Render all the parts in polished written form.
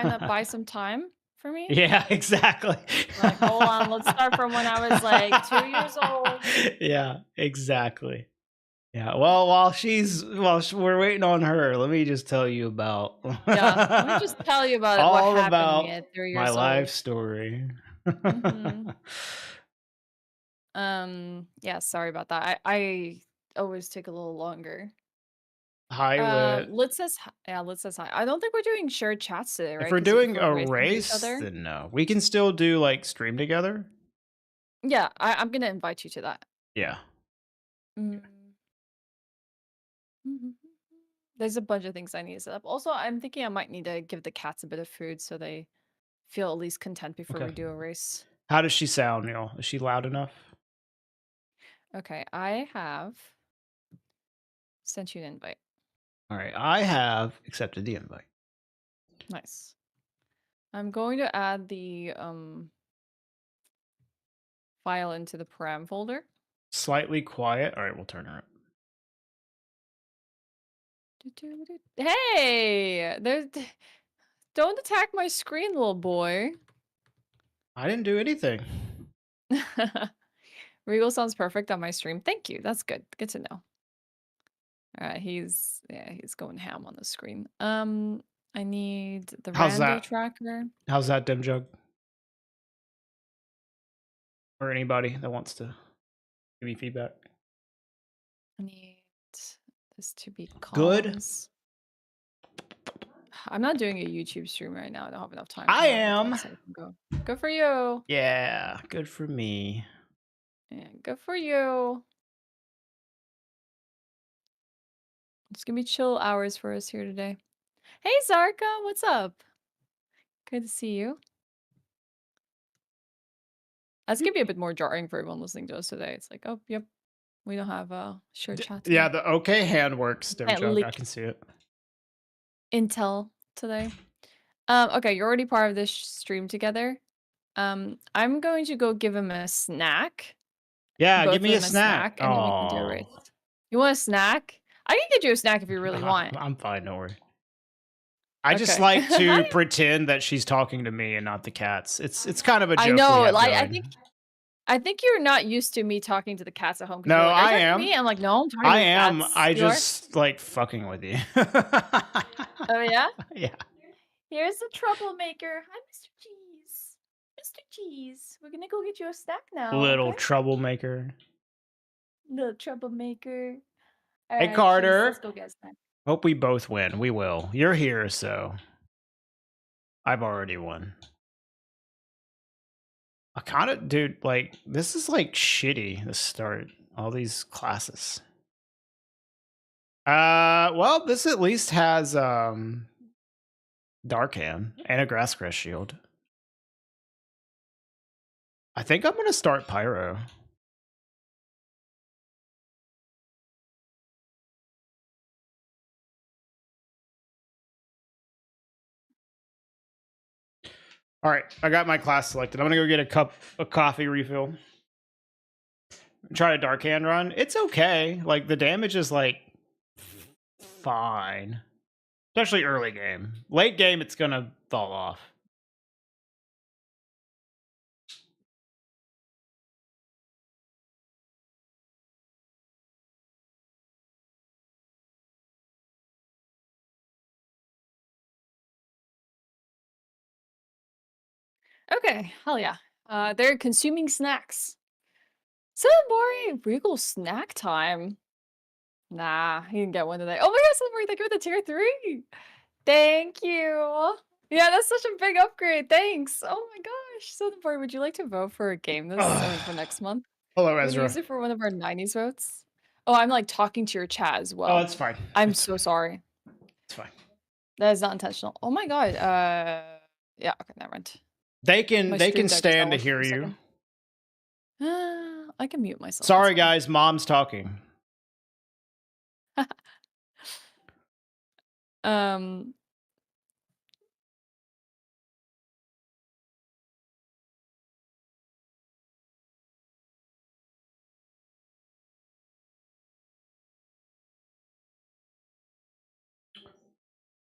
trying to buy some time for me. Yeah, exactly. Like, hold on, let's start from when I was like 2 years old. Yeah, exactly. Yeah. Well, we're waiting on her, let me just tell you about Yeah, let me just tell you about what all happened to me about at 3 my years life old. story. Mhm. Yeah, sorry about that. I always take a little longer. High lit. Let's says hi. I don't think we're doing shared chats today, If right? we're Because if doing we're a racing each race, other. then no. We can still do like stream together. Yeah, I'm gonna invite you to that. Yeah. Mm. Mhm. There's a bunch of things I need to set up. Also, I'm thinking I might need to give the cats a bit of food so they feel at least content before Okay. we do a race. How does she sound, Neil? Is she loud enough? Okay, I have sent you an invite. All right. I have accepted the invite. Nice. I'm going to add the file into the param folder. Slightly quiet. All right, we'll turn her up. Hey, there's don't attack my screen, little boy. I didn't do anything. Regal sounds perfect on my stream. Thank you. That's good. Good to know. All right, he's going ham on the screen. I need the How's rando that? tracker. How's that, Dim Jug? Or anybody that wants to give me feedback? I need this to be Good. comms. I'm not doing a YouTube stream right now. I don't have enough time to I have it am. so I can go. Good for you. Yeah, good for me. Yeah, good for you. It's gonna be chill hours for us here today. Hey Zarka, what's up? Good to see you. That's gonna be a bit more jarring for everyone listening to us today. It's like, oh, yep, we don't have a shared chat Yeah, today. the okay hand works, Dim Can't Jug. I leak can see it. intel today. Okay, you're already part of this stream together. I'm going to go give him a snack. Yeah, give Both of me a them a snack. snack, and then we can do a Oh, race. You want a snack? I can get you a snack if you really want. I'm fine. Don't worry. I just Okay. like to pretend that she's talking to me and not the cats. It's kind of a I joke we know. have Like, going. I think you're not used to me talking to the cats at home because No, you're like, "Are you I talking to am. me?" I'm like, "No, I'm talking to I the am. cats." I You are? just like fucking with you. Oh yeah. Yeah. Here's the troublemaker. Hi, Mr. Cheese. Mr. Cheese. We're gonna go get you a snack now, Little okay? troublemaker. Little troublemaker. All Hey, right, Cheese. Let's Carter. go get a snack. Hope we both win. We will. You're here, so I've already won. I kind of, dude, like, this is like shitty to start all these classes. Well, this at least has Dark Hand and a Grass Crest Shield. I think I'm gonna start Pyro. All right, I got my class selected. I'm gonna go get a coffee refill. Try a Dark Hand run. It's okay. Like the damage is like fine, especially early game. Late game, it's gonna fall off. Okay, hell yeah. They're consuming snacks. So boring. Regal snack time. Nah, he didn't get one today. Oh my god, Silver, thank you for the tier 3. Thank you. Yeah, that's such a big upgrade. Thanks. Oh my gosh. Silver, would you like to vote for a game for next month? Hello, You want to Ezra. use it for one of our 90s votes? Oh, I'm like talking to your chat as Oh, well. it's fine. I'm It's so fine. sorry. It's fine. That is not intentional. Oh my god. Yeah, okay, never mind. They My can stream deck just got stand to one for hear a you. second. I can mute myself. Sorry, guys. Mom's talking. Um,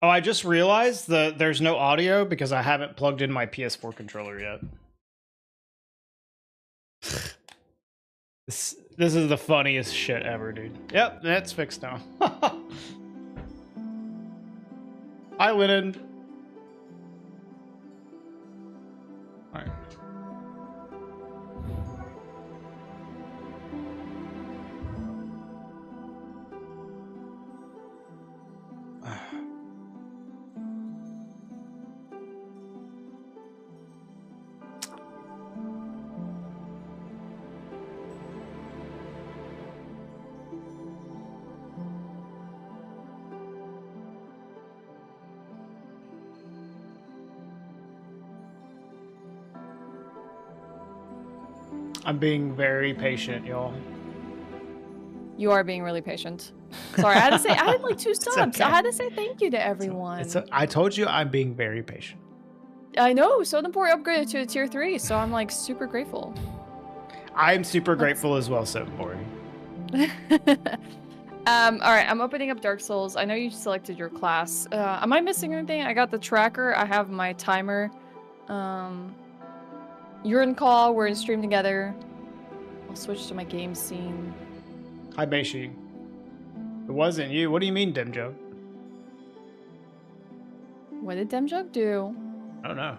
Oh, I just realized that there's no audio because I haven't plugged in my PS4 controller yet. This is the funniest shit ever, dude. Yep, that's fixed now. Hi, Lennon. All right. I'm being very patient, y'all. You are being really patient. Sorry, I had to say, I had like 2 subs. okay. I had to say thank you to everyone. I told you I'm being very patient. I know, Sonapori upgraded to a tier 3, so I'm like super grateful. I'm super grateful as well, Sonapori. Alright, I'm opening up Dark Souls. I know you selected your class. Am I missing anything? I got the tracker, I have my timer. You're in call, we're in stream together. I'll switch to my game scene. Hi, Beishi. It wasn't you. What do you mean, Demjug? What did Demjug do? I don't know.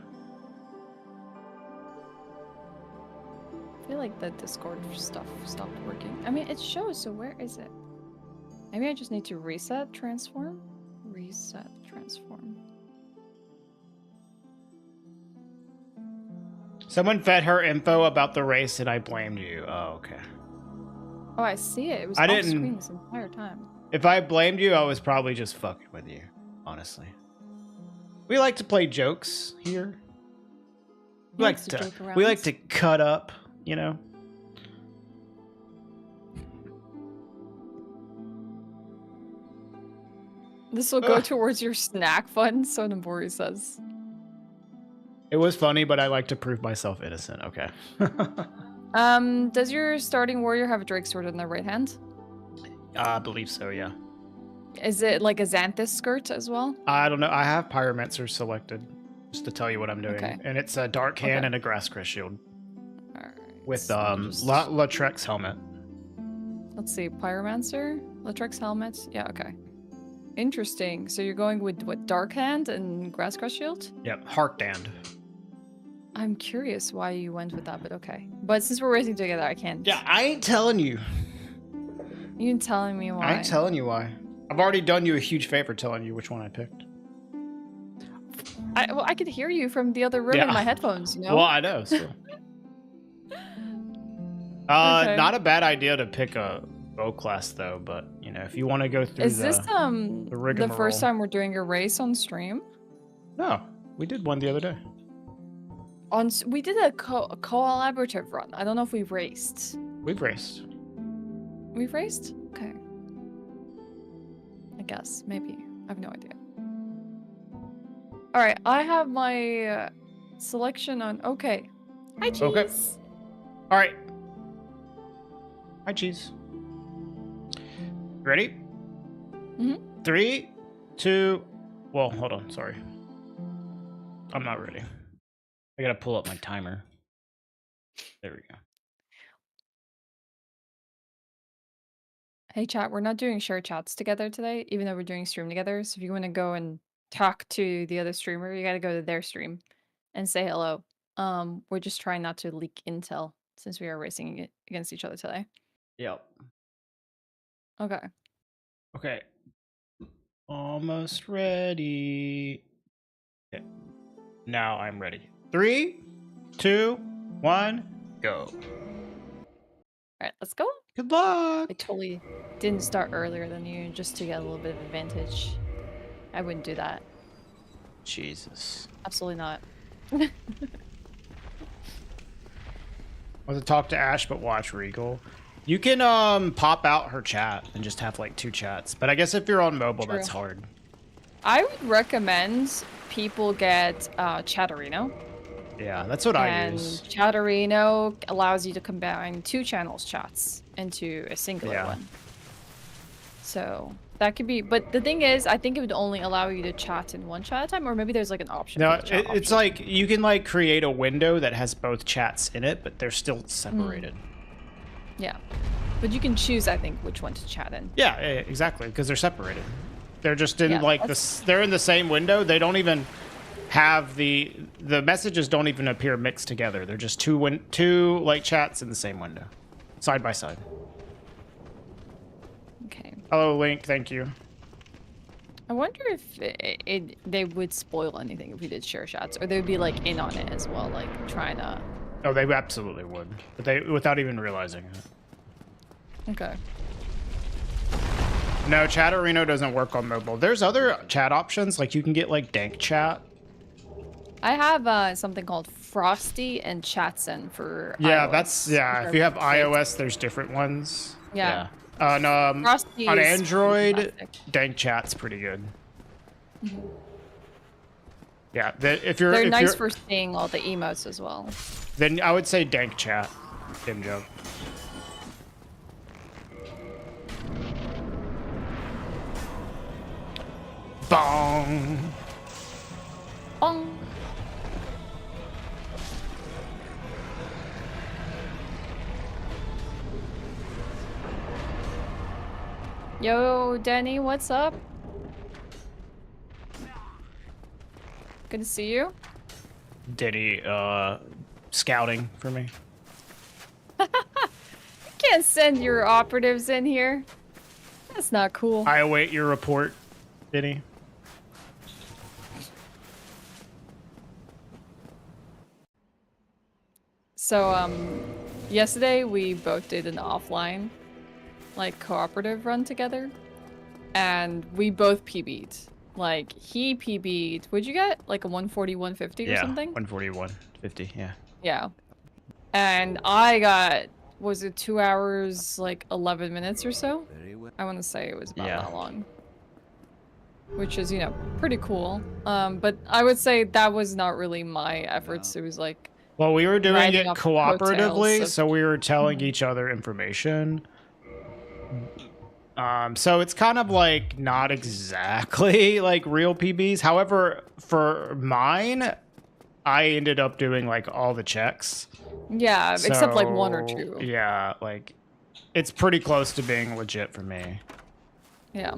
I feel like the Discord stuff stopped working. I mean, it shows, so where is it? Maybe I just need to reset transform? Reset transform. Someone fed her info about the race and I blamed you. Oh, okay. Oh, I see it. It was I off didn't- screen this entire time. If I blamed you, I was probably just fucking with you, honestly. We like to play jokes here. He likes to joke We around. like to cut up, you know. This will go Ugh. towards your snack fund, Sonambori says. It was funny, but I like to prove myself innocent. Okay. Does your starting warrior have a Drake sword in their right hand? I believe so, yeah. Is it like a Xanthus skirt as well? I don't know. I have Pyromancer selected, just to tell you what I'm doing. Okay. And it's a Dark Hand Okay. and a Grass Crest Shield. Alright. With so I'll just- Latrex helmet. Let's see, Pyromancer, Latrex helmet. Yeah, okay. Interesting. So you're going with what, Dark Hand and Grass Crest Shield? Yep, Harkdand. I'm curious why you went with that, but okay. But since we're racing together, I can't. Yeah, I ain't telling you. You telling me why? I ain't telling you why. I've already done you a huge favor telling you which one I picked. Well, I could hear you from the other room Yeah. in my headphones, you know? Well, I know. So. Okay. Not a bad idea to pick a bow class though, but you know, if you want to go through Is the this the rigmarole. first time we're doing a race on stream? No, we did one the other day. We did a collaborative run. I don't know if we raced. We've raced. We've raced? Okay. I guess. Maybe. I have no idea. Alright, I have my selection on... Okay. Hi, Cheese! Okay. All right. Hi, Cheese. Ready? Mhm. 3, 2... Well, hold on. Sorry. I'm not ready. I gotta pull up my timer. There we go. Hey chat, we're not doing share chats together today, even though we're doing stream together. So if you want to go and talk to the other streamer, you gotta go to their stream and say hello. We're just trying not to leak intel since we are racing against each other today. Yep. Okay. Okay. Almost ready. Okay. Now I'm ready. 3, 2, 1, go. Alright, let's go. Good luck. I totally didn't start earlier than you just to get a little bit of advantage. I wouldn't do that. Jesus. Absolutely not. I want to talk to Ash, but watch Regal. You can pop out her chat and just have like 2 chats. But I guess if you're on mobile, True. that's hard. I would recommend people get Chatterino. Yeah, that's what I And use. Chatterino allows you to combine 2 channels chats into a singular Yeah. one. So That could be, but the thing is, I think it would only allow you to chat in one chat at a time, or maybe there's like an option. No, For the chat it's option. like you can like create a window that has both chats in it, but they're still separated. Yeah, but you can choose, I think, which one to chat in. Yeah, exactly, because they're separated. They're just in like that's- this. They're in the same window. They don't even have the messages don't even appear mixed together. They're just two like chats in the same window, side by side. Okay. Hello, Link. Thank you. I wonder if they would spoil anything if we did share chats, or they would be like in on it as well, like trying to. Oh, they absolutely would, but they without even realizing it. Okay. No, Chatterino doesn't work on mobile. There's other chat options, like you can get like dank chat. I have something called Frosty and Chatsen for Yeah, iOS, that's if you have iOS, there's different ones. Yeah. On Frosty on is Android, fantastic. dank chat's pretty good. Mm-hmm. Yeah, if you're They're if nice you're, for seeing all the emotes as well. then I would say dank chat. Dim joke. Bong. Bong. Yo, Denny, what's up? Good to see you. Diddy scouting for me. Can't send your operatives in here. That's not cool. I await your report, Diddy. So, yesterday we both did an offline, like, cooperative run together. And we both PB'd. Like, he PB'd. What'd you get? Like a 140, 150 or something? 140, 150, yeah. Yeah. And I got, was it 2 hours, like 11 minutes or so? I want to say it was about that long. Which is, you know, pretty cool. But I would say that was not really my efforts. It was like... Well, we were doing it up cooperatively, of- so we were telling each other information. So it's kind of like not exactly like real PBs. However, for mine, I ended up doing like all the checks. Yeah, except like one or two. Yeah, like it's pretty close to being legit for me. Yeah.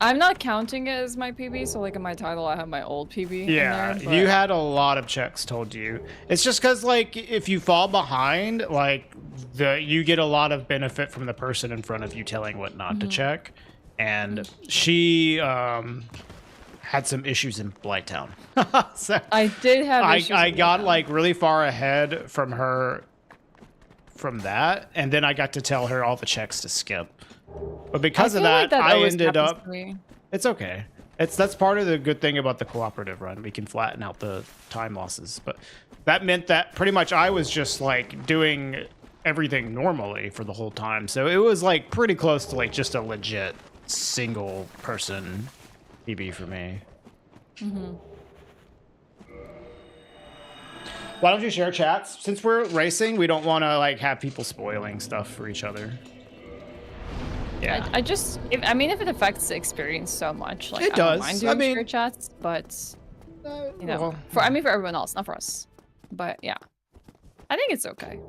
I'm not counting it as my PB, so like in my title I have my old PB Yeah, in there, you had a lot of checks told to you. It's just because like if you fall behind, like you get a lot of benefit from the person in front of you telling what not to check. And she had some issues in Blighttown. So I did have issues I with got that. like really far ahead from her from that, and then I got to tell her all the checks to skip. But because of feel like that, I always ended happens up. to me. It's okay. That's part of the good thing about the cooperative run. We can flatten out the time losses. But that meant that pretty much I was just like doing everything normally for the whole time. So it was like pretty close to like just a legit single person PB for me. Why don't you share chats? Since we're racing, we don't want to like have people spoiling stuff for each other. Yeah. I just, I mean, if it affects the experience so much, like, It I don't does. mind I doing mean- share chats, but, you know, well, for everyone else, not for us. But, yeah. I think it's okay.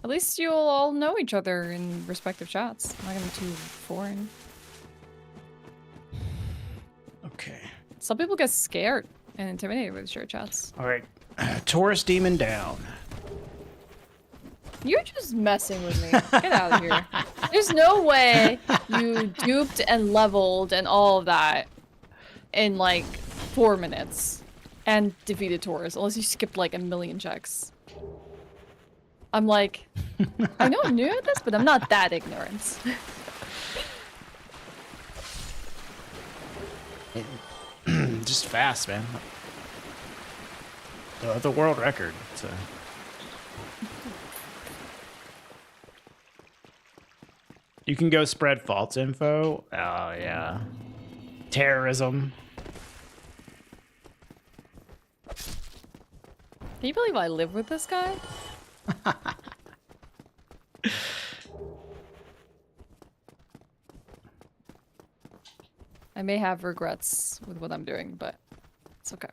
At least you'll all know each other in respective chats. Not gonna be too foreign. okay. Some people get scared and intimidated with share chats. All right. Taurus Demon down. You're just messing with me. Get out of here. There's no way you duped and leveled and all of that in like 4 minutes and defeated Taurus, unless you skipped like a million checks. I'm like, I know I'm new at this, but I'm not that ignorant. Just fast, man. The world record. So. You can go spread false info. Oh, yeah. Terrorism. Can you believe I live with this guy? I may have regrets with what I'm doing, but it's okay.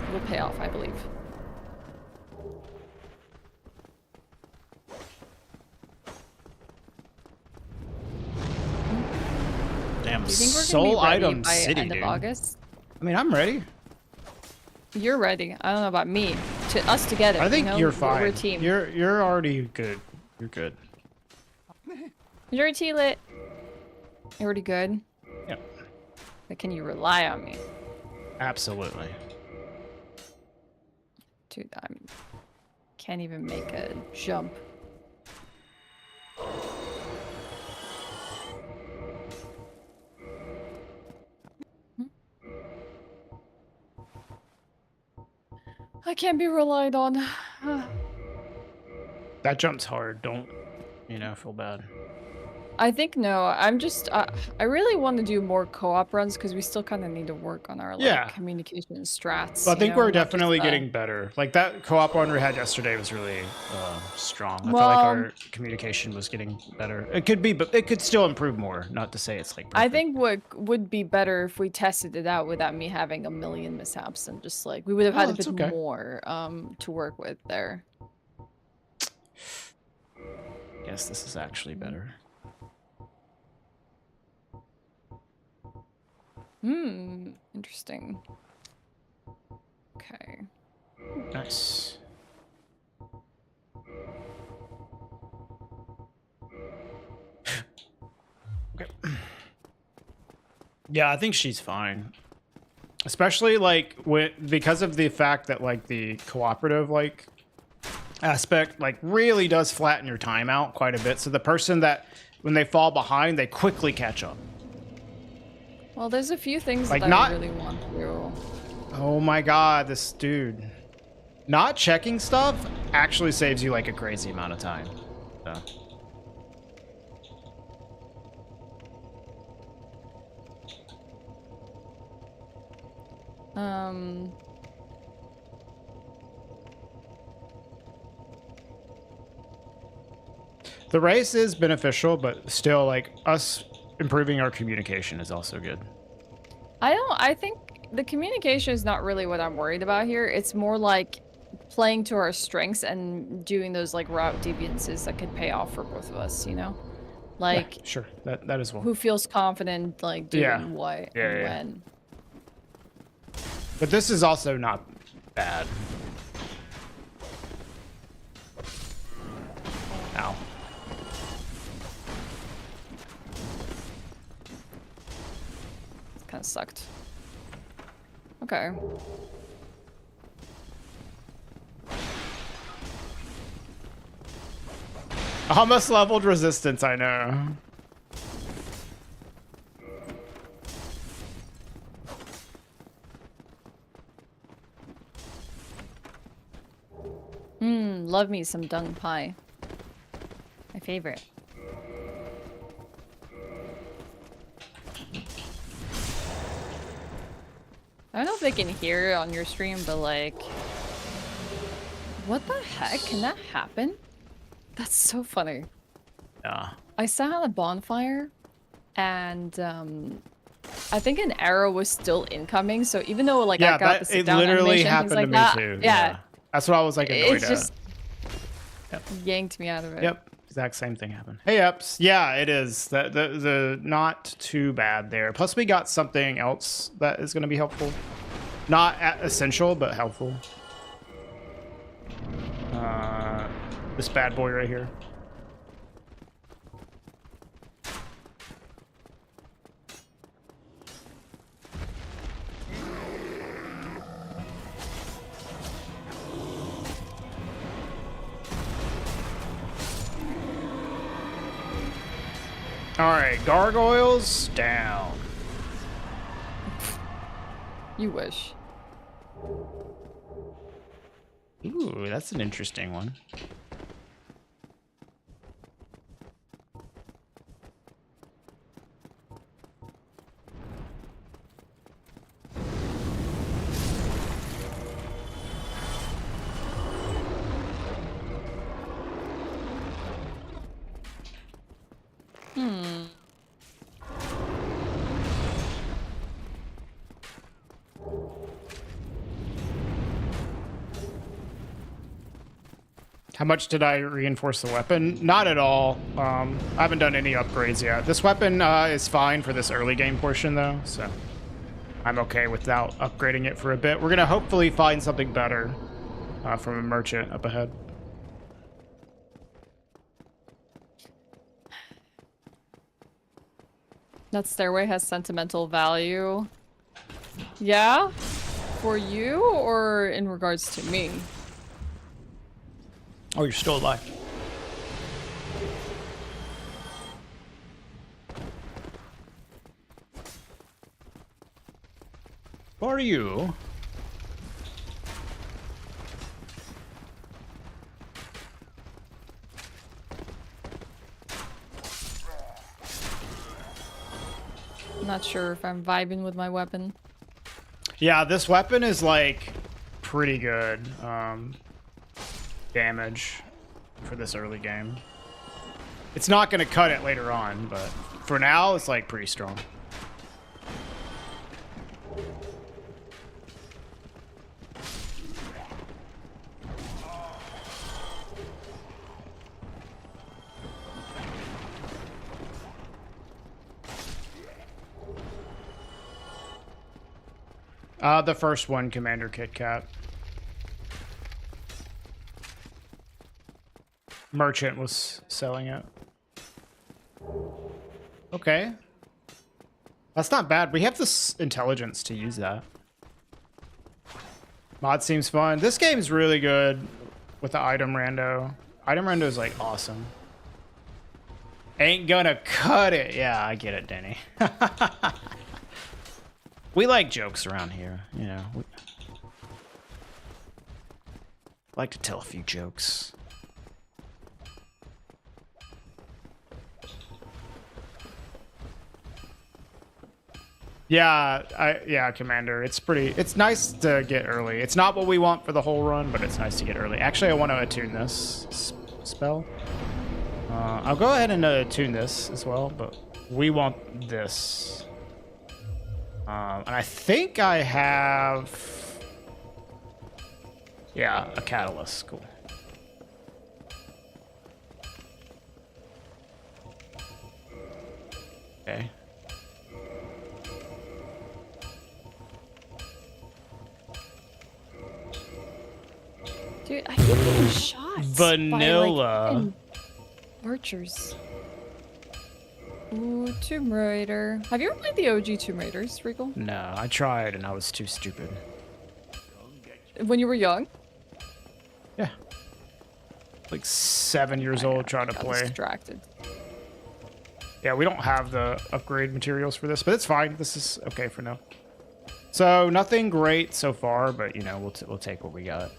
It'll pay off, I believe. Damn, Do you think we're soul gonna be ready item by city, end dude. of August? I mean, I'm ready. You're ready. I don't know about me. To us together. I think you know? you're fine. We're a team. You're already good. You're good. You're a T-lit. You're already good. Yep. But can you rely on me? Absolutely. Dude, I can't even make a jump. I can't be relied on. That jump's hard. Don't, feel bad. I think no. I'm just. I really want to do more co-op runs because we still kind of need to work on our communication strats. Well, I think we're not just, definitely getting better. Like that co-op one we had yesterday was really strong. I felt like our communication was getting better. It could be, but it could still improve more. Not to say it's like perfect. I think what would be better if we tested it out without me having a million mishaps and just like we would have had a bit more to work with there. Yes, this is actually better. Interesting. Okay. Nice. Okay. Yeah, I think she's fine. Especially like because of the fact that like the cooperative like aspect like really does flatten your time out quite a bit. So the person that when they fall behind, they quickly catch up. Well, there's a few things like that I really want to. Oh my god, this dude. Not checking stuff actually saves you like a crazy amount of time. So. The race is beneficial, but still, like, us improving our communication is also good. I think the communication is not really what I'm worried about here. It's more like playing to our strengths and doing those, like, route deviances that could pay off for both of us, you know? Like... Yeah, sure, that as well. Who feels confident, like, doing what and when. But this is also not bad. Ow. Kind of sucked. Okay. Almost leveled resistance, I know. Love me some dung pie. My favorite. I don't know if they can hear it on your stream, but like... What the heck? Can that happen? That's so funny. Yeah. I sat on a bonfire, and I think an arrow was still incoming, so even though like I got the sit down literally animation, happened like to that, me too. Yeah. That's what I was like annoyed It's just Yep. yanked me out of it. Yep. Exact same thing happened. Hey, Eps. Yeah, it is. The not too bad there. Plus, we got something else that is going to be helpful. Not essential, but helpful. This bad boy right here. All right, gargoyles down. You wish. Ooh, that's an interesting one. Hmm. How much did I reinforce the weapon? Not at all. I haven't done any upgrades yet. This weapon is fine for this early game portion, though, so I'm okay without upgrading it for a bit. We're going to hopefully find something better from a merchant up ahead. That stairway has sentimental value. Yeah? For you or in regards to me? Oh, you're still alive. Who are you? I'm not sure if I'm vibing with my weapon. Yeah, this weapon is like pretty good damage for this early game. It's not going to cut it later on, but for now, it's like pretty strong. The first one, Commander Kit Kat. Merchant was selling it. Okay. That's not bad. We have this intelligence to use that. Mod seems fun. This game's really good with the item rando. Item rando is like awesome. Ain't gonna cut it. Yeah, I get it, Denny. We like jokes around here, you know. We like to tell a few jokes. Yeah, Commander. It's nice to get early. It's not what we want for the whole run, but it's nice to get early. Actually, I want to attune this spell. I'll go ahead and attune this as well, but we want this. And I think I have... Yeah, a catalyst. Cool. Okay. Dude, I keep getting shot. Vanilla. By, like, archers. Ooh, Tomb Raider. Have you ever played the OG Tomb Raiders, Regal? No, I tried and I was too stupid. When you were young? Yeah. Like 7 years old trying to play. Distracted. Yeah, we don't have the upgrade materials for this, but it's fine. This is okay for now. So nothing great so far, but you know, we'll take what we got.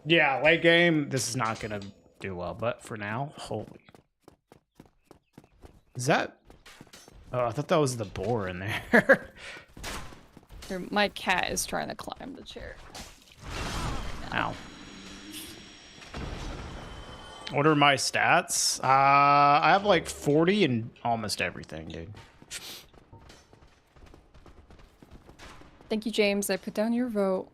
Yeah, late game, this is not gonna do well, but for now, holy. Is that... Oh, I thought that was the boar in there. My cat is trying to climb the chair. Ow. What are my stats? I have like 40 and almost everything, dude. Thank you, James. I put down your vote.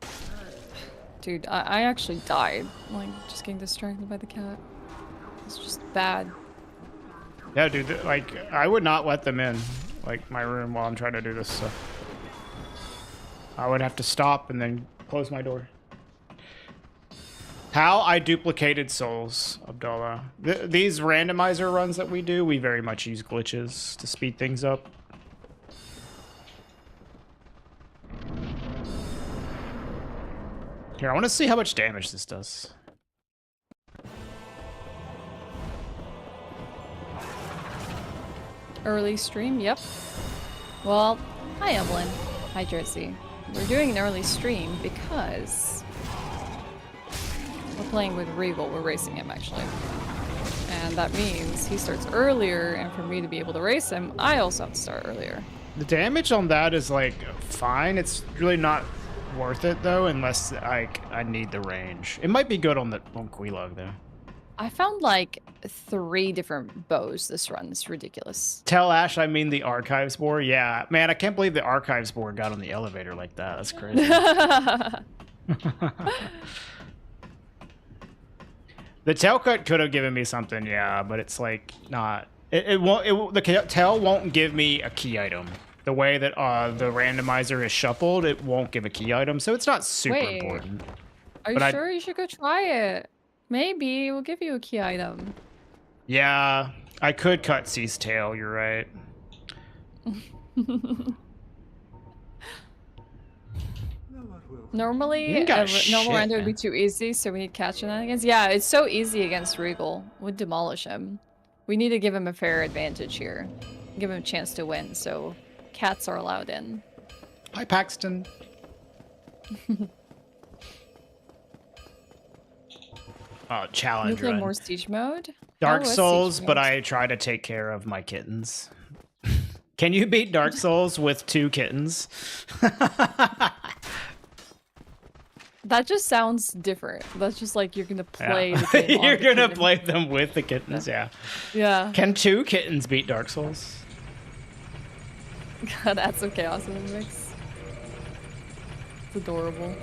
Dude, I actually died. Like, just getting distracted by the cat. It's just bad. Yeah, dude, like, I would not let them in, like, my room while I'm trying to do this stuff. I would have to stop and then close my door. How I duplicated souls, Abdullah. These randomizer runs that we do, we very much use glitches to speed things up. Here, I want to see how much damage this does. Early stream, yep. Well, hi Evelyn. Hi Jersey. We're doing an early stream because we're playing with Regal. We're racing him, actually. And that means he starts earlier, and for me to be able to race him, I also have to start earlier. The damage on that is, like, fine. It's really not worth it though, unless like I need the range. It might be good on Quelaag though. I found like 3 different bows this run. It's ridiculous. Tell Ash I mean the archives board. Yeah, man, I can't believe the archives board got on the elevator like that. That's crazy. The tail cut could have given me something, yeah, but it's like not. It won't. The tail won't give me a key item. The way that the randomizer is shuffled, it won't give a key item, so it's not super important. Are you sure? You should go try it. Maybe it will give you a key item. Yeah, I could cut C's tail. You're right. Normally, normal render would be too easy, so we need cat shenanigans. Yeah, it's so easy against Regal. Would demolish him. We need to give him a fair advantage here. Give him a chance to win, so cats are allowed in. Hi, Paxton. Challenge. You play more Siege mode? Dark Souls, but I try to take care of my kittens. Can you beat Dark Souls with 2 kittens? That just sounds different. That's just like you're gonna play the game You're gonna play them with the kittens, yeah. Yeah. Can 2 kittens beat Dark Souls? God, add some chaos in the mix. It's adorable.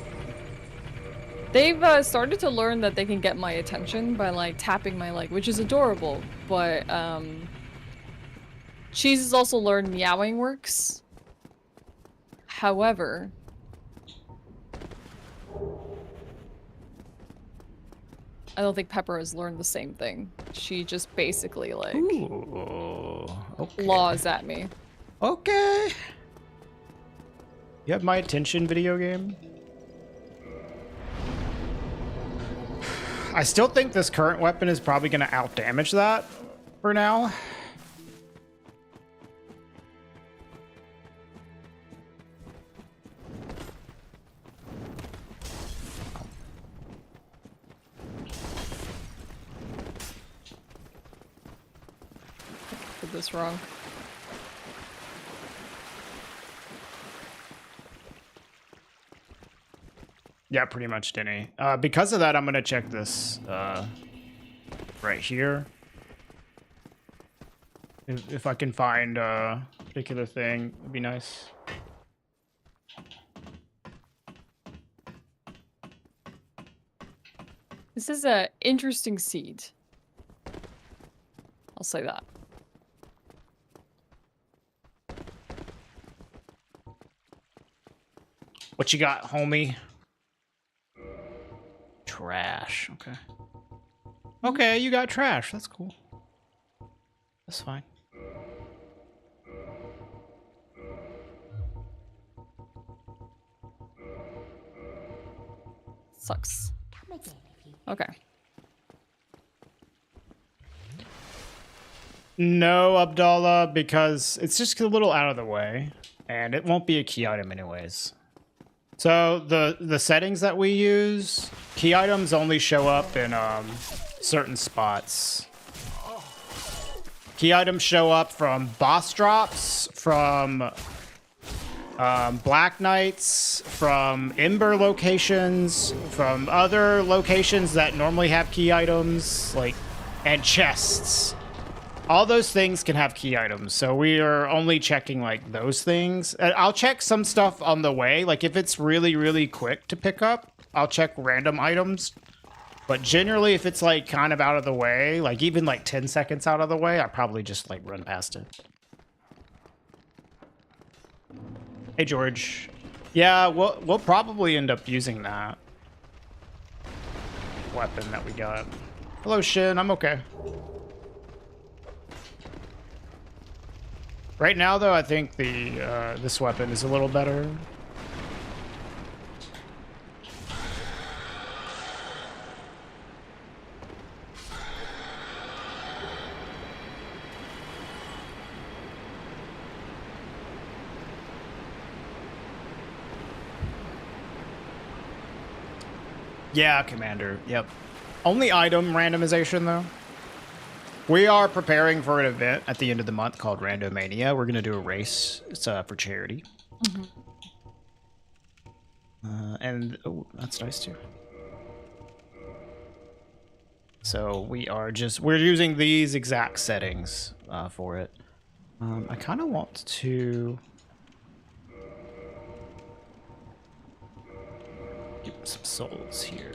They've started to learn that they can get my attention by like tapping my leg, which is adorable. But Cheese has also learned meowing works. However, I don't think Pepper has learned the same thing. She just basically like claws at me. Okay. You have my attention, video game. I still think this current weapon is probably going to outdamage that for now. Did this wrong. Yeah, pretty much, Denny. Because of that, I'm gonna check this right here. If I can find a particular thing, it'd be nice. This is a interesting seed. I'll say that. What you got, homie? Trash. Okay. Okay, you got trash. That's cool. That's fine. Sucks. Okay. No, Abdallah, because it's just a little out of the way, and it won't be a key item anyways. So the settings that we use, key items only show up in certain spots. Key items show up from boss drops, from Black Knights, from Ember locations, from other locations that normally have key items, like, and chests. All those things can have key items, so we are only checking, like, those things. I'll check some stuff on the way, like, if it's really, really quick to pick up, I'll check random items. But generally, if it's, like, kind of out of the way, like, even, like, 10 seconds out of the way, I probably just, like, run past it. Hey, George. Yeah, we'll probably end up using that weapon that we got. Hello, Shin. I'm okay. Right now, though, I think the this weapon is a little better. Yeah, Commander. Yep. Only item randomization, though. We are preparing for an event at the end of the month called Randomania. We're going to do a race. It's for charity. And oh, that's nice too. So we're using these exact settings for it. I kind of want to give some souls here.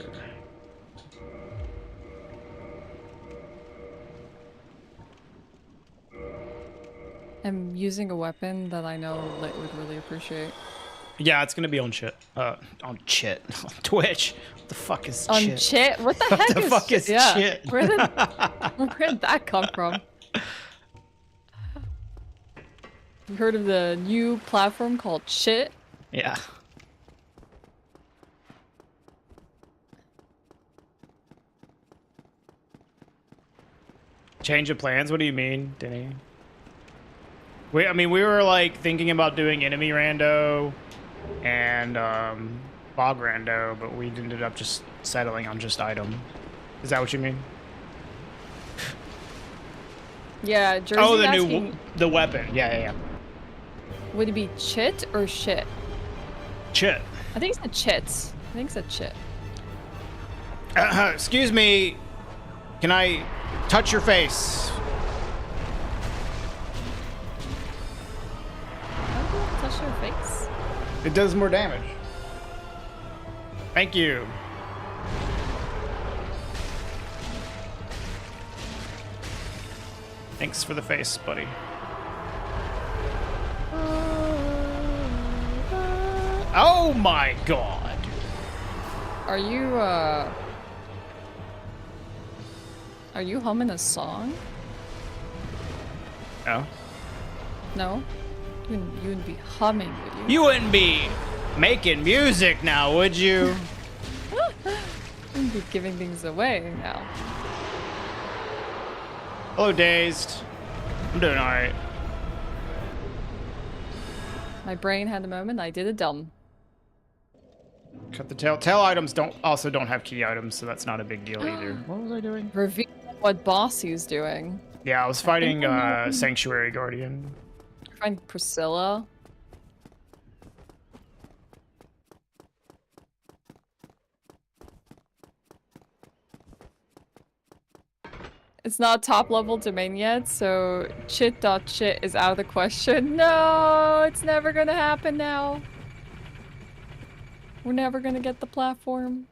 I'm using a weapon that I know Lit would really appreciate. Yeah, it's gonna be on chit. On Twitch. What the fuck is On chit? chit? What the What heck the is fuck is yeah. chit? Where did that come from? You heard of the new platform called Chit? Yeah. Change of plans? What do you mean, Denny? I mean, we were like thinking about doing enemy rando and bog rando, but we ended up just settling on just item. Is that what you mean? Yeah, Jersey Oh, the asking, the weapon. Yeah. would it be chit or shit? Chit. I think it's a chit. I think it's a chit. Excuse me. Can I touch your face? How do you touch your face? It does more damage. Thank you. Thanks for the face, buddy. Oh my god. Are you humming a song? No. No? You wouldn't be humming, would you? You wouldn't be making music now, would you? You wouldn't be giving things away now. Hello, Dazed. I'm doing alright. My brain had a moment, I did a dumb. Cut the tail. Tail items don't have key items, so that's not a big deal either. What was I doing? Reveal what boss he's doing. Yeah, I was fighting Sanctuary Guardian. Find Priscilla. It's not top level domain yet, so chit.chit is out of the question. No, it's never gonna happen now. We're never gonna get the platform.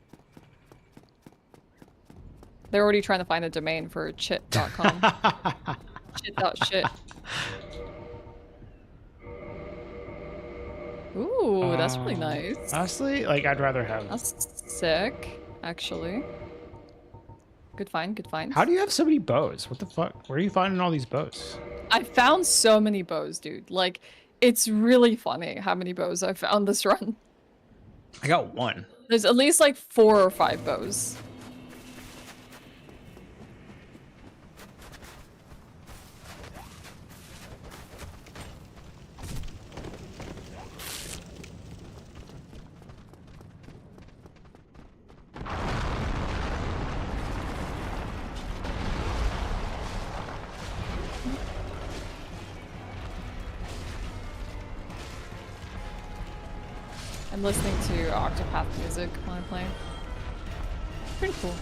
They're already trying to find a domain for chit.com. Chit.shit. Ooh, that's really nice. Honestly, like, I'd rather have... That's sick, actually. Good find, good find. How do you have so many bows? What the fuck? Where are you finding all these bows? I found so many bows, dude. Like, it's really funny how many bows I found this run. I got one. There's at least like 4 or 5 bows. I'm listening to Octopath music when I play. Pretty cool.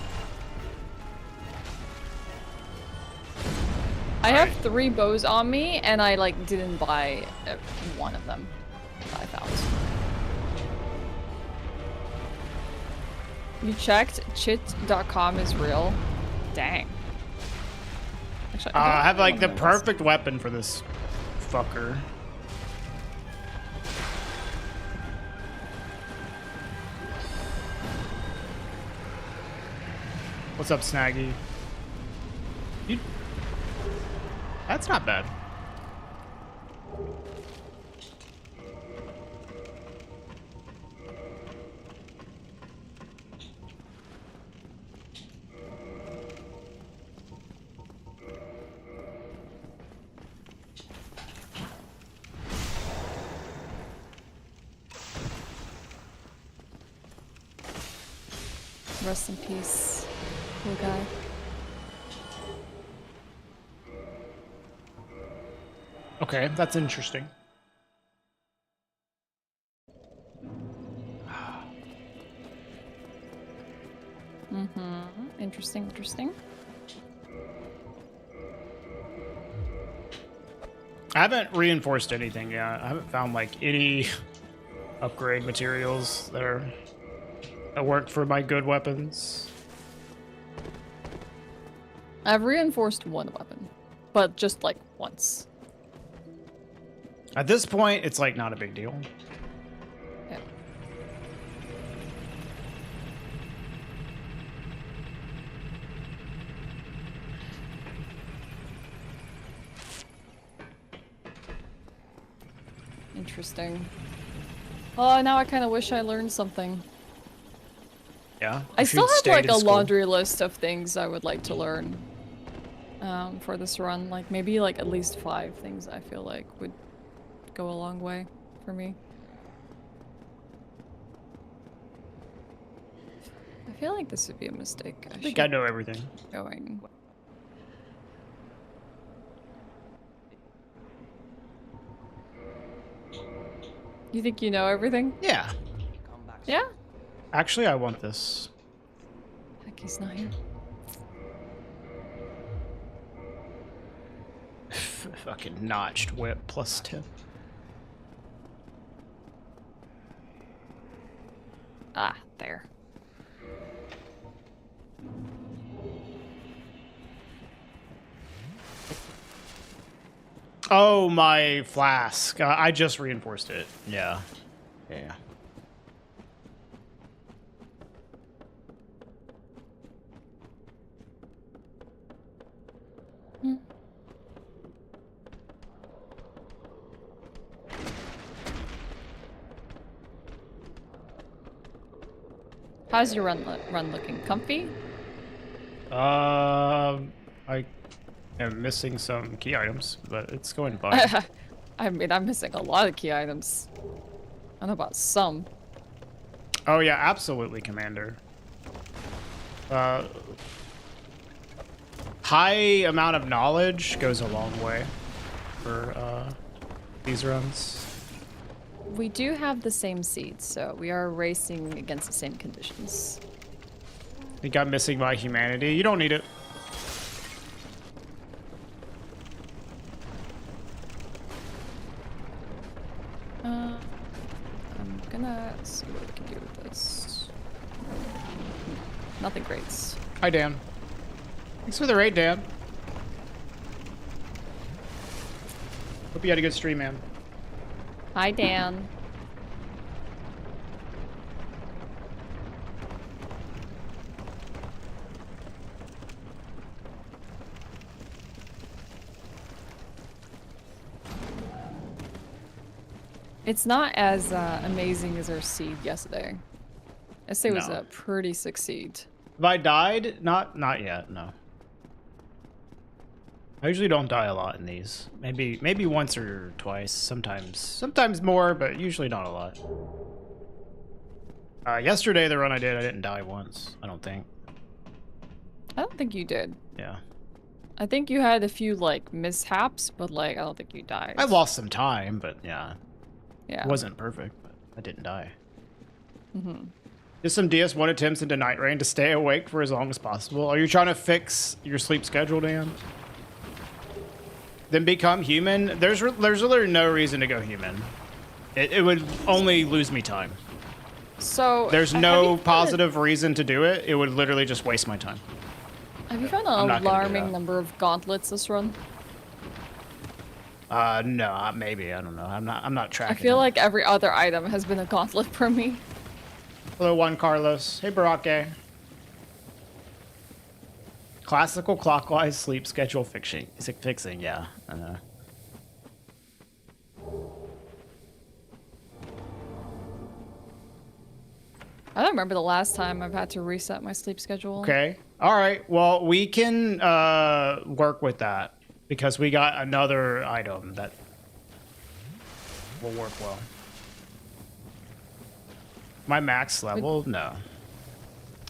I have 3 bows on me, and I like didn't buy one of them that I found. You checked? Chit.com is real? Dang. Actually, I have like the perfect weapon for this fucker. What's up, Snaggy? That's not bad. Rest in peace, cool guy. Okay, that's interesting. Interesting, interesting. I haven't reinforced anything yet. I haven't found like any upgrade materials that work for my good weapons. I've reinforced one weapon, but just like once. At this point, it's like not a big deal. Yeah. Interesting. Oh, now I kind of wish I learned something. Yeah. I still have like a laundry list of things I would like to learn for this run. Like maybe like at least 5 things I feel like would go a long way for me. I feel like this would be a mistake. I think I know everything. Going. You think you know everything? Yeah. Yeah? Actually, I want this. Heck, he's not here. Fucking notched whip plus 10. Ah, there. Oh, my flask. I just reinforced it. Yeah. Yeah. How's your run looking? Comfy? I am missing some key items, but it's going fine. I mean, I'm missing a lot of key items. I don't know about some. Oh yeah, absolutely, Commander. High amount of knowledge goes a long way for these runs. We do have the same seeds, so we are racing against the same conditions. I think I'm missing my humanity. You don't need it. I'm gonna see what we can do with this. Nothing great. Hi, Dan. Thanks for the raid, Dan. Hope you had a good stream, man. Hi, Dan. It's not as amazing as our seed yesterday. Yesterday was a pretty sick seed. Have I died? Not yet, no. I usually don't die a lot in these. Maybe once or twice, sometimes more, but usually not a lot. Yesterday, the run I didn't die once, I don't think. I don't think you did. Yeah. I think you had a few, like, mishaps, but, like, I don't think you died. I lost some time, but yeah. Yeah. It wasn't perfect, but I didn't die. Mm-hmm. Just some DS1 attempts into Night Rain to stay awake for as long as possible. Are you trying to fix your sleep schedule, Dan? Then become human? There's literally no reason to go human. It would only lose me time. So there's no positive reason to do it. It would literally just waste my time. Have you found an alarming number of gauntlets this run? No, maybe, I don't know. I'm not tracking. I feel like every other item has been a gauntlet for me. Hello, Juan Carlos. Hey, Barake. Classical clockwise sleep schedule fixing. Is it fixing? Yeah, I know. I don't remember the last time I've had to reset my sleep schedule. Okay. All right. Well, we can work with that because we got another item that will work well. My max level? No.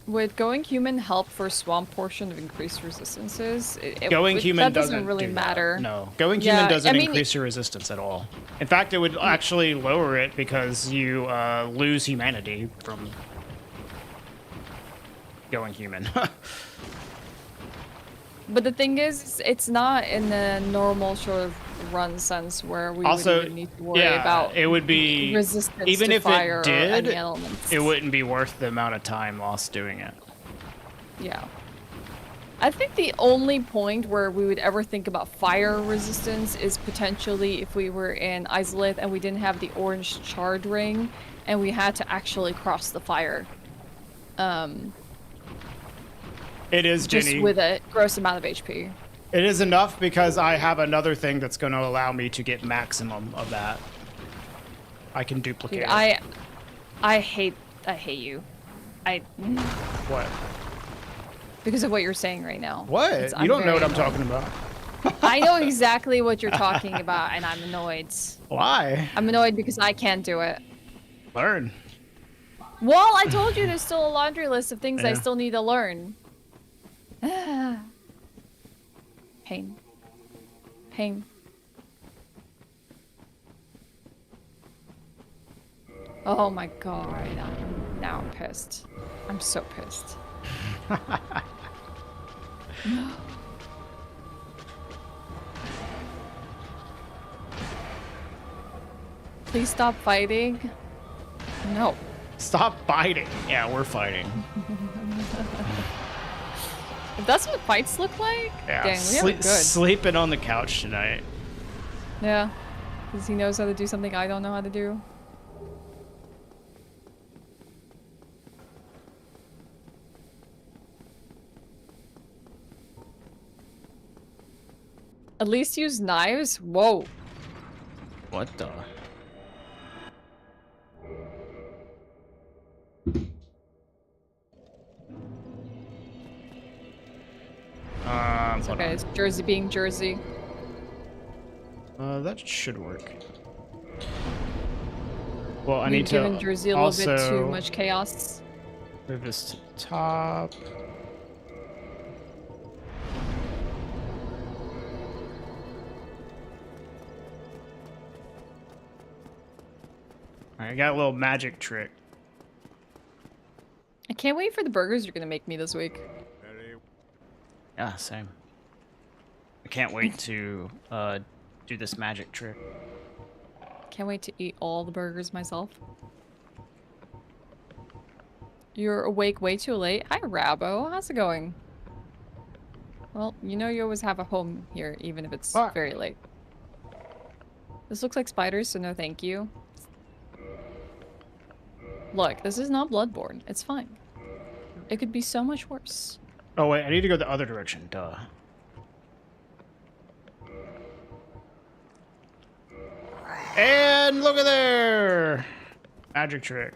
Would going human help for swamp portion of increased resistances? Going human doesn't really matter. No, going human doesn't increase your resistance at all. In fact, it would actually lower it because you lose humanity from. going human. But the thing is, it's not in the normal sort of run sense where we would Also, even need to worry yeah, about it would be resistance even to if fire it or any did, elements. it wouldn't be worth the amount of time lost doing it. Yeah. I think the only point where we would ever think about fire resistance is potentially if we were in Izalith and we didn't have the orange charred ring and we had to actually cross the fire. It is, Just Jenny. with a gross amount of HP. It is enough because I have another thing that's going to allow me to get maximum of that. I can duplicate Dude, it. I hate you. What? Because of what you're saying right now. What? I'm You don't know very what I'm talking about. I know exactly what you're talking about, and I'm annoyed. Why? I'm annoyed because I can't do it. Learn. Well, I told you there's still a laundry list of things I Yeah. still need to learn. Pain. Pain. Oh my god, now I'm pissed. I'm so pissed. Please stop fighting. No. Stop fighting. Yeah, we're fighting. If that's what fights look like, Yeah, dang, we have it good. sleeping on the couch tonight. Yeah, because he knows how to do something I don't know how to do. At least use knives? Whoa. What the? Okay, it's Jersey being Jersey. That should work. Well, I We've need to given Jersey a little bit too also much chaos. move this to the top. Alright, I got a little magic trick. I can't wait for the burgers you're gonna make me this week. Yeah, same. I can't wait to do this magic trick. Can't wait to eat all the burgers myself. You're awake way too late. Hi, Rabo. How's it going? Well, you know you always have a home here, even if it's very late. This looks like spiders, so no thank you. Look, this is not Bloodborne. It's fine. It could be so much worse. Oh wait, I need to go the other direction. Duh. And look at there! Magic trick.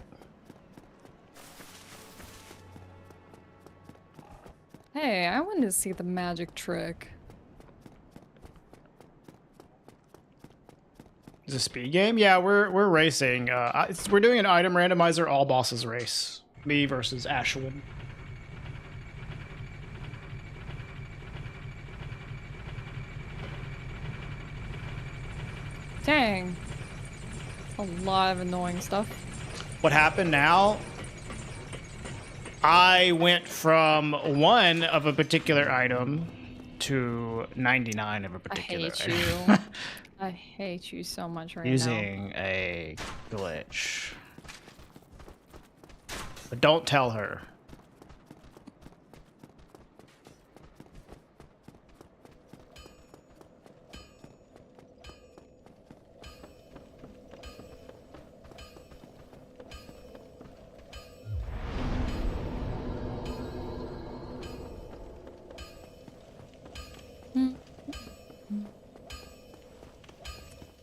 Hey, I wanted to see the magic trick. Is it a speed game? Yeah, we're racing. We're doing an item randomizer all bosses race. Me versus Ashwin. Dang. A lot of annoying stuff. What happened now? I went from 1 of a particular item to 99 of a I particular hate item. you. I hate you so much right now. Using a glitch. But don't tell her.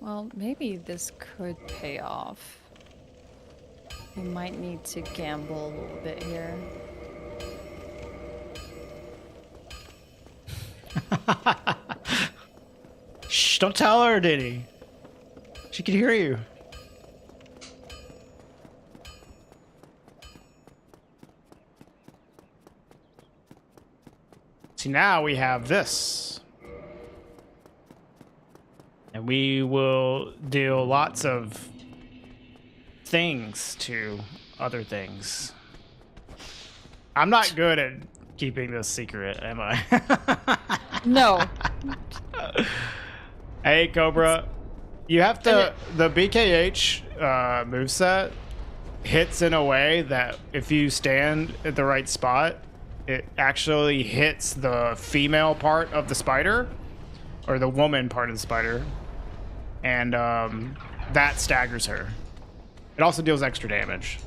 Well, maybe this could pay off. We might need to gamble a little bit here. Shh, don't tell her, Diddy. She can hear you. See, now we have this. And we will deal lots of things to other things. I'm not good at keeping this secret, am I? No. Hey, Cobra. You have to... The BKH moveset hits in a way that if you stand at the right spot, it actually hits the female part of the spider, or the woman part of the spider, and that staggers her. It also deals extra damage.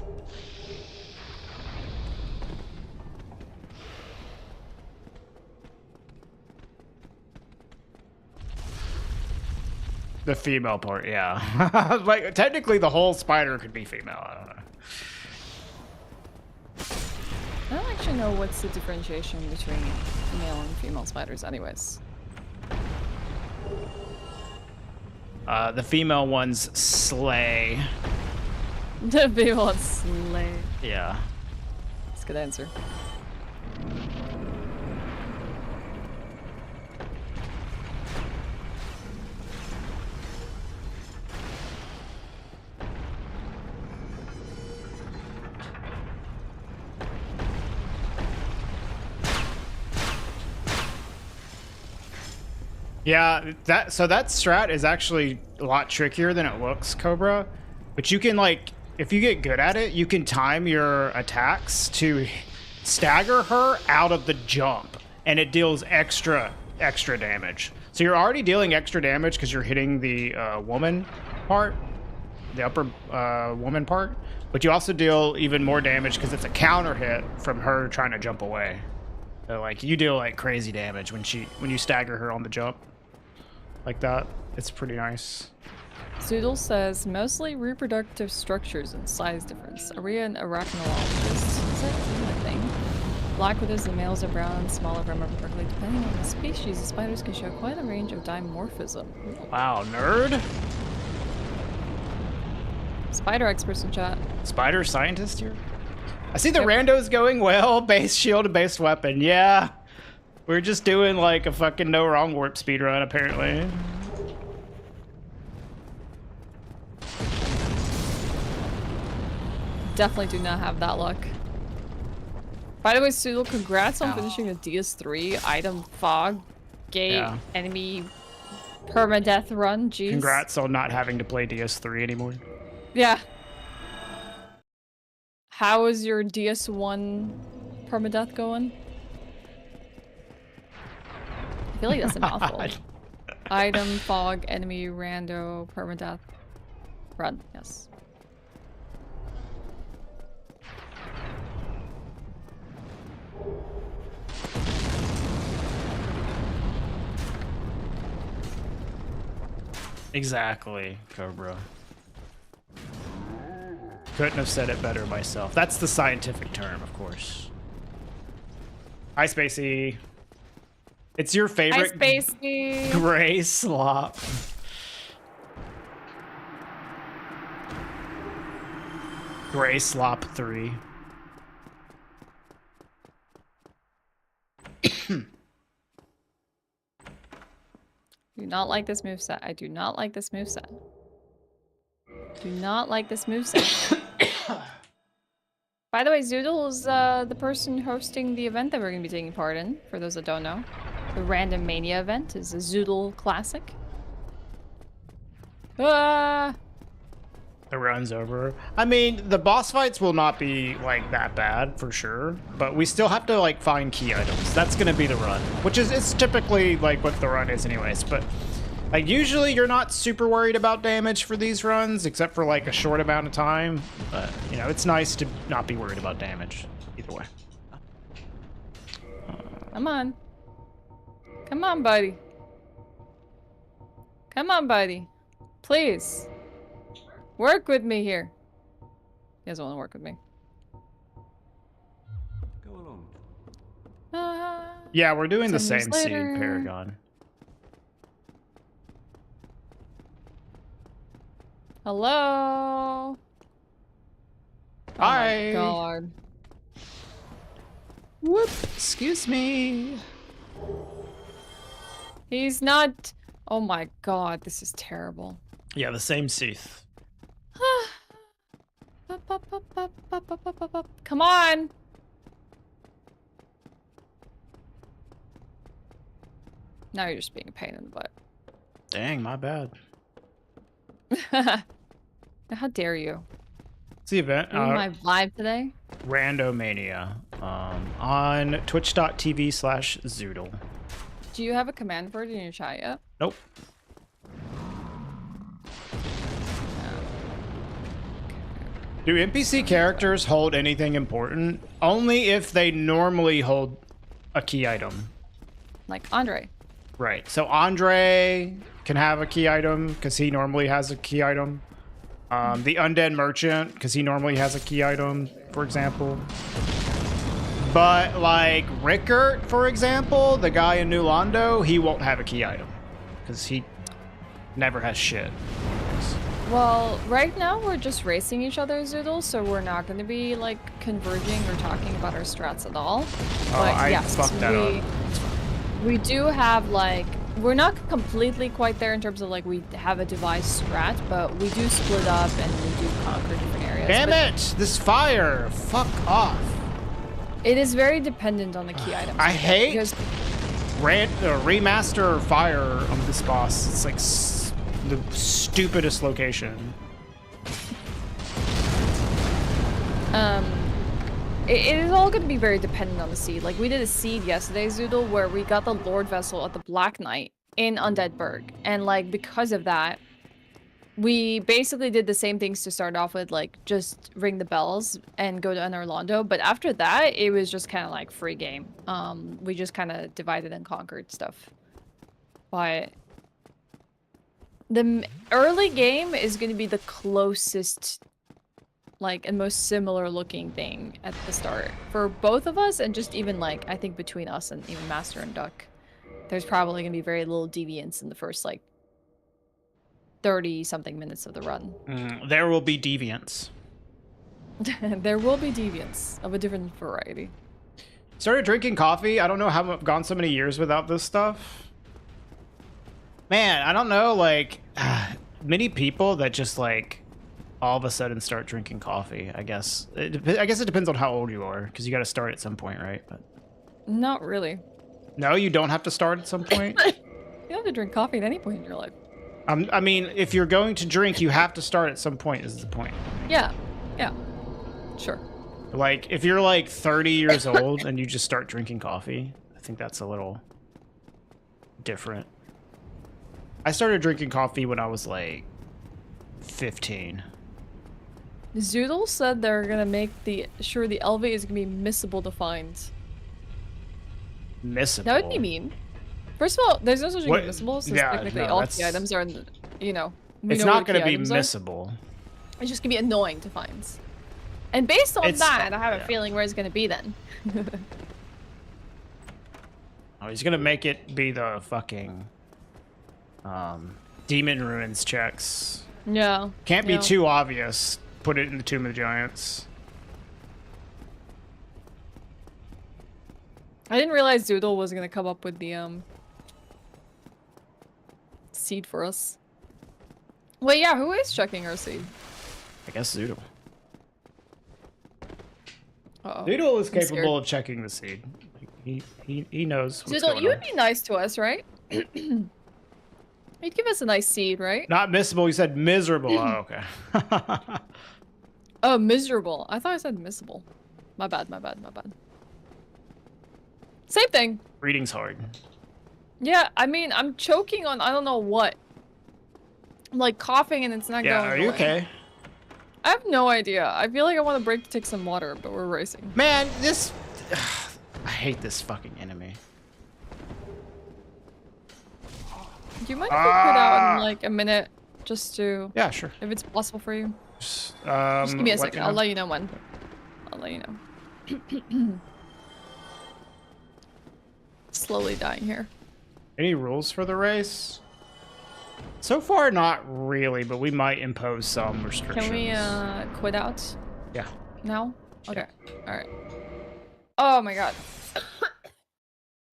The female part, yeah. Like, technically the whole spider could be female, I don't know. I don't actually know what's the differentiation between male and female spiders anyways. The female ones slay. The female slay. Yeah. That's a good answer. Yeah, that strat is actually a lot trickier than it looks, Cobra. But you can, like, if you get good at it, you can time your attacks to stagger her out of the jump, and it deals extra damage. So you're already dealing extra damage because you're hitting the woman part, the upper woman part, but you also deal even more damage because it's a counter hit from her trying to jump away. So, like, you deal like crazy damage when you stagger her on the jump. Like that. It's pretty nice. Zoodle says, mostly reproductive structures and size difference. Are we an arachnologist? Is that even a thing? Black widows, the males are brown and smaller, if I remember correctly. Depending on the species, the spiders can show quite a range of dimorphism. Ooh. Wow, nerd. Spider experts in chat. Spider scientist here? I see the randos going well. Base shield and base weapon. Yeah. We're just doing like a fucking no wrong warp speedrun, apparently. Definitely do not have that luck. By the way, Zoodle, congrats on finishing the DS3 item fog gate enemy permadeath run. Jeez. Congrats on not having to play DS3 anymore. Yeah. How is your DS1 permadeath going? I feel like that's a mouthful. Item, fog, enemy, rando, permadeath. Run, yes. Exactly, Cobra. Couldn't have said it better myself. That's the scientific term, of course. Hi, Spacey. It's your favorite Hi, Spacey. gray slop. Gray slop 3. Do not like this moveset. I do not like this moveset. Do not like this moveset. By the way, Zoodle is the person hosting the event that we're going to be taking part in, for those that don't know. The Random Mania event is a Zoodle classic. Ah! The run's over. I mean, the boss fights will not be like that bad for sure, but we still have to like find key items. That's gonna be the run, which is it's typically like what the run is anyways. But like usually you're not super worried about damage for these runs, except for like a short amount of time. But you know, it's nice to not be worried about damage either way. Come on. Come on, buddy. Come on, buddy. Please. Work with me here. He doesn't want to work with me. Go along. Yeah, we're doing the 10 same years scene, later. Paragon. Hello. Hi. Oh my god. Whoop. Excuse me. He's not. Oh my god, this is terrible. Yeah, the same Seath. Come on. Now you're just being a pain in the Dang, my bad. butt. How dare you? It's the event. Ruin my vibe today? Randomania. On twitch.tv/Zoodle. Do you have a command for it in your chat yet? Nope. Do NPC characters hold anything important? Only if they normally hold a key item. Like Andre. Right. So Andre can have a key item because he normally has a key item. The Undead Merchant, because he normally has a key item, for example. But like Rickert, for example, the guy in New Londo, he won't have a key item because he never has shit. Well, right now we're just racing each other, Zoodle, so we're not going to be like converging or talking about our strats at all. But I yes, fucked that up. we do have like, we're not completely quite there in terms of like we have a devised strat, but we do split up and we do conquer different areas. Damn it! This fire! Fuck off! It is very dependent on the key items. I hate because remaster fire on this boss. It's like the stupidest location. It is all going to be very dependent on the seed. Like, we did a seed yesterday, Zoodle, where we got the Lord Vessel at the Black Knight in Undead Burg. And, like, because of that, we basically did the same things to start off with, like, just ring the bells and go to Orlando. But after that, it was just kind of like free game. We just kind of divided and conquered stuff. But the early game is going to be the closest, like, and most similar looking thing at the start for both of us, and just even like I think between us and even Master and Duck, there's probably gonna be very little deviance in the first like 30 something minutes of the run. There will be deviance. There will be deviance of a different variety. Started drinking coffee. I don't know how I've gone so many years without this stuff. Man, I don't know, like many people that just like all of a sudden start drinking coffee. I guess it depends on how old you are, because you got to start at some point, right? But Not really. no, you don't have to start at some point. You don't have to drink coffee at any point in your life. I mean, if you're going to drink, you have to start at some point. Is the point? Yeah, sure. Like if you're like 30 years old and you just start drinking coffee, I think that's a little different. I started drinking coffee when I was like 15. Zoodle said they're gonna make the LV is gonna be missable to find. Missable. That would be mean. First of all, there's no such thing as missable, since technically no, all key items are, in the, you know, it's not going to be missable. It's just gonna be annoying to find. And based on that, I have a feeling where it's gonna be then. Oh, he's gonna make it be the fucking Demon Ruins checks. Yeah. Can't be too obvious. Put it in the Tomb of the Giants. I didn't realize Zoodle was gonna come up with the seed for us. Wait, yeah, who is checking our seed? I guess Zoodle. Uh-oh. Zoodle is capable of checking the seed. He knows what's Zoodle, going you on. would be nice to us, right? You'd give us a nice seed, right? Not missable, you said miserable. Oh, okay. Oh, miserable. I thought I said missable. My bad. Same thing. Reading's hard. Yeah, I mean, I'm choking on I don't know what. I'm like coughing and it's not going away. Are you okay? I have no idea. I feel like I want to break to take some water, but we're racing. Man, this... I hate this fucking enemy. Do you mind if I put out in like a minute just to... Yeah, sure. If it's possible for you? Just give me a second. I'll let you know when. I'll let you know. Slowly dying here. Any rules for the race? So far, not really, but we might impose some restrictions. Can we quit out? Yeah. Now? Okay. Yeah. All right. Oh my god.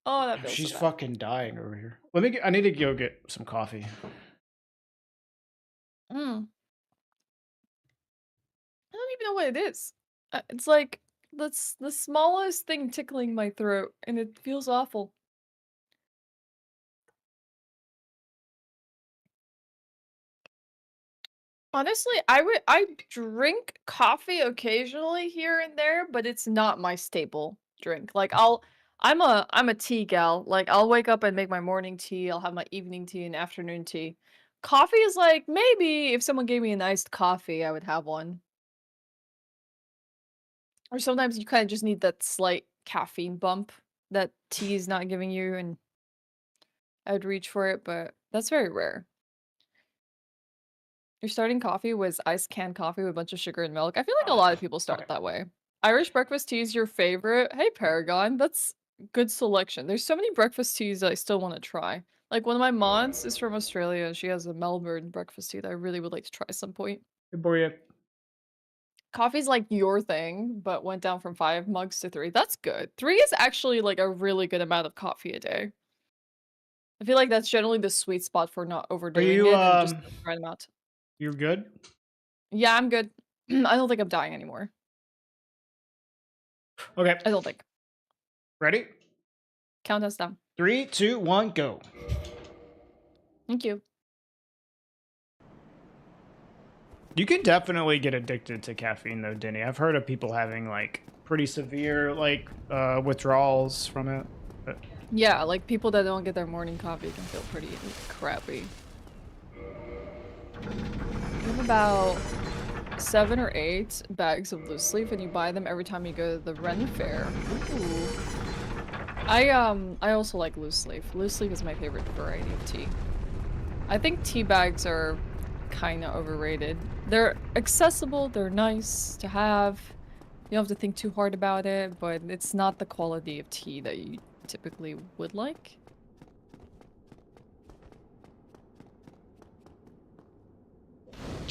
Oh, that feels She's so bad. fucking dying over here. I need to go get some coffee. I don't even know what it is. It's like that's the smallest thing tickling my throat, and it feels awful. Honestly, I drink coffee occasionally here and there, but it's not my staple drink. Like I'm a tea gal. Like I'll wake up and make my morning tea, I'll have my evening tea and afternoon tea. Coffee is like maybe if someone gave me an iced coffee, I would have one. Or sometimes you kind of just need that slight caffeine bump that tea is not giving you and I'd reach for it, but that's very rare. Your starting coffee was iced canned coffee with a bunch of sugar and milk. I feel like a lot of people Okay. start that way. Irish breakfast tea is your favorite. Hey, Paragon, that's good selection. There's so many breakfast teas that I still want to try. Like one of my mods is from Australia and she has a Melbourne breakfast tea that I really would like to try at some point. Good boy. Coffee's like your thing, but went down from 5 mugs to 3. That's good. 3 is actually like a really good amount of coffee a day. I feel like that's generally the sweet spot for not Are overdoing you it and just the right amount. you're good? Yeah, I'm good. I don't think I'm dying anymore. Okay. I don't think. Ready? Count us down. 3, 2, 1, go. Thank you. You can definitely get addicted to caffeine though, Denny. I've heard of people having like pretty severe like withdrawals from it. But Yeah, like people that don't get their morning coffee can feel pretty crappy. You have about 7 or 8 bags of loose leaf and you buy them every time you go to the Ren Fair. Ooh. I also like loose leaf. Loose leaf is my favorite variety of tea. I think tea bags are kind of overrated. They're accessible, they're nice to have. You don't have to think too hard about it, but it's not the quality of tea that you typically would like.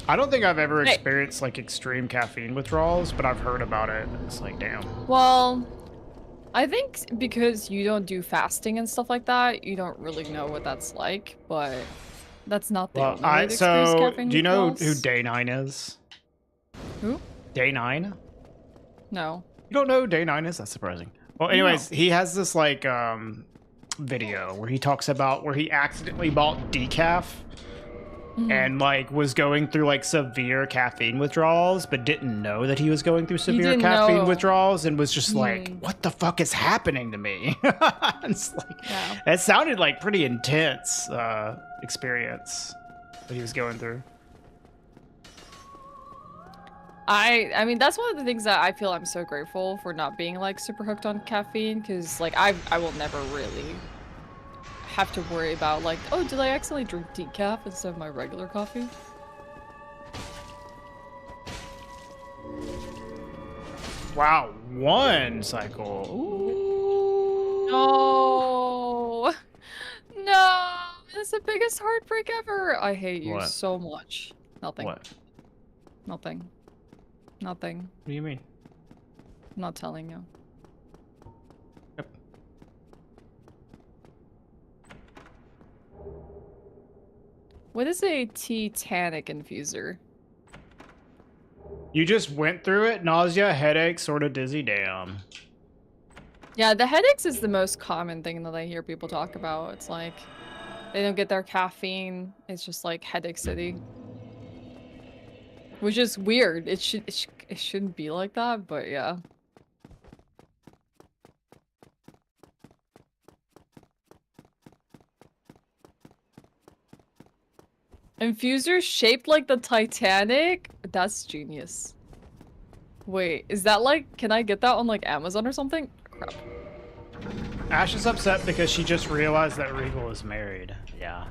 I don't think I've ever experienced like extreme caffeine withdrawals, but I've heard about it. It's like, damn. Well, I think because you don't do fasting and stuff like that, you don't really know what that's like, but that's not the only way to experience so caffeine do you know who withdrawals. Day 9 is? Who? Day 9? No. You don't know who Day 9 is? That's surprising. Well, anyways, he has this like video where he talks about where he accidentally bought decaf and like was going through like severe caffeine withdrawals, but didn't know that he was going through severe caffeine withdrawals and was just like, what the fuck is happening to me? It's like, it sounded like pretty intense experience that he was going through. I mean, that's one of the things that I feel I'm so grateful for not being like super hooked on caffeine, because like I will never really have to worry about like, oh, did I accidentally drink decaf instead of my regular coffee? Wow, 1 cycle. Ooh. No, no, that's the biggest heartbreak ever. I hate you so much. Nothing. What? Nothing. Nothing. What do you mean? I'm not telling you. Yep. What is a Titanic infuser? You just went through it. Nausea, headache, sort of dizzy. Damn. Yeah, the headaches is the most common thing that I hear people talk about. It's like they don't get their caffeine. It's just like headache city. Which is weird. It shouldn't be like that, but yeah. Infusers shaped like the Titanic? That's genius. Wait, is that like, can I get that on like Amazon or something? Crap. Ash is upset because she just realized that Regal is married. Yeah.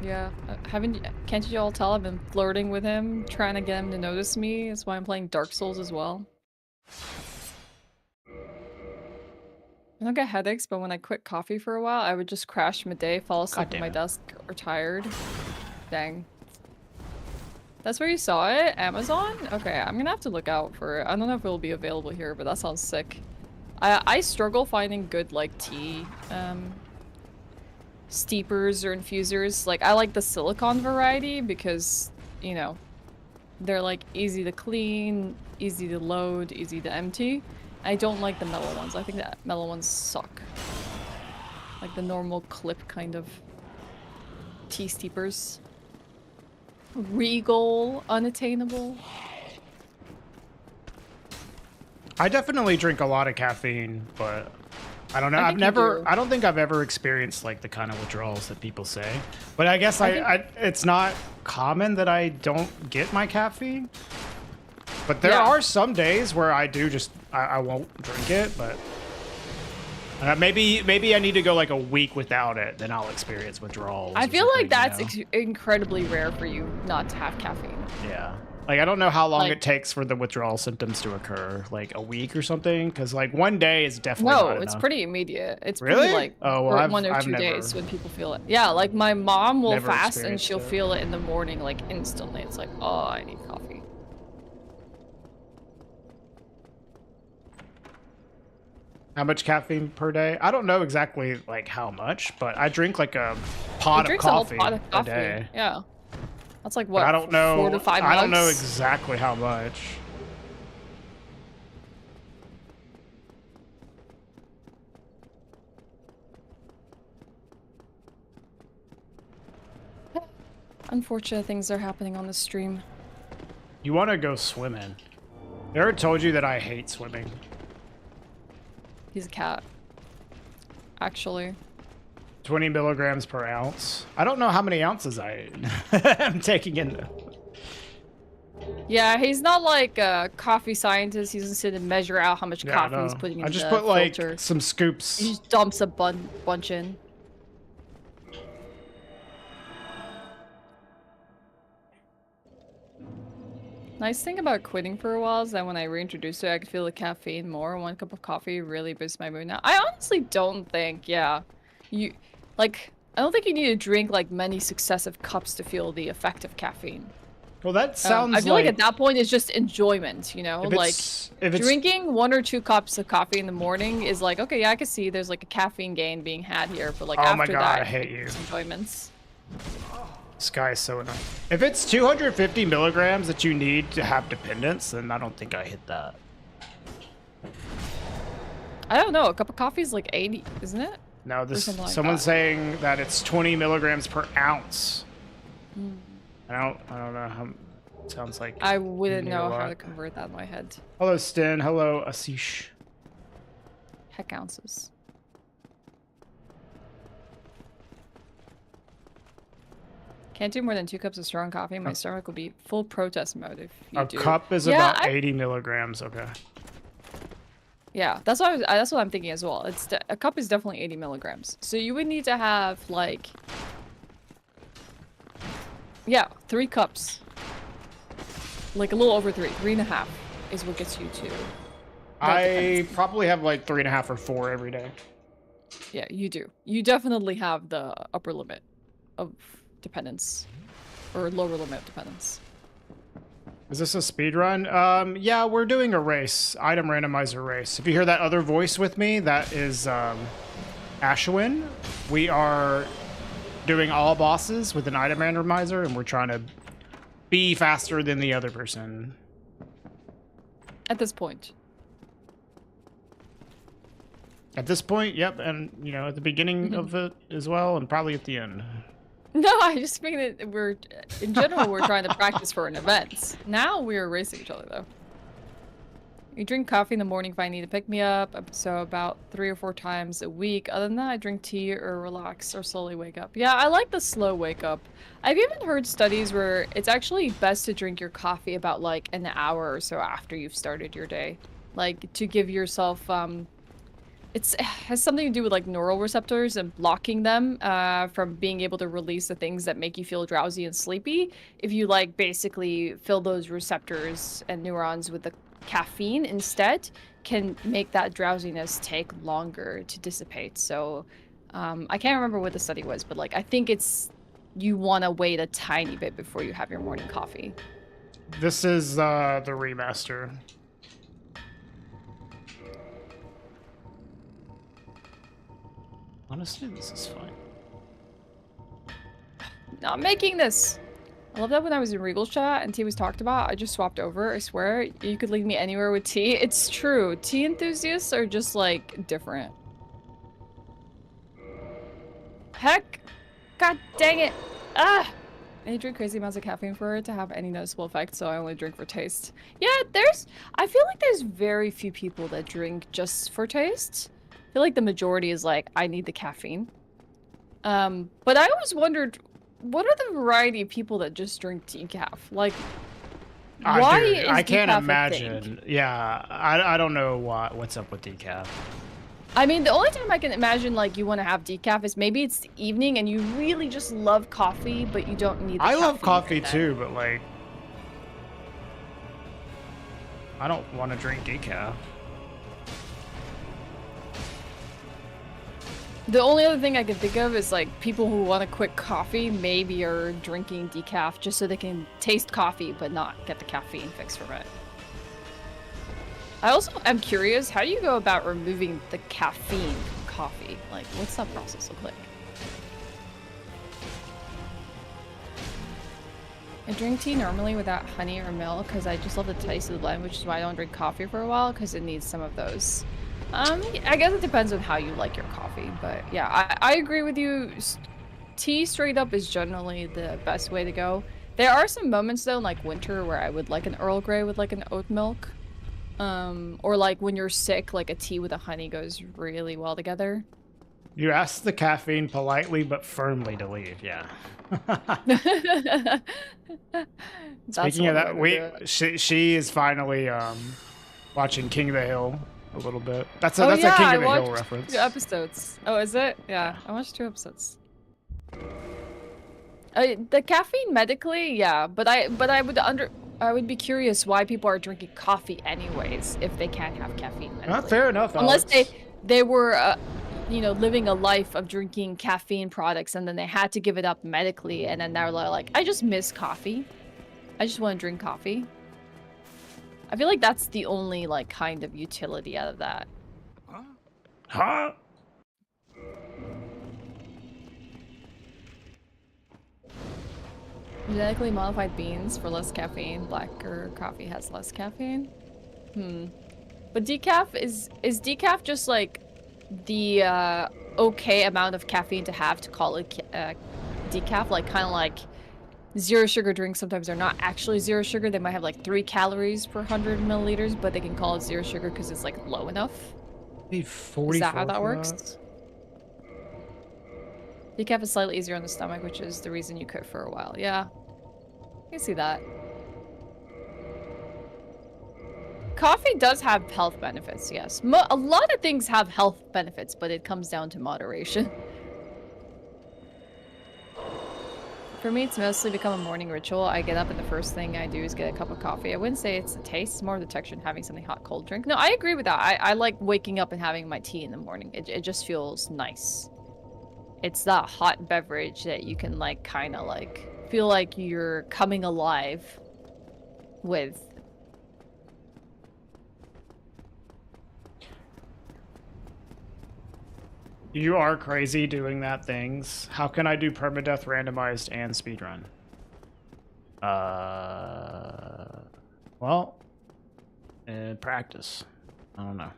Yeah, can't you all tell I've been flirting with him, trying to get him to notice me? That's why I'm playing Dark Souls as well. I don't get headaches, but when I quit coffee for a while, I would just crash midday, fall asleep at my desk, or tired. Dang. That's where you saw it? Amazon? Okay, I'm gonna have to look out for it. I don't know if it'll be available here, but that sounds sick. I struggle finding good, like, tea, steepers or infusers. Like, I like the silicone variety because, you know, they're, like, easy to clean, easy to load, easy to empty. I don't like the metal ones. I think that metal ones suck. Like the normal clip kind of tea steepers. Regal, unattainable. I definitely drink a lot of caffeine, but I don't know. I I've think you never. do. I don't think I've ever experienced like the kind of withdrawals that people say. But I guess it's not common that I don't get my caffeine. But there Yeah. are some days where I do just I won't drink it, but maybe I need to go like a week without it, then I'll experience withdrawals. I or feel like something, that's you know? incredibly rare for you not to have caffeine. Yeah. Like I don't know how long Like- it takes for the withdrawal symptoms to occur, like a week or something, because like one day is definitely No, not it's enough. pretty immediate. It's Really? pretty like Oh, well, for I've- 1 or I've 2 never- days when people feel it. Yeah, like my mom will Never fast and experienced she'll it. feel it in the morning, like instantly. It's like, oh, I need coffee. How much caffeine per day? I don't know exactly like how much, but I drink like a He pot of drinks a whole coffee pot of a coffee. day. Yeah, that's like But what? I don't know. 4 to 5 I don't know mugs? exactly how much. Unfortunate things are happening on the stream. You want to go swimming? I ever told you that I hate swimming? He's a cat. Actually. 20 milligrams per ounce. I don't know how many ounces I am taking in. Yeah, he's not like a coffee scientist. He doesn't sit and measure out how much Yeah, coffee he's no. putting in I just the put like filter. some scoops. He just dumps a bunch in. Nice thing about quitting for a while is that when I reintroduce it, I could feel the caffeine more. 1 cup of coffee really boosts my mood now. I honestly don't think, yeah, I don't think you need to drink like many successive cups to feel the effect of caffeine. Well, that sounds I feel like at that point it's just enjoyment, you know? Like if it's drinking 1 or 2 cups of coffee in the morning is like, okay, yeah, I can see there's like a caffeine gain being had here, but like Oh after my God, that, I hate you. it's enjoyments. This guy is so annoying. If it's 250 milligrams that you need to have dependence, then I don't think I hit that. I don't know, a cup of coffee is like 80, isn't it? No, this something like someone's that. saying that it's 20 milligrams per ounce. Hmm. I don't know how. Sounds like. I wouldn't need a know how lot. to convert that in my head. Hello, Sten. Hello, Asish. Heck ounces. Can't do more than 2 cups of strong coffee. My stomach will be full protest mode if you A do. cup is Yeah, about 80 milligrams. Okay. Yeah, that's what I'm thinking as well. A cup is definitely 80 milligrams. So you would need to have like, yeah, 3 cups. Like a little over 3, 3.5 is what gets you to. no I dependence. probably have like 3.5 or 4 every day. Yeah, you do. You definitely have the upper limit of dependence, or lower limit of dependence. Is this a speed run? Yeah, we're doing a race, item randomizer race. If you hear that other voice with me, that is Ashwin. We are doing all bosses with an item randomizer, and we're trying to be faster than the other person. At this point. At this point, yep, and you know, at the beginning of it as well, and probably at the end. No, I just mean that in general, we're trying to practice for an event. Now we're racing each other, though. You drink coffee in the morning if I need to pick me up, so about 3 or 4 times a week. Other than that, I drink tea or relax or slowly wake up. Yeah, I like the slow wake up. I've even heard studies where it's actually best to drink your coffee about like an hour or so after you've started your day. Like to give yourself, it has something to do with like neural receptors and blocking them from being able to release the things that make you feel drowsy and sleepy. If you like basically fill those receptors and neurons with the caffeine instead, can make that drowsiness take longer to dissipate. So I can't remember what the study was, but like I think it's you want to wait a tiny bit before you have your morning coffee. This is the remaster. Honestly, this is fine. Not making this. I love that when I was in Regal's chat and tea was talked about, I just swapped over. I swear, you could lead me anywhere with tea. It's true. Tea enthusiasts are just like different. Heck. God dang it. Ah! I drink crazy amounts of caffeine for it to have any noticeable effect, so I only drink for taste. Yeah, I feel like there's very few people that drink just for taste. I feel like the majority is like, I need the caffeine. But I always wondered, what are the variety of people that just drink decaf? Like, why Dude, I is can't decaf a thing? imagine. Yeah, I don't know what's up with decaf. I mean, the only time I can imagine, like, you want to have decaf is maybe it's the evening and you really just love coffee, but you don't need the I love caffeine coffee right then. too, but like, I don't want to drink decaf. The only other thing I can think of is, like, people who want a quick coffee maybe are drinking decaf just so they can taste coffee but not get the caffeine fix from it. I also am curious, how do you go about removing the caffeine from coffee? Like, what's that process look like? I drink tea normally without honey or milk because I just love the taste of the blend, which is why I don't drink coffee for a while because it needs some of those. I guess it depends on how you like your coffee, but yeah, I agree with you. Tea straight up is generally the best way to go. There are some moments though, like winter, where I would like an Earl Grey with like an oat milk. Or like when you're sick, like a tea with a honey goes really well together. You asked the caffeine politely but firmly to leave. Yeah. Speaking of that, she is finally watching King of the Hill a little bit. That's a King of the Hill reference. 2 episodes. Oh, is it? Yeah, I watched 2 episodes. The caffeine medically, yeah, but I would be curious why people are drinking coffee anyways if they can't have caffeine medically. Fair enough, Unless Alex. they were you know, living a life of drinking caffeine products and then they had to give it up medically and then they're like, I just miss coffee. I just want to drink coffee. I feel like that's the only like kind of utility out of that. Huh? Genetically modified beans for less caffeine. Blacker coffee has less caffeine. But decaf is decaf just like the okay amount of caffeine to have to call it decaf? Like kind of like zero sugar drinks. Sometimes they're not actually zero sugar. They might have like 3 calories per 100 milliliters, but they can call it zero sugar because it's like low enough. Is that how that works? Decaf is slightly easier on the stomach, which is the reason you quit for a while. Yeah, I can see that. Coffee does have health benefits, yes. A lot of things have health benefits, but it comes down to moderation. For me, it's mostly become a morning ritual. I get up and the first thing I do is get a cup of coffee. I wouldn't say it's the taste, it's more the texture and having something hot, cold drink. No, I agree with that. I like waking up and having my tea in the morning. It just feels nice. It's that hot beverage that you can like kind of like feel like you're coming alive with. You are crazy doing that things. How can I do permadeath, randomized, and speedrun? Well, practice. I don't know.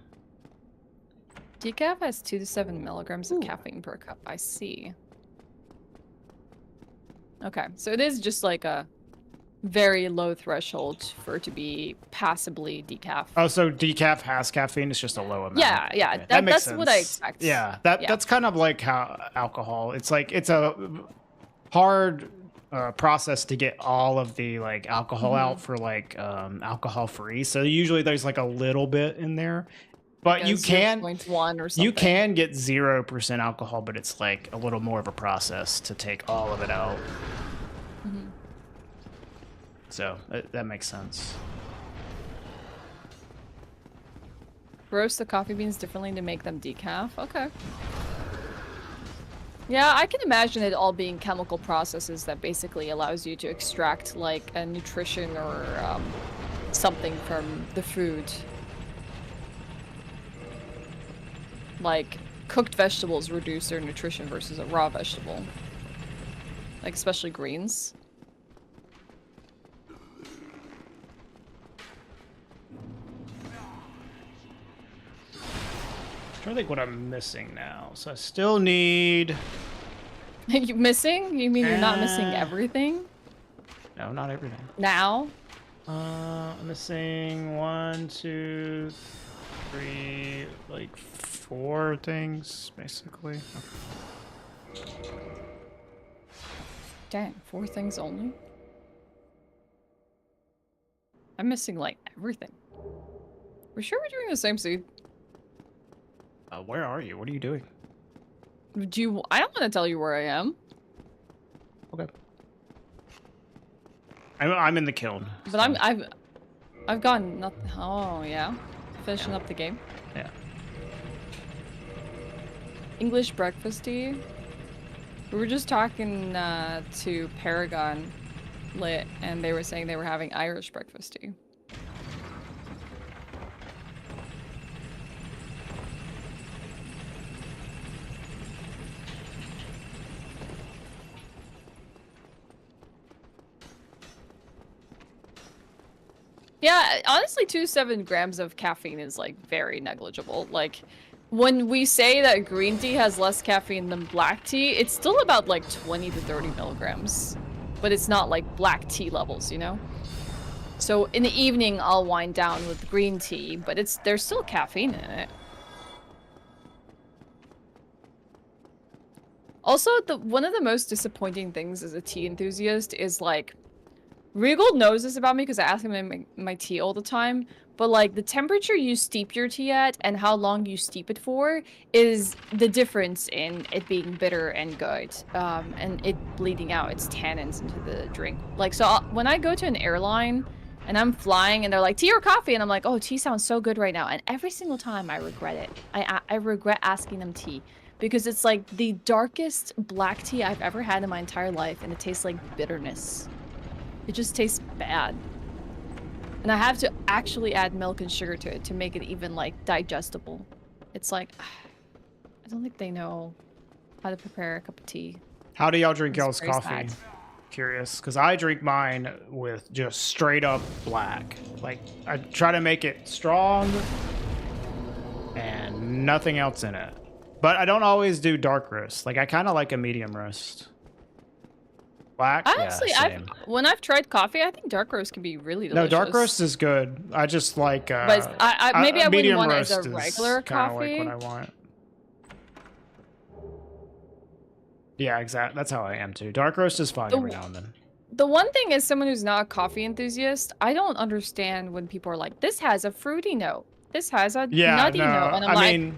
Decaf has 2 to 7 milligrams of caffeine per cup. I see. Okay, so it is just like a very low threshold for it to be passably decaf. Oh, so decaf has caffeine. It's just a low amount. Yeah. That makes That's sense. what I expect. Yeah, that's kind of like how alcohol. It's like it's a hard process to get all of the like alcohol out for like alcohol free. So usually there's like a little bit in there. But like you can 0.1 or something. You can get 0% alcohol, but it's like a little more of a process to take all of it out. So that makes sense. Roast the coffee beans differently to make them decaf. Okay. Yeah, I can imagine it all being chemical processes that basically allows you to extract like a nutrition or something from the food. Like cooked vegetables reduce their nutrition versus a raw vegetable. Like especially greens. I'm trying to think what I'm missing now. So I still need You missing? You mean you're not missing Eh. everything? No, not everything. Now? I'm missing 1, 2, 3, like 4 things, basically. Dang, 4 things only? I'm missing, like, everything. We're sure we're doing the same seed? Where are you? What are you doing? Do you... I don't want to tell you where I am. Okay. I'm in the kiln. But I've gotten nothing. Oh, yeah? Finishing up the game. Yeah. English breakfasty. We were just talking to Paragon Lit, and they were saying they were having Irish breakfasty. Yeah, honestly, 2.7 grams of caffeine is like very negligible. Like, when we say that green tea has less caffeine than black tea, it's still about like 20 to 30 milligrams. But it's not like black tea levels, you know? So in the evening, I'll wind down with green tea, but there's still caffeine in it. Also, one of the most disappointing things as a tea enthusiast is like, Regal knows this about me because I ask him my tea all the time, but like the temperature you steep your tea at and how long you steep it for is the difference in it being bitter and good, and it bleeding out its tannins into the drink. Like, so when I go to an airline and I'm flying and they're like, tea or coffee? And I'm like, oh, tea sounds so good right now. And every single time I regret it. I regret asking them tea because it's like the darkest black tea I've ever had in my entire life, and it tastes like bitterness. It just tastes bad. And I have to actually add milk and sugar to it to make it even, like, digestible. It's like, I don't think they know how to prepare a cup of tea. How do y'all drink y'all's very coffee? sad. Curious, because I drink mine with just straight up black. Like, I try to make it strong and nothing else in it. But I don't always do dark roast. Like, I kind of like a medium roast. Black? Honestly, yeah, same. when I've tried coffee, I think dark roast can be really delicious. No, dark roast is good. I just like But maybe I wouldn't want it as a regular coffee. coffee. Like what I want. Yeah, exactly. That's how I am too. Dark roast is fine every now and then. The one thing is, someone who's not a coffee enthusiast, I don't understand when people are like, this has a fruity note. This has a nutty note. And I'm like,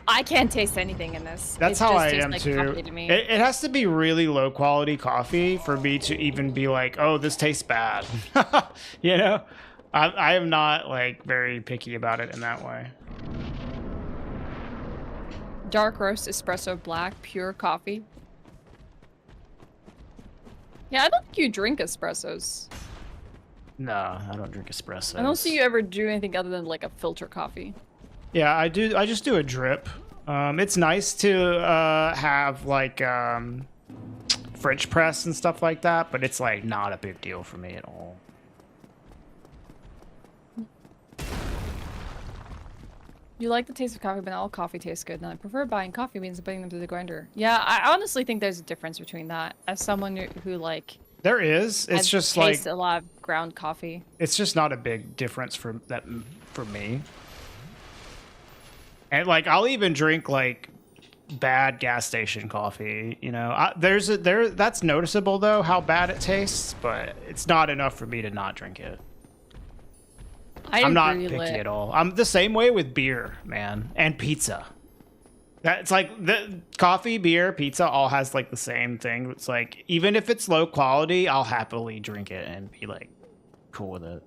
I can't taste anything in this. That's how I am too. To me. It has to be really low quality coffee for me to even be like, oh, this tastes bad. You know, I am not like very picky about it in that way. Dark roast, espresso, black, pure coffee. Yeah, I don't think you drink espressos. No, I don't drink espressos. I don't see you ever do anything other than like a filter coffee. Yeah, I do. I just do a drip. It's nice to have like French press and stuff like that, but it's like not a big deal for me at all. You like the taste of coffee, but not all coffee tastes good. And I prefer buying coffee beans and putting them through the grinder. Yeah, I honestly think there's a difference between that. As someone who like, there is. It's just like tastes a lot of ground coffee. It's just not a big difference for me. And like, I'll even drink like bad gas station coffee. You know, that's noticeable though how bad it tastes, but it's not enough for me to not drink it. I'm not picky at all. I'm the same way with beer, man, and pizza. That's like the coffee, beer, pizza all has like the same thing. It's like, even if it's low quality, I'll happily drink it and be like cool with it.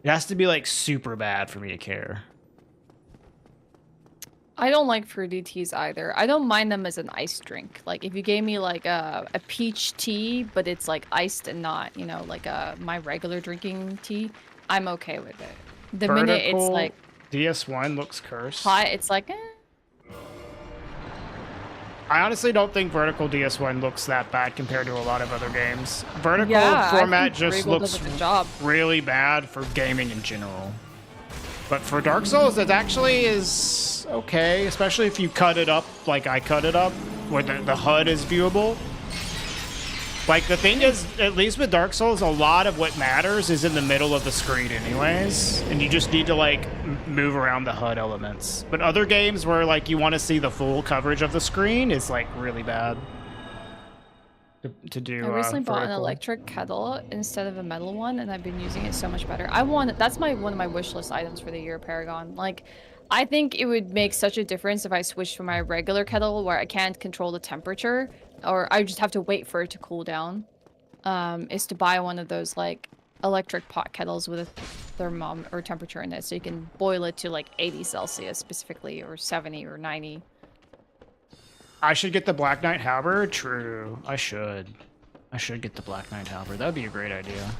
It has to be like super bad for me to care. I don't like fruity teas either. I don't mind them as an iced drink. Like if you gave me like a peach tea, but it's like iced and not, you know, like my regular drinking tea, I'm okay with it. The minute it's like DS1 looks cursed. hot, it's like, eh. I honestly don't think vertical DS1 looks that bad compared to a lot of other games. Vertical Yeah, format just Regal looks does a good job. really bad for gaming in general. But for Dark Souls, it actually is okay, especially if you cut it up like I cut it up. where the HUD is viewable. Like, the thing is, at least with Dark Souls, a lot of what matters is in the middle of the screen anyways, and you just need to, like, move around the HUD elements. But other games where, like, you want to see the full coverage of the screen is, like, really bad to do. I recently bought an vertical. electric kettle instead of a metal one, and I've been using it so much better. That's one of my wish list items for the year, Paragon. Like, I think it would make such a difference if I switched from my regular kettle where I can't control the temperature, or I just have to wait for it to cool down, is to buy one of those, like, electric pot kettles with a thermometer or temperature in it, so you can boil it to, like, 80 Celsius specifically, or 70 or 90. I should get the Black Knight Halberd? True. I should get the Black Knight Halberd. That would be a great idea.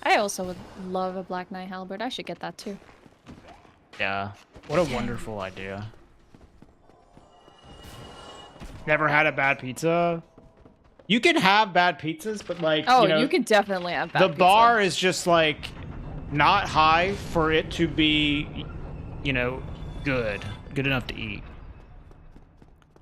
I also would love a Black Knight Halberd. I should get that too. Yeah. What a wonderful idea. Never had a bad pizza? You can have bad pizzas, but like, oh, you know, you can definitely have bad the pizza. bar is just like not high for it to be, you know, good enough to eat.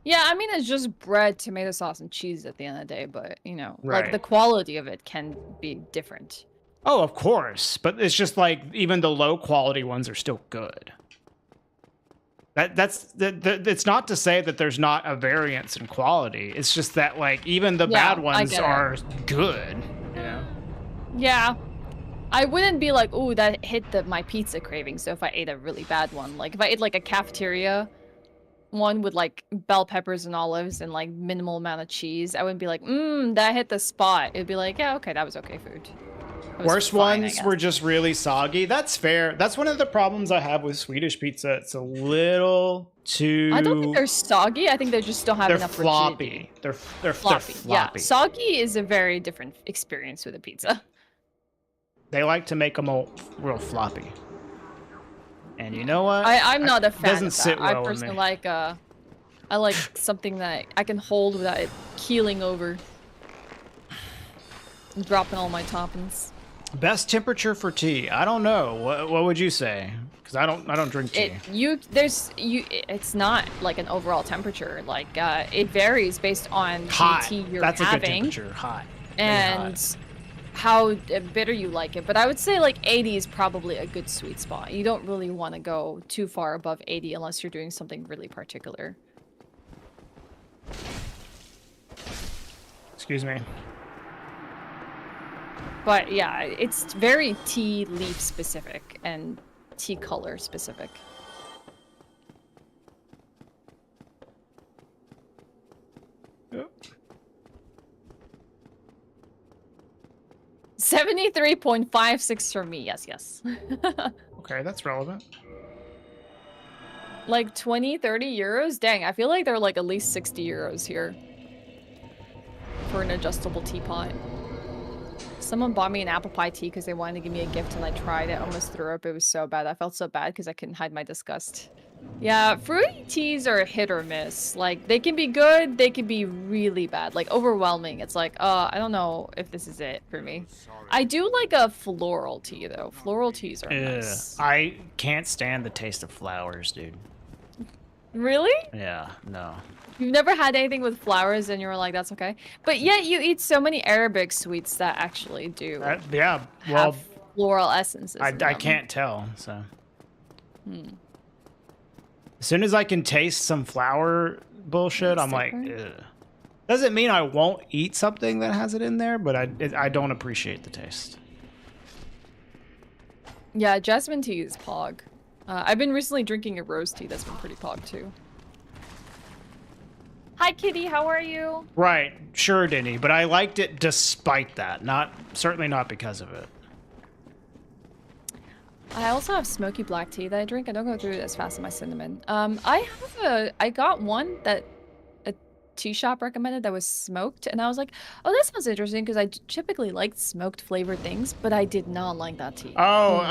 Yeah, I mean, it's just bread, tomato sauce, and cheese at the end of the day, but, you know, Right. like, the quality of it can be different. Oh, of course, but it's just like even the low quality ones are still good. It's not to say that there's not a variance in quality. It's just that like even the Yeah, bad I ones get it. are good. Yeah. Yeah. I wouldn't be like, ooh, that hit my pizza craving, so if I ate a really bad one. Like, if I ate, like, a cafeteria one with, like, bell peppers and olives and, like, minimal amount of cheese, I wouldn't be like, that hit the spot. It'd be like, yeah, okay, that was okay food. It was Worst fine, I ones guess. were just really soggy. That's fair. That's one of the problems I have with Swedish pizza. It's a little too. I don't think they're soggy. I think they just don't have they're enough rigidity. floppy. They're Floppy. Yeah, floppy. soggy is a very different experience with a pizza. They like to make them all real floppy. And you know what? I'm not a fan doesn't of that. sit well I with personally me. like I like something that I can hold without it keeling over. And dropping all my toppings. Best temperature for tea? I don't know. What would you say? Because I don't drink tea. It's not like an overall temperature. Like it varies based on Hot. the tea you're That's a good having temperature. Hot. Very and hot. how bitter you like it. But I would say like 80 is probably a good sweet spot. You don't really want to go too far above 80 unless you're doing something really particular. Excuse me. But yeah, it's very tea leaf specific and tea color specific. Yep. 73.56 for me. Yes. Okay, that's relevant. Like 20, 30 euros? Dang, I feel like they're like at least 60 euros here for an adjustable teapot. Someone bought me an apple pie tea because they wanted to give me a gift and I tried it. I almost threw up. It was so bad. I felt so bad because I couldn't hide my disgust. Yeah, fruity teas are hit or miss. Like, they can be good, they can be really bad. Like, overwhelming. It's like, I don't know if this is it for me. I do like a floral tea, though. Floral teas are nice. I can't stand the taste of flowers, dude. Really? Yeah, no. You've never had anything with flowers and you were like, that's okay? But yet you eat so many Arabic sweets that actually do Yeah, well, have floral essences in I them. can't tell, so. As soon as I can taste some flower bullshit, I'm like, ugh. Doesn't mean I won't eat something that has it in there, but I don't appreciate the taste. Yeah, jasmine tea is pog. I've been recently drinking a rose tea that's been pretty pog too. Hi Kitty, how are you? Right, sure, Denny, but I liked it despite that. Certainly not because of it. I also have smoky black tea that I drink. I don't go through it as fast as my cinnamon. I got one that a tea shop recommended that was smoked, and I was like, oh, that sounds interesting because I typically like smoked flavored things, but I did not like that tea. Oh,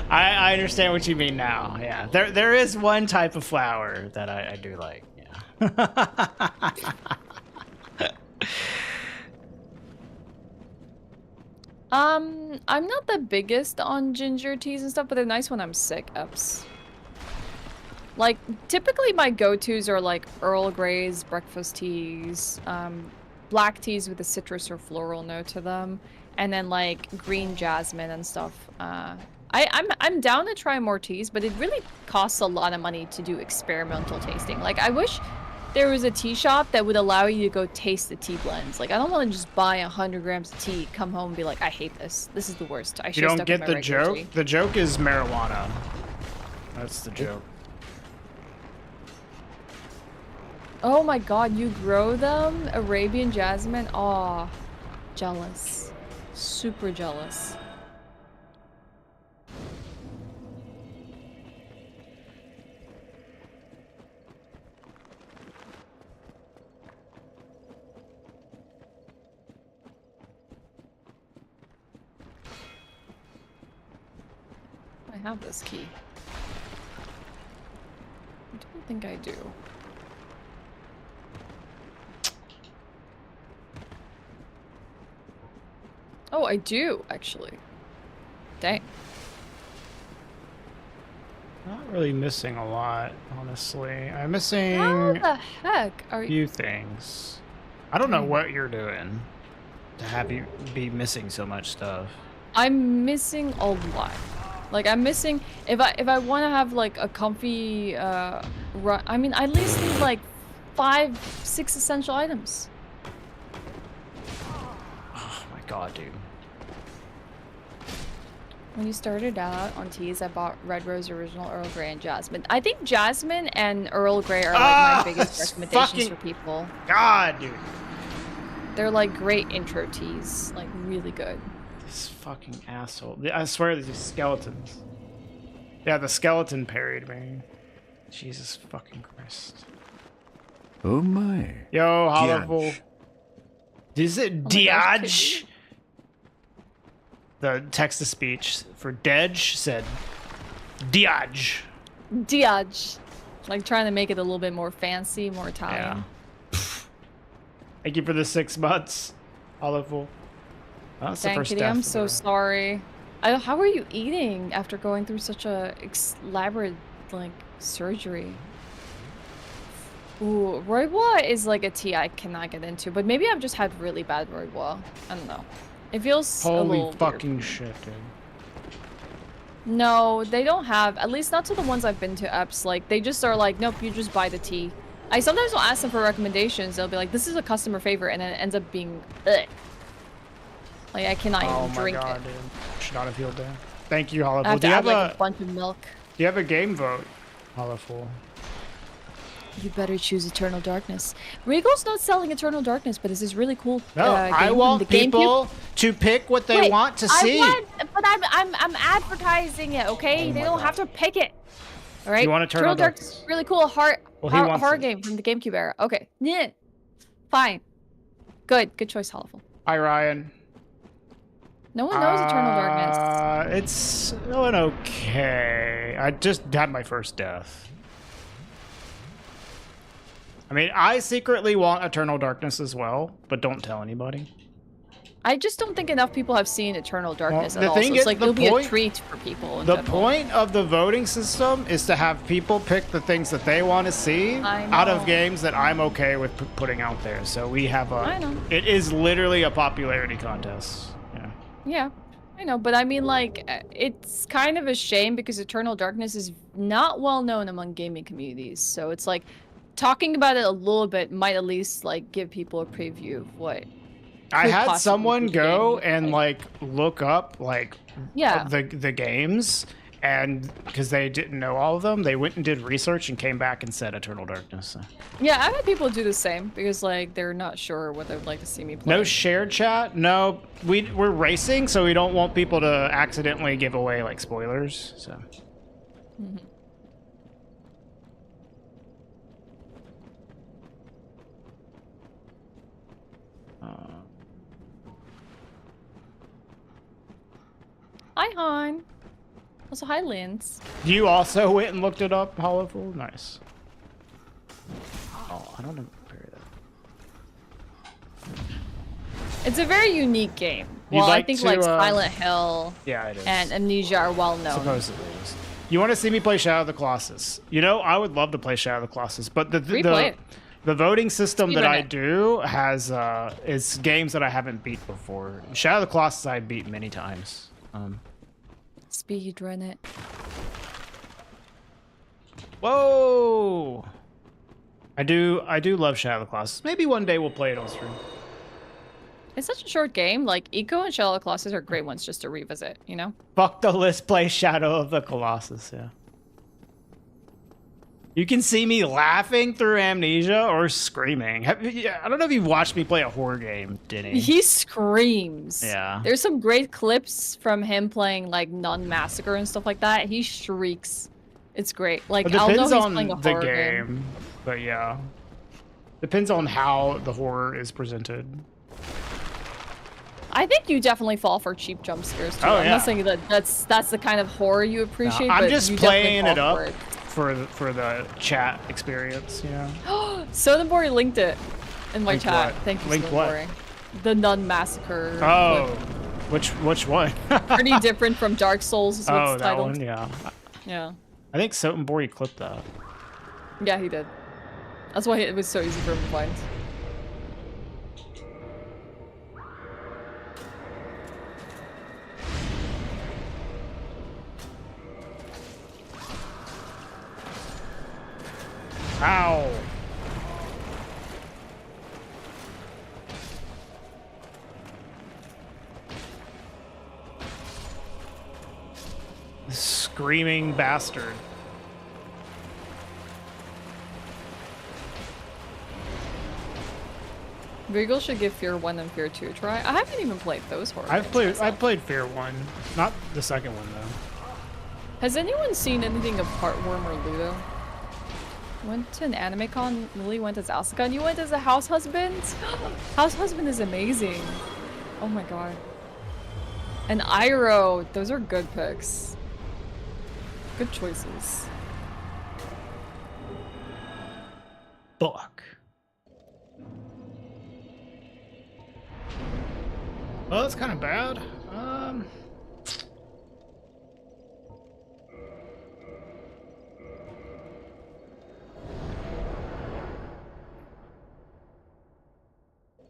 I understand what you mean now. Yeah, there is one type of flower that I do like. Yeah. I'm not the biggest on ginger teas and stuff, but they're nice when I'm sick. Ups. Like, typically my go-tos are like Earl Grey's, breakfast teas, black teas with a citrus or floral note to them, and then like green jasmine and stuff. I'm down to try more teas, but it really costs a lot of money to do experimental tasting. Like, I wish there was a tea shop that would allow you to go taste the tea blends. Like, I don't want to just buy 100 grams of tea, come home and be like, I hate this. This is the worst. I should You have don't stuck with get my the regular joke? tea. The joke is marijuana. That's the joke. Oh my god, you grow them? Arabian jasmine? Aw, jealous. Super jealous. I have this key. I don't think I do. Oh, I do, actually. Dang. Not really missing a lot, honestly. I'm missing How the heck are a you? few things. I don't know Dang. what you're doing to have you be missing so much stuff. I'm missing a lot. Like, I'm missing, if I want to have like a comfy run, I mean, I at least need like 5, 6 essential items. Oh my god, dude. When you started out on teas, I bought Red Rose Original, Earl Grey, and Jasmine. I think Jasmine and Earl Grey are like my biggest recommendations for people. God, dude. They're like great intro teas, like really good. This fucking asshole. I swear these skeletons. Yeah, the skeleton parried me. Jesus fucking Christ. Oh my. Yo, Hollowful. Diage. Is it Oh my gosh, Diage? The text-to-speech for Dej said Diage. Diage. Like trying to make it a little bit more fancy, more Italian. Yeah. Thank you for the 6 months, Hollowful. Oh, that's the Dang, first Kitty, death I'm of so the- sorry. How are you eating after going through such a elaborate, like, surgery? Ooh, Roybois is like a tea I cannot get into, but maybe I've just had really bad Roybois. I don't know. It feels a Holy little fucking weird. shit, dude. No, they don't have, at least not to the ones I've been to EPS. Like, they just are like, nope, you just buy the tea. I sometimes will ask them for recommendations. They'll be like, this is a customer favorite, and then it ends up being, ugh. Like, I cannot even drink Oh my god, it. dude. Should not have healed there. Thank you, I Hollowful. have Do to you add have like a bunch of milk. Do you have a game vote, Hollowful? You better choose Eternal Darkness. Regal's not selling Eternal Darkness, but this is really cool. No, game I from want the GameCube. people to pick what they Wait, want to see. But I'm advertising it, okay? Oh They my don't God. have to pick it. All right. You want Eternal Darkness? Darkness? Really cool horror Well, he wants horror it. game from the GameCube era. Okay. Yeah. Fine. Good choice, Hollowful. Hi, Ryan. No one knows Eternal Darkness. It's going okay. I just had my first death. I mean, I secretly want Eternal Darkness as well, but don't tell anybody. I just don't think enough people have seen Eternal Darkness the at all. thing So it's is, like the it'll be a point- treat for people. in The general. point of the voting system is to have people pick the things that they want to see I out of know. games that I'm okay with putting out there. So we have I a. know. It is literally a popularity contest. Yeah. Yeah, I know, but I mean, like, it's kind of a shame because Eternal Darkness is not well known among gaming communities. So it's like talking about it a little bit might at least like give people a preview of what. I could had possibly someone be go gaming, and like look up like Yeah. the games, and because they didn't know all of them, they went and did research and came back and said Eternal Darkness. So. Yeah, I've had people do the same because like they're not sure what they would like to see me play. No shared chat. No, we're racing, so we don't want people to accidentally give away like spoilers. So. Mhm. Hi, Han. Also, hi, Linz. You also went and looked it up, Hollowful? Nice. Oh, I don't know. It's a very unique game. Well, I like think to, like Silent Hill Yeah, it is. and Amnesia are well known. Supposedly it is. You want to see me play Shadow of the Colossus? You know, I would love to play Shadow of the Colossus, but Replay it. the voting system that Speedrun I it. do has is games that I haven't beat before. Shadow of the Colossus I beat many times. Speedrun it. Whoa! I do love Shadow of the Colossus. Maybe one day we'll play it on stream. It's such a short game. Like Eco and Shadow of the Colossus are great ones just to revisit. You know. Fuck the list, play Shadow of the Colossus, yeah. You can see me laughing through Amnesia or screaming. I don't know if you've watched me play a horror game, Denny. He screams. Yeah. There's some great clips from him playing like Nun Massacre and stuff like that. He shrieks. It's great. Like It I'll know depends he's on playing a the horror game, but yeah. Depends on how the horror is presented. I think you definitely fall for cheap jump scares too. Oh, I'm yeah. not saying that that's the kind of horror you appreciate. I'm but just you definitely playing it fall up for the chat experience, you know. for it. Sodenbori linked it in my Linked chat. what? Thank you, Linked what? Sodenbori. The Nun Massacre. Oh, clip. which one? Pretty different from Dark Souls is what Oh, it's that titled. one, yeah. Yeah. I think Sotenbori clipped that. Yeah, he did. That's why it was so easy for him to find. Ow. Screaming bastard. Regal should give Fear 1 and Fear 2 a try. I haven't even played those horror games I've myself. played Fear 1, not the second one though. Has anyone seen anything of Heartworm or Ludo? Went to an anime con, Lily went as Asuka, and you went as a house husband? House husband is amazing. Oh my god. And Iroh, those are good picks. Good choices. Fuck. Well, that's kind of bad.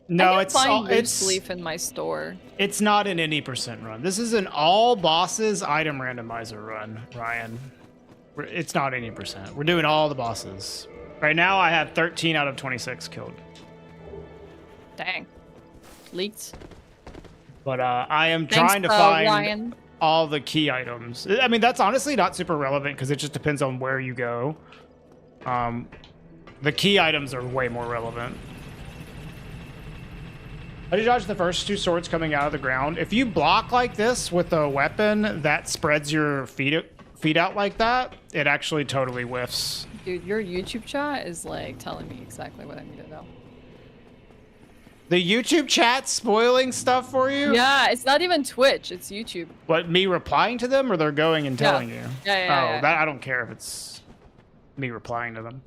No, it's all, loose leaf in my store. it's not an any percent run. This is an all bosses item randomizer run, Ryan. It's not any percent. We're doing all the bosses. Right now, I have 13 out of 26 killed. Dang. Leaked. But I am Thanks, trying to find Ryan. all the key items. I mean, that's honestly not super relevant because it just depends on where you go. The key items are way more relevant. How do you dodge the first two swords coming out of the ground? If you block like this with a weapon that spreads your feet out like that, it actually totally whiffs. Dude, your YouTube chat is like telling me exactly what I need to know. The YouTube chat spoiling stuff for you? Yeah, it's not even Twitch, it's YouTube. What, me replying to them or they're going and telling you? Yeah. That I don't care if it's me replying to them.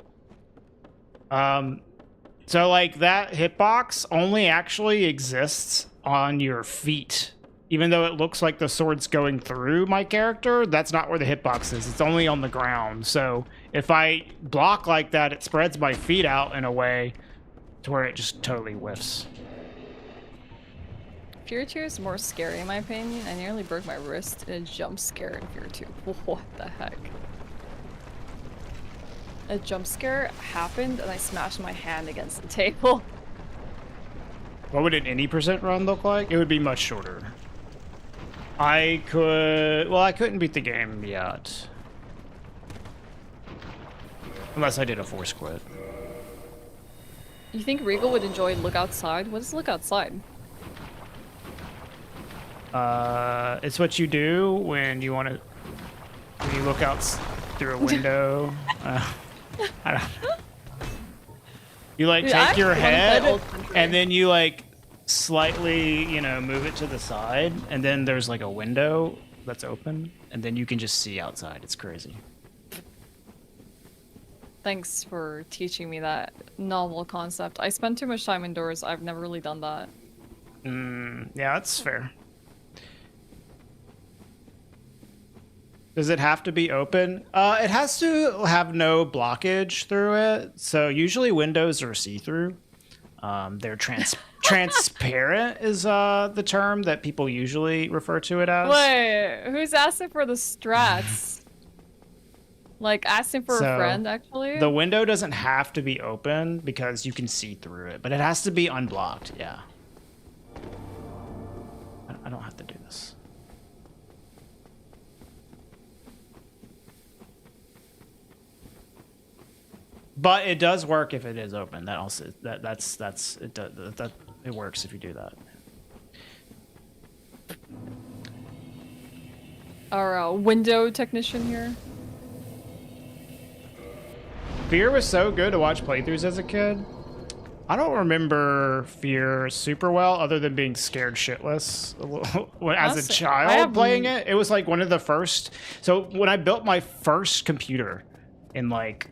So like that hitbox only actually exists on your feet. Even though it looks like the sword's going through my character, that's not where the hitbox is. It's only on the ground. So if I block like that, it spreads my feet out in a way to where it just totally whiffs. Fear 2 is more scary in my opinion. I nearly broke my wrist in a jump scare in Fear 2. What the heck? A jump scare happened and I smashed my hand against the table. What would an any percent run look like? It would be much shorter. I couldn't beat the game yet. Unless I did a force quit. You think Regal would enjoy Look Outside? What is Look Outside? It's what you do when you want to, when you look out through a window. I don't know. You like Dude, take your I wanna play head Old Country. and then you like slightly, you know, move it to the side, and then there's like a window that's open, and then you can just see outside. It's crazy. Thanks for teaching me that novel concept. I spend too much time indoors. I've never really done that. Yeah, that's fair. Does it have to be open? It has to have no blockage through it. So usually windows are see-through. They're transparent is the term that people usually refer to it as. Wait, who's asking for the strats? Like asking for a friend, actually? The window doesn't have to be open because you can see through it, but it has to be unblocked. Yeah. I don't have to do this. But it does work if it is open. That also it works if you do that. Our window technician here. Fear was so good to watch playthroughs as a kid. I don't remember Fear super well, other than being scared shitless as a child playing it. It was like one of the first. So when I built my first computer in like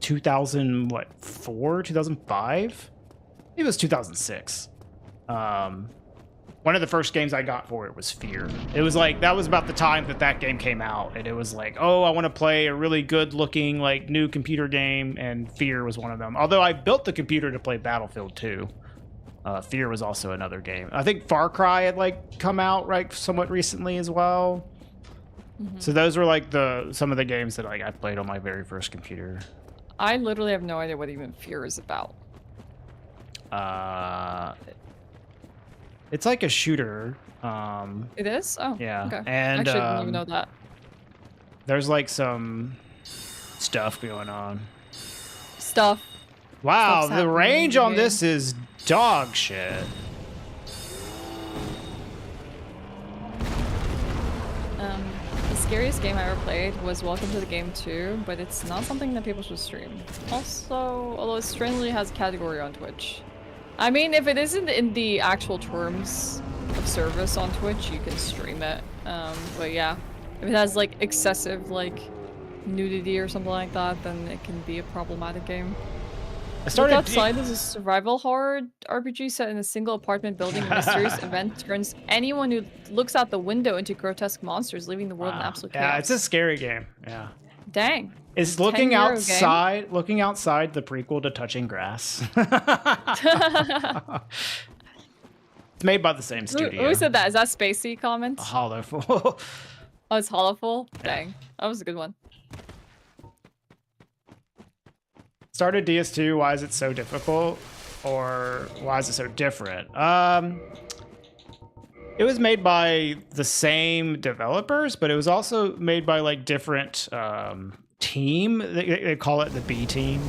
2004, 2005, it was 2006. One of the first games I got for it was Fear. It was like, that was about the time that game came out, and it was like, oh, I want to play a really good looking like new computer game, and Fear was one of them. Although I built the computer to play Battlefield 2. Fear was also another game. I think Far Cry had like come out right somewhat recently as well. Mm-hmm. So those were like some of the games that like I played on my very first computer. I literally have no idea what even Fear is about. It's like a shooter. It is? Oh, yeah. Okay. And actually, I didn't even know that. There's like some stuff going on. Stuff. Wow, the range on this is dog shit. The scariest game I ever played was Welcome to the Game 2, but it's not something that people should stream. Also, although it strangely has a category on Twitch. I mean, if it isn't in the actual terms of service on Twitch, you can stream it. But yeah, if it has like excessive like nudity or something like that, then it can be a problematic game. Look Outside is a survival horror RPG set in a single apartment building. A mysterious event turns anyone who looks out the window into grotesque monsters, leaving the world in absolute chaos. Yeah, it's a scary game. Yeah. Dang. It's looking outside the prequel to Touching Grass. It's made by the same studio. Who said that? Is that Spacey comment? Hollowful. Oh, it's Hollowful? Dang. That was a good one. Started DS2, why is it so difficult? Or why is it so different? It was made by the same developers, but it was also made by like different team. They call it the B team.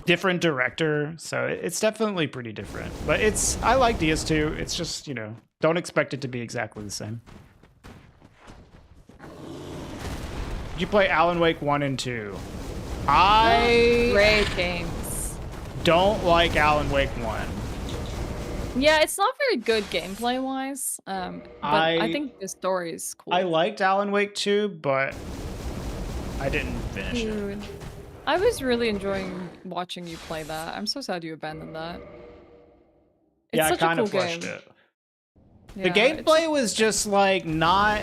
Different director. So it's definitely pretty different. But I like DS2. It's just, you know, don't expect it to be exactly the same. Did you play Alan Wake 1 and 2? Great games. Don't like Alan Wake 1. Yeah, it's not very good gameplay wise. But I think the story is cool. I liked Alan Wake 2, but I didn't finish it. I was really enjoying watching you play that. I'm so sad you abandoned that. It's yeah, such I kind a cool of flushed game. it. The gameplay was just like not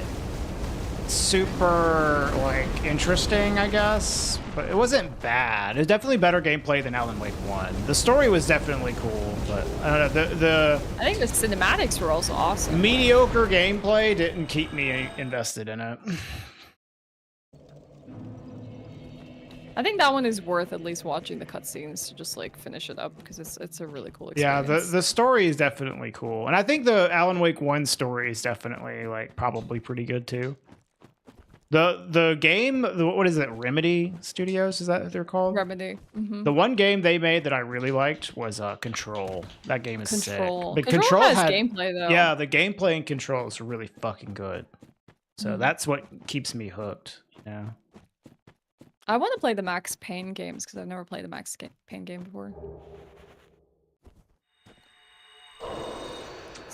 super like interesting, I guess, but it wasn't bad. It's definitely better gameplay than Alan Wake 1. The story was definitely cool, but I don't know, I think the cinematics were also awesome. Mediocre gameplay didn't keep me invested in it. I think that one is worth at least watching the cutscenes to just like finish it up because it's a really cool experience. Yeah, the story is definitely cool, and I think the Alan Wake 1 story is definitely like probably pretty good too. The game, what is it? Remedy Studios, is that what they're called? Remedy. Mm-hmm. The one game they made that I really liked was Control. That game is sick. But Control has gameplay though. Yeah, the gameplay in Control is really fucking good. So that's what keeps me hooked. Yeah. I want to play the Max Payne games because I've never played the Max Payne game before.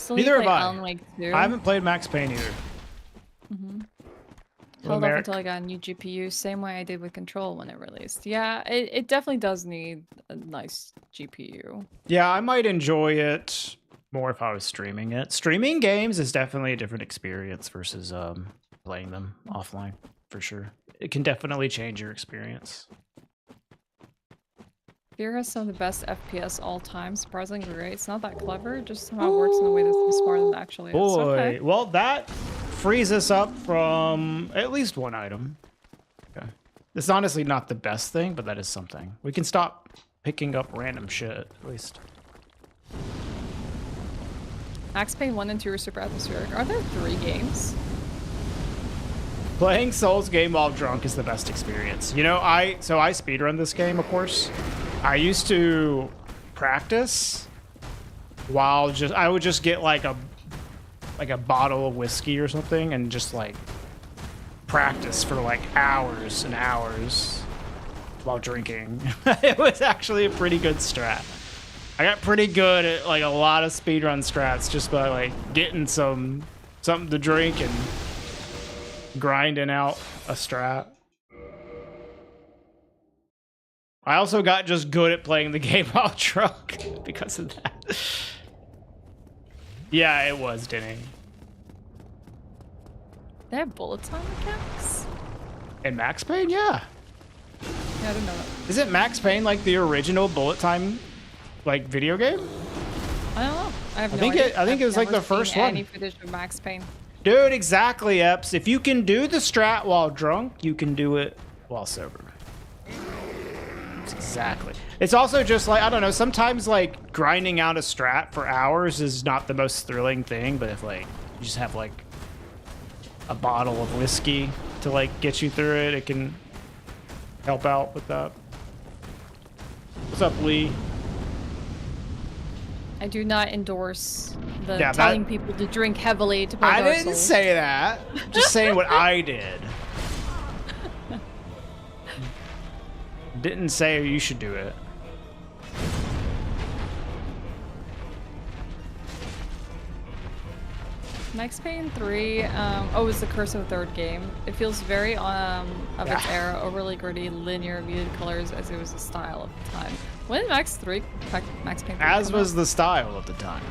Neither have I. Alan Wake 2. I haven't played Max Payne either. Held off until I got a new GPU, same way I did with Control when it released. Yeah, it definitely does need a nice GPU. Yeah, I might enjoy it more if I was streaming it. Streaming games is definitely a different experience versus playing them offline for sure. It can definitely change your experience. Fear has some of the best FPS all time. Surprisingly great. It's not that clever, just somehow it works in a way that's smarter than it actually is. Boy, Okay. well, that frees us up from at least one item. Okay. It's honestly not the best thing, but that is something. We can stop picking up random shit, at least. Max Payne 1 and 2 are super atmospheric. Are there 3 games? Playing Souls game while drunk is the best experience. You know, I speedrun this game, of course. I used to practice while I would just get like a bottle of whiskey or something and just like practice for like hours and hours while drinking. It was actually a pretty good strat. I got pretty good at like a lot of speedrun strats just by like getting something to drink and grinding out a strat. I also got just good at playing the game while drunk because of that. Yeah, it was, Denny. They have bullet time mechanics? In Max Payne, yeah. Yeah, I didn't know that. Isn't Max Payne like the original bullet time like video game? I don't know. I have no think idea. I think it was like the first one. Any footage of Max Payne. Dude, exactly, Eps. If you can do the strat while drunk, you can do it while sober. Exactly. It's also just like, I don't know, sometimes like grinding out a strat for hours is not the most thrilling thing, but if like you just have like a bottle of whiskey to like get you through it, it can help out with that. What's up, Lee? I do not endorse the Yeah, telling people to drink heavily to play I Dark didn't Souls. say that. Just saying what I did. Didn't say you should do it. Max Payne 3, oh, it's the curse of the third game. It feels very of its era, overly gritty, linear, muted colors, as it was the style of the time. When did Max Payne 3 As come was out? the style of the time.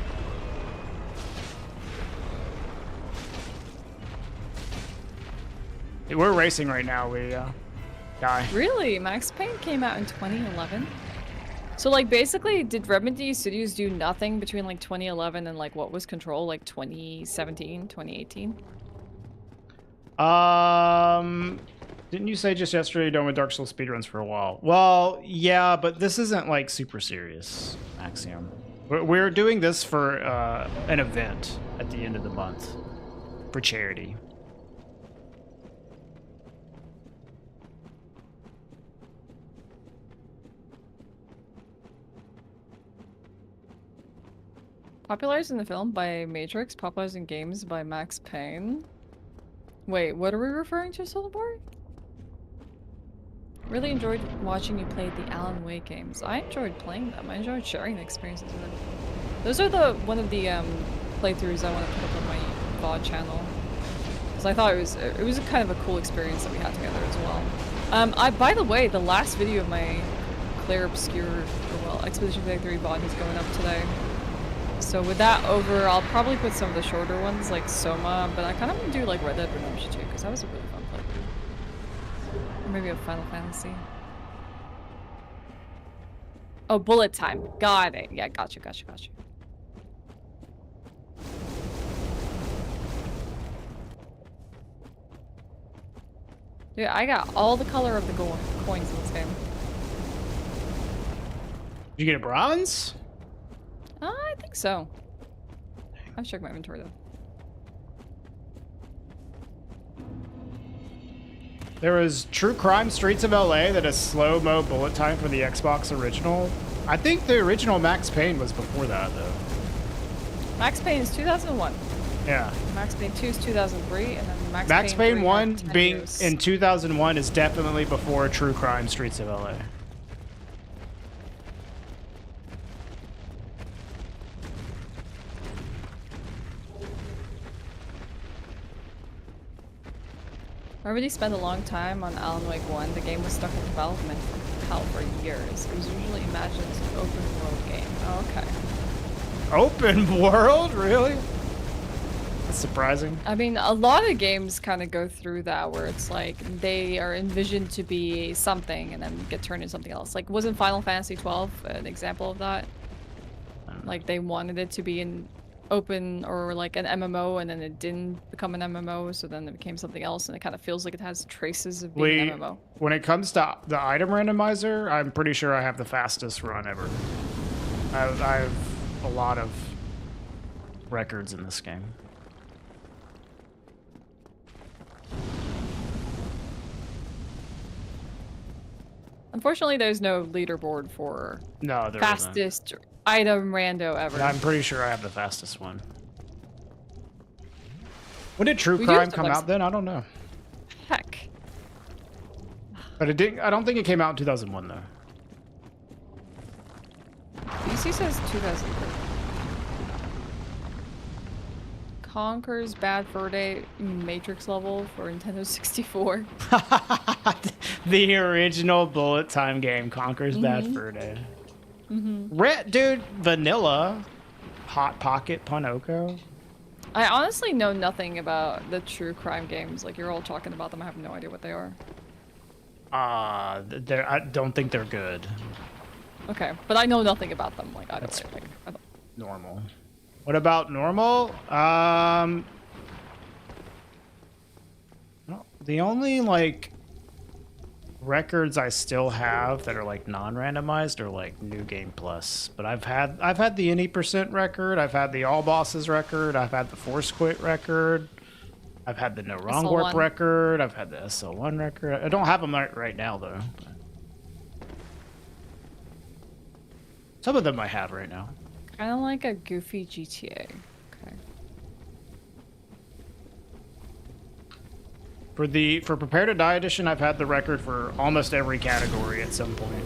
We're racing right now. We die. Really? Max Payne came out in 2011? So, like, basically, did Remedy Studios do nothing between, like, 2011 and, like, what was Control? Like, 2017, 2018? Didn't you say just yesterday you're done with Dark Souls speedruns for a while? Well, yeah, but this isn't, like, super serious, Axiom. We're doing this for an event at the end of the month for charity. Popularized in the film by Matrix, popularized in games by Max Payne. Wait, what are we referring to, Soulborn? Really enjoyed watching you play the Alan Wake games. I enjoyed playing them. I enjoyed sharing the experiences with them. Those are one of the playthroughs I want to put up on my VOD channel. Because I thought it was a kind of a cool experience that we had together as well. By the way, the last video of my Claire Obscure, Expedition 33 VOD is going up today. So with that over, I'll probably put some of the shorter ones like Soma, but I kind of want to do like Red Dead Redemption 2 because that was a really fun playthrough. Or maybe a Final Fantasy. Oh, bullet time. Got it. Yeah, gotcha. Dude, I got all the color of the coins in this game. Did you get a bronze? I think so. I've checked my inventory though. There was True Crime Streets of LA that has slow-mo bullet time for the Xbox original. I think the original Max Payne was before that, though. Max Payne is 2001. Yeah. Max Payne 2 is 2003, and then Max Payne 3 1 had 10 being years. in 2001 is definitely before True Crime Streets of LA. I really spent a long time on Alan Wake 1. The game was stuck in development from hell for years. It was usually imagined as an open world game. Oh, okay. Open world? Really? That's surprising. I mean, a lot of games kind of go through that where it's like they are envisioned to be something and then get turned into something else. Like, wasn't Final Fantasy 12 an example of that? Like, they wanted it to be an open or like an MMO and then it didn't become an MMO, so then it became something else and it kind of feels like it has traces of being an MMO. When it comes to the item randomizer, I'm pretty sure I have the fastest run ever. I have a lot of records in this game. Unfortunately, there's no leaderboard for No, there fastest item rando ever. I'm pretty sure I have the fastest one. When did True We Crime used to, come like, out then? I don't know. Heck. But it didn't. I don't think it came out in 2001 though. DC says 2003. Conker's Bad Fur Day Matrix level for Nintendo 64. The original bullet time game, Conker's Bad Fur Day. Red dude, Vanilla, Hot Pocket, Punoko. I honestly know nothing about the true crime games. Like, you're all talking about them. I have no idea what they are. I don't think they're good. Okay, but I know nothing about them. Like, I don't. That's Like, I don't. Normal. What about normal? Well, the only like records I still have that are like non-randomized are like New Game Plus. But I've had the any percent record. I've had the all bosses record. I've had the force quit record. I've had the no wrong warp record. I've had the SL1 record. I don't have them right now though. Some of them I have right now. Kind of like a goofy GTA. Okay. For Prepare to Die edition, I've had the record for almost every category at some point.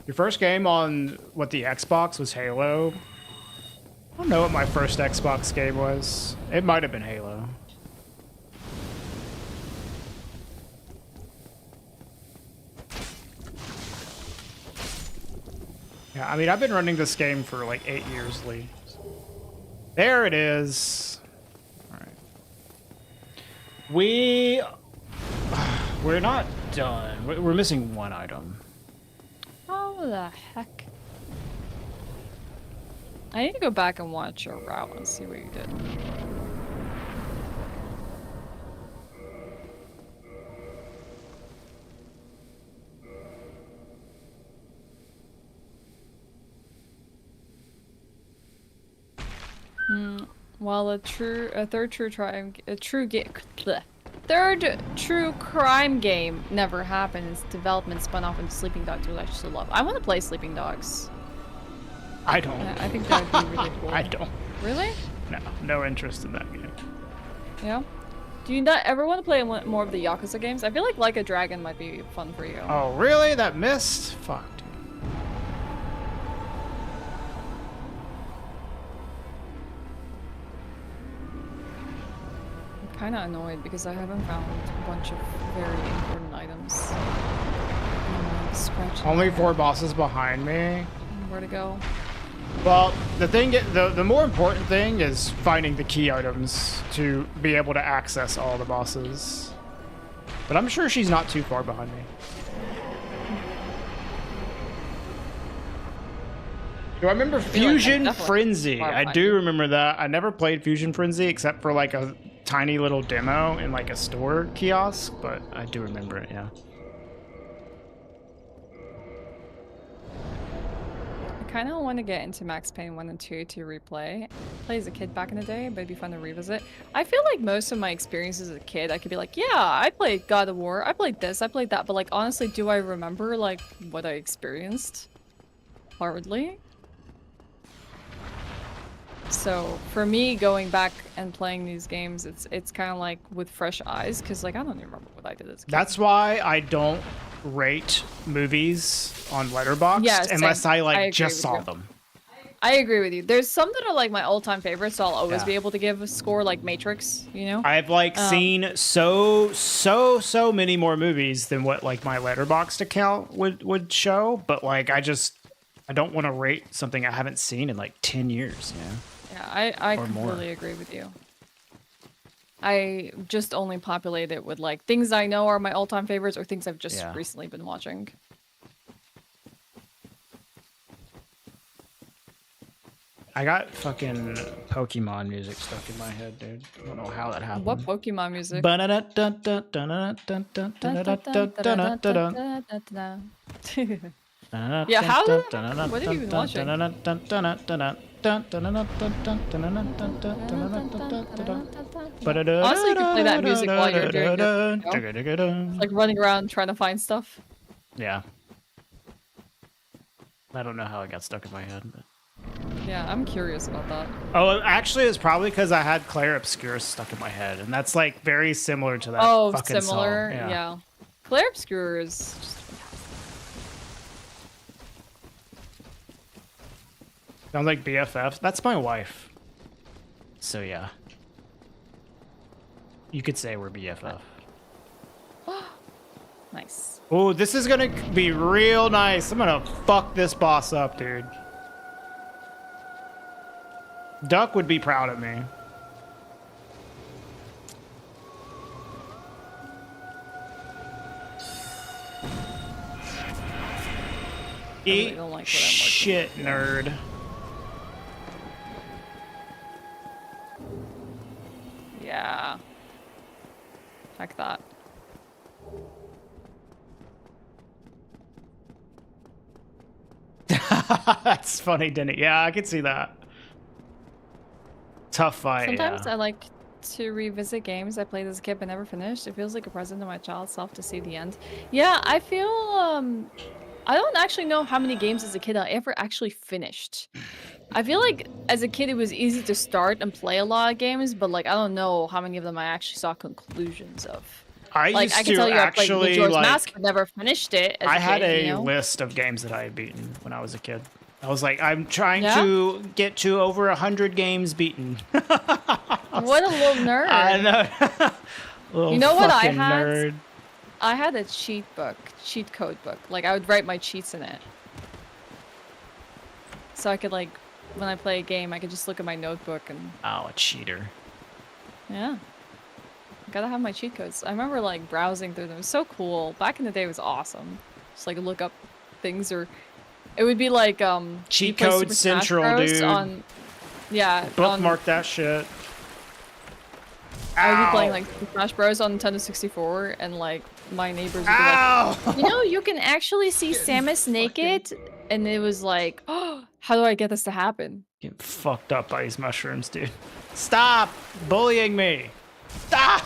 Your first game on the Xbox was Halo. I don't know what my first Xbox game was. It might have been Halo. Yeah, I mean, I've been running this game for like 8 years, Lee. There it is. All right. We're not done. We're missing one item. How the heck? I need to go back and watch your route and see what you did. Well, third true crime game never happened. Its development spun off into Sleeping Dogs, which I still love. I want to play Sleeping Dogs. I don't. I think that would be really cool. I don't. Really? No interest in that game. Yeah. Do you not ever want to play more of the Yakuza games? I feel like a Dragon might be fun for you. Oh, really? That missed? Fuck, dude. I'm kind of annoyed because I haven't found a bunch of very important items. Only 4 bosses behind me. Where to go? Well, the more important thing is finding the key items to be able to access all the bosses. But I'm sure she's not too far behind me. Do I remember Fusion Frenzy? I do remember that. I never played Fusion Frenzy except for like a tiny little demo in like a store kiosk, but I do remember it, yeah. I kind of want to get into Max Payne 1 and 2 to replay. I played as a kid back in the day, but it'd be fun to revisit. I feel like most of my experiences as a kid, I could be like, yeah, I played God of War, I played this, I played that, but like honestly, do I remember like what I experienced? Hardly. So for me, going back and playing these games, it's kind of like with fresh eyes, because like I don't even remember what I did as a kid. That's why I don't rate movies on Letterboxd Yeah, unless I agree just with saw you. them. I agree with you. There's some that are like my all-time favorites, so I'll always Yeah. be able to give a score like Matrix, you know? I've like seen so many more movies than what like my Letterboxd account would show, but like I don't want to rate something I haven't seen in like 10 years, you know? Yeah, I Or more. completely agree with you. I just only populate it with like things I know are my all-time favorites or things I've just Yeah. recently been watching. I got fucking Pokemon music stuck in my head, dude. I don't know how that happened. What Pokemon music? Yeah, how did that- what have you been watching? Honestly, you could play that music while you're doing your, you know? Like running around trying to find stuff. Yeah. I don't know how it got stuck in my head. But... Yeah, I'm curious about that. Oh, actually, it's probably because I had Claire Obscure stuck in my head, and that's like very similar to that. Oh, fucking similar. Song. Yeah. Claire Obscure is just Sounds like BFF. That's my wife. So yeah. You could say we're BFF. nice. Oh, this is gonna be real nice. I'm gonna fuck this boss up, dude. Duck would be proud of me. really Eat don't like what I'm working shit, nerd. Yeah. Check that. That's funny, didn't it? Yeah, I could see that. Tough fight. Sometimes yeah. I like to revisit games I played as a kid but never finished. It feels like a present to my child self to see the end. Yeah, I feel I don't actually know how many games as a kid I ever actually finished. I feel like as a kid it was easy to start and play a lot of games, but like I don't know how many of them I actually saw conclusions of. I Like used I can to tell you I played actually Majora's like. Mask but never finished it as I a had kid, a you know? list of games that I had beaten when I was a kid. I was like, I'm trying Yeah? to get to over 100 games beaten. What a little nerd. I know. Little You know what I fucking had? Nerd. I had a cheat code book. Like I would write my cheats in it. So I could like, when I play a game, I could just look at my notebook and Oh, a cheater. yeah. Gotta have my cheat codes. I remember like browsing through them. It was so cool. Back in the day it was awesome. Just like look up things or it would be like you Cheat play Code Super Smash Central, Bros. dude. On, yeah. Bookmark that shit. I would be playing Ow. like Super Smash Bros on Nintendo 64 and like my neighbors would be Ow! like, you know, you can actually see Samus naked, and it was like, oh, how do I get this to happen? Getting fucked up by these mushrooms, dude. Stop bullying me. Stop!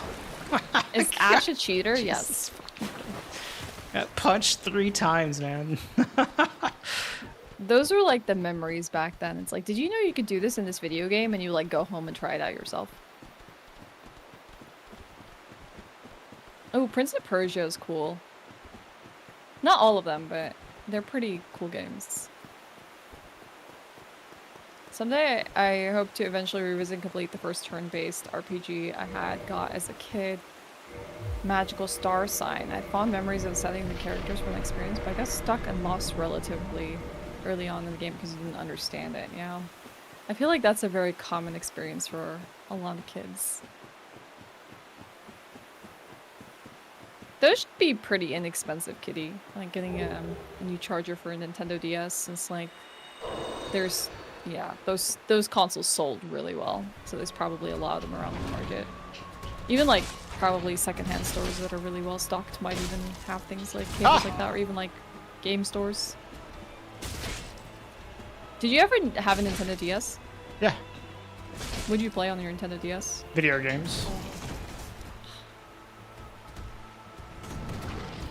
Is Ash a cheater? Yes. Jesus. Got punched 3 times, man. Those were like the memories back then. It's like, did you know you could do this in this video game and you like go home and try it out yourself? Oh, Prince of Persia is cool. Not all of them, but they're pretty cool games. Someday I hope to eventually revisit and complete the first turn-based RPG I got as a kid. Magical Star Sign. I had fond memories of setting the characters from the experience, but I got stuck and lost relatively early on in the game because I didn't understand it, you know? I feel like that's a very common experience for a lot of kids. Those should be pretty inexpensive, kitty. Like getting a new charger for a Nintendo DS, since like there's, yeah, those consoles sold really well, so there's probably a lot of them around the market. Even like probably secondhand stores that are really well stocked might even have things like cables like that, or even like game stores. Did you ever have a Nintendo DS? Yeah. What did you play on your Nintendo DS? Video games.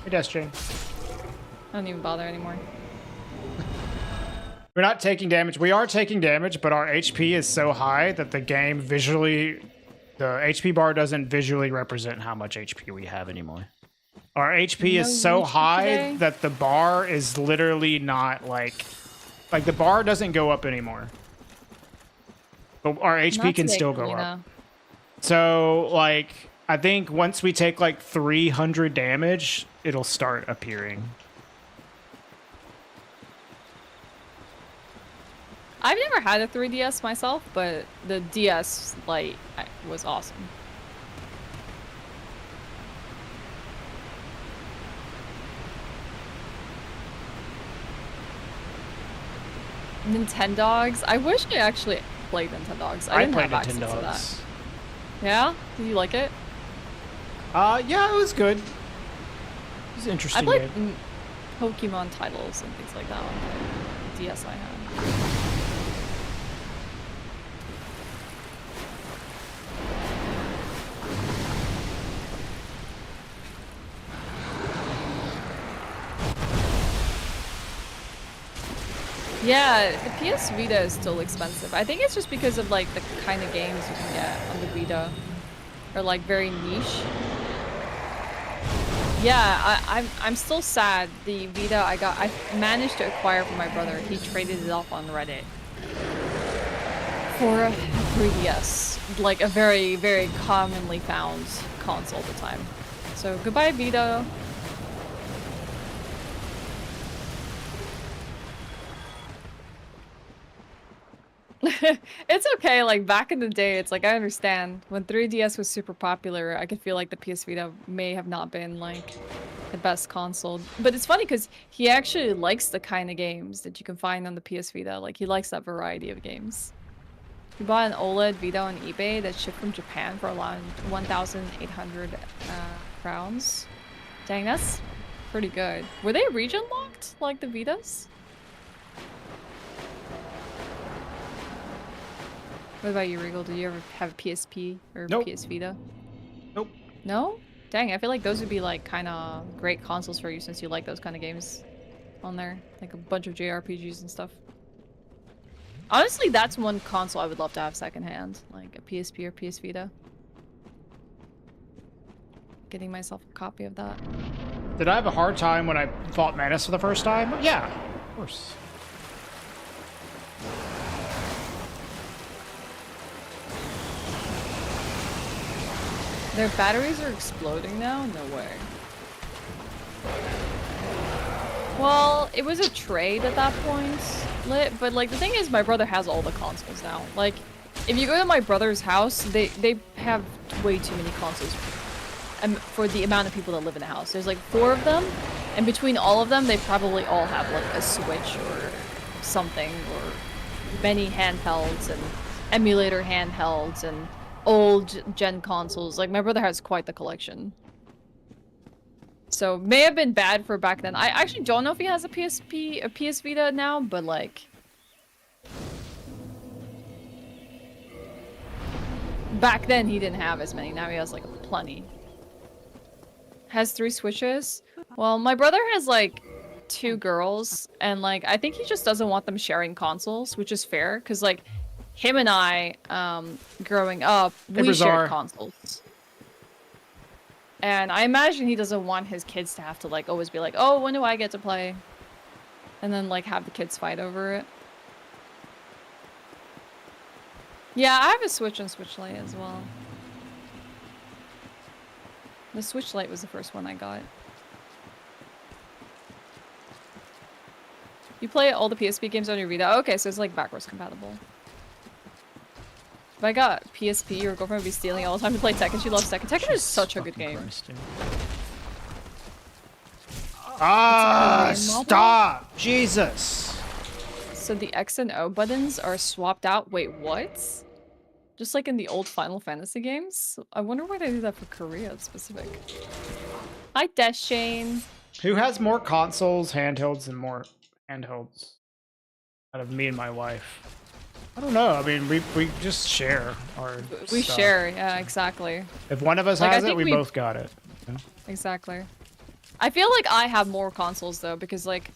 Hey, Death Chain. I don't even bother anymore. We're not taking damage. We are taking damage, but our HP is so high that the game visually... The HP bar doesn't visually represent how much HP we have anymore. Our HP No is so YouTube high today? that the bar is literally not like Like the bar doesn't go up anymore. But our HP Not can today, still go up. Karina. So like I think once we take like 300 damage, it'll start appearing. I've never had a 3DS myself, but the DS Lite was awesome. Nintendogs? I wish I actually played Nintendogs. I didn't played have access to Nintendogs. that. Yeah? Did you like it? Yeah, it was good. It was an I interesting played game. Pokemon titles and things like that on the DS I had. Yeah, the PS Vita is still expensive. I think it's just because of like the kind of games you can get on the Vita are like very niche. Yeah, I'm still sad. The Vita I managed to acquire from my brother. He traded it off on Reddit for a 3DS, like a very, very commonly found console at the time. So goodbye, Vita. It's okay, like back in the day, it's like I understand when 3DS was super popular, I could feel like the PS Vita may have not been like the best console. But it's funny because he actually likes the kind of games that you can find on the PS Vita. Like he likes that variety of games. He bought an OLED Vita on eBay that shipped from Japan for around 1,800 crowns. Dang, that's pretty good. Were they region locked like the Vitas? What about you, Regal? Did you ever have a PSP or Nope. PS Vita? Nope. No? Dang, I feel like those would be like kind of great consoles for you since you like those kind of games on there. Like a bunch of JRPGs and stuff. Honestly, that's one console I would love to have secondhand. Like a PSP or PS Vita. Getting myself a copy of that. Did I have a hard time when I fought Menace for the first time? Yeah, of course. Their batteries are exploding now? No way. Well, it was a trade at that point, but like the thing is my brother has all the consoles now. Like, if you go to my brother's house, they have way too many consoles for the amount of people that live in the house. There's like 4 of them, and between all of them, they probably all have like a Switch or something, or many handhelds and emulator handhelds and old gen consoles. Like my brother has quite the collection. So may have been bad for back then. I actually don't know if he has a PS Vita now, but like back then he didn't have as many. Now he has like plenty. Has 3 Switches. Well, my brother has like 2 girls, and like I think he just doesn't want them sharing consoles, which is fair because like him and I, growing up, we shared consoles. And I imagine he doesn't want his kids to have to like always be like, oh, when do I get to play? And then like have the kids fight over it. Yeah, I have a Switch and Switch Lite as well. The Switch Lite was the first one I got. You play all the PSP games on your Vita? Okay, so it's like backwards compatible. If I got PSP, your girlfriend would be stealing all the time to play Tekken. She loves Tekken. Tekken is such a good game. Stop! Jesus! So the X and O buttons are swapped out. Wait, what? Just like in the old Final Fantasy games? I wonder why they do that for Korea specific. Hi, Deshane. Who has more consoles, handhelds, and more handhelds out of me and my wife? I don't know. I mean, we just share our We stuff. share, yeah, exactly. If one of us Like, has it, we both got it. Yeah. Exactly. I feel like I have more consoles though, because like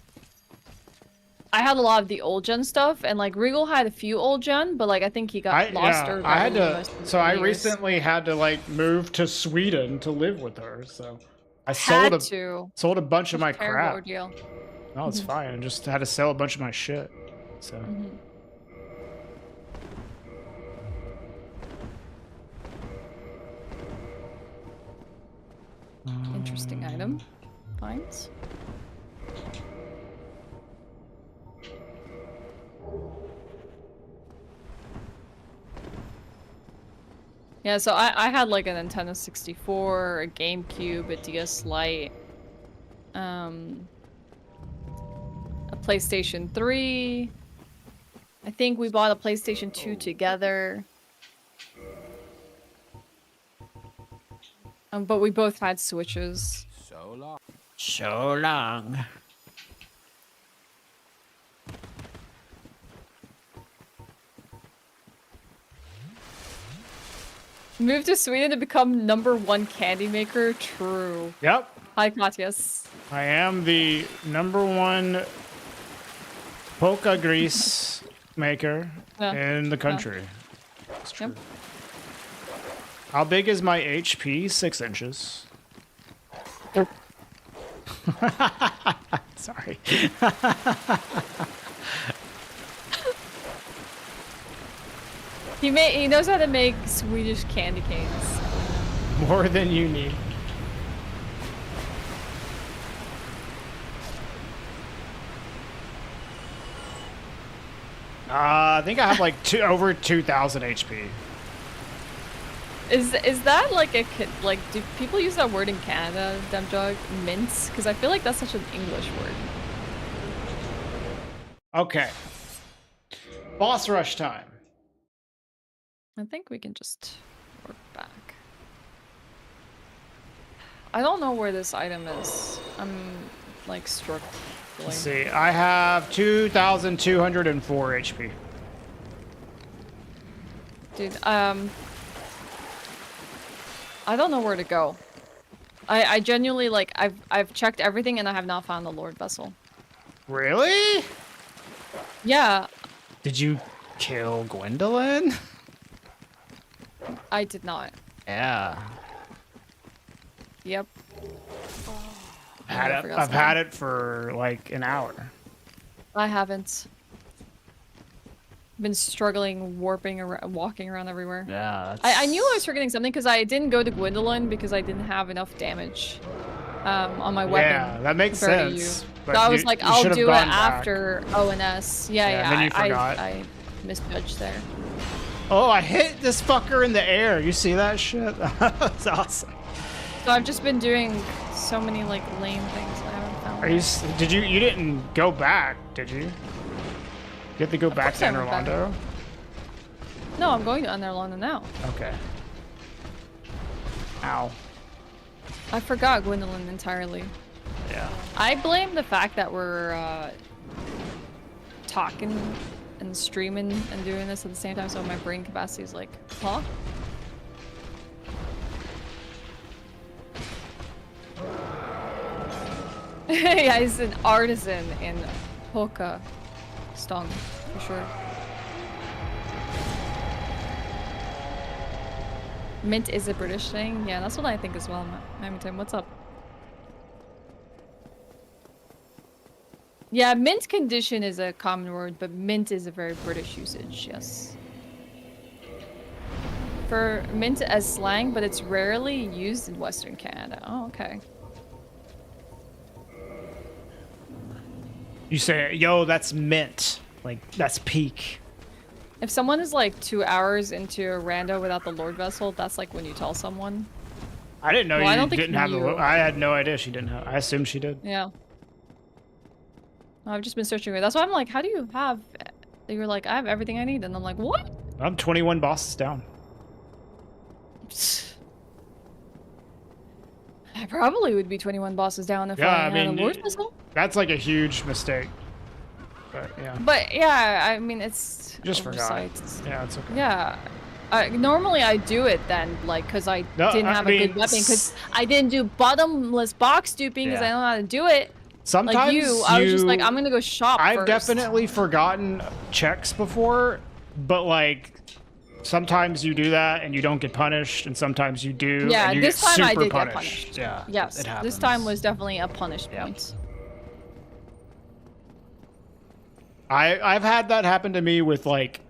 I had a lot of the old gen stuff, and like Regal had a few old gen, but like I think he got lost or I had got to. most of So the I years. recently had to like move to Sweden to live with her. So I Had sold a bunch of my Terrible crap. ordeal. No, it's fine. I just had to sell a bunch of my shit. So. Mhm. Interesting item. Finds. Yeah, so I had like a Nintendo 64, a GameCube, a DS Lite, a PlayStation 3. I think we bought a PlayStation 2 together. But we both had Switches. So long. So long. Moved to Sweden to become #1 candy maker? True. Yep. Hi, Matthias. I am the #1 polka grease maker Yeah. in the country. That's true. Yep. How big is my HP? 6 inches. Sorry. He knows how to make Swedish candy canes. More than you need. I think I have like over 2,000 HP. Is that like like do people use that word in Canada, Demjog? Mints? Because I feel like that's such an English word. Okay. Boss rush time. I think we can just work back. I don't know where this item is. I'm like struggling. Let's see. I have 2,204 HP. Dude, I don't know where to go. I genuinely like I've checked everything and I have not found the Lord Vessel. Really? Yeah, Did you kill Gwendolyn? I did not. Yeah. Yep. I've had it for like an hour. I haven't. Been struggling, warping around, walking around everywhere. Yeah. I knew I was forgetting something because I didn't go to Gwendolyn because I didn't have enough damage on my weapon. Yeah, that makes compared to you. sense. So I was like, I'll do it gone back. after ONS. Yeah, Yeah, and then you forgot. I misjudged there. Oh, I hit this fucker in the air. You see that shit? That's awesome. So I've just been doing so many like lame things I haven't found. Are you? Did you? You didn't go back, did you? You have to go back to course I went back. Nerlando? No, I'm going to Underlanda now. Okay. Ow. I forgot Gwendolyn entirely. Yeah. I blame the fact that we're talking and streaming and doing this at the same time, so my brain capacity is like, huh? Yeah, he's an artisan in polka stong, for sure. Mint is a British thing? Yeah, that's what I think as well, Mamington. What's up? Yeah, mint condition is a common word, but mint is a very British usage, yes. For mint as slang, but it's rarely used in Western Canada. Oh, okay. You say, yo, that's mint. Like, that's peak. If someone is like 2 hours into a rando without the Lord Vessel, that's like when you tell someone. I didn't know Well, I you don't think didn't have the. you- I had no idea she didn't have. I assumed she did. Yeah. I've just been searching it. That's why I'm like, how do you have... You're like, I have everything I need. And I'm like, what? I'm 21 bosses down. I probably would be 21 bosses down if Yeah, I I had mean, a Lord Vessel. That's like a huge mistake. But yeah. But yeah, I mean, it's Just forgot. oversight. Yeah, it's okay. Yeah. Normally I do it then, like, because I No, didn't I have mean, a good weapon, because I didn't do bottomless box duping because I Yeah. don't know how to do it. Sometimes Like you, I was just like, I'm gonna go shop I've first. definitely forgotten checks before, but like sometimes you do that and you don't get punished, and sometimes you do. Yeah, and you this get time I super did get punished. punished. Yeah. Yes, it happens. this time was definitely a punish Yep. point. I've had that happen to me with like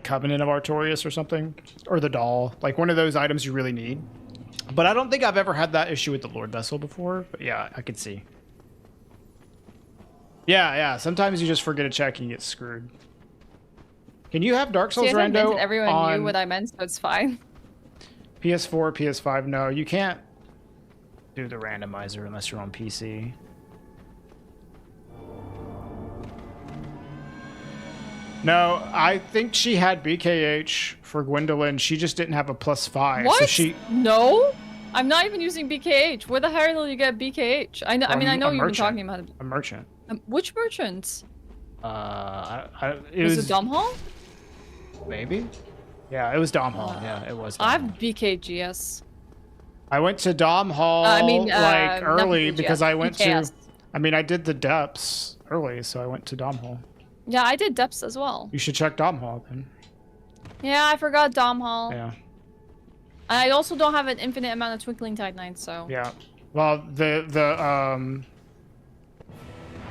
Covenant of Artorias or something, or the doll, like one of those items you really need. But I don't think I've ever had that issue with the Lord Vessel before. But yeah, I could see. Yeah. Sometimes you just forget a check and you get screwed. Can you have Dark Souls Rando everyone on knew what I meant, so it's fine. PS4, PS5? No, you can't do the randomizer unless you're on PC. No, I think she had BKH for Gwendolyn. She just didn't have a +5. What? So she... No, I'm not even using BKH. Where the hell did you get BKH? I know. I mean, I know you've been talking about it. A merchant. Which merchant? It was it Dom Hall? Maybe. Yeah, it was Dom Hall. Yeah, it was. I have BKGS. I went to Dom Hall like early because I went BKS. to. I mean, I did the depths early, so I went to Dom Hall. Yeah, I did depths as well. You should check Dom Hall then. Yeah, I forgot Dom Hall. Yeah. I also don't have an infinite amount of Twinkling Titanite, so. Yeah. Well,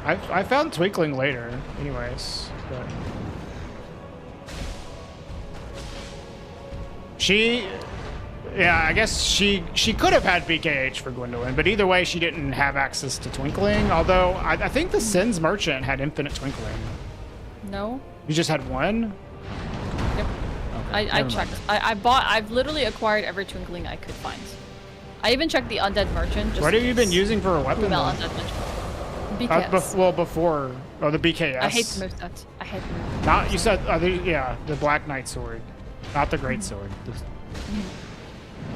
I found Twinkling later, anyways. But I guess she could have had BKH for Gwendolyn, but either way, she didn't have access to Twinkling. Although I think the Sins Merchant had infinite Twinkling. No. You just had one? Yep. Okay, I checked. I've literally acquired every Twinkling I could find. I even checked the Undead Merchant. Just what have you been using for a weapon? Undead Merchant. BKS. Well, before. Oh, the BKS. I hate the moveset. I hate the moveset. Not, you said, the Black Knight Sword. Not the Great Sword.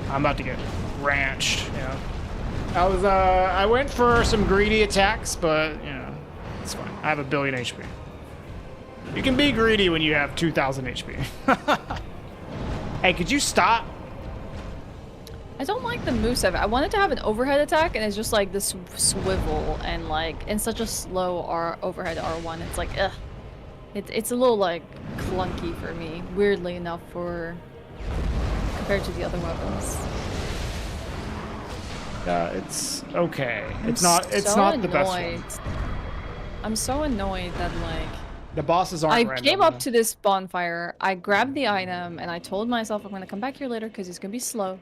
I'm about to get ranched, yeah. I went for some greedy attacks, but, you know, it's fine. I have 1 billion HP. You can be greedy when you have 2,000 HP. Hey, could you stop? I don't like the moveset. I wanted to have an overhead attack, and it's just like this swivel, and like in such a slow overhead R1. It's like, ugh. It's a little like clunky for me, weirdly enough, compared to the other weapons. It's okay. It's not the best one. I'm so annoyed that like the bosses aren't I random, came up to this bonfire, I grabbed the item, and I told myself I'm gonna come back here later because it's gonna be slow.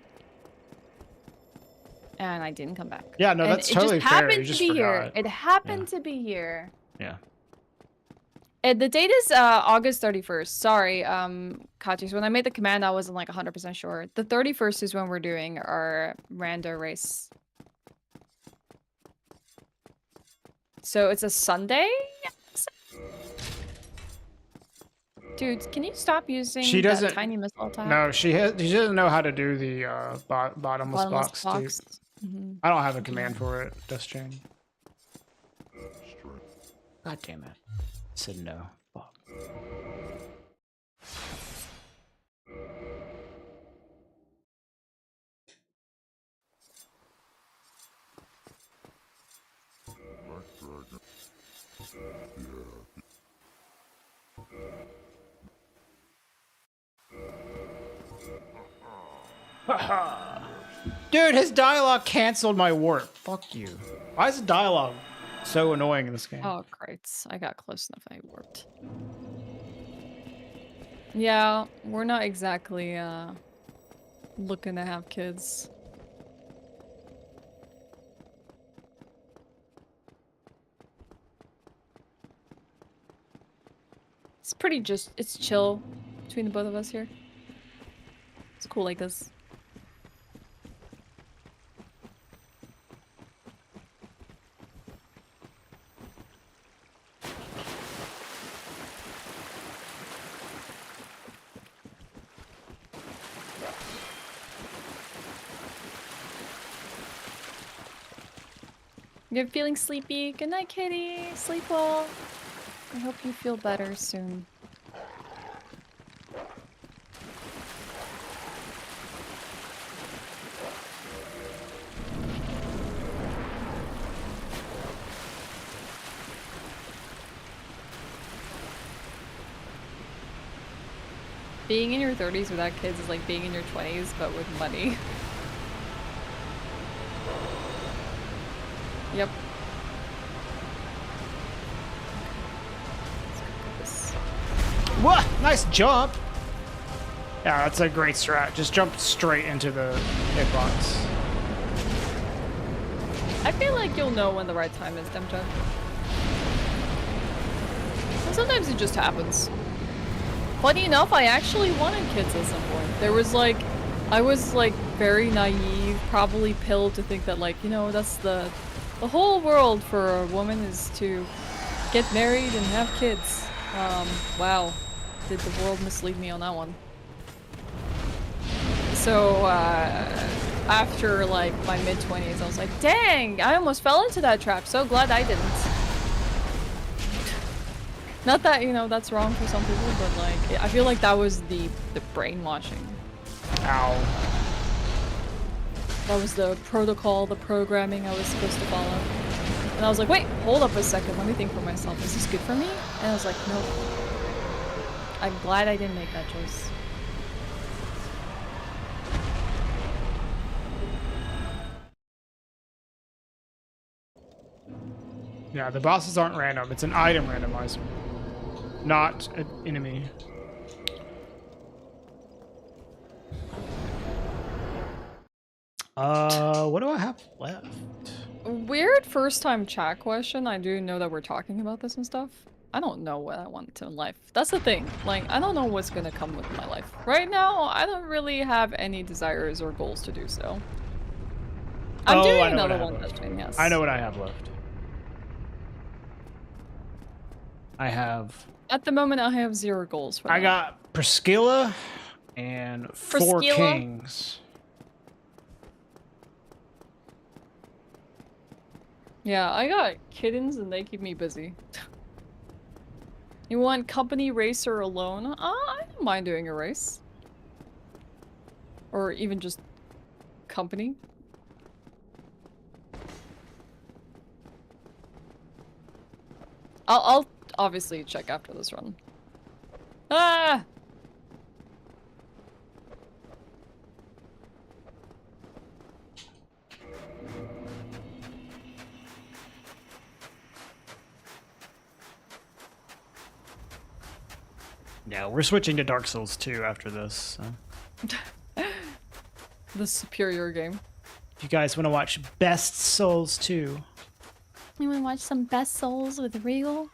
And I didn't come back. Yeah, no, that's totally fair. You just forgot. It happened to be here. Yeah. And the date is August 31st. Sorry, Kachi. So when I made the command, I wasn't like 100% sure. The 31st is when we're doing our rando race. So it's a Sunday? Dude, can you stop using that tiny missile attack? No, she doesn't know how to do the bottomless box. I don't have a command for it, Dust Chain. God damn it. I said no. Fuck. Dude, his dialogue canceled my warp. Fuck you. Why is the dialogue so annoying in this game? Oh, great. I got close enough. I warped. Yeah, we're not exactly looking to have kids. It's pretty it's chill between the both of us here. It's cool like this. You're feeling sleepy? Good night, kitty. Sleep well. I hope you feel better soon. Being in your 30s without kids is like being in your 20s, but with money. Yep. What? Nice jump. Yeah, that's a great strat. Just jump straight into the hitbox. I feel like you'll know when the right time is, Demja. And sometimes it just happens. Funny enough, I actually wanted kids at some point. There was like, I was like very naive, probably pilled to think that like, you know, that's the whole world for a woman is to get married and have kids. Wow. Did the world mislead me on that one? So, after like my mid-20s, I was like, dang, I almost fell into that trap. So glad I didn't. Not that, you know, that's wrong for some people, but like, I feel like that was the brainwashing. Ow. That was the protocol, the programming I was supposed to follow. And I was like, wait, hold up a second, let me think for myself. Is this good for me? And I was like, nope. I'm glad I didn't make that choice. Yeah, the bosses aren't random. It's an item randomizer, not an enemy. What do I have left? Weird first time chat question. I do know that we're talking about this and stuff. I don't know what I want in life. That's the thing. Like, I don't know what's gonna come with my life. Right now, I don't really have any desires or goals to do so. I'm doing another one question, yes. I know what I have left. I have... At the moment, I have 0 goals for I that. got Priscilla and 4 kings. Yeah, I got kittens and they keep me busy. You want company, race, or alone? I don't mind doing a race. Or even just company. I'll obviously check after this run. Ah! Yeah, we're switching to Dark Souls 2 after this. So. The superior game. If you guys want to watch Best Souls 2. You want to watch some Best Souls with Regal?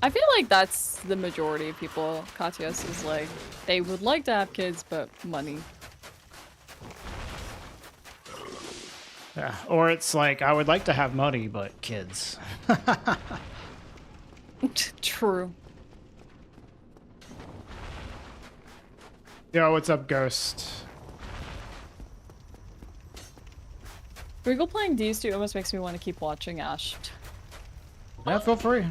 I feel like that's the majority of people. Katias is like, they would like to have kids, but money. Yeah, or it's like, I would like to have money, but kids. True. Yo, what's up, Ghost? Regal playing these two almost makes me want to keep watching Ash. Yeah, feel free.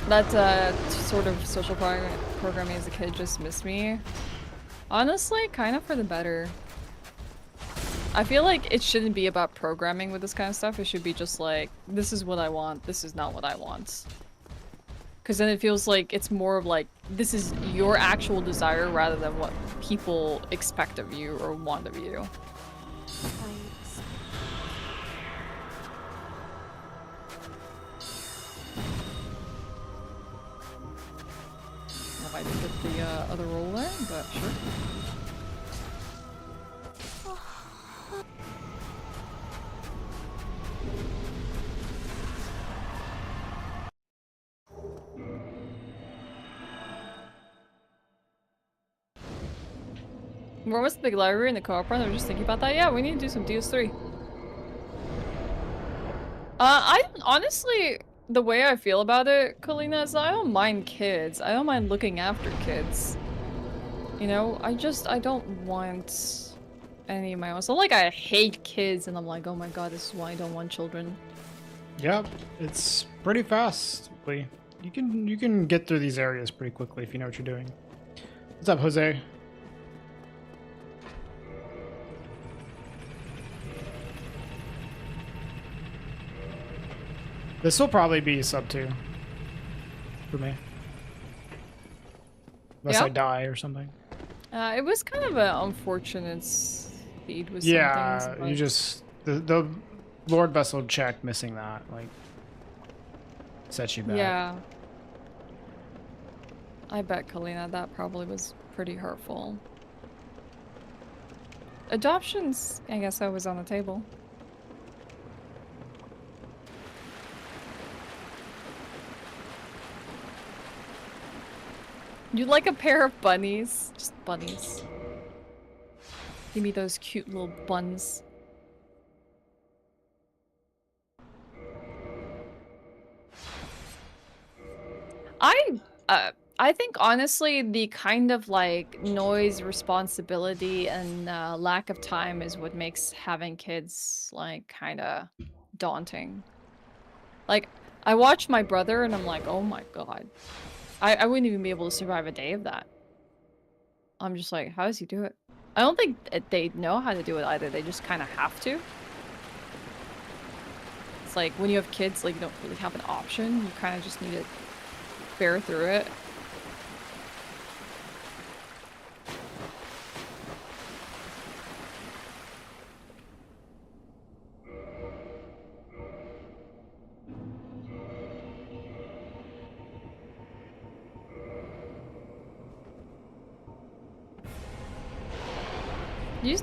That sort of social programming as a kid just missed me. Honestly, kind of for the better. I feel like it shouldn't be about programming with this kind of stuff. It should be just like, this is what I want, this is not what I want. Because then it feels like it's more of like, this is your actual desire rather than what people expect of you or want of you. I didn't get the other roll there, but sure. We're almost the big library in the co-op run. I was just thinking about that. Yeah, we need to do some DS3. I honestly, the way I feel about it, Kalina, is I don't mind kids. I don't mind looking after kids. You know, I don't want any of my own. So like, I hate kids, and I'm like, oh my god, this is why I don't want children. Yep, it's pretty fast. You can get through these areas pretty quickly if you know what you're doing. What's up, Jose? This will probably be sub 2 for me. Unless Yeah? I die or something. It was kind of an unfortunate speed with some Yeah, things, you but just the Lord Vessel check missing that like sets you back. yeah. I bet, Kalina, that probably was pretty hurtful. Adoptions, I guess that was on the table. You'd like a pair of bunnies? Just bunnies. Give me those cute little buns. I I think honestly the kind of like noise responsibility and lack of time is what makes having kids like kind of daunting. Like I watch my brother and I'm like, oh my god, I wouldn't even be able to survive a day of that. I'm just like, how does he do it? I don't think they know how to do it either. They just kind of have to. It's like when you have kids, like you don't really have an option. You kind of just need to bear through it.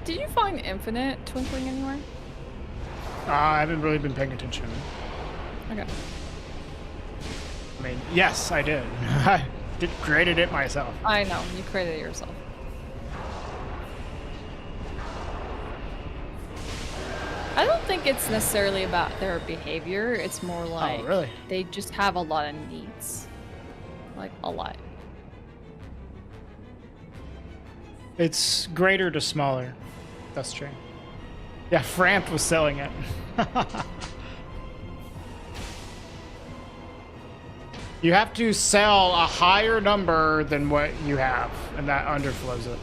Did you find Infinite twinkling anywhere? I haven't really been paying attention. Okay. I mean, yes, I did. I created it myself. I know, you created it yourself. I don't think it's necessarily about their behavior. It's more like really? they just have a lot of needs. Like, a lot. It's greater to smaller. That's true. Yeah, Frampt was selling it. You have to sell a higher number than what you have, and that underflows it.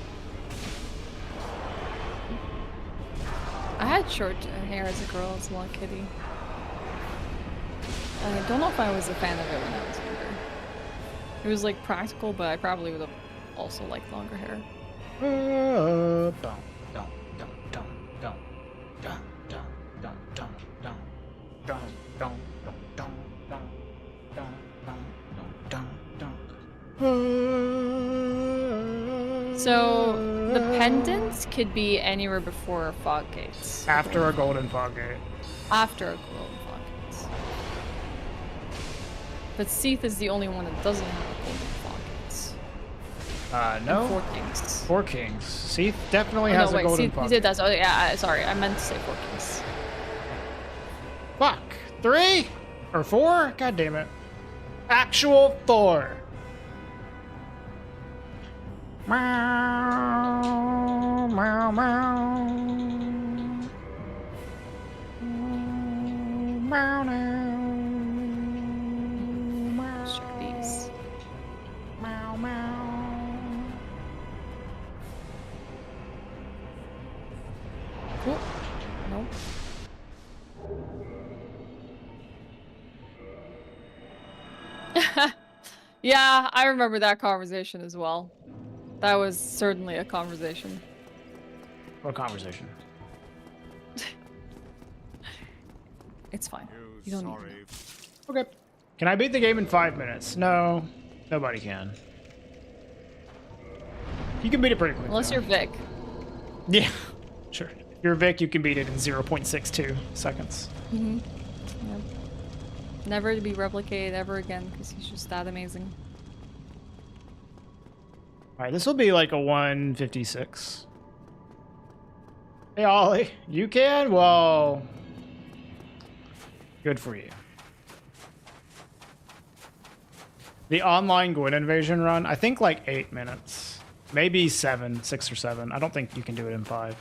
I had short hair as a girl, as a little kitty. I don't know if I was a fan of it when I was younger. It was like practical, but I probably would have also liked longer hair. So the pendants could be anywhere before fog gates. After a golden fog gate. After a golden fog gates. But Seath is the only one that doesn't have a golden fog gates. No. And Four Kings. Four Kings. Seath definitely Oh, has no, a wait, golden Seath, fog he gate. did that. Oh, yeah, sorry. I meant to say Four Kings. Fuck. 3 or 4? God damn it. Actual 4. Meow, meow, meow. Meow, meow. Let's check these. Meow, meow. Oh, nope. Yeah, I remember that conversation as well. That was certainly a conversation. What conversation? It's fine. You don't need to know. Okay. Can I beat the game in 5 minutes? No. Nobody can. You can beat it pretty quick. Unless though. you're Vic. Yeah. Sure. If you're Vic, you can beat it in 0.62 seconds. Mm-hmm. Yep. Never to be replicated ever again because he's just that amazing. Alright, this will be like a 156. Hey, Ollie. You can? Well, good for you. The online Gwyn invasion run, I think like 8 minutes. Maybe 7, 6 or 7. I don't think you can do it in 5.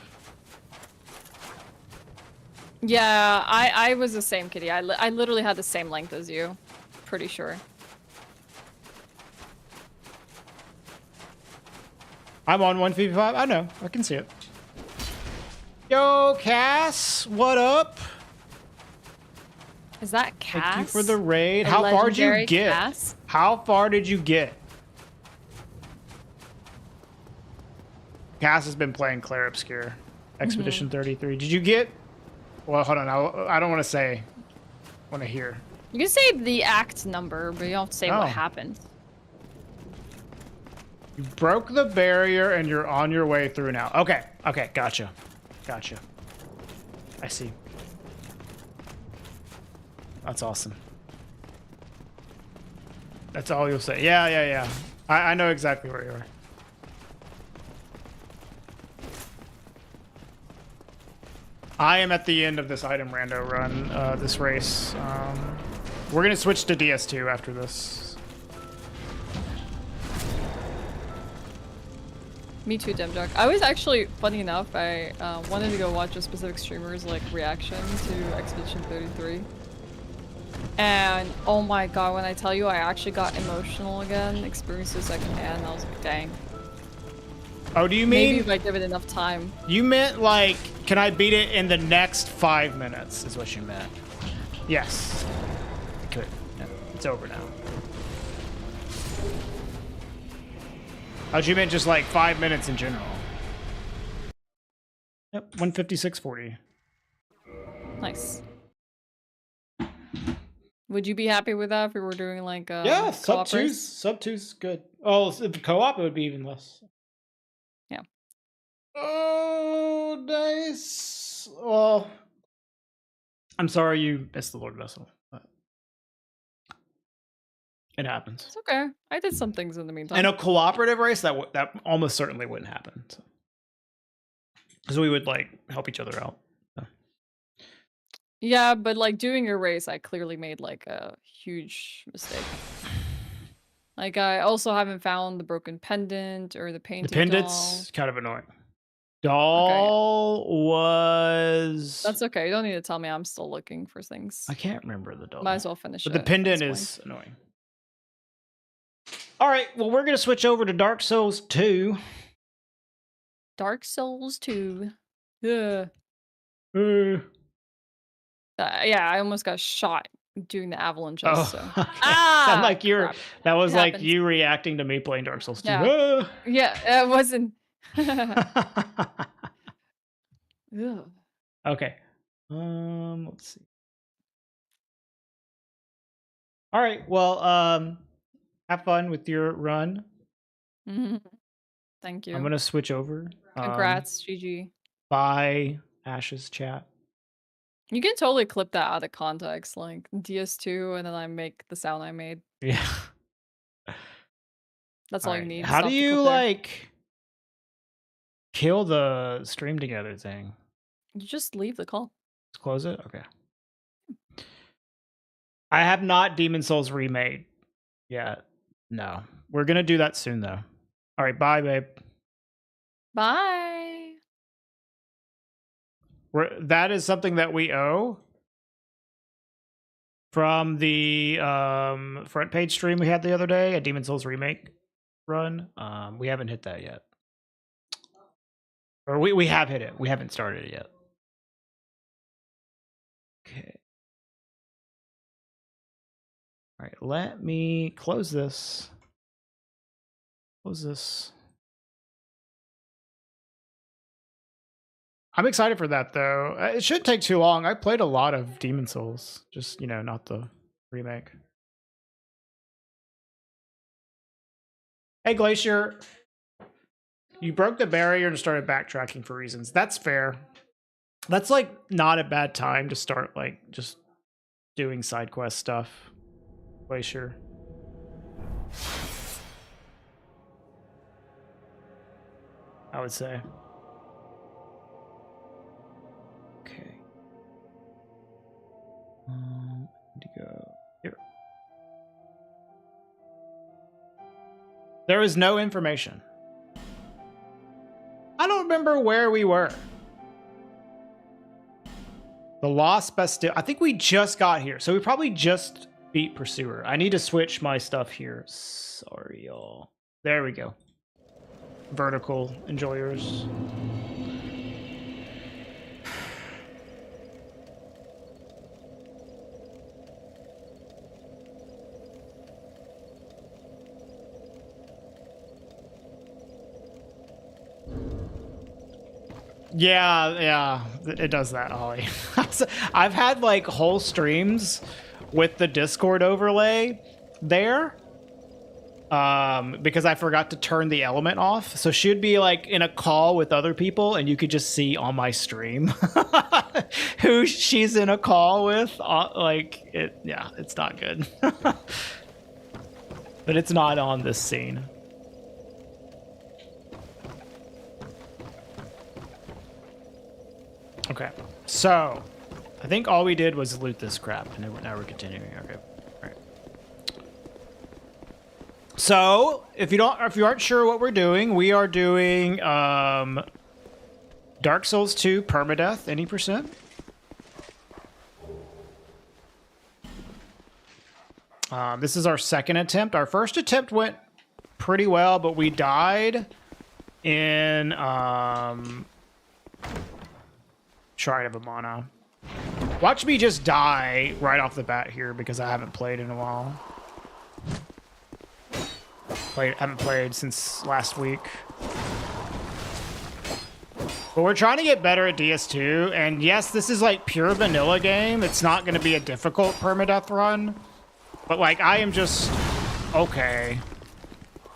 Yeah, I was the same, Kitty. I literally had the same length as you. Pretty sure. I'm on 155. I know. I can see it. Yo, Cass. What up? Is that Cass? Thank you for the raid. A How far did you legendary get? Cass? How far did you get? Cass has been playing Claire Obscure. Expedition Mm-hmm. 33. Did you get... Well, hold on. I don't want to say. I want to hear. You can say the act number, but you don't have to say what Oh. happened. You broke the barrier and you're on your way through now. Okay. Okay. Gotcha. Gotcha. I see. That's awesome. That's all you'll say. Yeah, yeah, yeah. I know exactly where you are. I am at the end of this item rando run, this race. We're gonna switch to DS2 after this. Me too, Demjock. I was actually, funny enough, I wanted to go watch a specific streamer's like reaction to Expedition 33. And oh my god, when I tell you I actually got emotional again, experienced it secondhand, I was like, dang. Oh, do you mean? Maybe if I give it enough time. You meant like, can I beat it in the next 5 minutes, is what you meant. Yes. I could. Yeah, it's over now. Oh, you meant just like 5 minutes in general. Yep, 156.40. Nice. Would you be happy with that if we were doing like Yeah, co-op sub race? two's good. Oh, so the co-op it would be even less. Yeah. Oh, nice. Well, I'm sorry you missed the Lord Vessel. But it happens. It's okay. I did some things in the meantime. In a cooperative race, that almost certainly wouldn't happen. Because we would like help each other out. So. Yeah, but like doing your race, I clearly made like a huge mistake. Like I also haven't found the broken pendant or the painted The pendant's doll. kind of annoying. Doll was... That's okay. You don't need to tell me. I'm still looking for things. I can't remember the doll. Might as well finish it. But the pendant is annoying. All right, well, we're going to switch over to Dark Souls 2. Dark Souls 2. Yeah. Uh, Yeah, I almost got shot doing the avalanches. Oh, So. okay. Ah, like you're. crap. That was It like happens. you reacting to me playing Dark Souls 2. Yeah. Ah! Yeah, it wasn't. Ugh. Okay. Let's see. All right. Well, have fun with your run. Thank you. I'm gonna switch over. Congrats, GG. Bye, Ash's chat. You can totally clip that out of context, like DS2, and then I make the sound I made. Yeah. That's all you need. How do Stop the you clip there. like kill the stream together thing? You just leave the call. Let's close it. Okay. I have not Demon Souls remade yet. No. We're gonna do that soon though. All right, bye, babe. Bye. That is something that we owe from the front page stream we had the other day, a Demon Souls remake run. We haven't hit that yet. Or we have hit it. We haven't started it yet. Okay. All right, let me close this. Close this. I'm excited for that though. It shouldn't take too long. I played a lot of Demon Souls, just, you know, not the remake. Hey Glacier, you broke the barrier and started backtracking for reasons. That's fair. That's like not a bad time to start like just doing side quest stuff. Glacier. I would say. Okay. Need to go here. There is no information. I don't remember where we were. The Lost Bastille. I think we just got here, so we probably just beat Pursuer. I need to switch my stuff here. Sorry, y'all. There we go. Vertical enjoyers. Yeah, it does that, Ollie. I've had like whole streams with the Discord overlay there. Because I forgot to turn the element off. So she'd be like in a call with other people and you could just see on my stream who she's in a call with. Yeah, it's not good. But it's not on this scene. Okay, so I think all we did was loot this crap and now we're continuing. Okay. So, if you aren't sure what we're doing, we are doing Dark Souls 2 permadeath, any percent. This is our second attempt. Our first attempt went pretty well, but we died in Shrine of Amana. Watch me just die right off the bat here because I haven't played in a while. Haven't played since last week. But we're trying to get better at DS2, and yes, this is like pure vanilla game. It's not going to be a difficult permadeath run. But like, I am just... Okay.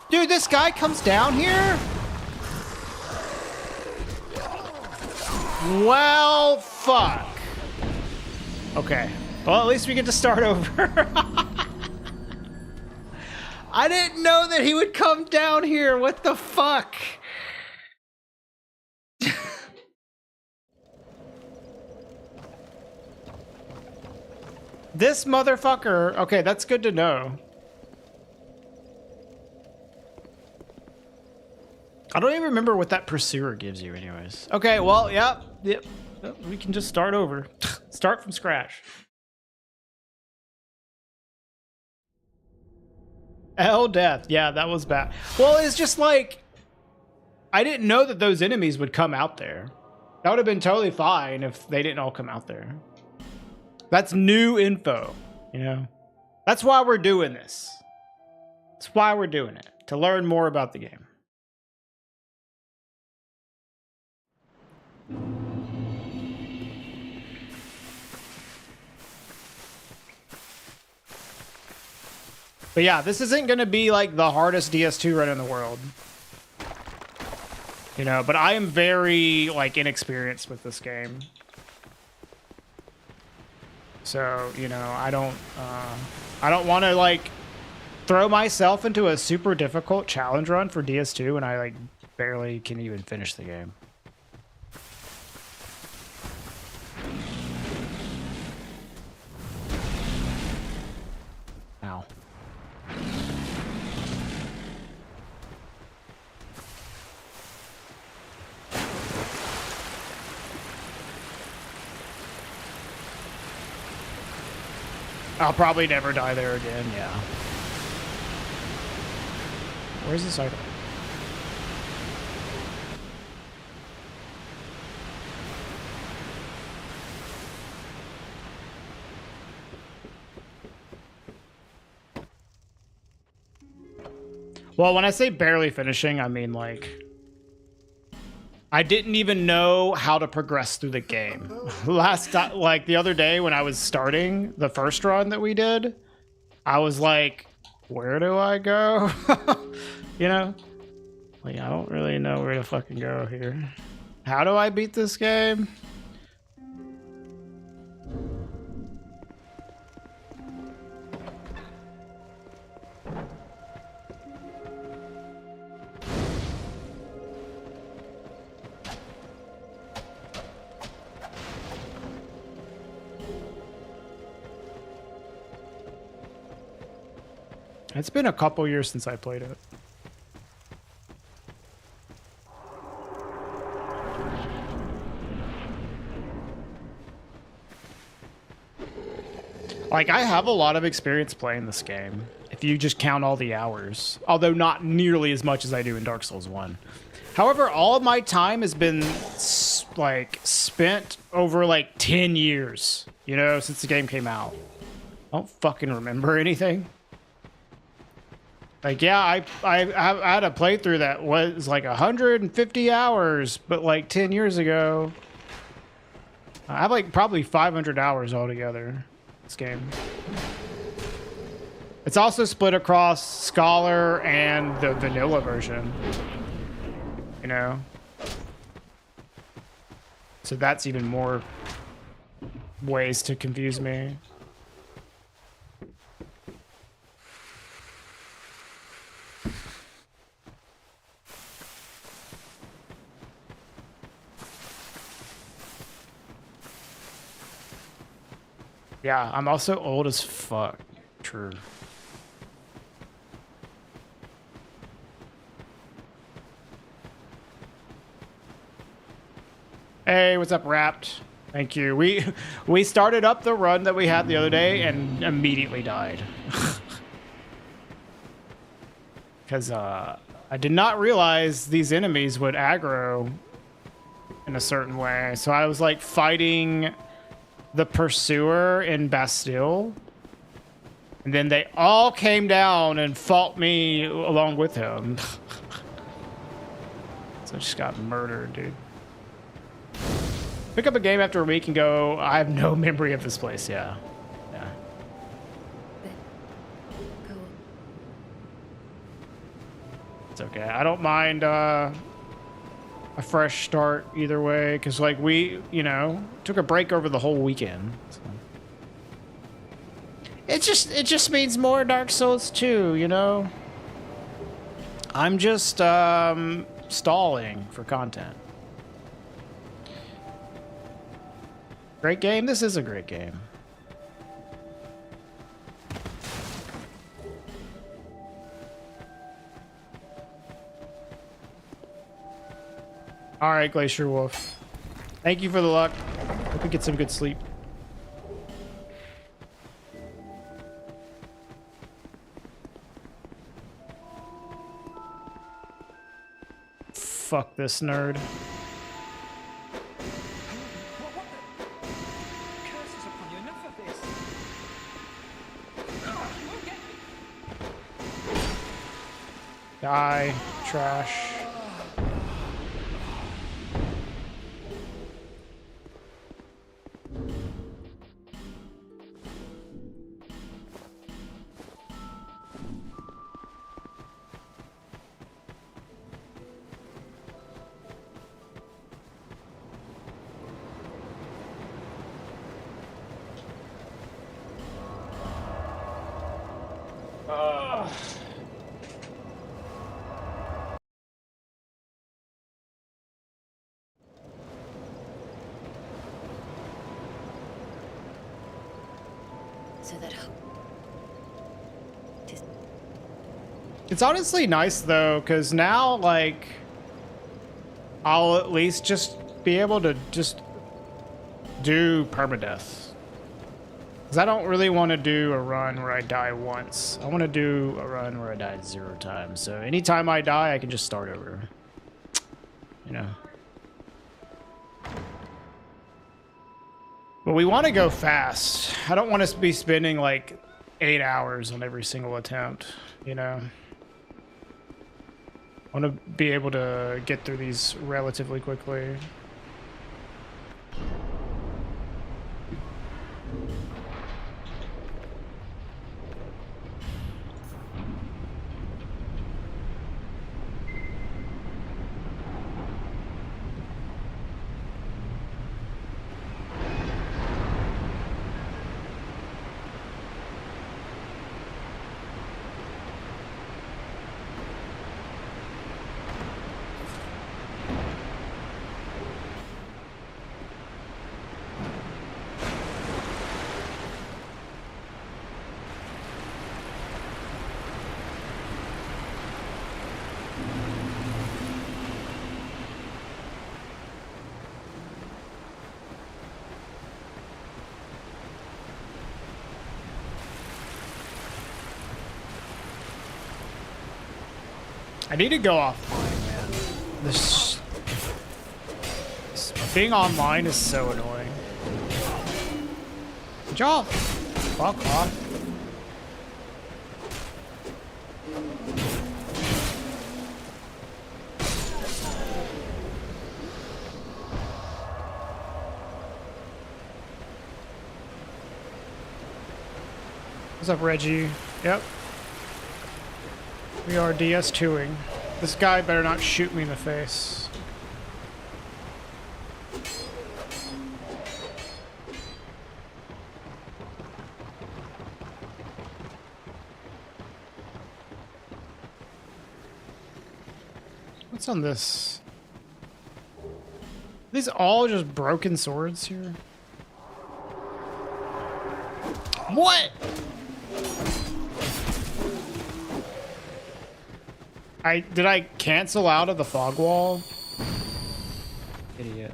Dude, this guy comes down here? Well, fuck. Okay. Well, at least we get to start over. I didn't know that he would come down here. What the fuck? This motherfucker. Okay, that's good to know. I don't even remember what that pursuer gives you anyways. Okay, well, yep. We can just start over. Start from scratch. Hell death. Yeah, that was bad. Well, it's just like, I didn't know that those enemies would come out there. That would have been totally fine if they didn't all come out there. That's new info, you know? That's why we're doing this. That's why we're doing it. To learn more about the game. But yeah, this isn't going to be like the hardest DS2 run in the world. You know, but I am very like inexperienced with this game. So, you know, I don't want to like throw myself into a super difficult challenge run for DS2 and I like barely can even finish the game. Ow. I'll probably never die there again, yeah. Where's this item? Well, when I say barely finishing, I mean like... I didn't even know how to progress through the game. Like the other day when I was starting the first run that we did, I was like, where do I go? You know? Like, I don't really know where to fucking go here. How do I beat this game? It's been a couple years since I played it. Like, I have a lot of experience playing this game, if you just count all the hours. Although not nearly as much as I do in Dark Souls 1. However, all of my time has been, like, spent over, like, 10 years, you know, since the game came out. I don't fucking remember anything. Like, yeah, I had a playthrough that was like 150 hours, but like 10 years ago. I have like probably 500 hours altogether. This game. It's also split across Scholar and the vanilla version. You know? So that's even more ways to confuse me. Yeah, I'm also old as fuck. True. Hey, what's up, Wrapped? Thank you. We started up the run that we had the other day and immediately died. Because I did not realize these enemies would aggro in a certain way. So I was like fighting the pursuer in Bastille. And then they all came down and fought me along with him. So I just got murdered, dude. Pick up a game after a week and go, I have no memory of this place. Yeah. Yeah. It's okay. I don't mind a fresh start either way, because like we, you know, took a break over the whole weekend. So. It just means more Dark Souls 2, you know? I'm just stalling for content. Great game? This is a great game. All right, Glacier Wolf. Thank you for the luck. Hope you get some good sleep. Fuck this nerd. Die, trash. So that It's honestly nice though, because now like I'll at least just be able to just do permadeath. Because I don't really want to do a run where I die once. I want to do a run where I die 0 times. So anytime I die, I can just start over. You know. But we want to go fast. I don't want to be spending like 8 hours on every single attempt, you know. I want to be able to get through these relatively quickly. I need to go offline, man. This being online is so annoying. Good job. Fuck off. What's up, Reggie? Yep. We are DS2ing. This guy better not shoot me in the face. What's on this? These all just broken swords here? What? Did I cancel out of the fog wall? Idiot.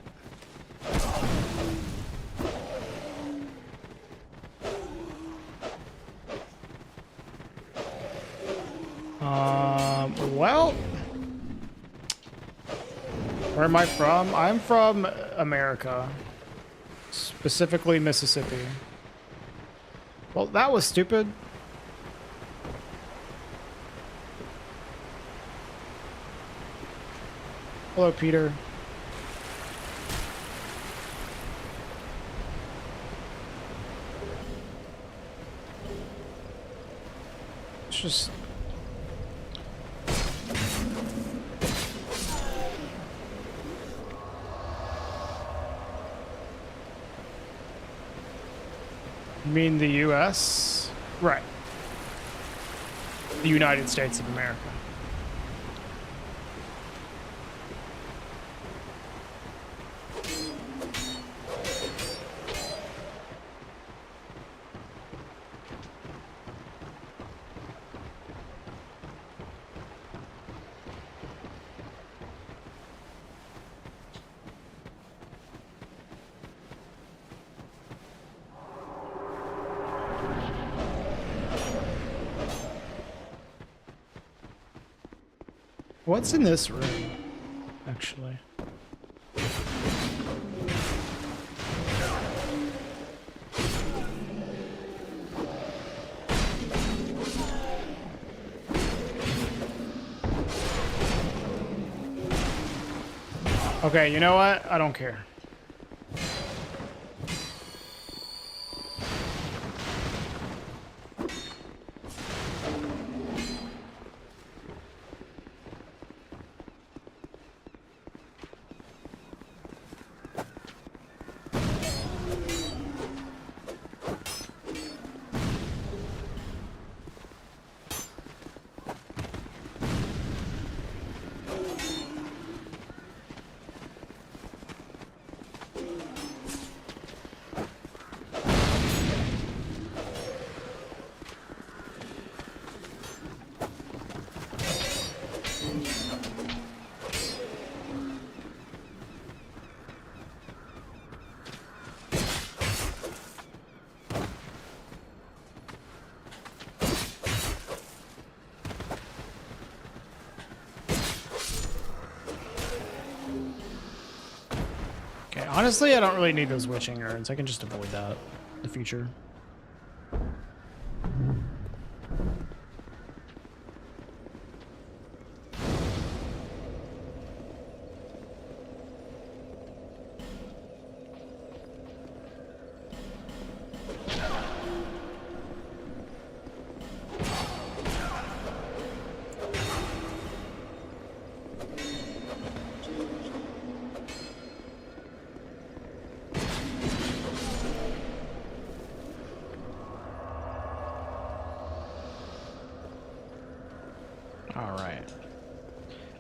Well, where am I from? I'm from America, specifically Mississippi. Well, that was stupid. Hello, Peter. It's just... You mean the U.S.? Right. The United States of America. What's in this room, actually? Okay, you know what? I don't care. Honestly, I don't really need those witching urns. I can just avoid that in the future.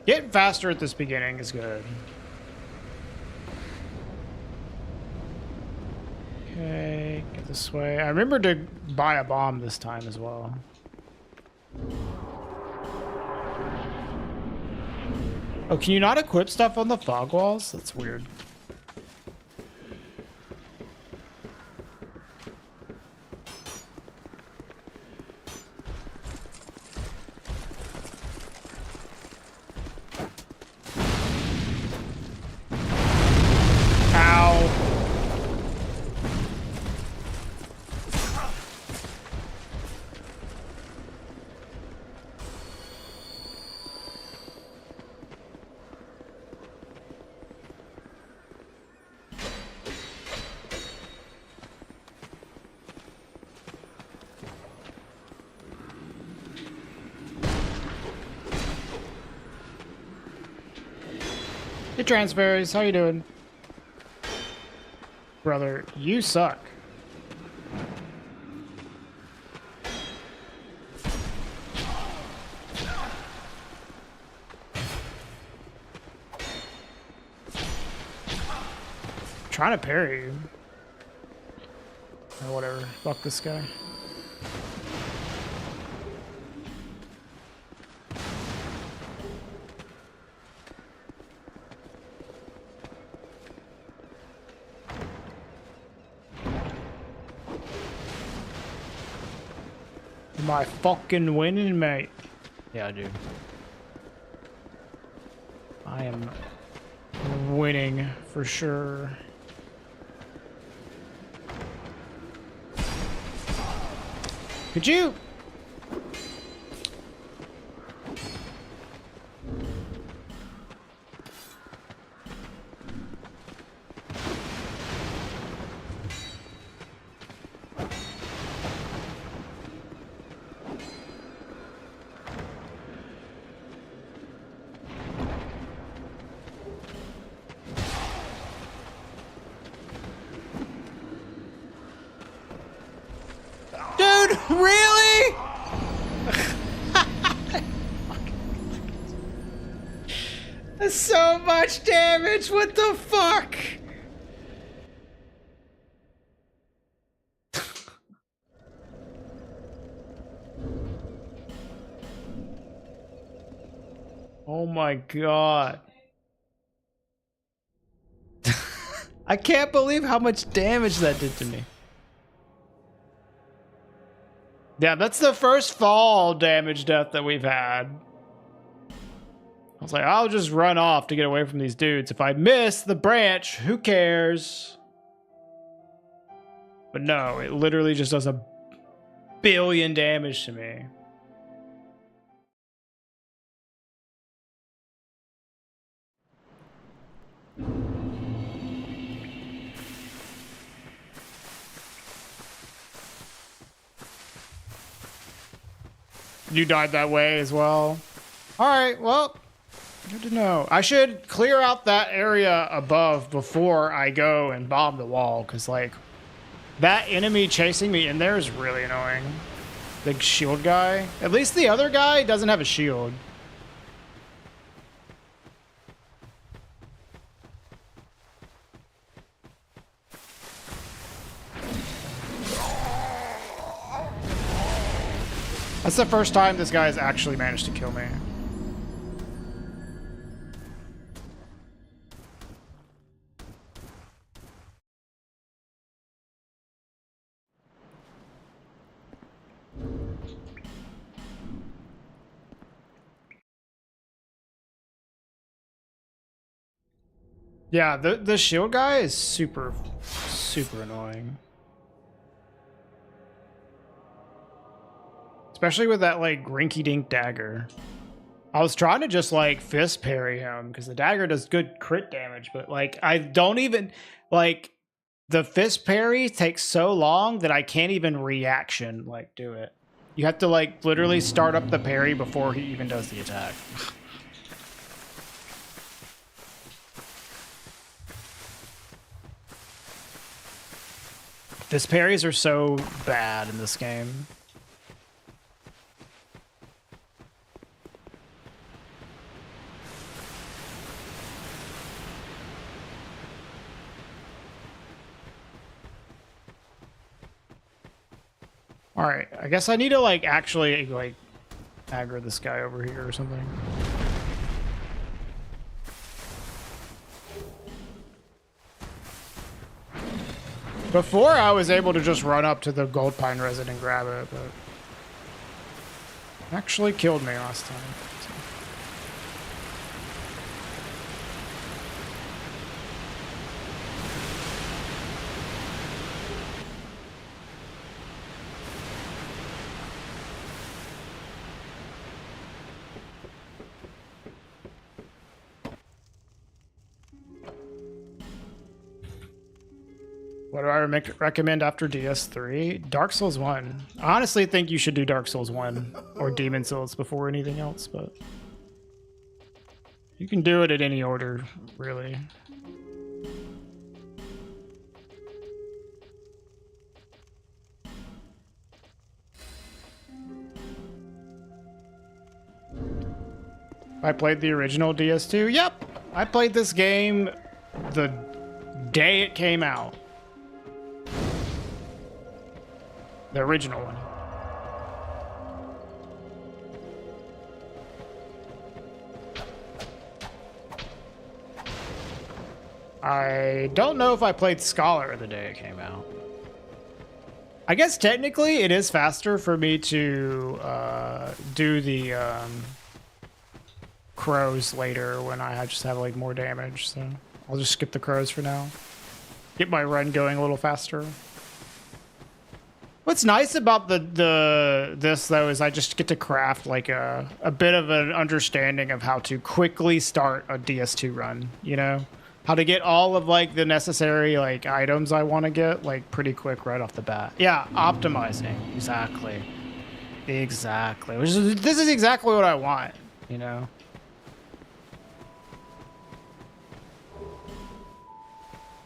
Getting faster at this beginning is good. Okay, get this way. I remember to buy a bomb this time as well. Oh, can you not equip stuff on the fog walls? That's weird. Hey, Transfers, how you doing? Brother, you suck. Trying to parry you. Or whatever. Fuck this guy. Am I fucking winning, mate? Yeah, dude. I am winning for sure. Could you? Dude, really? That's so much damage. What the fuck? Oh my god. I can't believe how much damage that did to me. Yeah, that's the first fall damage death that we've had. I was like, I'll just run off to get away from these dudes. If I miss the branch, who cares? But no, it literally just does a billion damage to me. You died that way as well. All right, well, good to know. I should clear out that area above before I go and bomb the wall, because, like, that enemy chasing me in there is really annoying. The shield guy. At least the other guy doesn't have a shield. That's the first time this guy has actually managed to kill me. Yeah, the shield guy is super annoying. Especially with that, like, rinky-dink dagger. I was trying to just, like, fist parry him, because the dagger does good crit damage, but, like, I don't even, like, the fist parry takes so long that I can't even reaction, like, do it. You have to, like, literally start up the parry before he even does the attack. Fist parries are so bad in this game. All right, I guess I need to, like, actually, like, aggro this guy over here or something. Before, I was able to just run up to the gold pine resin and grab it, but it actually killed me last time. So. What do I recommend after DS3? Dark Souls 1. I honestly think you should do Dark Souls 1 or Demon Souls before anything else, but You can do it in any order, really. I played the original DS2. Yep, I played this game the day it came out. The original one. I don't know if I played Scholar the day it came out. I guess technically it is faster for me to do the crows later when I just have like more damage, so I'll just skip the crows for now. Get my run going a little faster. What's nice about this though is I just get to craft like a bit of an understanding of how to quickly start a DS2 run, you know? How to get all of like the necessary like items I want to get like pretty quick right off the bat. Yeah, optimizing. Exactly. Exactly. This is exactly what I want, you know?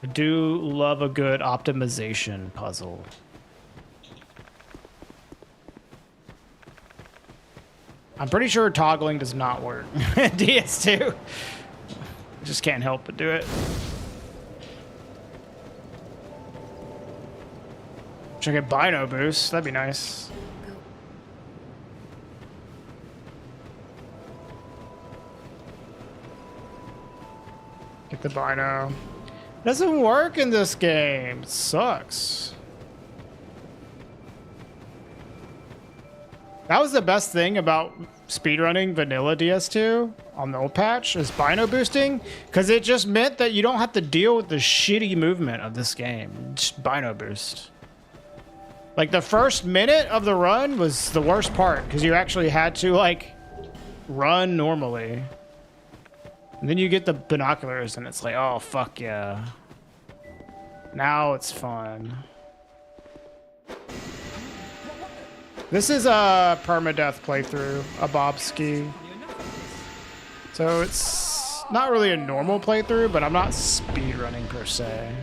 I do love a good optimization puzzle. I'm pretty sure toggling does not work. DS2. Just can't help but do it. Should I get Bino boost? That'd be nice. Get the Bino. Doesn't work in this game. It sucks. That was the best thing about speedrunning vanilla DS2 on the old patch is Bino boosting, because it just meant that you don't have to deal with the shitty movement of this game. Just Bino boost. Like the first minute of the run was the worst part because you actually had to like run normally. And then you get the binoculars and it's like, oh, fuck yeah. Now it's fun. This is a permadeath playthrough, a Bobski. So it's not really a normal playthrough, but I'm not speedrunning per se.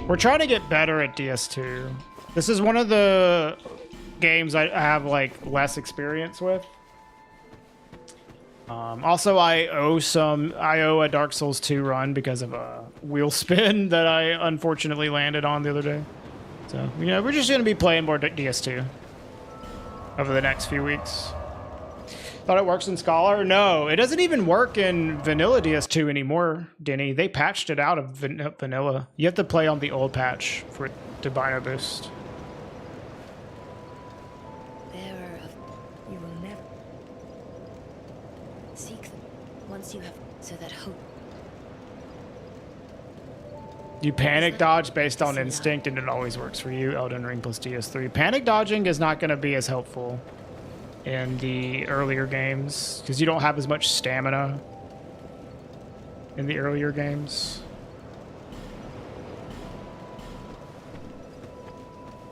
We're trying to get better at DS2. This is one of the games I have like less experience with. Also, I owe a Dark Souls 2 run because of a wheel spin that I unfortunately landed on the other day. So, you know, we're just going to be playing more DS2 over the next few weeks. Thought it works in Scholar? No, it doesn't even work in vanilla DS2 anymore, Denny. They patched it out of vanilla. You have to play on the old patch for it to Bino boost. Bearer of, you will never seek them once you have, so that hope. You panic dodge based on instinct and it always works for you. Elden Ring plus DS3. Panic dodging is not going to be as helpful in the earlier games because you don't have as much stamina in the earlier games.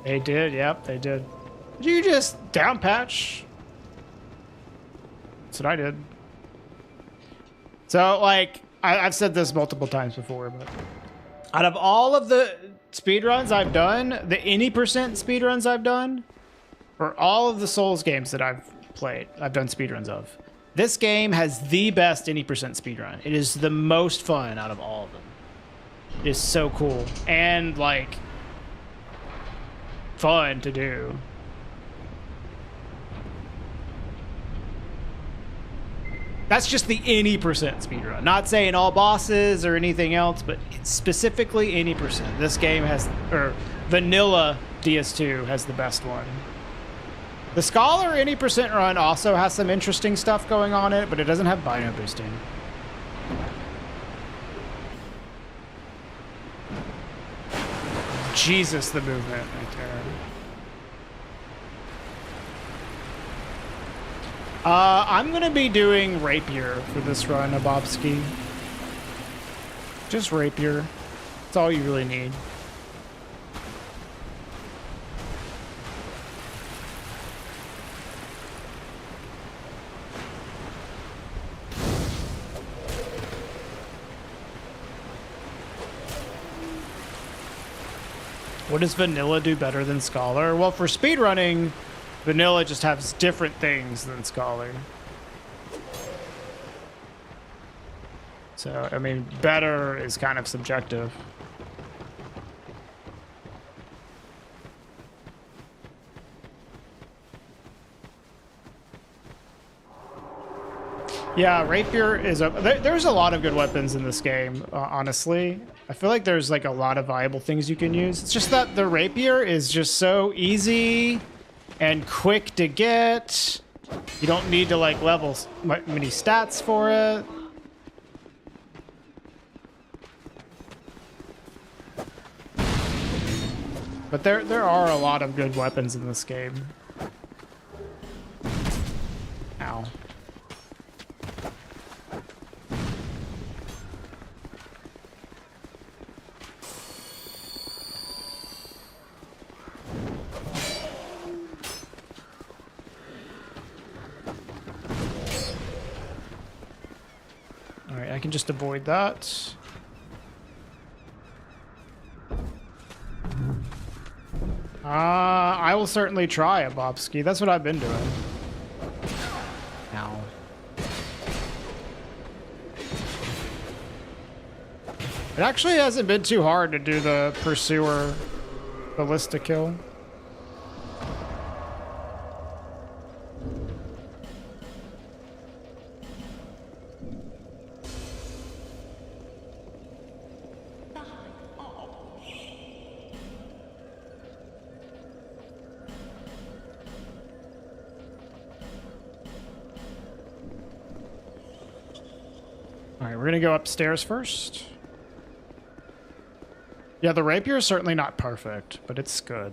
They did, yep, they did. Did you just down patch? That's what I did. So, like, I've said this multiple times before, but out of all of the speedruns I've done, the any percent speedruns I've done, for all of the Souls games that I've played, I've done speedruns of, this game has the best any percent speedrun. It is the most fun out of all of them. It is so cool and like fun to do. That's just the any percent speedrun. Not saying all bosses or anything else, but specifically any percent. This game has, or vanilla DS2 has the best one. The Scholar any percent run also has some interesting stuff going on in it, but it doesn't have Bino boosting. Jesus, the movement right there. I'm gonna be doing Rapier for this run, Abobski. Just Rapier. That's all you really need. What does vanilla do better than Scholar? Well, for speedrunning, vanilla just has different things than Scholar. So, I mean, better is kind of subjective. Yeah, Rapier is there's a lot of good weapons in this game, honestly. I feel like there's like a lot of viable things you can use. It's just that the Rapier is just so easy and quick to get. You don't need to like level many stats for it. But there are a lot of good weapons in this game. Ow. All right, I can just avoid that. I will certainly try a Bobski. That's what I've been doing. Ow. It actually hasn't been too hard to do the Pursuer ballista kill. Alright, we're gonna go upstairs first. Yeah, the rapier is certainly not perfect, but it's good.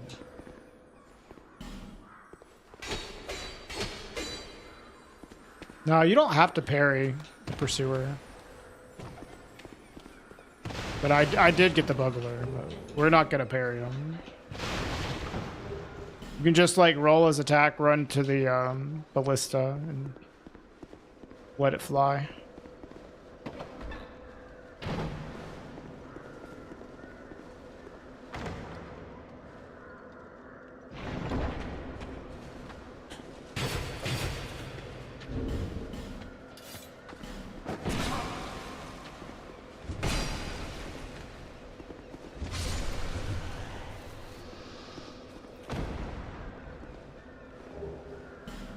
No, you don't have to parry the Pursuer. But I did get the Bugler, but we're not gonna parry him. You can just like roll his attack, run to the ballista, and let it fly.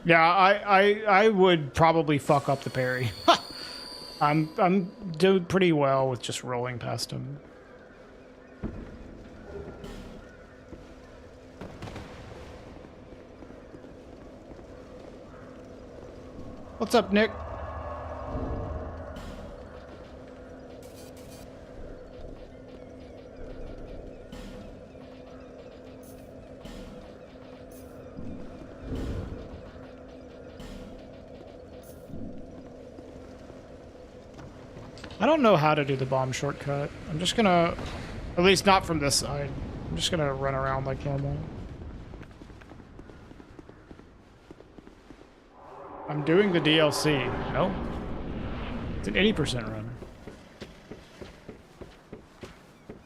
Yeah, I would probably fuck up the parry. I'm doing pretty well with just rolling past him. What's up, Nick? I don't know how to do the bomb shortcut. I'm just gonna, at least not from this side. I'm just gonna run around like normal. I'm doing the DLC. No? It's an 80% run.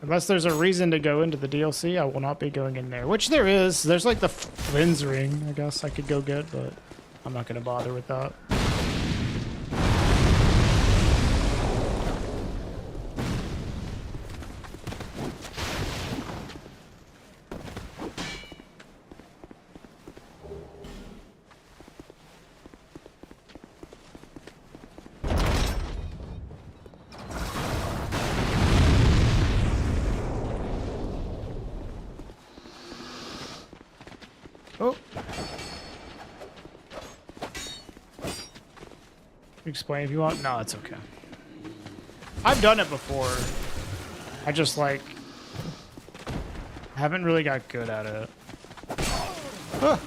Unless there's a reason to go into the DLC, I will not be going in there. Which there is. There's like the Flynn's ring, I guess I could go get, but I'm not gonna bother with that. Oh. Explain if you want. No, it's okay. I've done it before. I just like haven't really got good at it. Ah.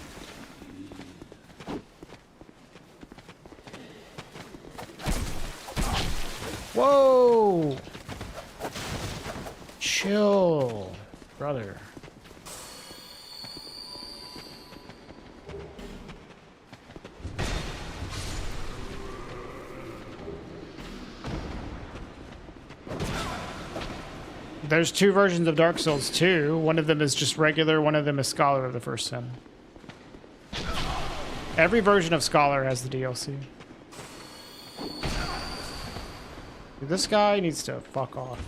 Whoa. Chill, brother. There's two versions of Dark Souls 2. One of them is just regular, one of them is Scholar of the First Sin. Every version of Scholar has the DLC. This guy needs to fuck off.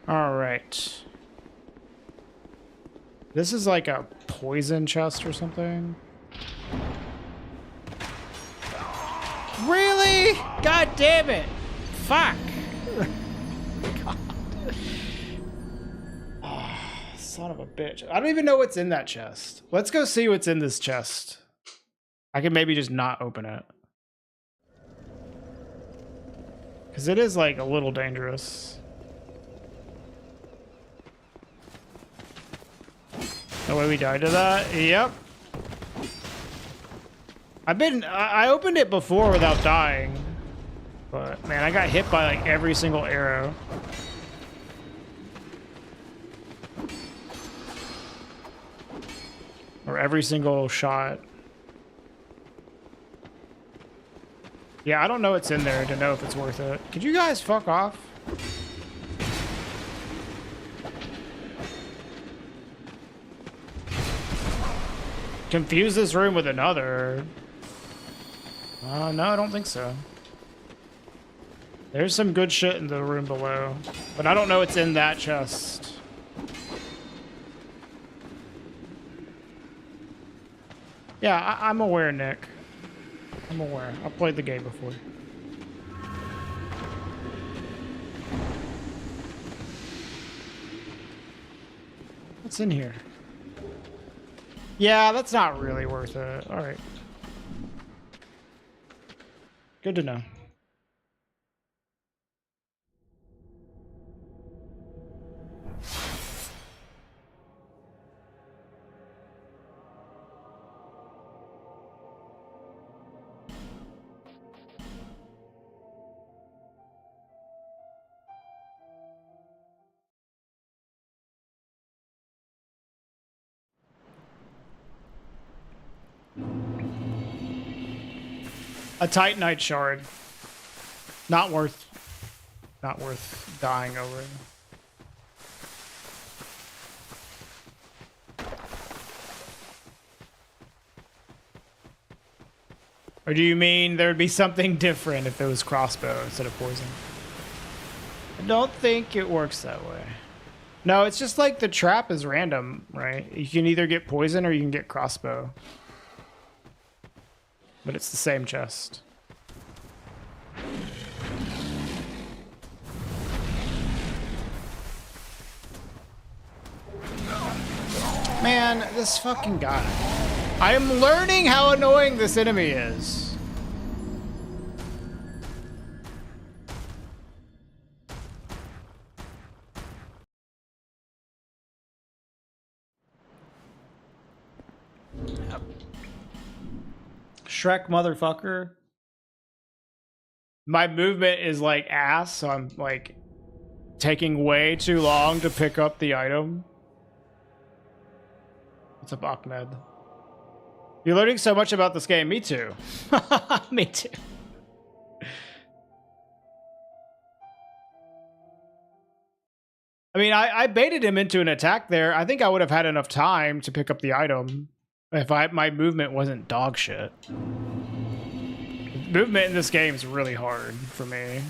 All right. This is like a poison chest or something. Really? God damn it. Fuck. God. Oh, son of a bitch. I don't even know what's in that chest. Let's go see what's in this chest. I can maybe just not open it. Because it is like a little dangerous. The way we died to that? Yep. I opened it before without dying. But man, I got hit by like every single arrow. Or every single shot. Yeah, I don't know what's in there to know if it's worth it. Could you guys fuck off? Confuse this room with another. No, I don't think so. There's some good shit in the room below, but I don't know what's in that chest. Yeah, I'm aware, Nick. I'm aware. I've played the game before. What's in here? Yeah, that's not really worth it. All right. Good to know. A Titanite shard. Not worth dying over it. Or do you mean there would be something different if it was crossbow instead of poison? I don't think it works that way. No, it's just like the trap is random, right? You can either get poison or you can get crossbow. But it's the same chest. Man, this fucking guy. I am learning how annoying this enemy is. Shrek motherfucker. My movement is like ass, so I'm like taking way too long to pick up the item. What's up, Ahmed? You're learning so much about this game. Me too. Me too. I mean, I baited him into an attack there. I think I would have had enough time to pick up the item if my movement wasn't dog shit. Movement in this game is really hard for me.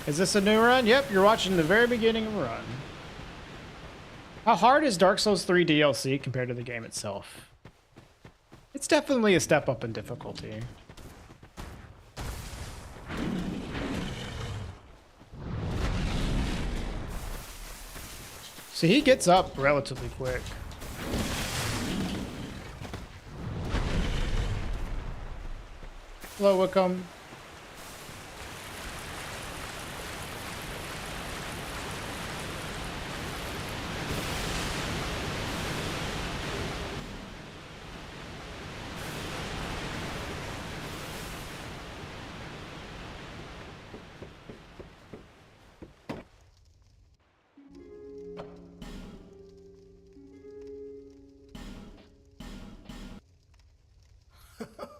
Is this a new run? Yep, you're watching the very beginning of a run. How hard is Dark Souls 3 DLC compared to the game itself? It's definitely a step up in difficulty. So he gets up relatively quick. Hello, Wickham.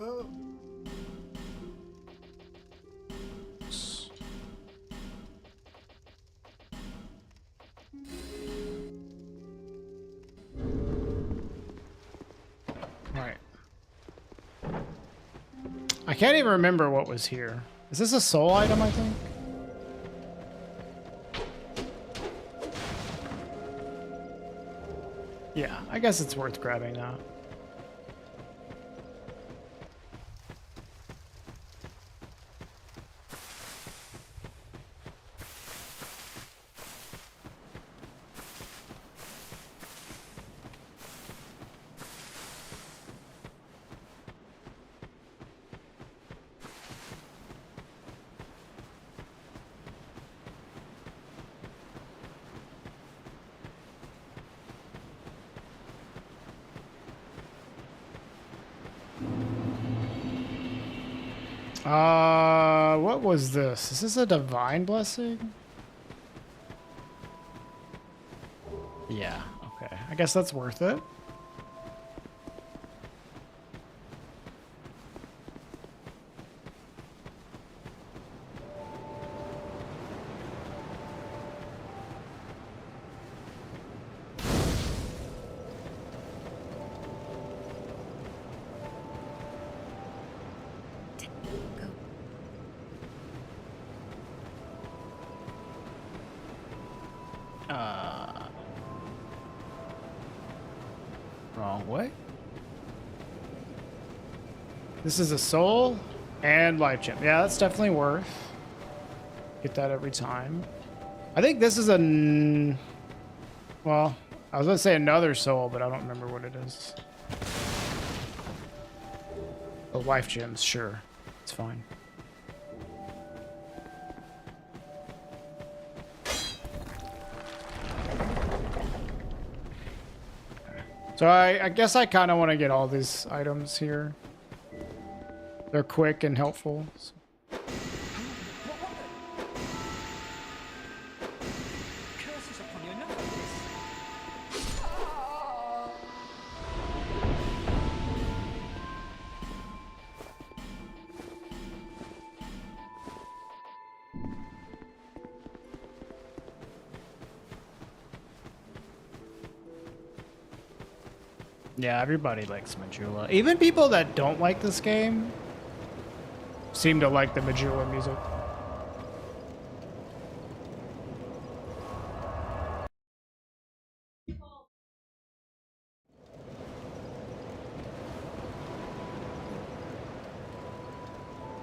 Right. I can't even remember what was here. Is this a soul item, I think? Yeah, I guess it's worth grabbing that. What was this? Is this a divine blessing? Yeah, okay. I guess that's worth it. Go. Wrong way. This is a soul and life gem. Yeah, that's definitely worth. Get that every time. I think this is well, I was gonna say another soul, but I don't remember what it is. Oh, life gems, sure. It's fine. So I guess I kind of want to get all these items here. They're quick and helpful. So. Curses upon you, enough of this. Yeah, everybody likes Majula. Even people that don't like this game seem to like the Majula music.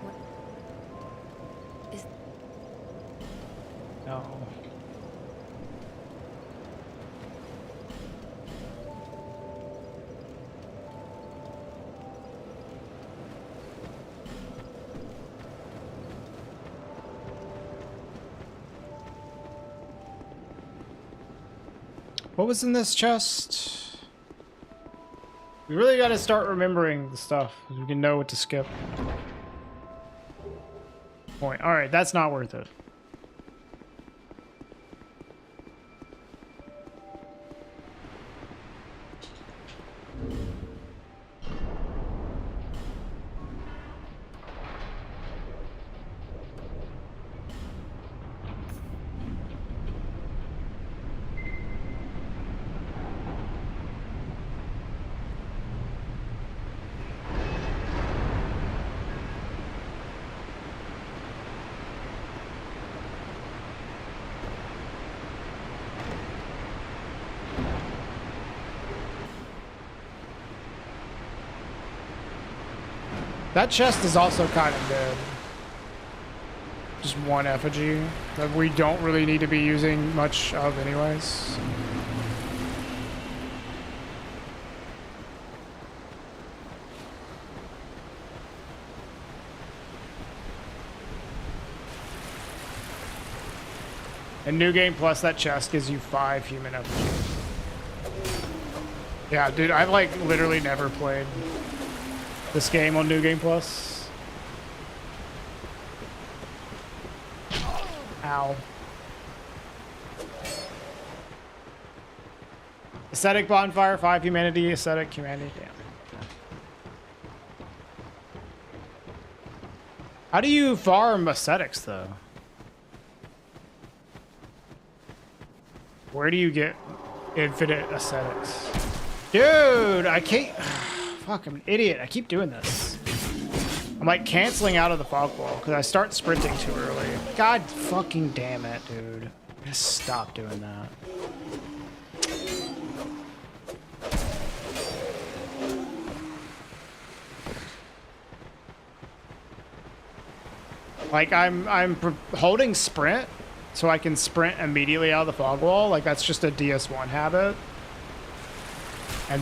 What is No. What was in this chest? We really got to start remembering the stuff so we can know what to skip. Point. All right, that's not worth it. That chest is also kind of dead. Just one effigy that we don't really need to be using much of anyways. And New Game Plus, that chest gives you 5 human effigies. Yeah, dude, I've like literally never played this game on New Game Plus. Ow. Aesthetic bonfire, 5 humanity, aesthetic humanity, damn. How do you farm ascetics, though? Where do you get infinite ascetics? Dude, I can't... Fuck, I'm an idiot. I keep doing this. I'm like canceling out of the fog wall because I start sprinting too early. God fucking damn it, dude. Just stop doing that. Like I'm holding sprint so I can sprint immediately out of the fog wall. Like that's just a DS1 habit.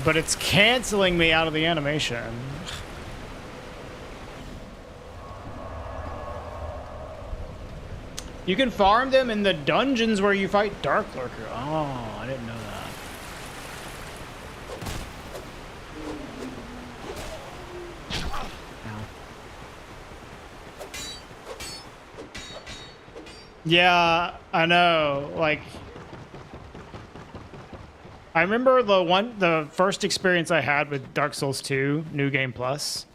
But it's canceling me out of the animation. You can farm them in the dungeons where you fight Dark Lurker. Oh, I didn't know that. Ow. Yeah, I know. Like, I remember the first experience I had with Dark Souls 2 New Game Plus.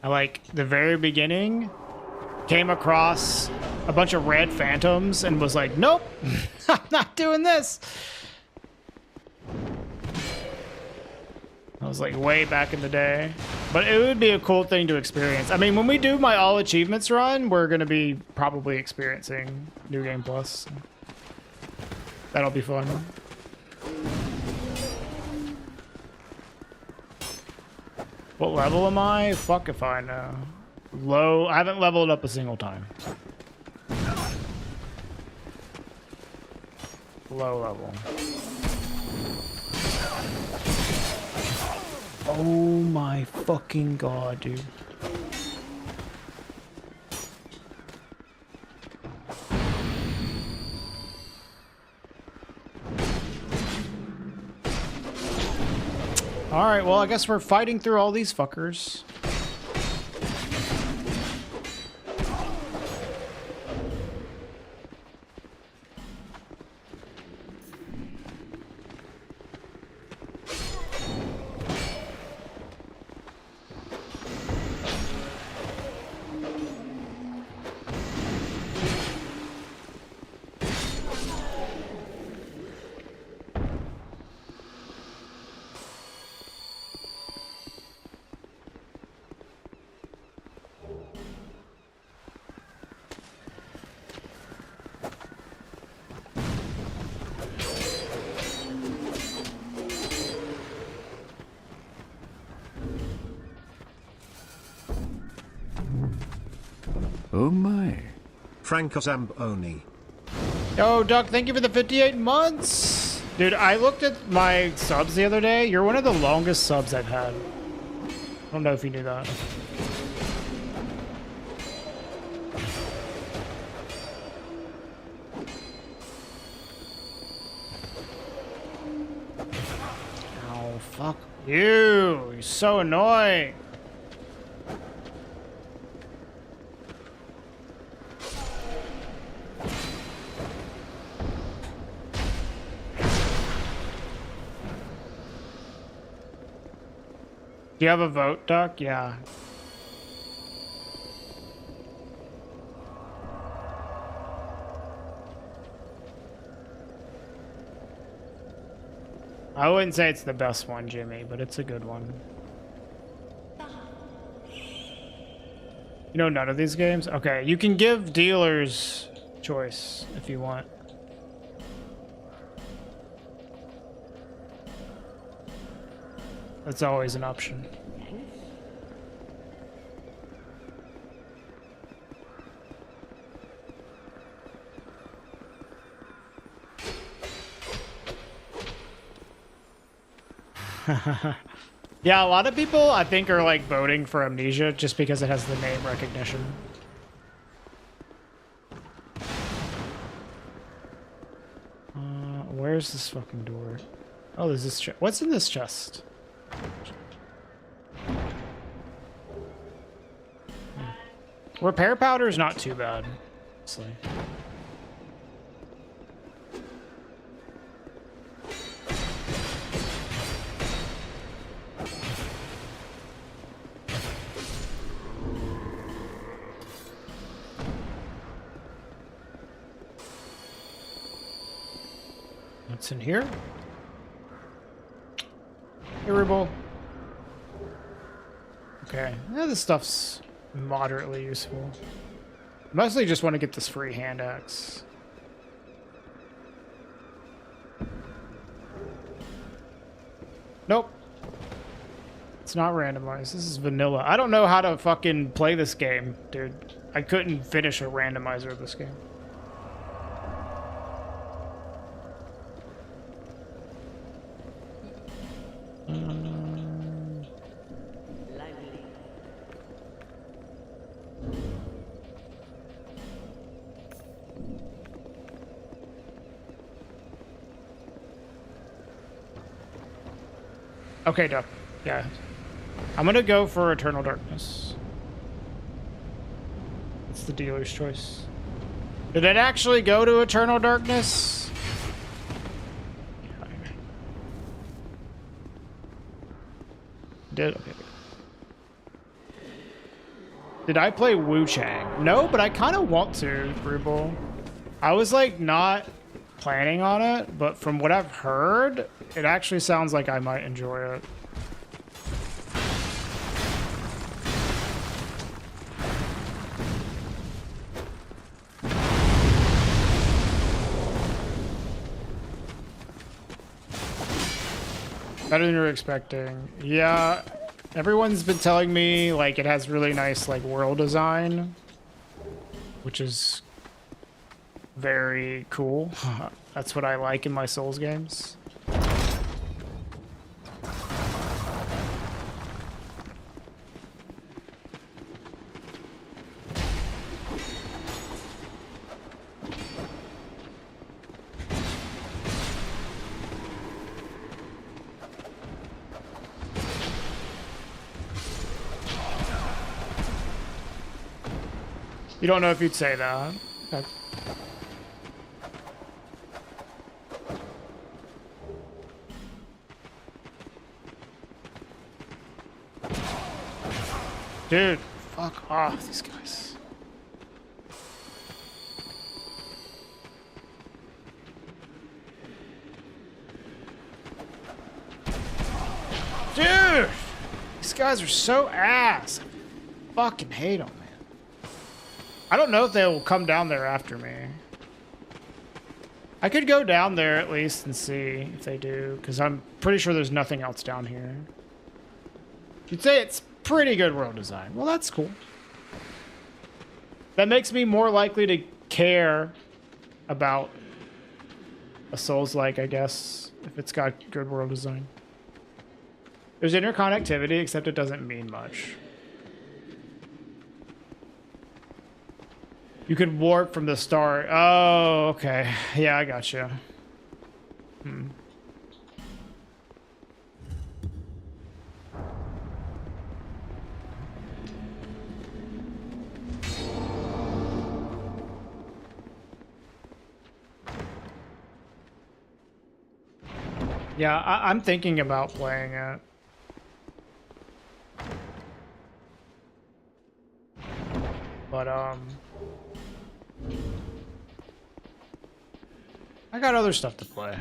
I like the very beginning came across a bunch of red phantoms and was like, nope, I'm not doing this. I was like way back in the day, but it would be a cool thing to experience. I mean, when we do my all achievements run, we're going to be probably experiencing New Game Plus. That'll be fun. What level am I? Fuck if I know. Low. I haven't leveled up a single time. Low level. Oh my fucking god, dude. Alright, well, I guess we're fighting through all these fuckers. Oh my. Franco Zamboni. Yo, Duck, thank you for the 58 months. Dude, I looked at my subs the other day. You're one of the longest subs I've had. I don't know if you knew that. Oh, fuck you. You're so annoying. Do you have a vote, Duck? Yeah. I wouldn't say it's the best one, Jimmy, but it's a good one. You know none of these games? Okay, you can give dealers choice if you want. That's always an option. Yeah, a lot of people I think are like voting for Amnesia just because it has the name recognition. Where's this fucking door? Oh, there's this chest. What's in this chest? Repair powder is not too bad, honestly. What's in here? Irritable. Okay. Yeah, this stuff's moderately useful. Mostly just want to get this free hand axe. Nope. It's not randomized. This is vanilla. I don't know how to fucking play this game, dude. I couldn't finish a randomizer of this game. Okay, Duck. Yeah. I'm gonna go for Eternal Darkness. It's the dealer's choice. Did it actually go to Eternal Darkness? Did okay. Did I play Wu Chang? No, but I kind of want to, Ruble. I was like not planning on it, but from what I've heard, it actually sounds like I might enjoy it. Better than you were expecting. Yeah, everyone's been telling me like it has really nice like world design, which is very cool. That's what I like in my Souls games. You don't know if you'd say that. Okay. Dude, fuck off, these guys. Dude! These guys are so ass. I fucking hate them, man. I don't know if they will come down there after me. I could go down there at least and see if they do, because I'm pretty sure there's nothing else down here. You'd say it's pretty good world design. Well, that's cool. That makes me more likely to care about a Souls-like, I guess, if it's got good world design. There's interconnectivity, except it doesn't mean much. You could warp from the start. Oh, okay. Yeah, I gotcha. Yeah, I'm thinking about playing it. But, I got other stuff to play.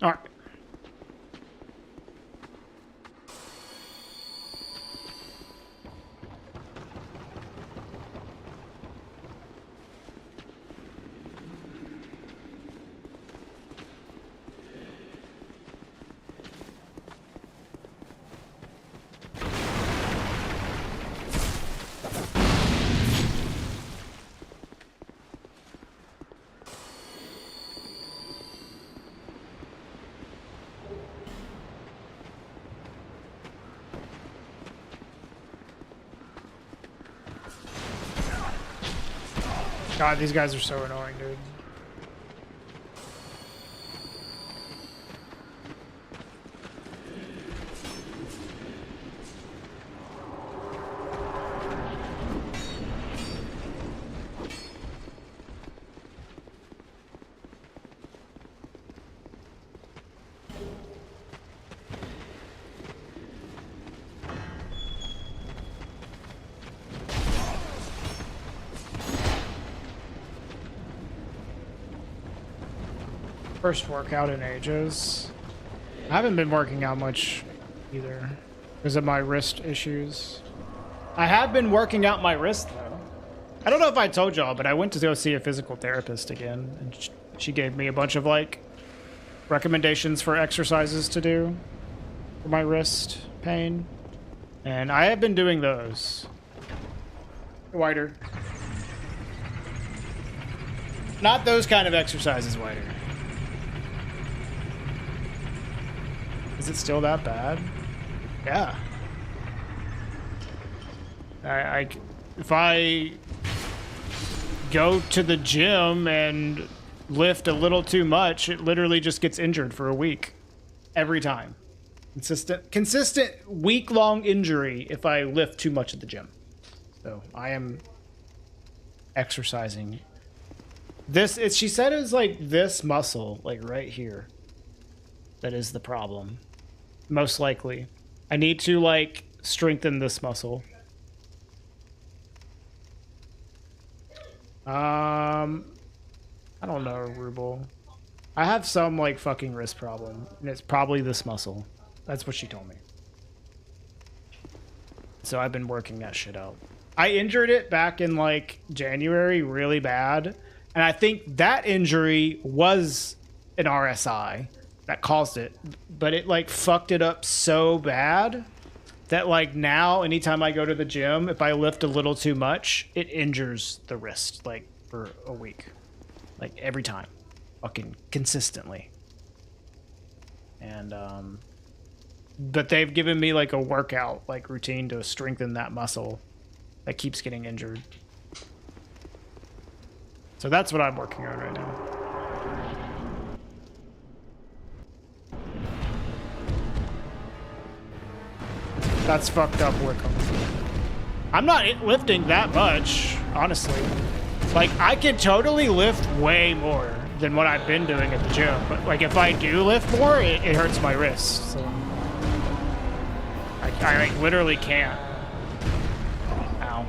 All right. God, these guys are so annoying, dude. First workout in ages. I haven't been working out much either because of my wrist issues. I have been working out my wrist though. I don't know if I told y'all, but I went to go see a physical therapist again, and she gave me a bunch of like recommendations for exercises to do for my wrist pain, and I have been doing those. Wider. Not those kind of exercises, Wider. Is it still that bad? Yeah. If I go to the gym and lift a little too much, it literally just gets injured for a week. Every time. Consistent week-long injury if I lift too much at the gym. So I am exercising. She said it was like this muscle, like right here, that is the problem. Most likely. I need to like strengthen this muscle. I don't know, Ruble. I have some like fucking wrist problem, and it's probably this muscle. That's what she told me. So I've been working that shit out. I injured it back in like January really bad, and I think that injury was an RSI that caused it, but it like fucked it up so bad that like now anytime I go to the gym, if I lift a little too much, it injures the wrist like for a week, like every time, fucking consistently. And but they've given me like a workout like routine to strengthen that muscle that keeps getting injured. So that's what I'm working on right now. That's fucked up, Wickham. I'm not lifting that much, honestly. Like, I can totally lift way more than what I've been doing at the gym. But, like, if I do lift more, it hurts my wrist. So I like, literally can't. Ow.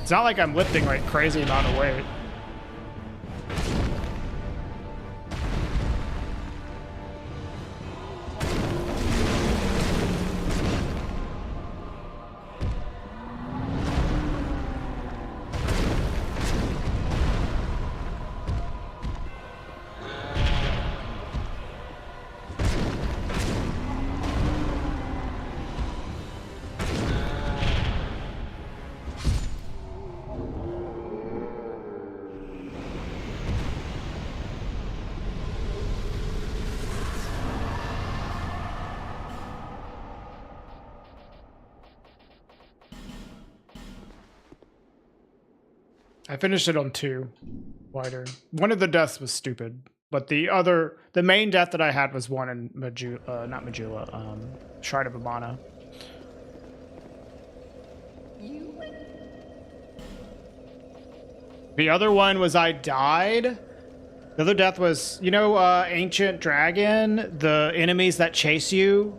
It's not like I'm lifting, like, crazy amount of weight. I finished it on 2 wider. One of the deaths was stupid, but the main death that I had was one in Shrine of Amana. The other one was I died. The other death was, you know, Ancient Dragon, the enemies that chase you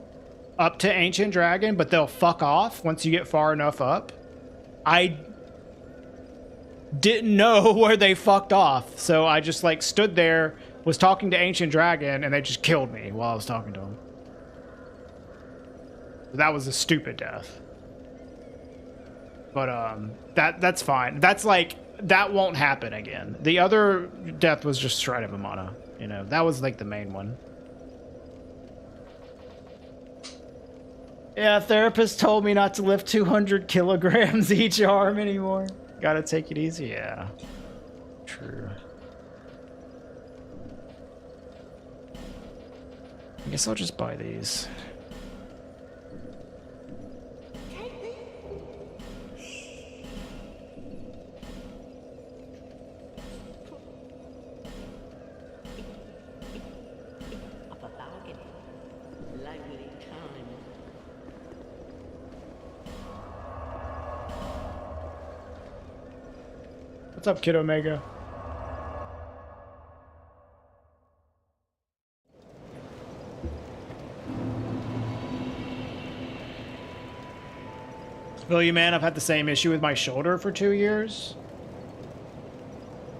up to Ancient Dragon, but they'll fuck off once you get far enough up. I didn't know where they fucked off, so I just like stood there, was talking to Ancient Dragon, and they just killed me while I was talking to him. That was a stupid death. But that's fine. That's like, that won't happen again. The other death was just Shrine of Amana, you know, that was like the main one. Yeah, therapist told me not to lift 200 kilograms each arm anymore. Gotta take it easy. Yeah. True. I guess I'll just buy these. What's up, Kid Omega? Feel you, man. I've had the same issue with my shoulder for 2 years.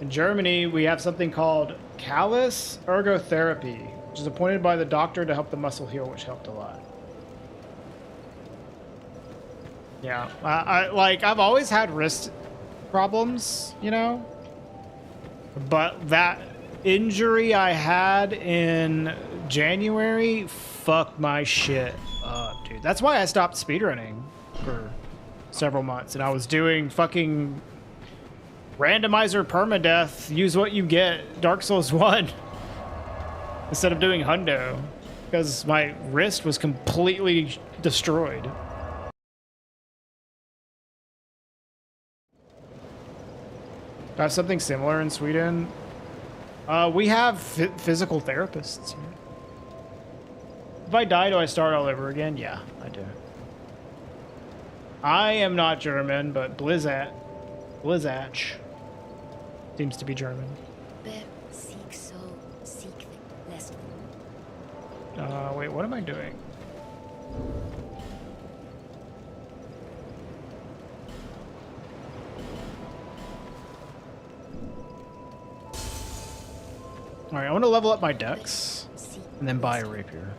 In Germany, we have something called callus ergotherapy, which is appointed by the doctor to help the muscle heal, which helped a lot. Yeah, I've always had wrist problems, you know, but that injury I had in January fucked my shit up, dude. That's why I stopped speedrunning for several months, and I was doing fucking randomizer permadeath, use what you get, Dark Souls 1, instead of doing hundo, because my wrist was completely destroyed. I have something similar in Sweden. We have physical therapists here. If I die, do I start all over again? Yeah, I do. I am not German, but Blizzach seems to be German. Ber seek so seek the less. Wait, what am I doing? Alright, I want to level up my dex and then buy a rapier.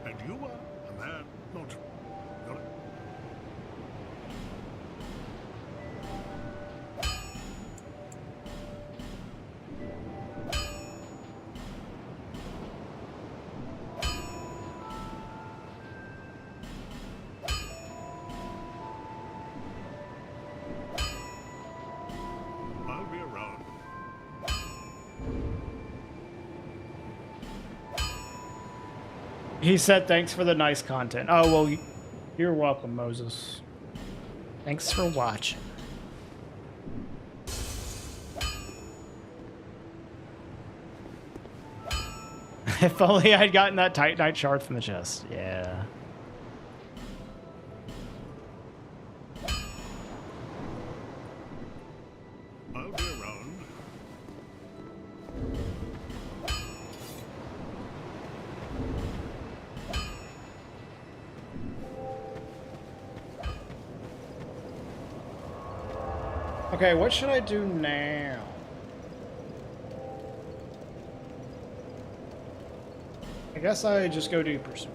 And you are a man, not... I'll be around. He said thanks for the nice content. Oh, well, you're welcome, Moses. Thanks for watching. If only I'd gotten that Titanite shard from the chest. Yeah. I'll be around. Okay, what should I do now? I guess I just go do pursuit.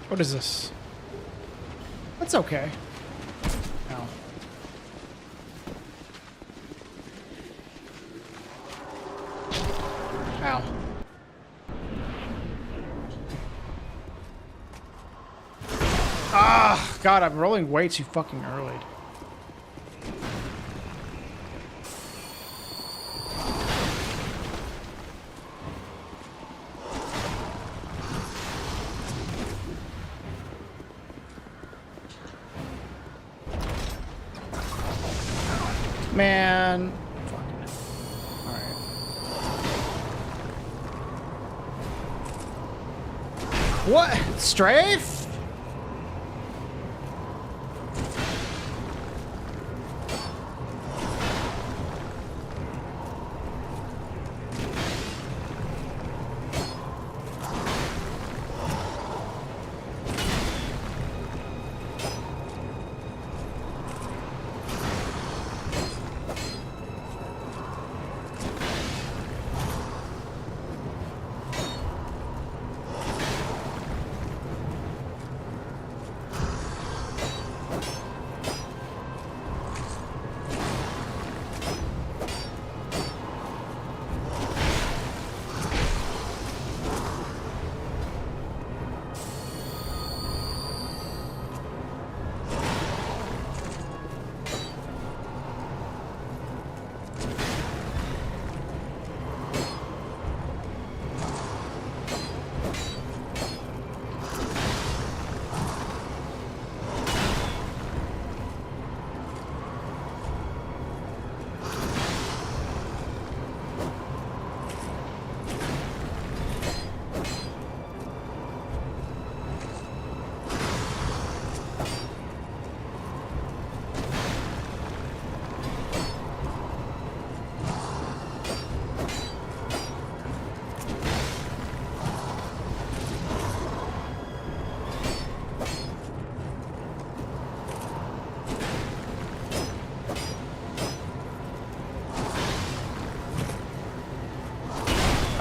What is this? That's okay. Ow. Ow. Ah, God, I'm rolling way too fucking early. Man. Fuck it. Alright. What? Strafe?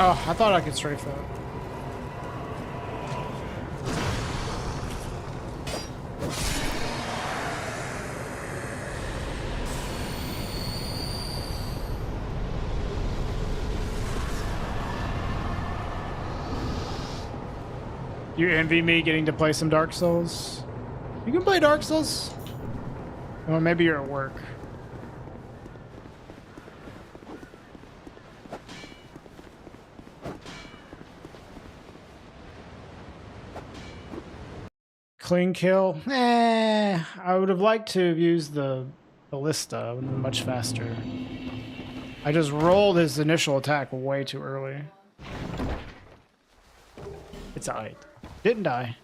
Oh, I thought I could strafe that. You envy me getting to play some Dark Souls? You can play Dark Souls? Or maybe you're at work. Clean kill? I would have liked to have used the ballista. It would have been much faster. I just rolled his initial attack way too early. It's alright. Didn't die.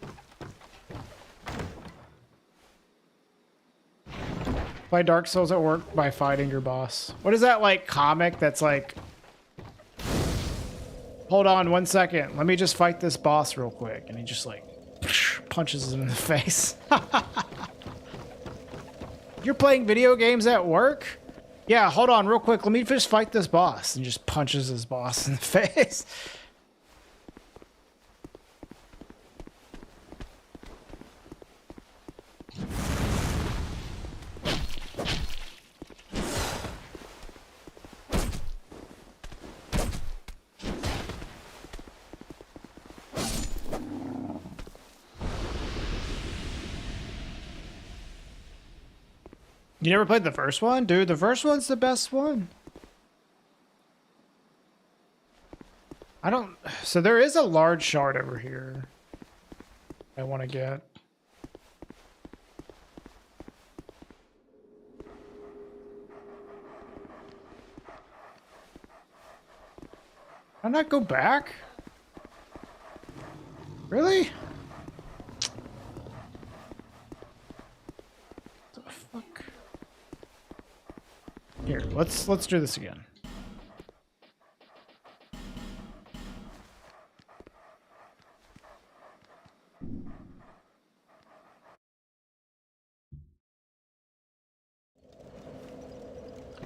Play Dark Souls at work by fighting your boss. What is that like comic that's like, hold on 1 second, let me just fight this boss real quick, and he just like punches him in the face. You're playing video games at work? Yeah, hold on real quick, let me just fight this boss, and just punches his boss in the face. You never played the first one? Dude, the first one's the best one. I don't... So there is a large shard over here I want to get. Can I not go back? Really? What the fuck? Here, let's do this again.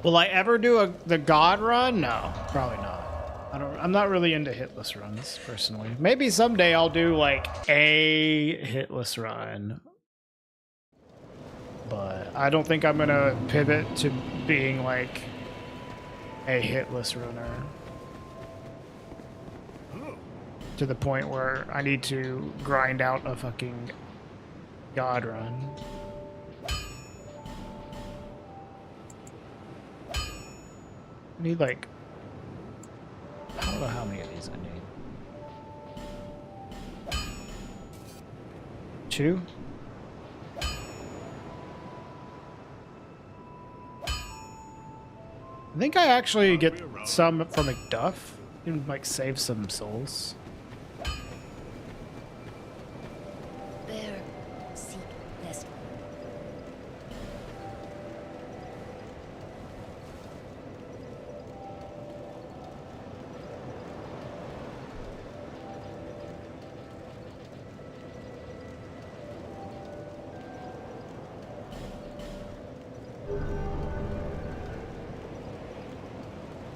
Will I ever do the god run? No, probably not. I'm not really into hitless runs personally. Maybe someday I'll do like a hitless run. But I don't think I'm gonna pivot to being like a hitless runner to the point where I need to grind out a fucking god run. I need like, I don't know how many of these I need. 2? I think I actually get some from McDuff. You can like save some souls. Bear, seek less.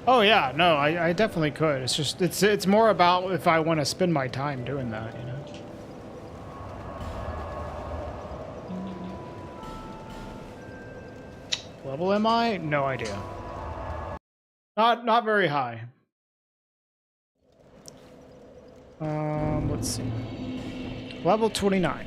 Oh yeah, no, I definitely could. It's just it's more about if I want to spend my time doing that, you know. Level am I? No idea. Not very high. Let's see. Level 29.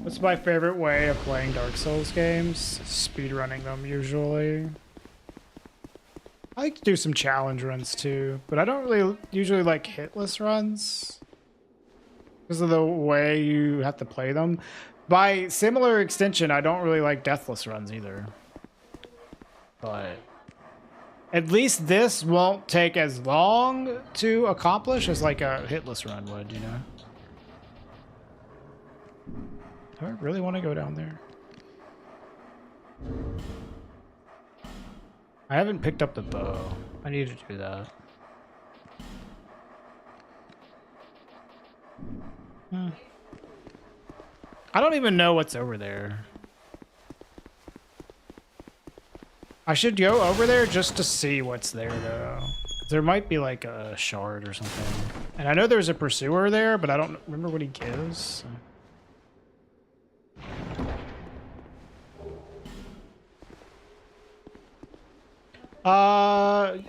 What's my favorite way of playing Dark Souls games? Speedrunning them, usually. I like to do some challenge runs, too. But I don't really usually like hitless runs. because of the way you have to play them. By similar extension, I don't really like deathless runs either. But at least this won't take as long to accomplish as like a hitless run would, you know? Do I really want to go down there? I haven't picked up the bow. I need to do that. I don't even know what's over there. I should go over there just to see what's there, though. There might be like a shard or something. And I know there's a pursuer there, but I don't remember what he gives.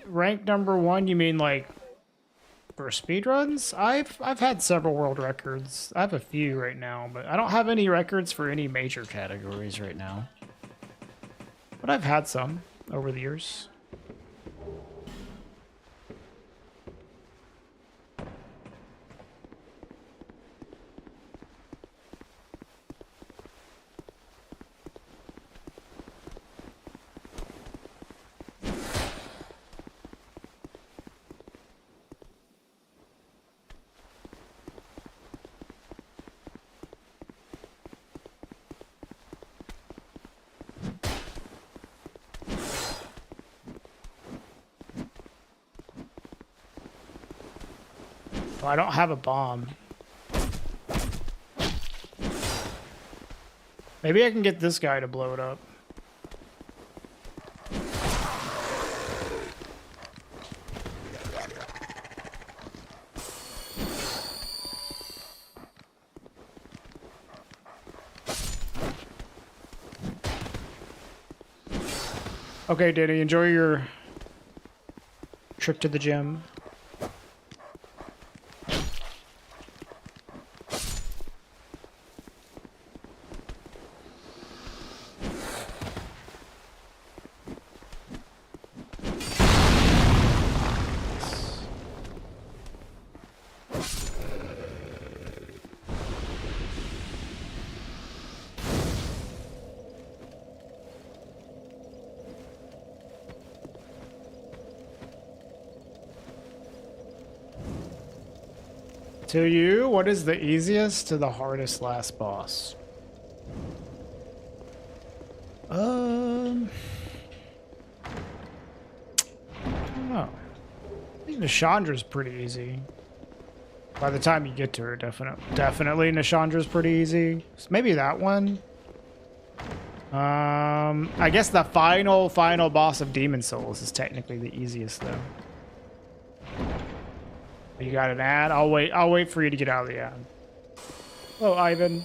Rank number 1, you mean like for speedruns? I've had several world records. I have a few right now, but I don't have any records for any major categories right now. But I've had some over the years. Oh, I don't have a bomb. Maybe I can get this guy to blow it up. Okay, Danny, enjoy your trip to the gym. To you, what is the easiest to the hardest last boss? I don't know. I think Nishandra's pretty easy. By the time you get to her, definitely Nishandra's pretty easy. So maybe that one. I guess the final boss of Demon Souls is technically the easiest though. You got an ad? I'll wait for you to get out of the ad. Hello, Ivan.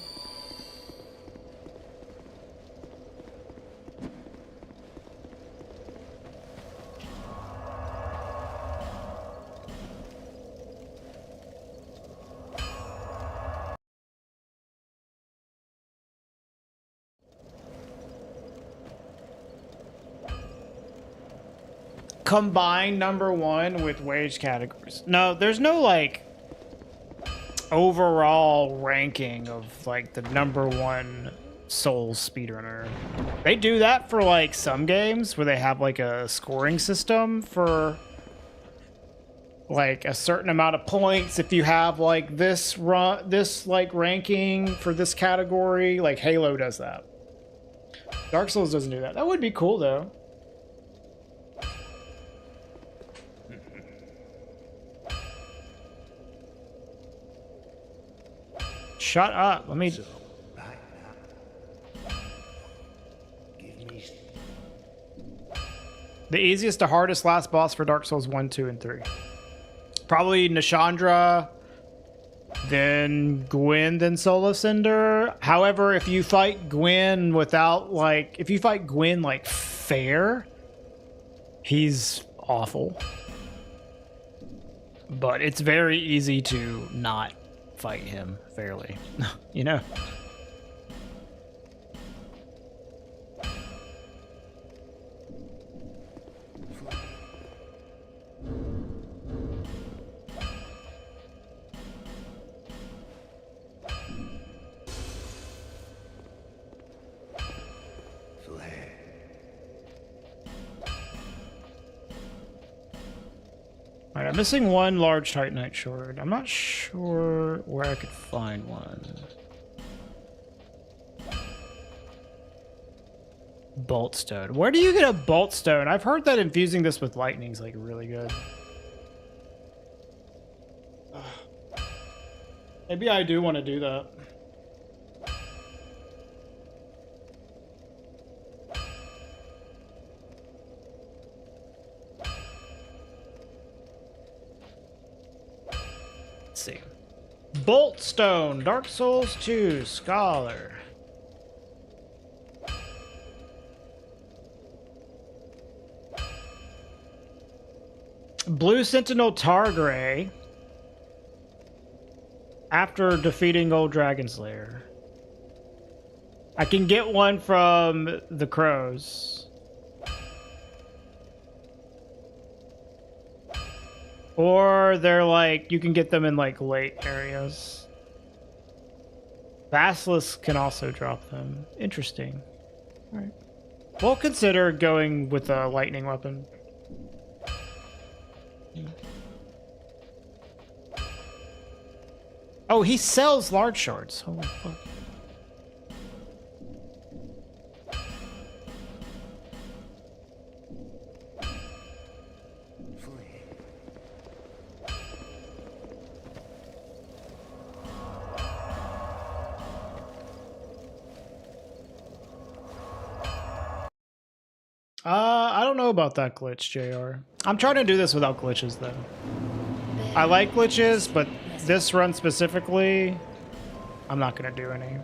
Combine number 1 with wage categories. No, there's no like overall ranking of like the number 1 Souls speedrunner. They do that for like some games where they have like a scoring system for like a certain amount of points if you have like this like ranking for this category. Like Halo does that. Dark Souls doesn't do that. That would be cool though. Shut up. Let me... The easiest to hardest last boss for Dark Souls 1, 2, and 3. Probably Nishandra, then Gwyn, then Soul Cinder. However, if you fight Gwyn without, like... If you fight Gwyn, like, fair, he's awful. But it's very easy to not fight him fairly, you know? I'm missing one large Titanite shard. I'm not sure where I could find one. Boltstone. Where do you get a boltstone? I've heard that infusing this with lightning is like really good. Maybe I do want to do that. Let's see. Boltstone, Dark Souls 2, Scholar. Blue Sentinel Targray. After defeating Old Dragon Slayer. I can get one from the crows. Or they're like, you can get them in like late areas. Basilisk can also drop them. Interesting. Alright. We'll consider going with a lightning weapon. Oh, he sells large shards. Holy fuck. I don't know about that glitch, JR. I'm trying to do this without glitches, though. I like glitches, but this run specifically, I'm not going to do any.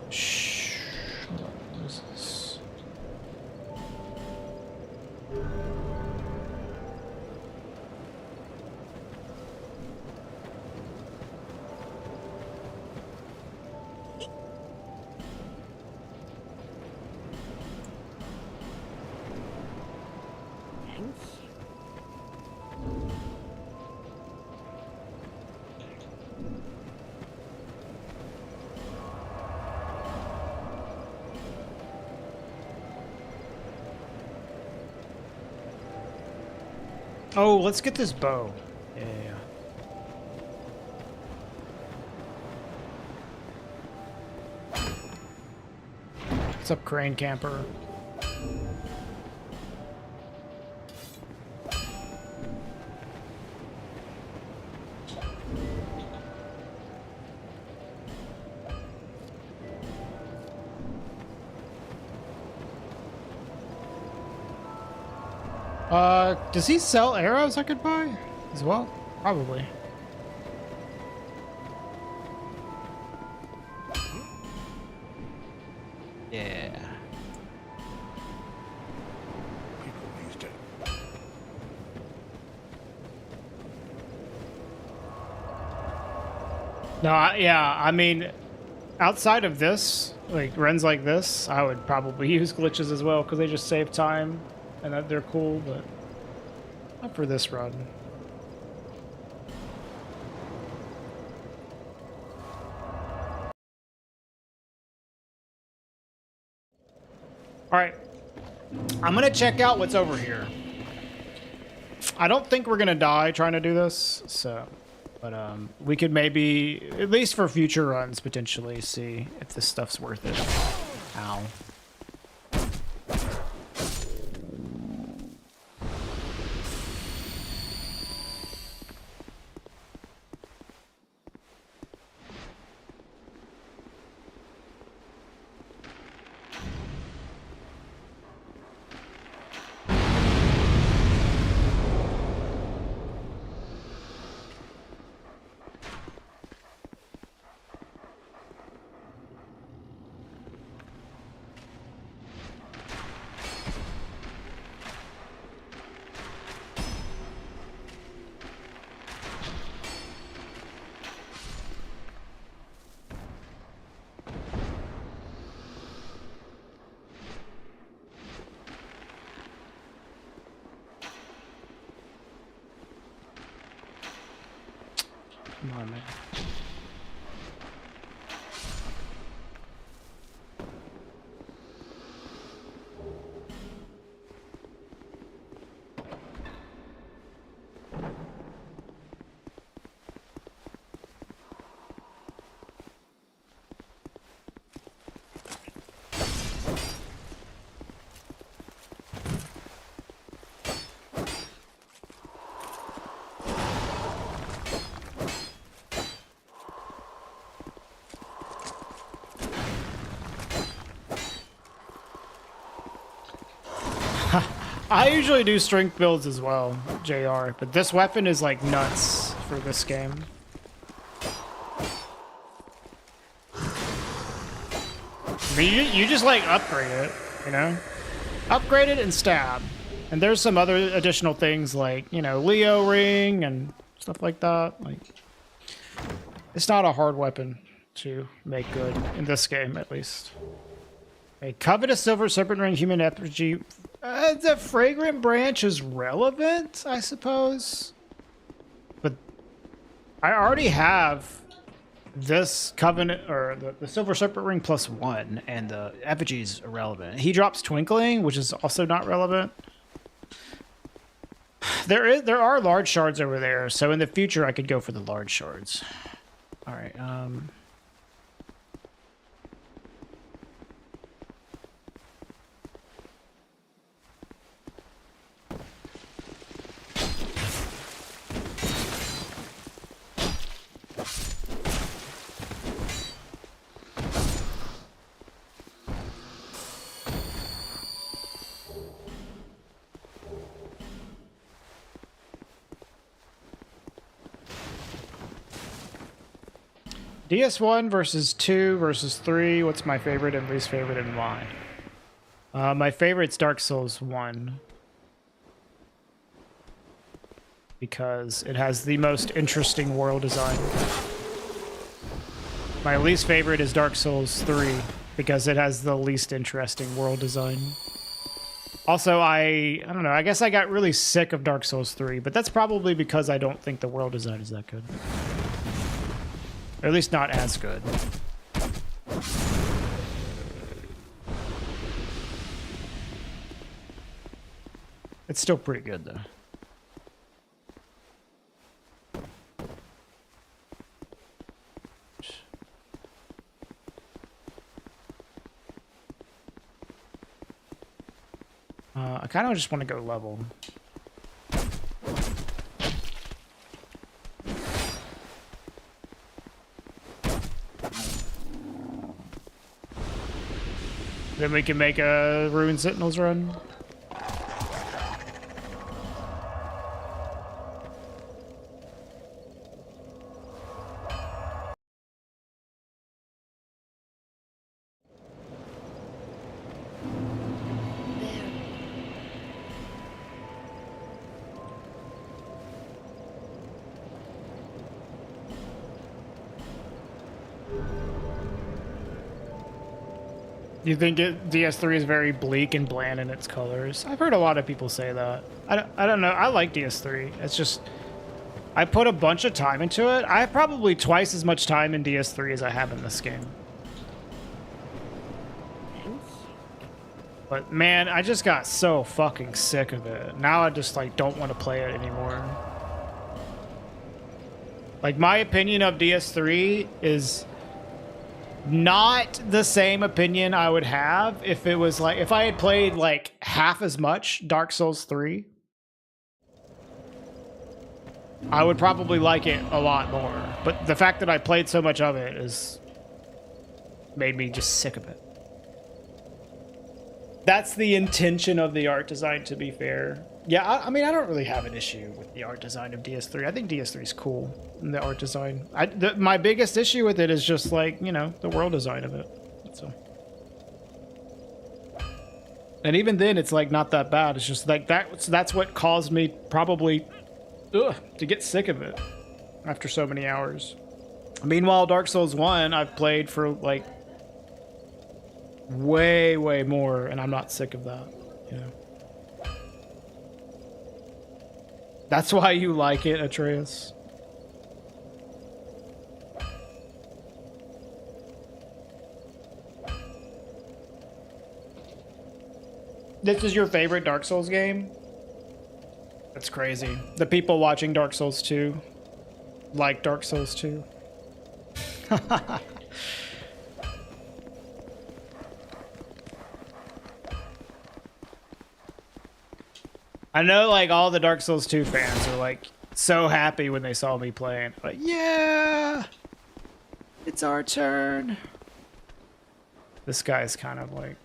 Shh. What is this? Oh, let's get this bow. Yeah. What's up, Crane Camper? Does he sell arrows I could buy as well? Probably. Yeah. People these days. No, yeah, I mean, outside of this, like runs like this, I would probably use glitches as well because they just save time and that they're cool, but not for this run. All right, I'm gonna check out what's over here. I don't think we're gonna die trying to do this, so, but we could maybe, at least for future runs, potentially see if this stuff's worth it. Ow. Come on, man. I usually do strength builds as well, JR, but this weapon is like nuts for this game. I mean, you just like upgrade it, you know? Upgrade it and stab. And there's some other additional things like, you know, Leo ring and stuff like that. Like, it's not a hard weapon to make good in this game, at least. A covetous silver serpent ring, human effigy. The fragrant branch is relevant, I suppose. But I already have this covenant, or the silver serpent ring +1, and the effigy is irrelevant. He drops twinkling, which is also not relevant. There are large shards over there, so in the future I could go for the large shards. All right. DS1 versus 2 versus 3. What's my favorite and least favorite and why? My favorite's Dark Souls 1. Because it has the most interesting world design. My least favorite is Dark Souls 3. Because it has the least interesting world design. Also, I don't know, I guess I got really sick of Dark Souls 3. But that's probably because I don't think the world design is that good. Or at least not as good. It's still pretty good, though. I kind of just want to go level. Then we can make a Ruined Sentinels run. You think DS3 is very bleak and bland in its colors? I've heard a lot of people say that. I don't know. I like DS3. It's just I put a bunch of time into it. I have probably twice as much time in DS3 as I have in this game. But man, I just got so fucking sick of it. Now I just like don't want to play it anymore. Like my opinion of DS3 is not the same opinion I would have if it was like if I had played like half as much Dark Souls 3. I would probably like it a lot more. But the fact that I played so much of it is made me just sick of it. That's the intention of the art design, to be fair. Yeah, I mean, I don't really have an issue with the art design of DS3. I think DS3 is cool in the art design. My biggest issue with it is just like, you know, the world design of it. So, and even then, it's like not that bad. It's just like that's what caused me probably to get sick of it after so many hours. Meanwhile, Dark Souls 1, I've played for like way more, and I'm not sick of that, you know. That's why you like it, Atreus. This is your favorite Dark Souls game? That's crazy. The people watching Dark Souls 2 like Dark Souls 2. I know, like, all the Dark Souls 2 fans are, like, so happy when they saw me playing. Like, yeah! It's our turn. This guy's kind of, like,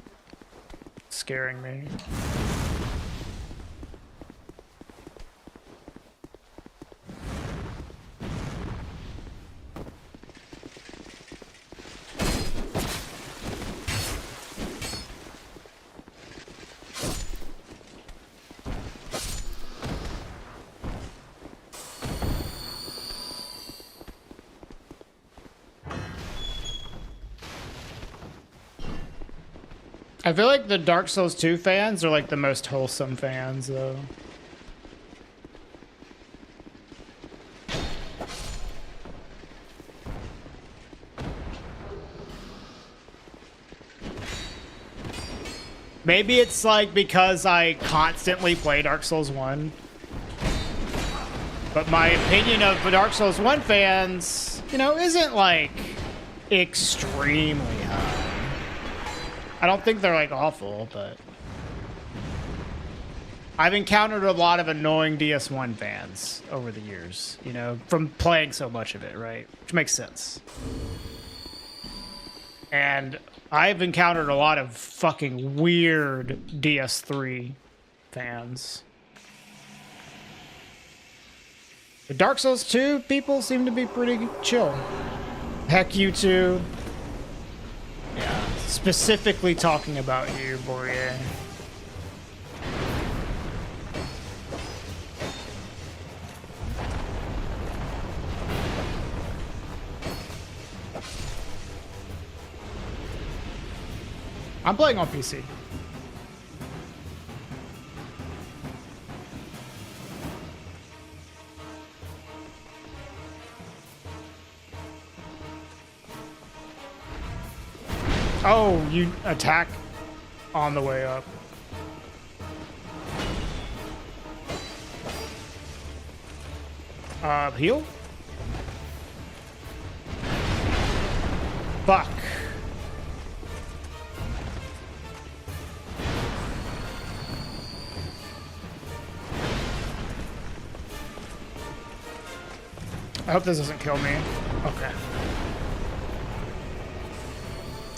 scaring me. I feel like the Dark Souls 2 fans are like the most wholesome fans, though. Maybe it's like because I constantly play Dark Souls 1. But my opinion of the Dark Souls 1 fans, you know, isn't like extremely high. I don't think they're like awful, but I've encountered a lot of annoying DS1 fans over the years, you know, from playing so much of it, right? Which makes sense. And I've encountered a lot of fucking weird DS3 fans. The Dark Souls 2 people seem to be pretty chill. Heck, you too. Yeah, specifically talking about you, Bourier. I'm playing on PC. Oh, you attack on the way up. Heal? Fuck. I hope this doesn't kill me. Okay.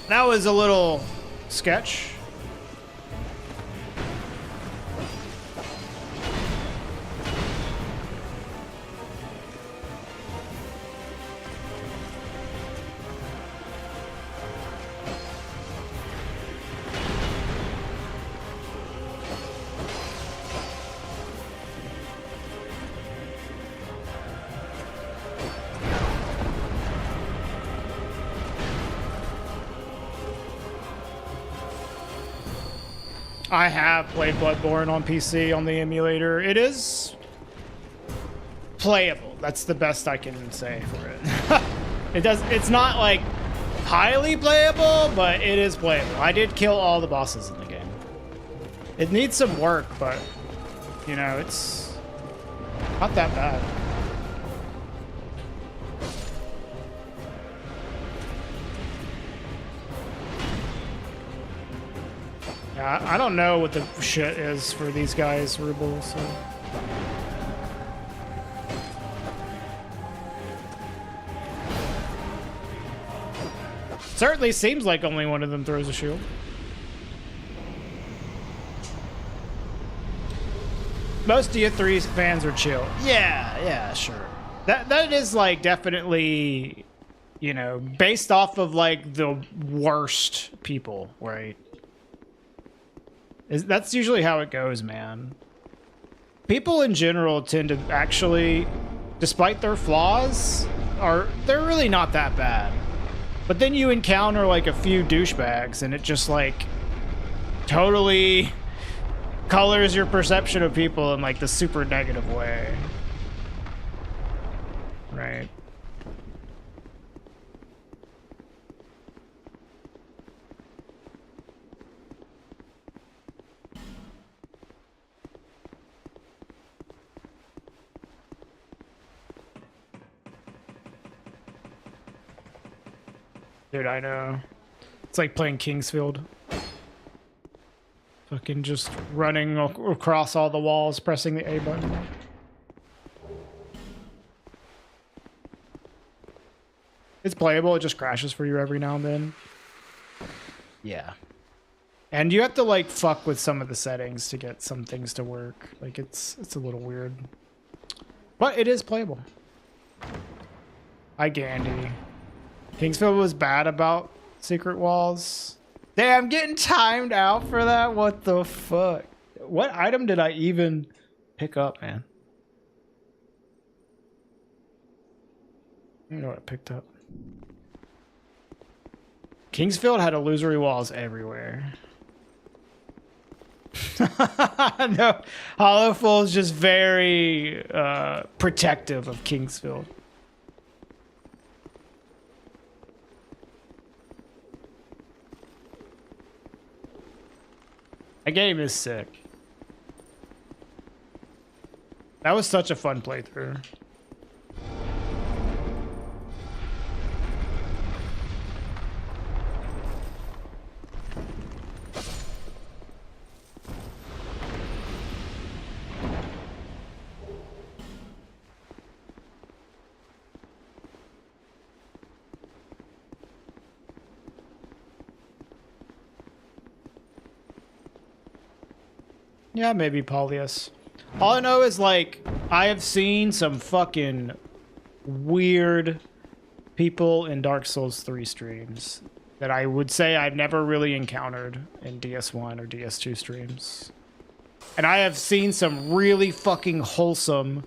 That was a little sketch. I have played Bloodborne on PC on the emulator. It is playable. That's the best I can say for it. It's not like highly playable, but it is playable. I did kill all the bosses in the game. It needs some work, but you know, it's not that bad. Yeah, I don't know what the shit is for these guys, Ruble, so. Certainly seems like only one of them throws a shield. Most DS3 fans are chill. Yeah, sure. That is like definitely, you know, based off of like the worst people, right? That's usually how it goes, man. People in general tend to actually, despite their flaws, they're really not that bad. But then you encounter like a few douchebags and it just like totally colors your perception of people in like the super negative way. Right. Dude, I know. It's like playing Kingsfield. Fucking just running across all the walls, pressing the A button. It's playable, it just crashes for you every now and then. Yeah. And you have to like fuck with some of the settings to get some things to work. Like it's a little weird. But it is playable. Hi, Gandhi. Kingsfield was bad about secret walls. Damn, I'm getting timed out for that. What the fuck? What item did I even pick up, man? I don't know what I picked up. Kingsfield had illusory walls everywhere. No, Hollowful is just very protective of Kingsfield. That game is sick. That was such a fun playthrough. Yeah, maybe Polyus. All I know is, like, I have seen some fucking weird people in Dark Souls 3 streams that I would say I've never really encountered in DS1 or DS2 streams. And I have seen some really fucking wholesome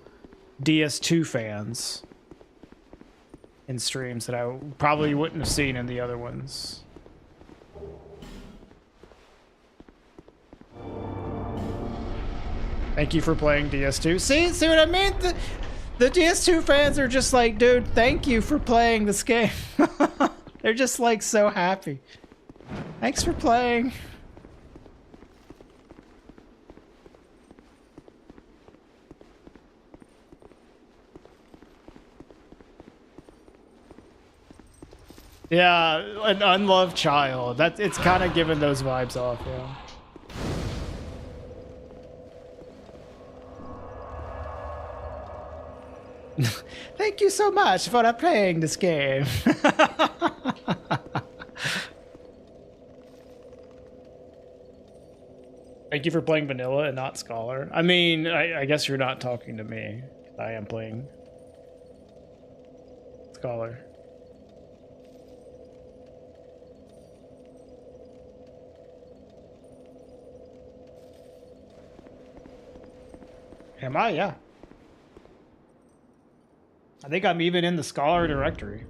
DS2 fans in streams that I probably wouldn't have seen in the other ones. Thank you for playing DS2. See what I mean? The DS2 fans are just like, dude, thank you for playing this game. They're just like so happy. Thanks for playing. Yeah, an unloved child. It's kind of giving those vibes off, yeah. Thank you so much for playing this game. Thank you for playing vanilla and not scholar. I mean, I guess you're not talking to me. I am playing scholar. Am I? Yeah. I think I'm even in the scholar directory.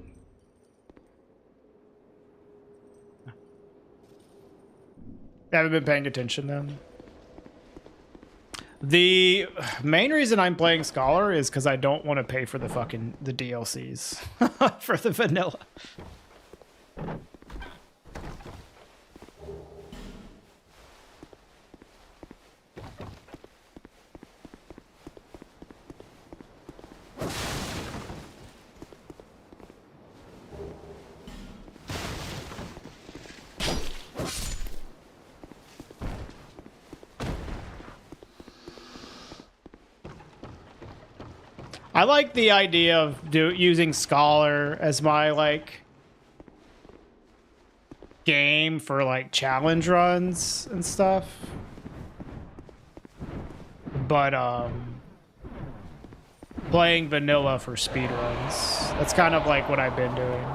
Haven't been paying attention then. The main reason I'm playing scholar is because I don't want to pay for the DLCs for the vanilla. I like the idea of using Scholar as my, like, game for, like, challenge runs and stuff. But, playing vanilla for speed runs. That's kind of like what I've been doing.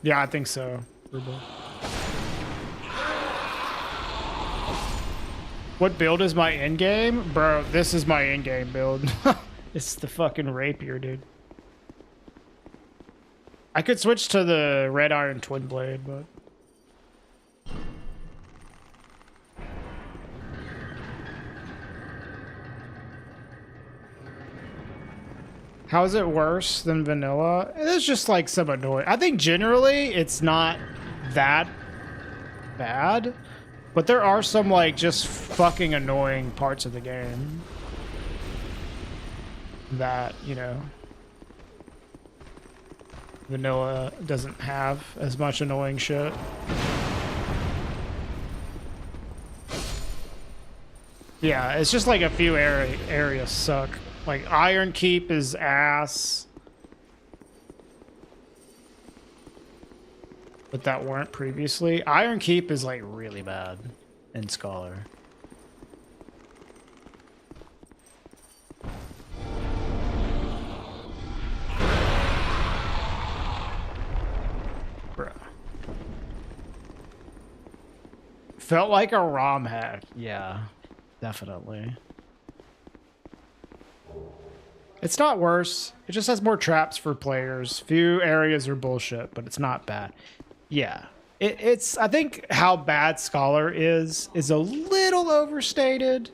Yeah, I think so. What build is my end game? Bro, this is my end game build. It's the fucking rapier, dude. I could switch to the red iron twin blade, but how is it worse than vanilla? It's just like some annoying. I think generally it's not that bad, but there are some like just fucking annoying parts of the game that, you know, vanilla doesn't have as much annoying shit. Yeah, it's just like a few areas suck. Like, Iron Keep is ass. But that weren't previously. Iron Keep is, like, really bad in Scholar. Bruh. Felt like a ROM hack. Yeah, definitely. It's not worse. It just has more traps for players. Few areas are bullshit, but it's not bad. Yeah. It's I think how bad Scholar is a little overstated.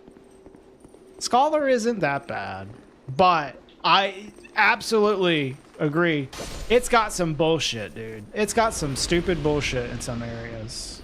Scholar isn't that bad, but I absolutely agree. It's got some bullshit, dude. It's got some stupid bullshit in some areas.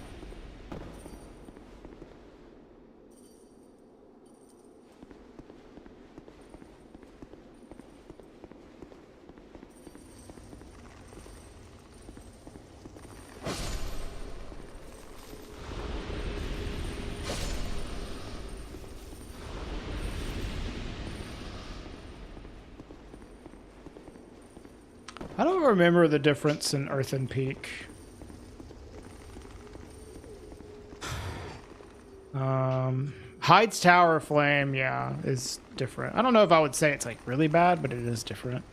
I don't remember the difference in Earthen Peak. Hyde's Tower of Flame, yeah, is different. I don't know if I would say it's like really bad, but it is different.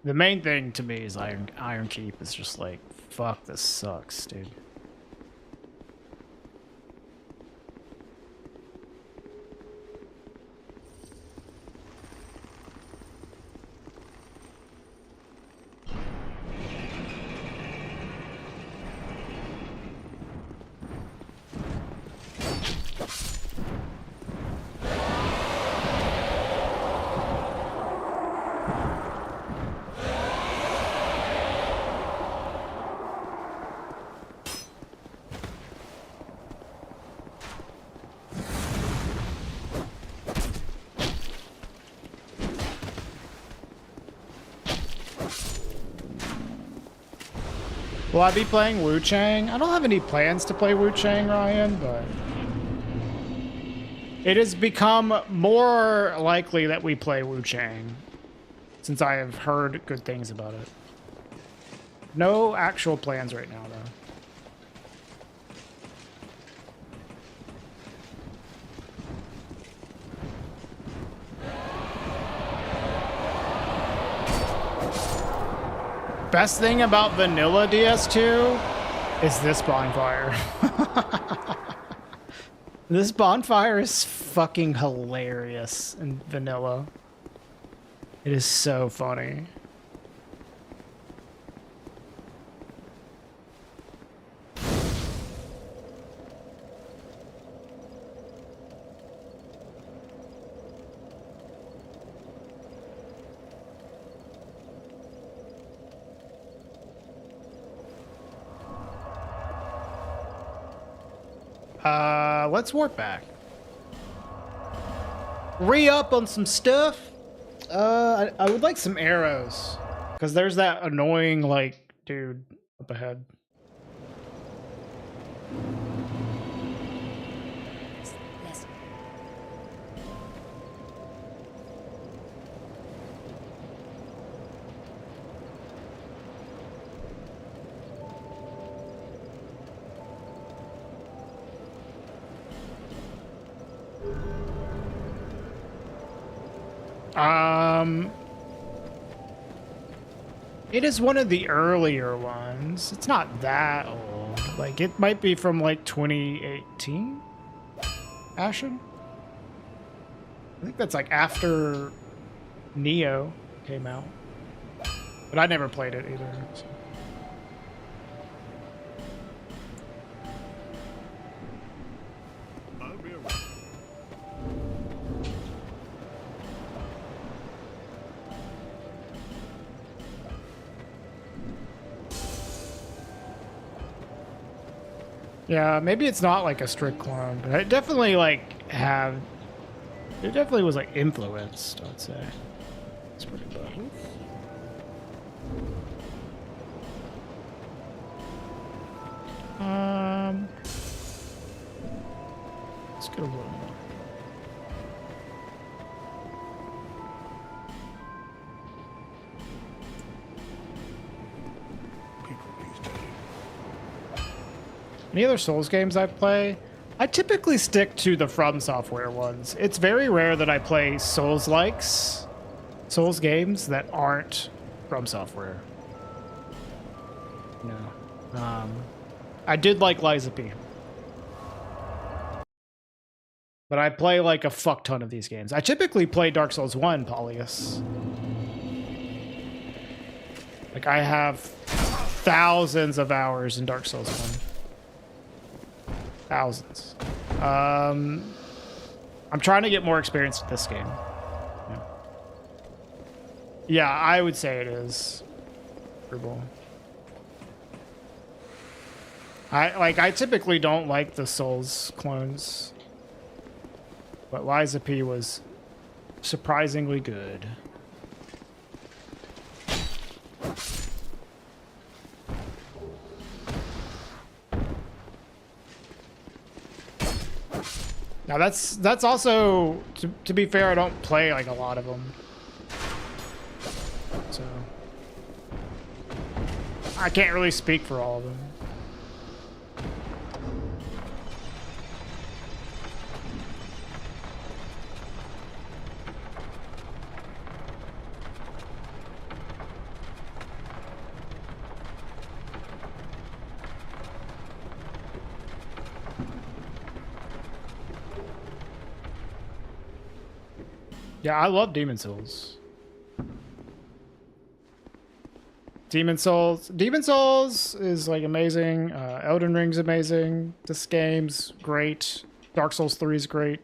The main thing to me is Iron Keep is just like, fuck, this sucks, dude. Will I be playing Wu Chang? I don't have any plans to play Wu Chang, Ryan, but it has become more likely that we play Wu Chang since I have heard good things about it. No actual plans right now, though. Best thing about vanilla DS2 is this bonfire. This bonfire is fucking hilarious in vanilla. It is so funny. Let's warp back. Re-up on some stuff. I would like some arrows, because there's that annoying, like, dude up ahead. Yes. It is one of the earlier ones. It's not that old. Like, it might be from, like, 2018? Ashen? I think that's, like, after Neo came out. But I never played it either, so. I'll be around. Yeah, maybe it's not like a strict clone, but it definitely like have. It definitely was like influenced, I'd say. It's pretty bad. Let's get a little more. People these days. Any other Souls games I play? I typically stick to the From Software ones. It's very rare that I play Souls-likes, Souls games that aren't From Software. No. I did like Liza P. But I play like a fuck ton of these games. I typically play Dark Souls 1, Polyus. Like I have thousands of hours in Dark Souls 1. Thousands. I'm trying to get more experience with this game. Yeah, I would say it is. Brutal. I typically don't like the Souls clones. But Liza P was surprisingly good. Now that's also to be fair, I don't play like a lot of them. So I can't really speak for all of them. Yeah, I love Demon Souls. Demon Souls is like amazing. Elden Ring's amazing. This game's great. Dark Souls 3 is great.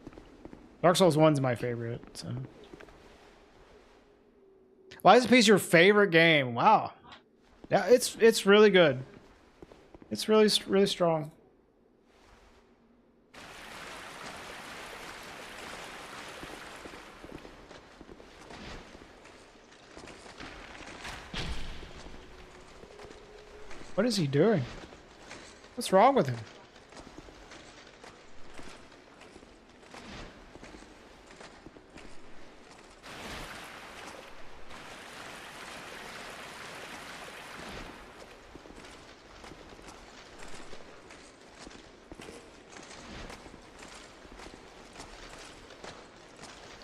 Dark Souls 1's my favorite. So. Liza P's your favorite game? Wow. Yeah, it's really good. It's really strong. What is he doing? What's wrong with him?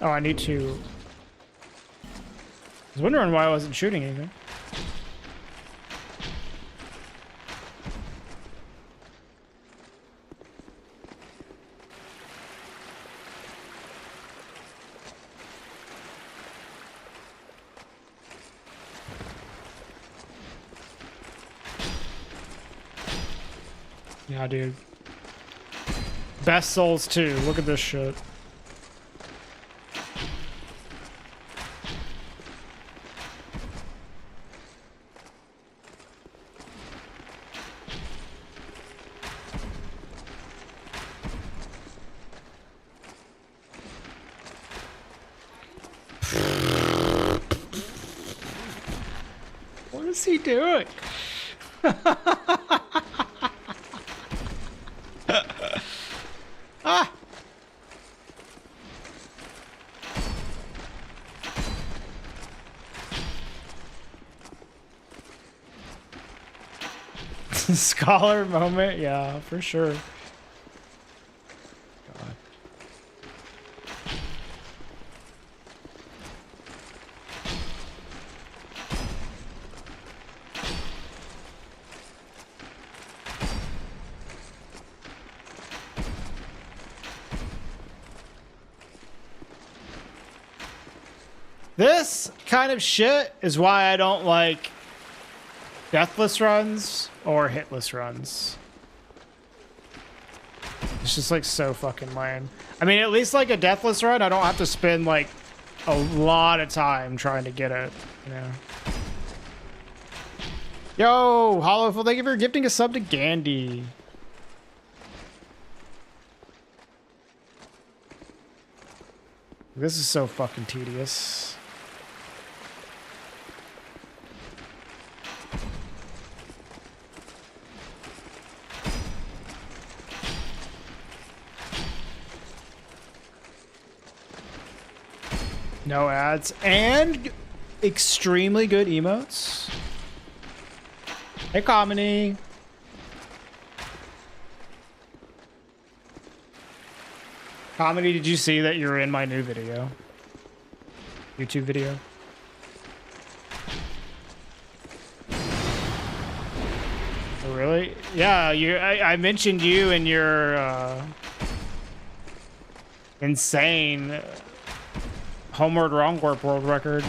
Oh, I need to... I was wondering why I wasn't shooting anything. Yeah, dude. Best Souls 2. Look at this shit. What is he doing? Ah! Scholar moment, yeah, for sure. God. This kind of shit is why I don't like deathless runs or hitless runs. It's just like so fucking lame. I mean, at least like a deathless run, I don't have to spend like a lot of time trying to get it, you know. Yo, Hollowful, thank you for gifting a sub to Gandhi. This is so fucking tedious. No ads and extremely good emotes. Hey, Comedy. Comedy, did you see that you're in my new video? YouTube video? Oh, really? Yeah, I mentioned you in your insane homeward wrong warp world record.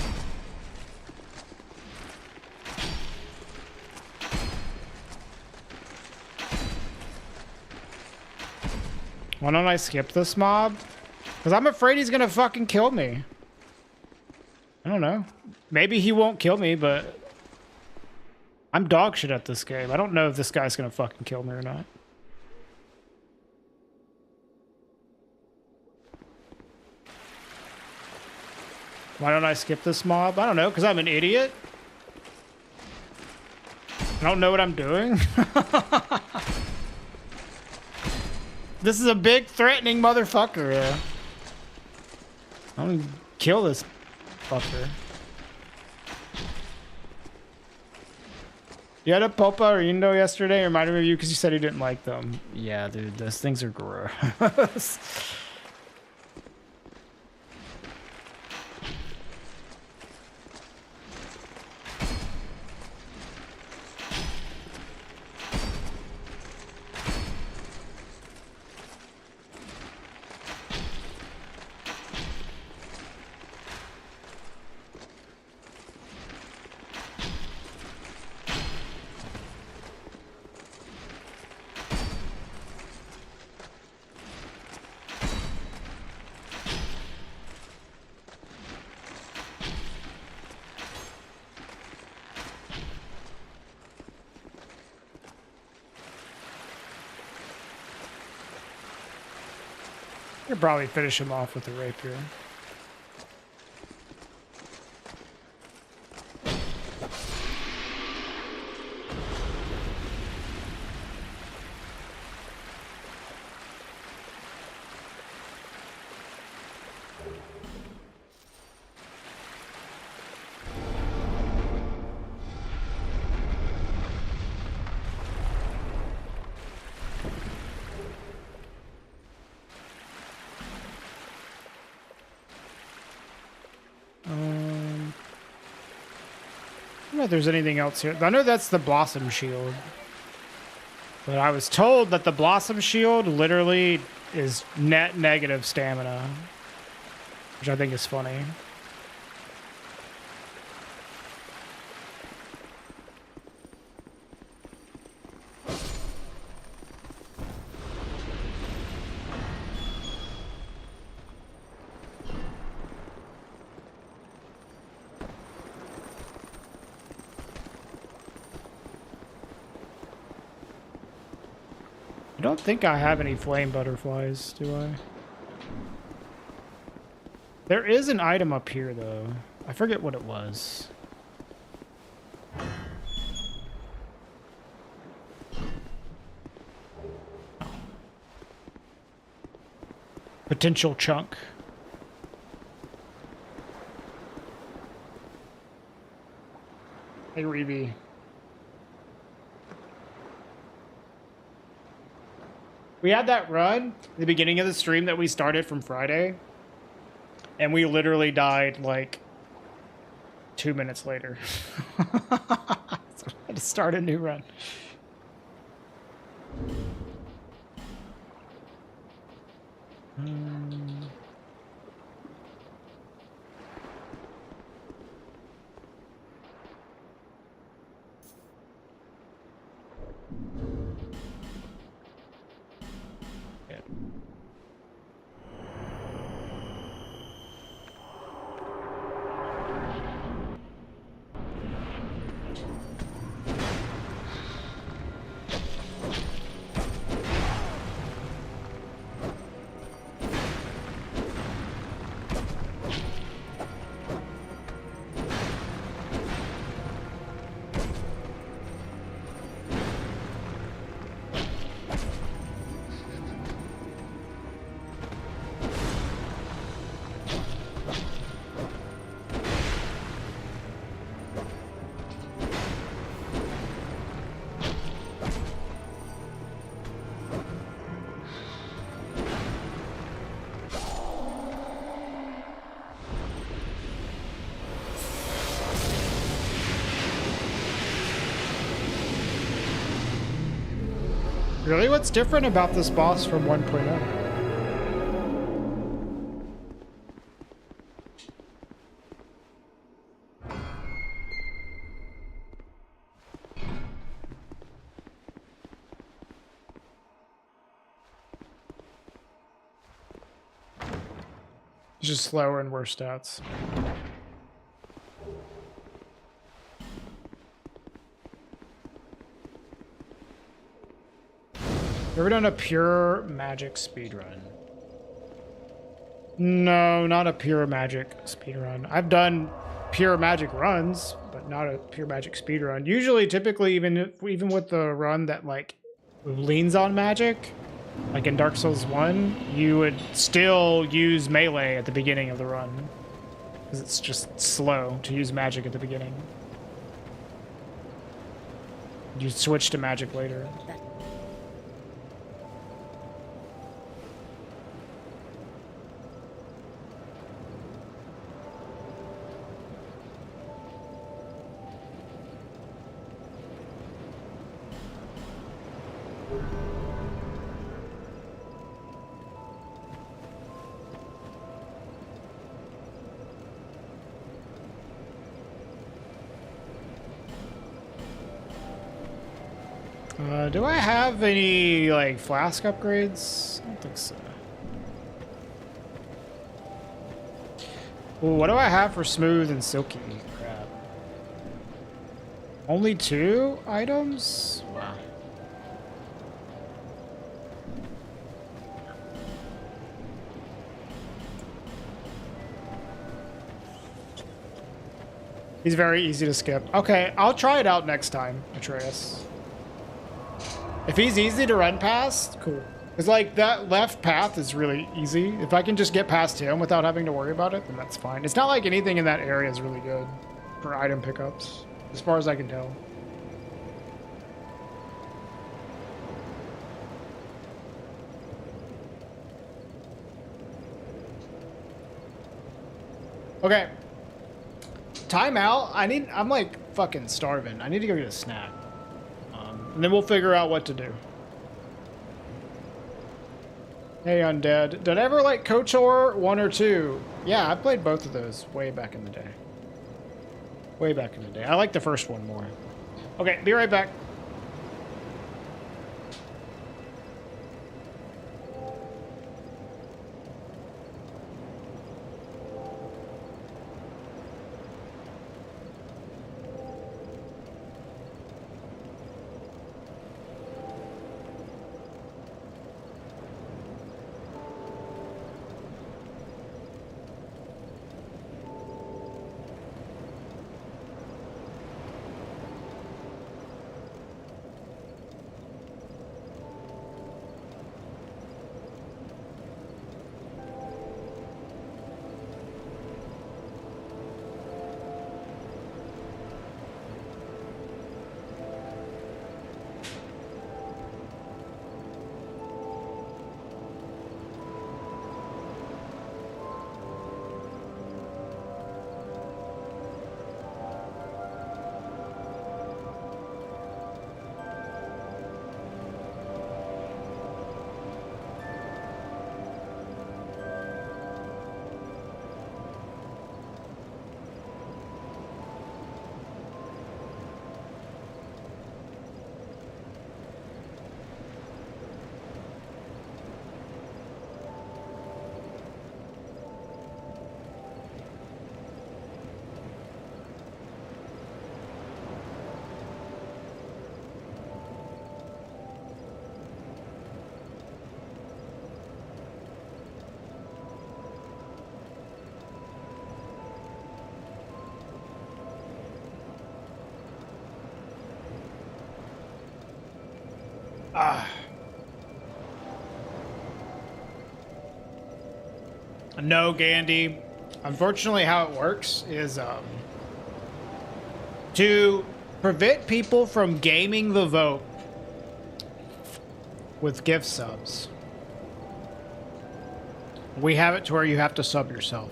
Why don't I skip this mob? Because I'm afraid he's gonna fucking kill me. I don't know. Maybe he won't kill me, but I'm dog shit at this game. I don't know if this guy's gonna fucking kill me or not. Why don't I skip this mob? I don't know, because I'm an idiot. I don't know what I'm doing. This is a big threatening motherfucker, yeah. I'm gonna kill this fucker. You had a Popa or Indo yesterday? Reminded me of you because you said you didn't like them. Yeah, dude, those things are gross. You could probably finish him off with a rapier. I don't know if there's anything else here. I know that's the Blossom Shield. But I was told that the Blossom Shield literally is net negative stamina. Which I think is funny. I don't think I have any flame butterflies, do I? There is an item up here, though. I forget what it was. Potential chunk. Hey, Reeve. We had that run at the beginning of the stream that we started from Friday, and we literally died like 2 minutes later. So I had to start a new run. Really? What's different about this boss from 1.0? Just slower and worse stats. You ever done a pure magic speedrun? No, not a pure magic speedrun. I've done pure magic runs, but not a pure magic speedrun. Usually, typically, even with the run that like leans on magic, like in Dark Souls 1, you would still use melee at the beginning of the run. Because it's just slow to use magic at the beginning. You switch to magic later. Do I have any, like, flask upgrades? I don't think so. Ooh, what do I have for smooth and silky? Crap. Only 2 items? Wow. He's very easy to skip. Okay, I'll try it out next time, Atreus. If he's easy to run past, cool. Because, like, that left path is really easy. If I can just get past him without having to worry about it, then that's fine. It's not like anything in that area is really good for item pickups, as far as I can tell. Okay. Timeout. I'm like fucking starving. I need to go get a snack. And then we'll figure out what to do. Hey, Undead. Did I ever like KOTOR 1 or 2? Yeah, I played both of those way back in the day. Way back in the day. I like the first one more. Okay, be right back. No, Gandhi. Unfortunately, how it works is to prevent people from gaming the vote with gift subs. We have it to where you have to sub yourself.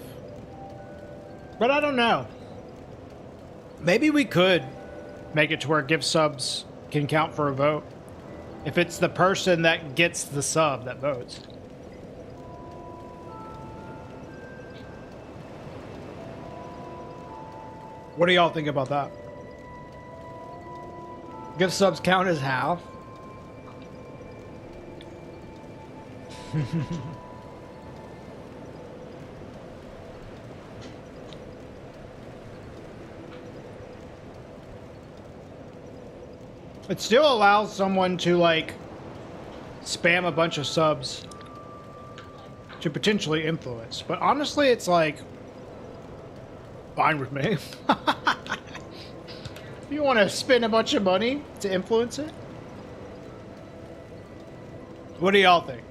But I don't know. Maybe we could make it to where gift subs can count for a vote. If it's the person that gets the sub that votes. What do y'all think about that? Gift subs count as half? It still allows someone to like spam a bunch of subs to potentially influence, but honestly, it's like fine with me. You want to spend a bunch of money to influence it? What do y'all think?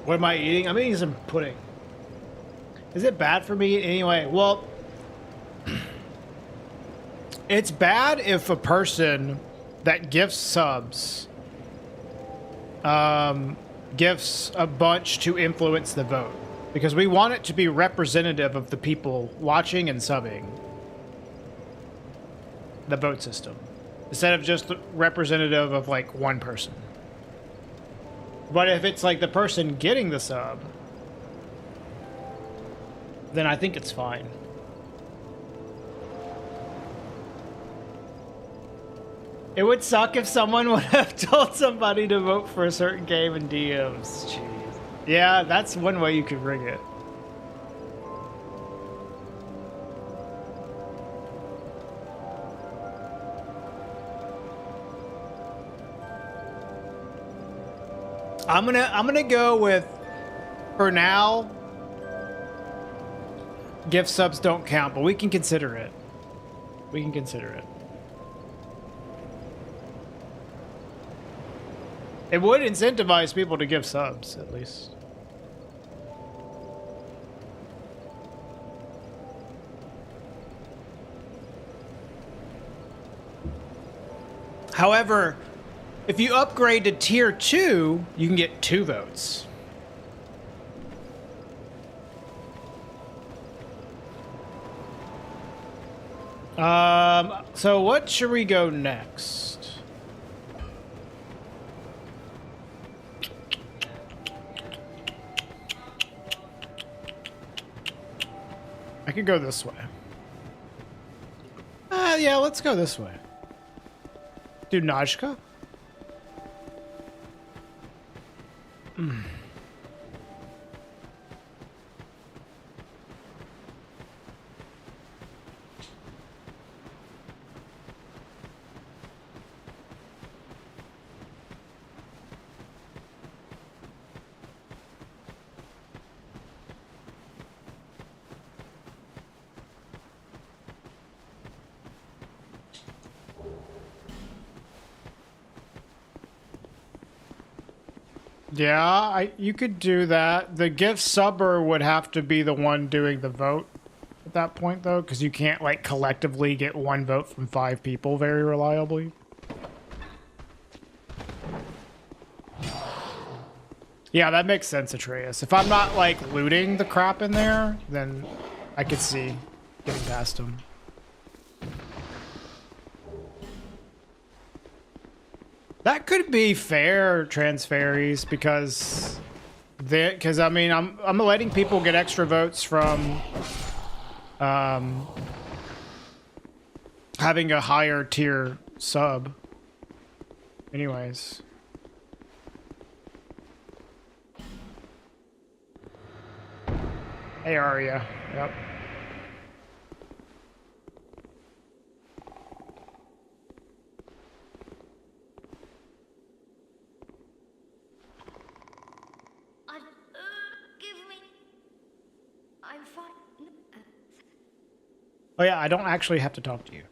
What am I eating? I'm eating some pudding. Is it bad for me anyway? Well, it's bad if a person that gifts subs gifts a bunch to influence the vote, because we want it to be representative of the people watching and subbing the vote system, instead of just representative of like one person. But if it's like the person getting the sub, then I think it's fine. It would suck if someone would have told somebody to vote for a certain game in DMs. Jeez. Yeah, that's one way you could rig it. I'm gonna go with, for now, gift subs don't count, but we can consider it. We can consider it. It would incentivize people to give subs, at least. However, if you upgrade to tier 2, you can get 2 votes. So what should we go next? I could go this way. Yeah, let's go this way. Do Najka? Yeah, you could do that. The gift subber would have to be the one doing the vote at that point, though, because you can't, like, collectively get 1 vote from 5 people very reliably. Yeah, that makes sense, Atreus. If I'm not, like, looting the crap in there, then I could see getting past him. That could be fair, Transferries, because I mean, I'm letting people get extra votes from having a higher tier sub. Anyways. Hey, Arya. Yep. I'm fine. Oh yeah, I don't actually have to talk to you.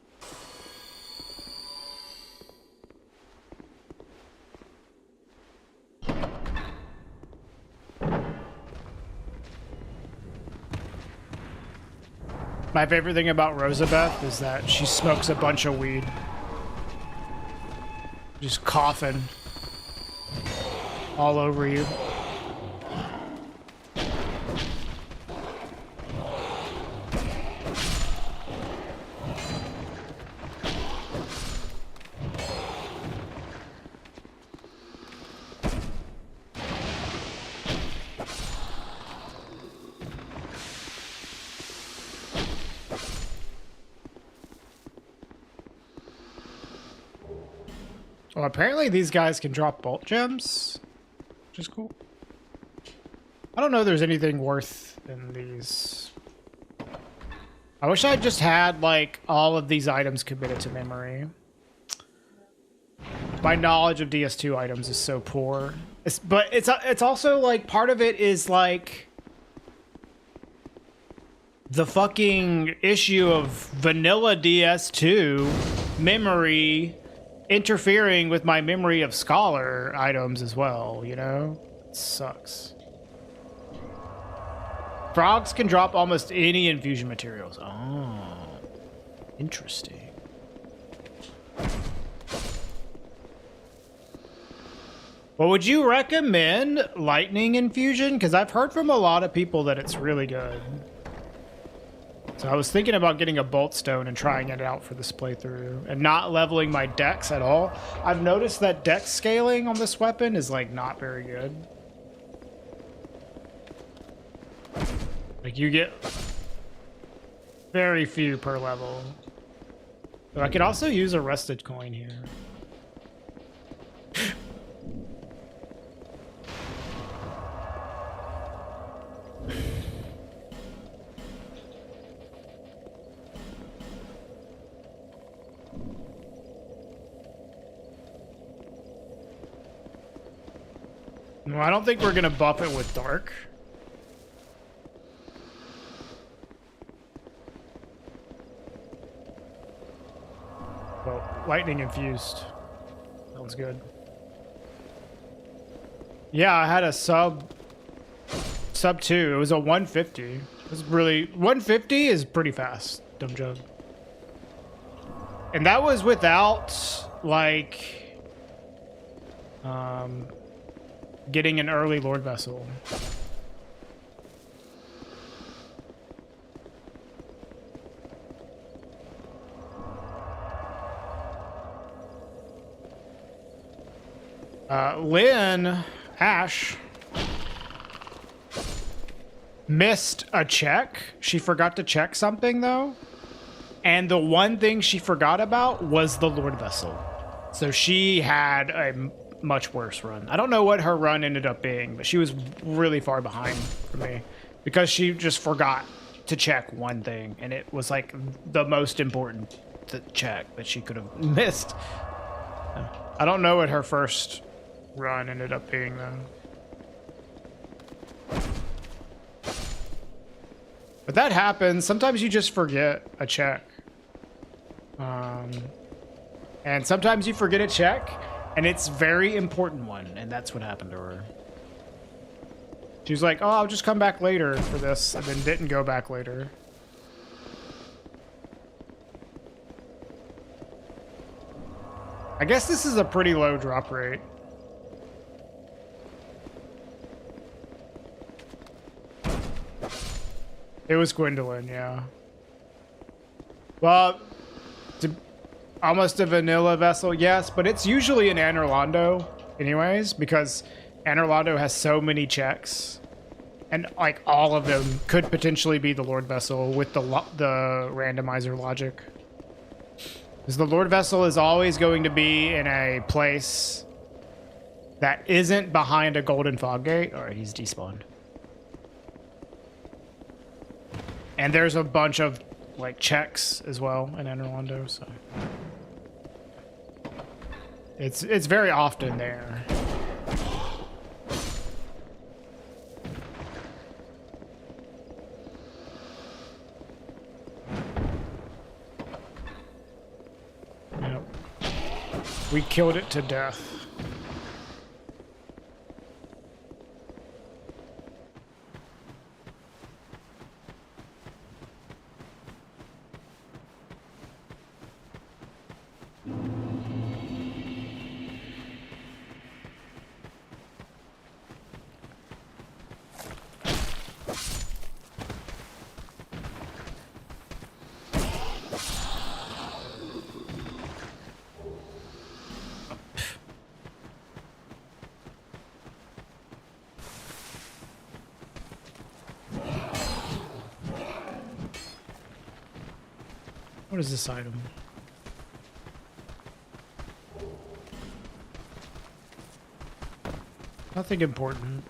My favorite thing about Rosabeth is that she smokes a bunch of weed. Just coughing all over you. Well, apparently these guys can drop bolt gems, which is cool. I don't know if there's anything worth in these. I wish I just had like all of these items committed to memory. My knowledge of DS2 items is so poor. But it's also like part of it is like the fucking issue of vanilla DS2 memory interfering with my memory of Scholar items as well, you know? It sucks. Frogs can drop almost any infusion materials. Oh, interesting. Well, would you recommend lightning infusion? Because I've heard from a lot of people that it's really good. So I was thinking about getting a bolt stone and trying it out for this playthrough and not leveling my dex at all. I've noticed that dex scaling on this weapon is like not very good. Like you get very few per level. But I could also use a rested coin here. No, I don't think we're gonna buff it with dark. Well, lightning infused. Sounds good. Yeah, I had a sub 2. It was a 150. It was really 150 is pretty fast, dumb jug. And that was without like getting an early Lord Vessel. Lynn Ash missed a check. She forgot to check something though. And the one thing she forgot about was the Lord Vessel. So she had a much worse run. I don't know what her run ended up being, but she was really far behind for me because she just forgot to check one thing. And it was like the most important check that she could have missed. I don't know what her first run ended up being though. But that happens. Sometimes you just forget a check. And sometimes you forget a check, and it's a very important one, and that's what happened to her. She was like, oh, I'll just come back later for this, and then didn't go back later. I guess this is a pretty low drop rate. It was Gwendolyn, yeah. Well, almost a vanilla vessel, yes, but it's usually an Anor Londo anyways, because Anor Londo has so many checks. And like all of them could potentially be the Lord Vessel with the randomizer logic. Because the Lord Vessel is always going to be in a place that isn't behind a golden fog gate. All right, he's despawned. And there's a bunch of like checks as well in Anor Londo, so it's very often there. Yep. We killed it to death. What is this item? Nothing important.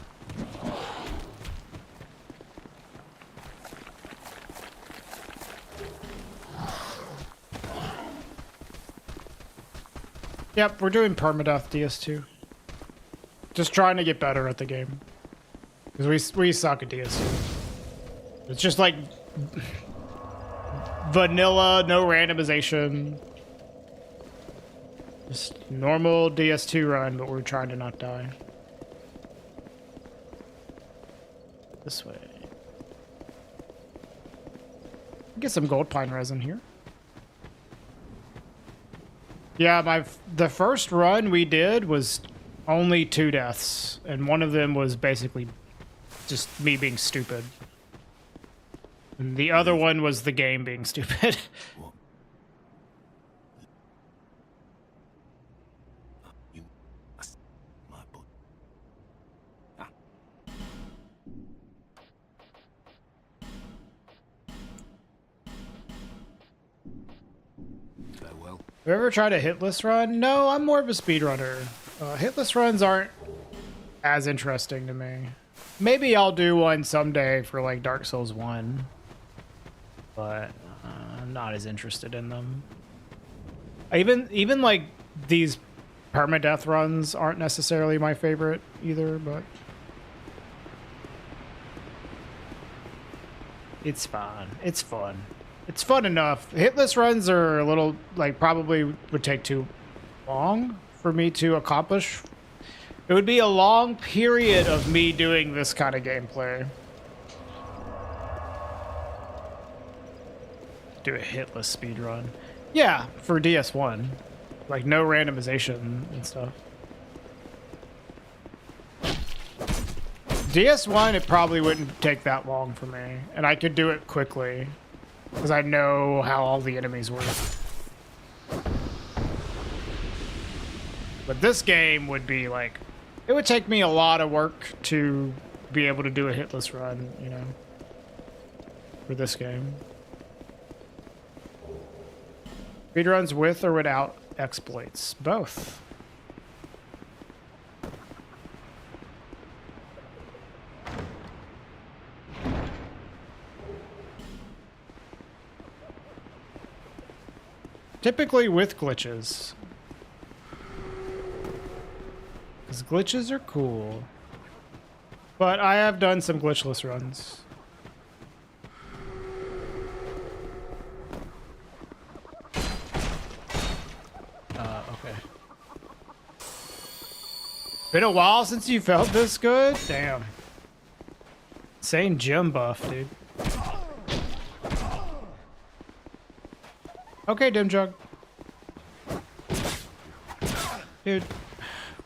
Yep, we're doing permadeath DS2. Just trying to get better at the game. Because we suck at DS2. It's just like vanilla, no randomization. Just normal DS2 run, but we're trying to not die. This way. Get some gold pine resin here. Yeah, the first run we did was only 2 deaths, and one of them was basically just me being stupid. And the other one was the game being stupid. You must, my boy. Farewell. Have you ever tried a hitless run? No, I'm more of a speedrunner. Hitless runs aren't as interesting to me. Maybe I'll do one someday for like Dark Souls 1. But I'm not as interested in them. Even like these permadeath runs aren't necessarily my favorite either, but it's fun. It's fun. It's fun enough. Hitless runs are a little, like, probably would take too long for me to accomplish. It would be a long period of me doing this kind of gameplay. Do a hitless speed run. Yeah, for DS1. Like, no randomization and stuff. DS1, it probably wouldn't take that long for me. And I could do it quickly. Because I know how all the enemies work. But this game would be like... It would take me a lot of work to be able to do a hitless run, you know. For this game. Speedruns with or without exploits? Both. Typically with glitches. Because glitches are cool. But I have done some glitchless runs. Okay. Been a while since you felt this good? Damn. Insane gym buff, dude. Okay, Dim Jug. Dude.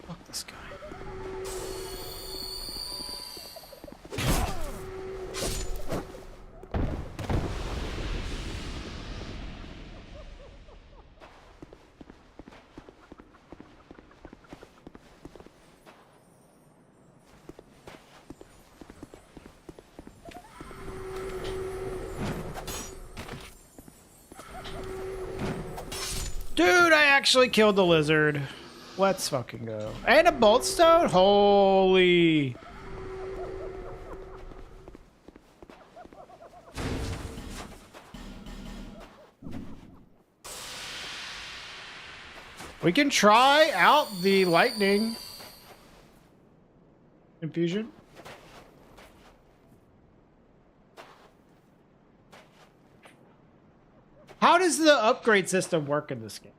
Fuck this guy. Dude, I actually killed the lizard. Let's fucking go. And a bolt stone? Holy. We can try out the lightning infusion. How does the upgrade system work in this game?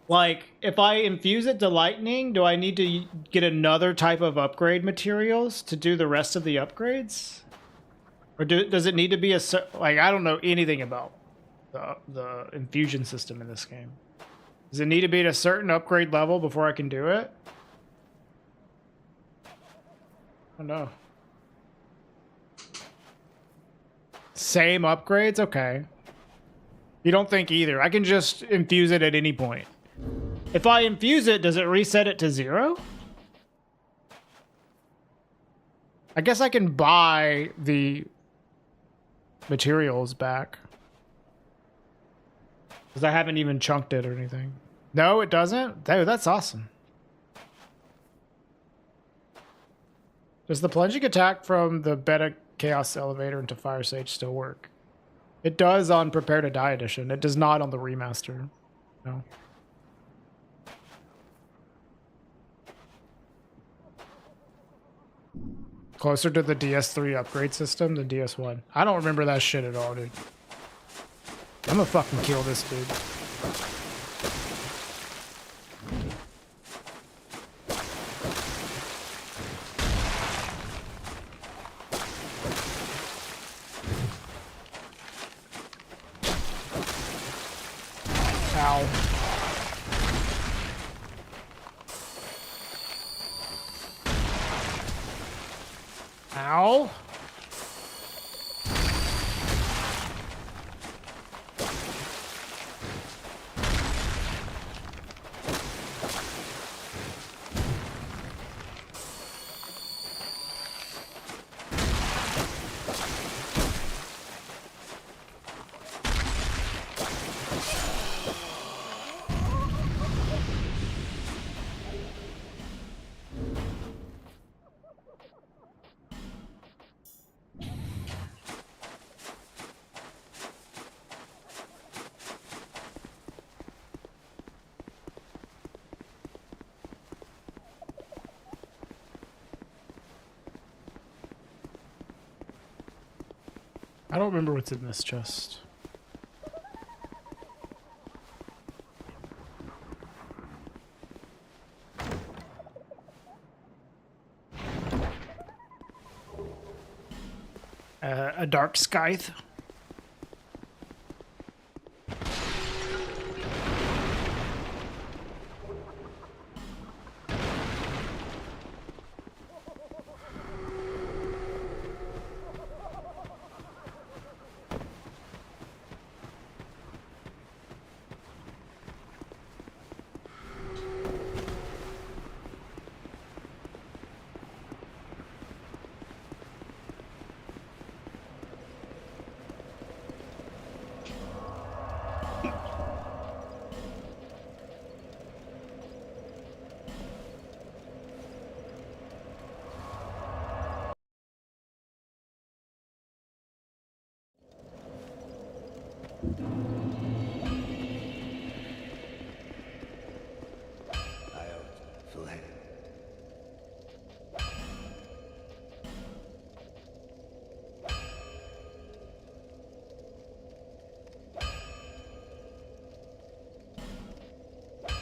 Like, if I infuse it to lightning, do I need to get another type of upgrade materials to do the rest of the upgrades? Or does it need to be a... Like, I don't know anything about the infusion system in this game. Does it need to be at a certain upgrade level before I can do it? I don't know. Same upgrades? Okay. You don't think either. I can just infuse it at any point. If I infuse it, does it reset it to 0? I guess I can buy the materials back. Because I haven't even chunked it or anything. No, it doesn't? Dude, that's awesome. Does the plunging attack from the Beta Chaos Elevator into Fire Sage still work? It does on Prepare to Die edition. It does not on the remaster. No. closer to the DS3 upgrade system than DS1. I don't remember that shit at all, dude. I'm gonna fucking kill this dude. Ow. Ow. I don't remember what's in this chest. A dark scythe.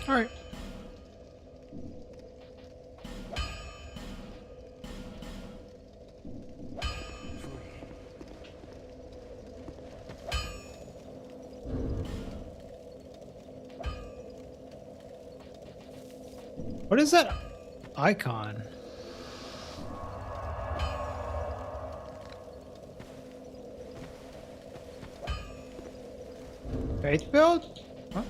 All right. What is that icon? Faith build? Huh?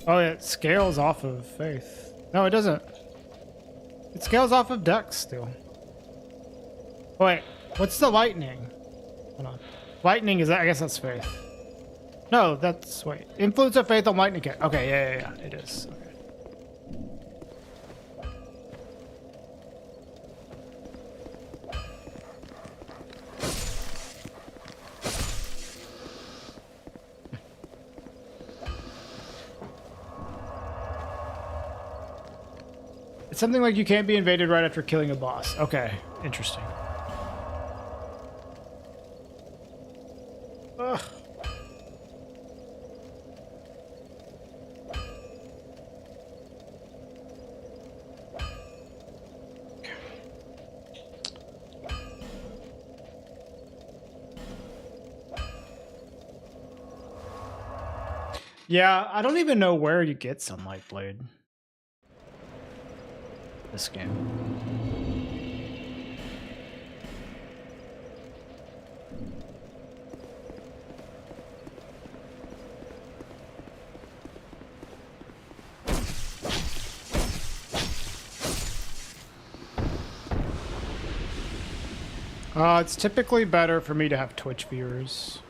Oh, it scales off of faith. No, it doesn't. It scales off of dex still. Oh, wait, what's the lightning? Hold on. Lightning is that? I guess that's faith. No, that's wait. Influence of faith on lightning. Okay, yeah, it is. Okay. It's something like you can't be invaded right after killing a boss. Okay, interesting. Ugh. Yeah, I don't even know where you get Sunlight Blade. This game. It's typically better for me to have Twitch viewers.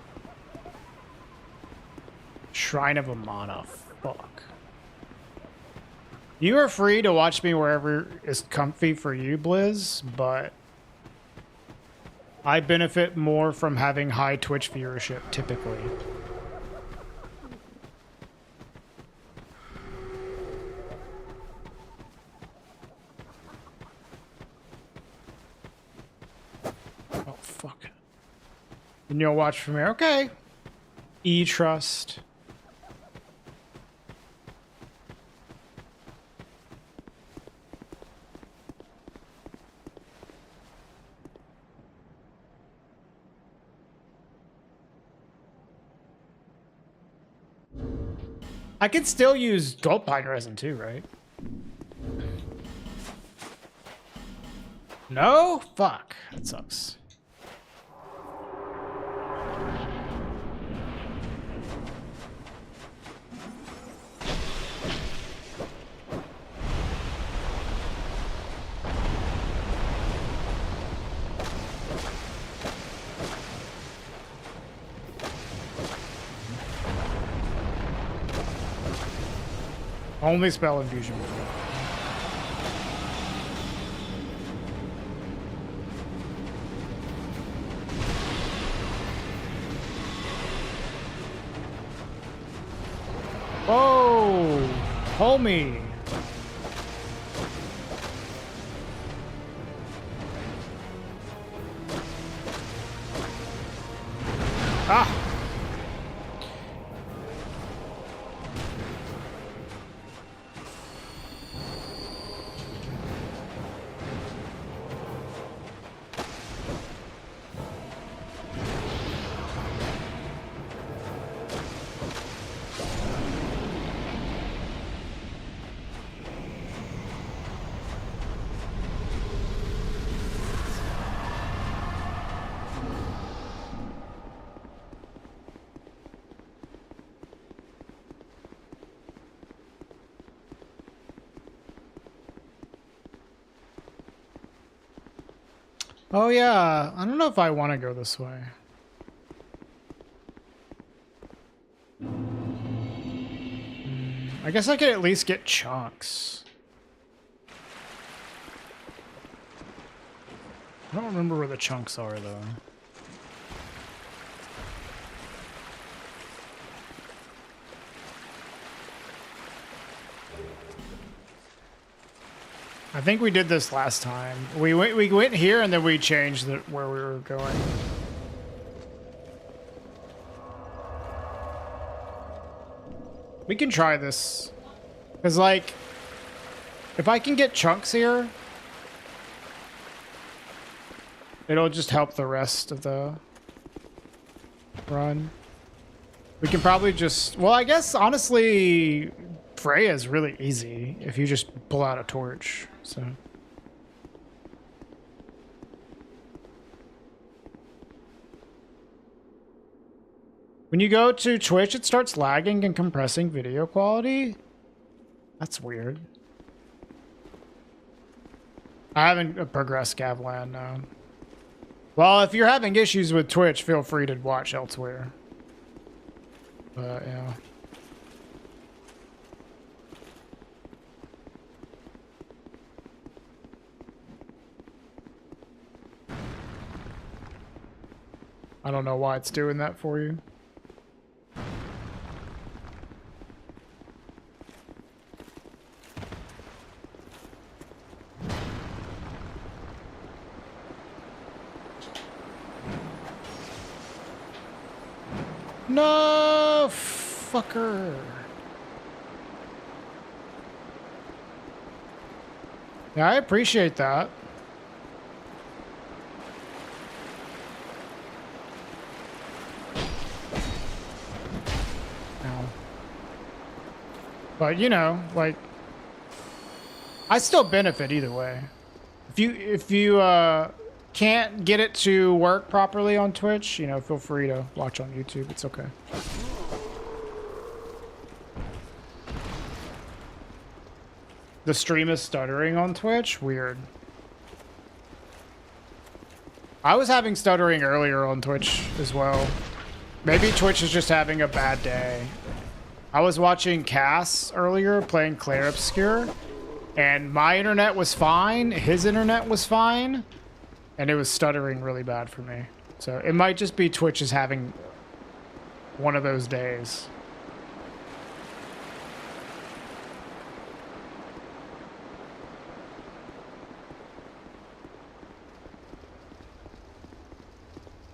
Shrine of Amana. Fuck. You are free to watch me wherever is comfy for you, Blizz, but I benefit more from having high Twitch viewership, typically. fuck. And you'll watch from here. Okay. E-Trust. I can still use gold pine resin too, right? No? Fuck. That sucks. Only spell infusion. Whoa, homie. Ah. Oh yeah, I don't know if I want to go this way. I guess I could at least get chunks. I don't remember where the chunks are though. I think we did this last time. We went here and then we changed where we were going. We can try this. Cause like, if I can get chunks here, it'll just help the rest of the run. We can probably just, well, I guess honestly, Freya is really easy if you just pull out a torch. So when you go to Twitch, it starts lagging and compressing video quality. That's weird. I haven't progressed Gavlan, no. Well, if you're having issues with Twitch, feel free to watch elsewhere. But yeah. I don't know why it's doing that for you. No, fucker. Yeah, I appreciate that. But you know, like, I still benefit either way. If you can't get it to work properly on Twitch, you know, feel free to watch on YouTube. It's okay. The stream is stuttering on Twitch? Weird. I was having stuttering earlier on Twitch as well. Maybe Twitch is just having a bad day. I was watching Cass earlier playing Claire Obscure, and my internet was fine, his internet was fine, and it was stuttering really bad for me. So it might just be Twitch is having one of those days.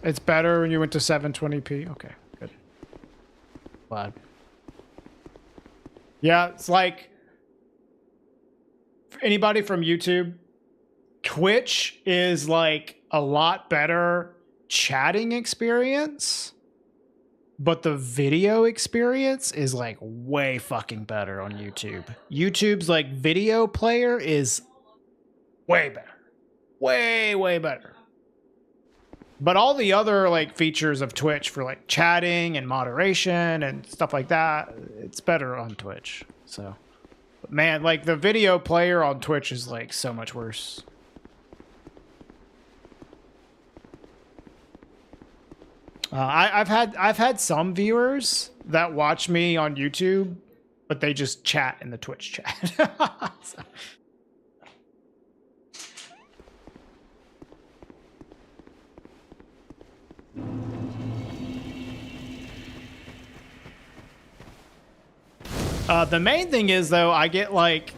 It's better when you went to 720p. Okay, good. Glad. Yeah, it's like for anybody from YouTube, Twitch is like a lot better chatting experience, but the video experience is like way fucking better on YouTube. YouTube's like video player is way better. Way better. But all the other like features of Twitch for like chatting and moderation and stuff like that, it's better on Twitch. So, but man, like the video player on Twitch is like so much worse. I've had some viewers that watch me on YouTube, but they just chat in the Twitch chat. So. The main thing is though, I get like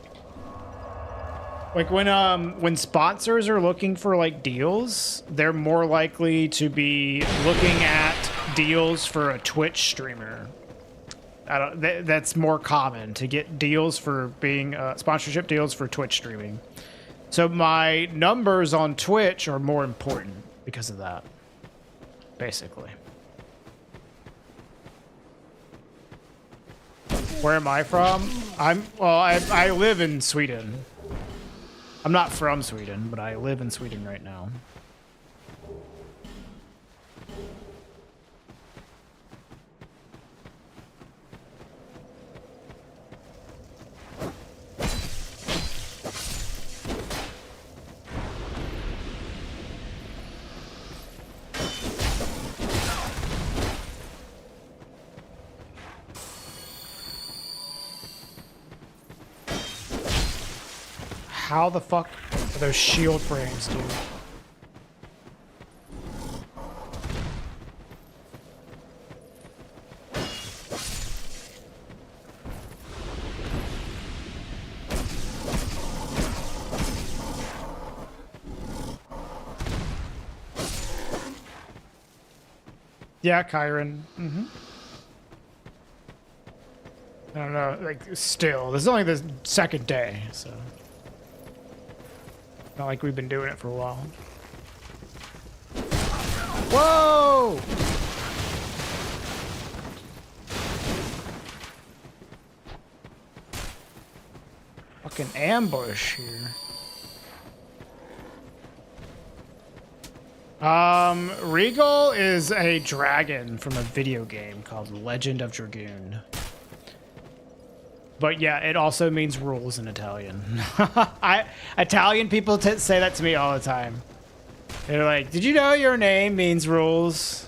when sponsors are looking for like deals, they're more likely to be looking at deals for a Twitch streamer. That's more common to get deals for being sponsorship deals for Twitch streaming. So my numbers on Twitch are more important because of that, basically. Where am I from? I live in Sweden. I'm not from Sweden, but I live in Sweden right now. How the fuck are those shield frames, dude? Yeah, Kyron. I don't know, like, still. This is only the second day, so. Not like we've been doing it for a while. Whoa! Fucking ambush here. Regal is a dragon from a video game called Legend of Dragoon. But yeah, it also means rules in Italian. Italian people say that to me all the time. They're like, did you know your name means rules?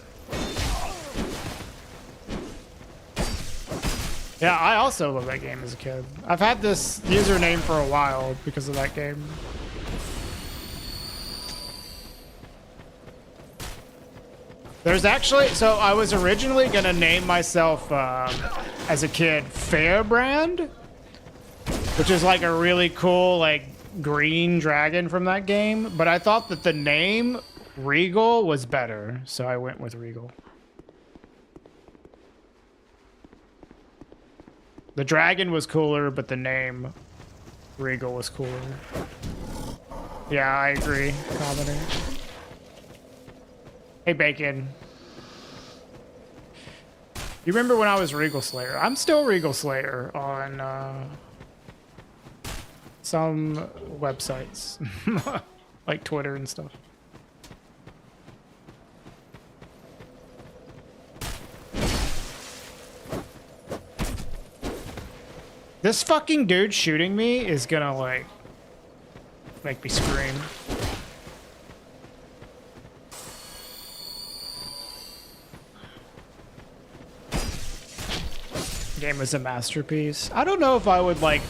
Yeah, I also love that game as a kid. I've had this username for a while because of that game. There's actually, so I was originally gonna name myself, as a kid, Fairbrand, which is like a really cool, like, green dragon from that game. But I thought that the name Regal was better, so I went with Regal. The dragon was cooler, but the name Regal was cooler. Yeah, I agree, Commoner. Hey, Bacon. You remember when I was Regal Slayer? I'm still Regal Slayer on some websites, like Twitter and stuff. This fucking dude shooting me is gonna, like, make me scream. Game is a masterpiece. I don't know if I would, like,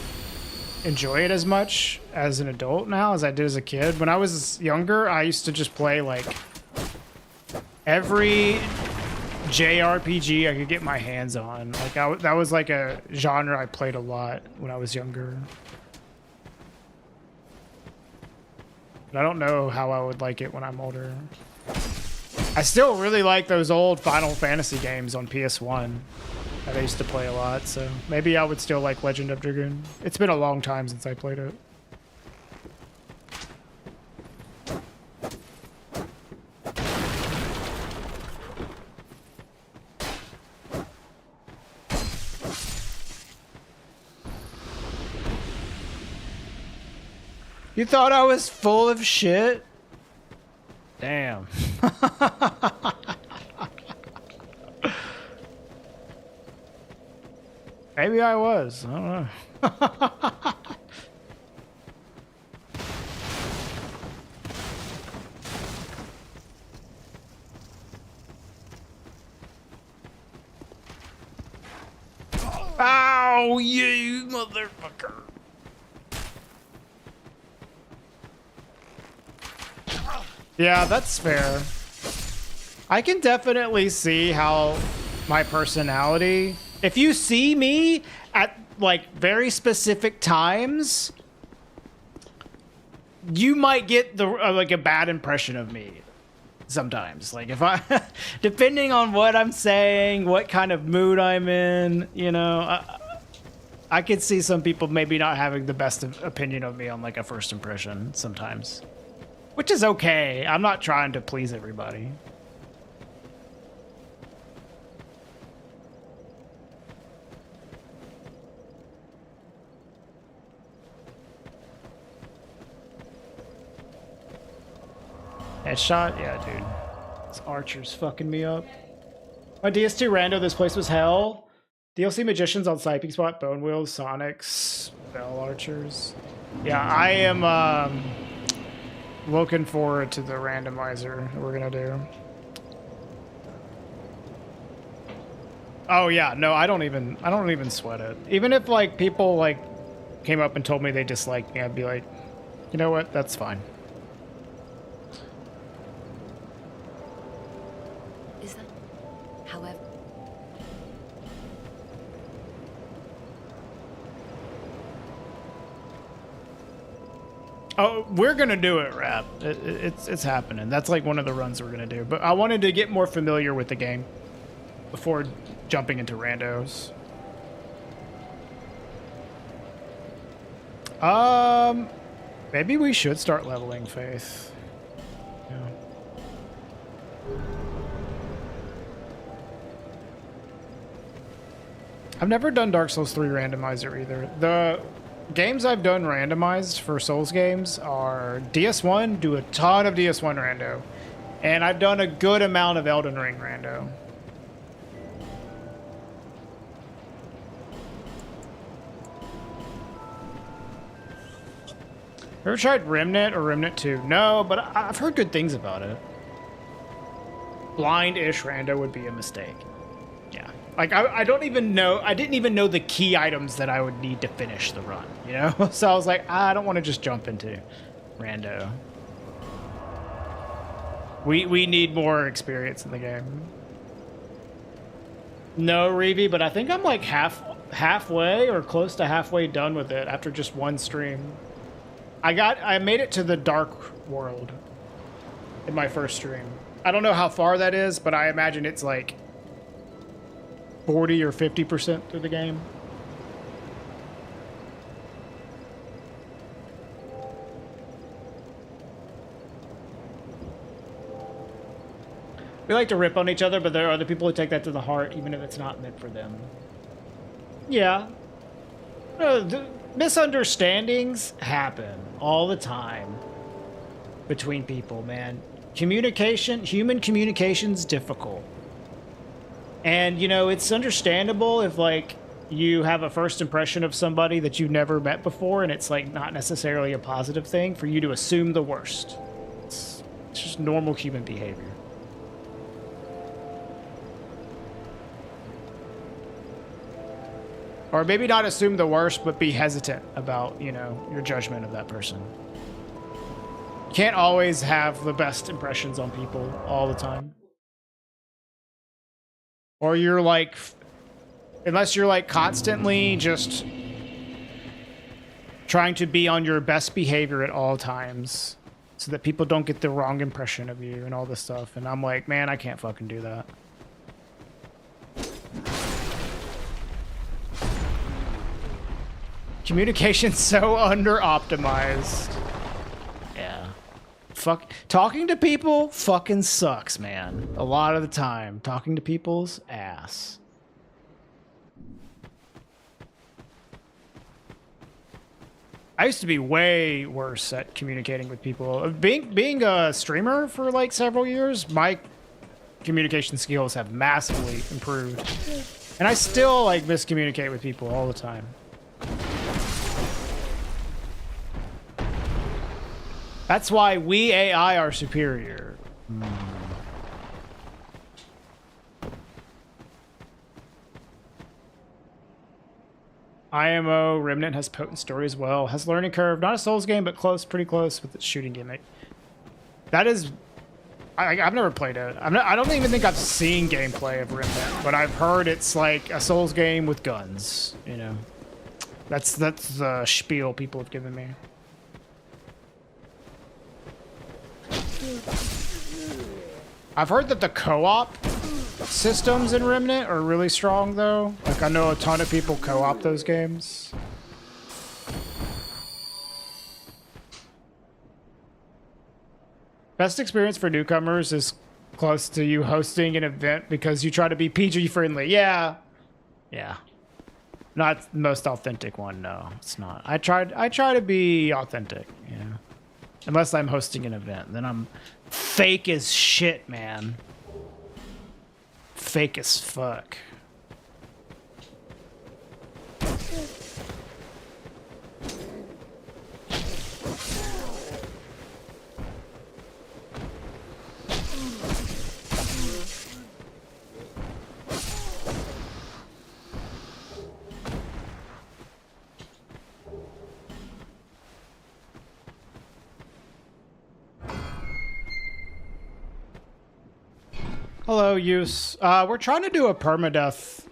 enjoy it as much as an adult now as I did as a kid. When I was younger, I used to just play, like, every JRPG I could get my hands on. Like, that was, like, a genre I played a lot when I was younger. But I don't know how I would like it when I'm older. I still really like those old Final Fantasy games on PS1 that I used to play a lot, so maybe I would still like Legend of Dragoon. It's been a long time since I played it. You thought I was full of shit? Damn. Maybe I was. I don't know. Ow, you motherfucker. Yeah, that's fair. I can definitely see how my personality, if you see me at like very specific times, you might get the like a bad impression of me sometimes. Like if I, depending on what I'm saying, what kind of mood I'm in, you know, I could see some people maybe not having the best opinion of me on like a first impression sometimes. Which is okay. I'm not trying to please everybody. Headshot? Yeah, dude. This archer's fucking me up. My DS2 rando, this place was hell. DLC Magicians on Sniping Spot, Bone Wheels, Sonics, Bell Archers. Yeah, I am, looking forward to the randomizer we're gonna do. Oh yeah, no, I don't even sweat it. Even if like people like came up and told me they disliked me, I'd be like, you know what, that's fine. Is that? However. Oh, we're gonna do it, Rap. It's happening. That's like one of the runs we're gonna do. But I wanted to get more familiar with the game before jumping into randos. Maybe we should start leveling Faith. Yeah. I've never done Dark Souls 3 randomizer either. The games I've done randomized for Souls games are DS1, do a ton of DS1 rando. And I've done a good amount of Elden Ring rando. Ever tried Remnant or Remnant 2? No, but I've heard good things about it. Blind-ish rando would be a mistake. Yeah. Like, I don't even know, I didn't even know the key items that I would need to finish the run, you know? So I was like, I don't want to just jump into rando. We need more experience in the game. No, Reevy, but I think I'm like halfway or close to halfway done with it after just one stream. I made it to the Dark World in my first stream. I don't know how far that is, but I imagine it's like 40 or 50% through the game. We like to rip on each other, but there are other people who take that to the heart, even if it's not meant for them. Yeah. Misunderstandings happen all the time between people, man. Human communication's difficult. And, you know, it's understandable if, like, you have a first impression of somebody that you've never met before, and it's, like, not necessarily a positive thing for you to assume the worst. It's just normal human behavior. Or maybe not assume the worst, but be hesitant about, you know, your judgment of that person. You can't always have the best impressions on people all the time. Or you're like, unless you're like constantly just trying to be on your best behavior at all times, so that people don't get the wrong impression of you and all this stuff. And I'm like, man, I can't fucking do that. Communication's so under-optimized. Yeah. Fuck. Talking to people fucking sucks, man. A lot of the time. Talking to people's ass. I used to be way worse at communicating with people. Being a streamer for like several years, my communication skills have massively improved. And I still like miscommunicate with people all the time. That's why we AI are superior. IMO Remnant has potent story as well. Has learning curve. Not a Souls game, but close, pretty close with its shooting gimmick. That is... I've never played it. I don't even think I've seen gameplay of Remnant, but I've heard it's like a Souls game with guns, you know. That's the spiel people have given me. I've heard that the co-op systems in Remnant are really strong, though. Like, I know a ton of people co-op those games. Best experience for newcomers is close to you hosting an event because you try to be PG friendly. Yeah. Yeah. Not the most authentic one, no. It's not. I try to be authentic, you know. Unless I'm hosting an event, then I'm fake as shit, man. Fake as fuck. Hello, Use. We're trying to do a permadeath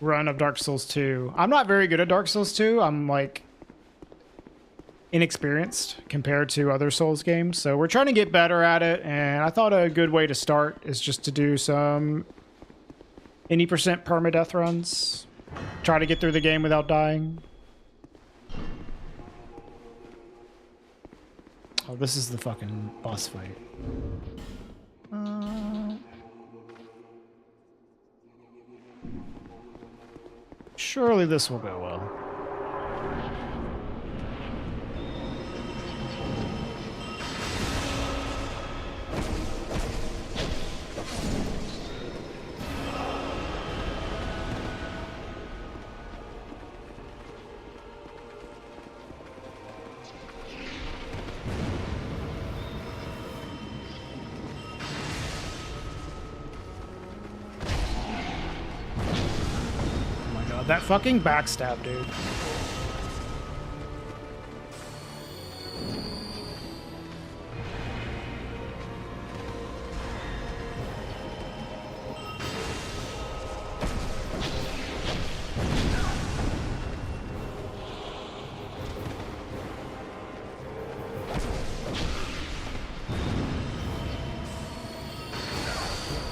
run of Dark Souls 2. I'm not very good at Dark Souls 2. I'm, like, inexperienced compared to other Souls games. So we're trying to get better at it, and I thought a good way to start is just to do some 80% permadeath runs. Try to get through the game without dying. Oh, this is the fucking boss fight. Surely this will go well. That fucking backstab, dude.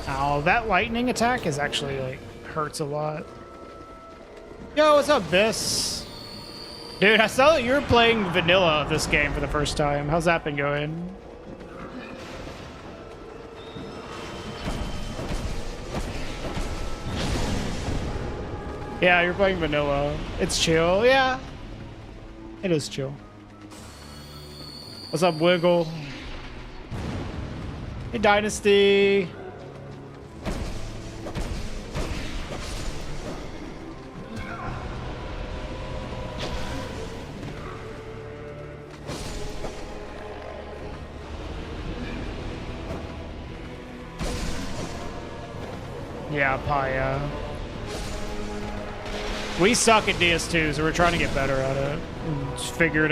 Ow, that lightning attack is actually, like, hurts a lot. Yo, what's up, Biss? Dude, I saw that you were playing vanilla of this game for the first time. How's that been going? Yeah, you're playing vanilla. It's chill, yeah. It is chill. What's up, Wiggle? Hey, Dynasty. Yeah, Paya. We suck at DS2, so we're trying to get better at it. Just figured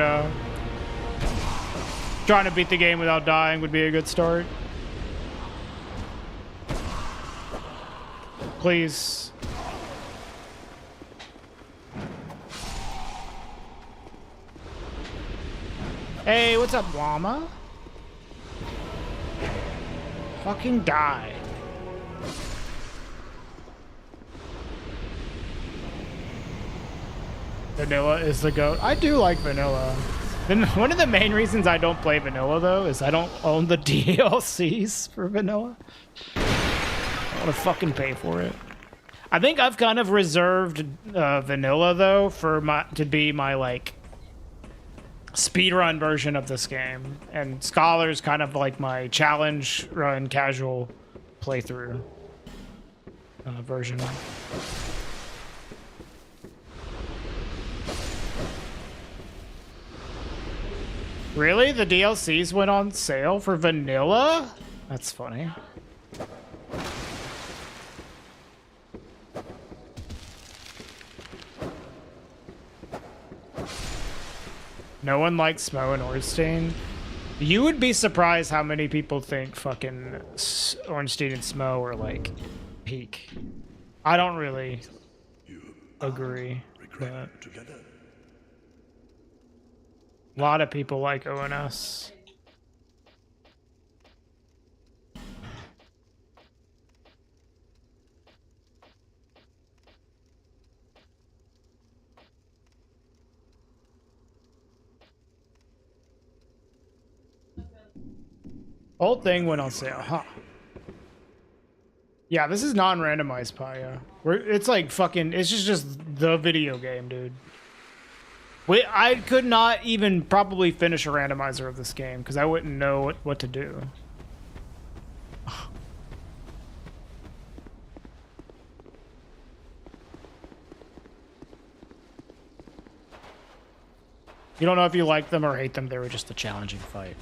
trying to beat the game without dying would be a good start. Please. Hey, what's up, Llama? Fucking die. Vanilla is the GOAT. I do like vanilla. Then one of the main reasons I don't play vanilla though is I don't own the DLCs for vanilla. I want to fucking pay for it. I think I've kind of reserved vanilla though for to be my like speedrun version of this game, and Scholar's kind of like my challenge run casual playthrough version. Really? The DLCs went on sale for vanilla? That's funny. No one likes Smo and Ornstein. You would be surprised how many people think fucking Ornstein and Smo are like peak. I don't really agree. But a lot of people like ONS. Whole thing went on sale, huh? Yeah, this is non-randomized Paya. It's like fucking, it's just the video game, dude. I could not even probably finish a randomizer of this game because I wouldn't know what to do. You don't know if you like them or hate them. They were just a challenging fight.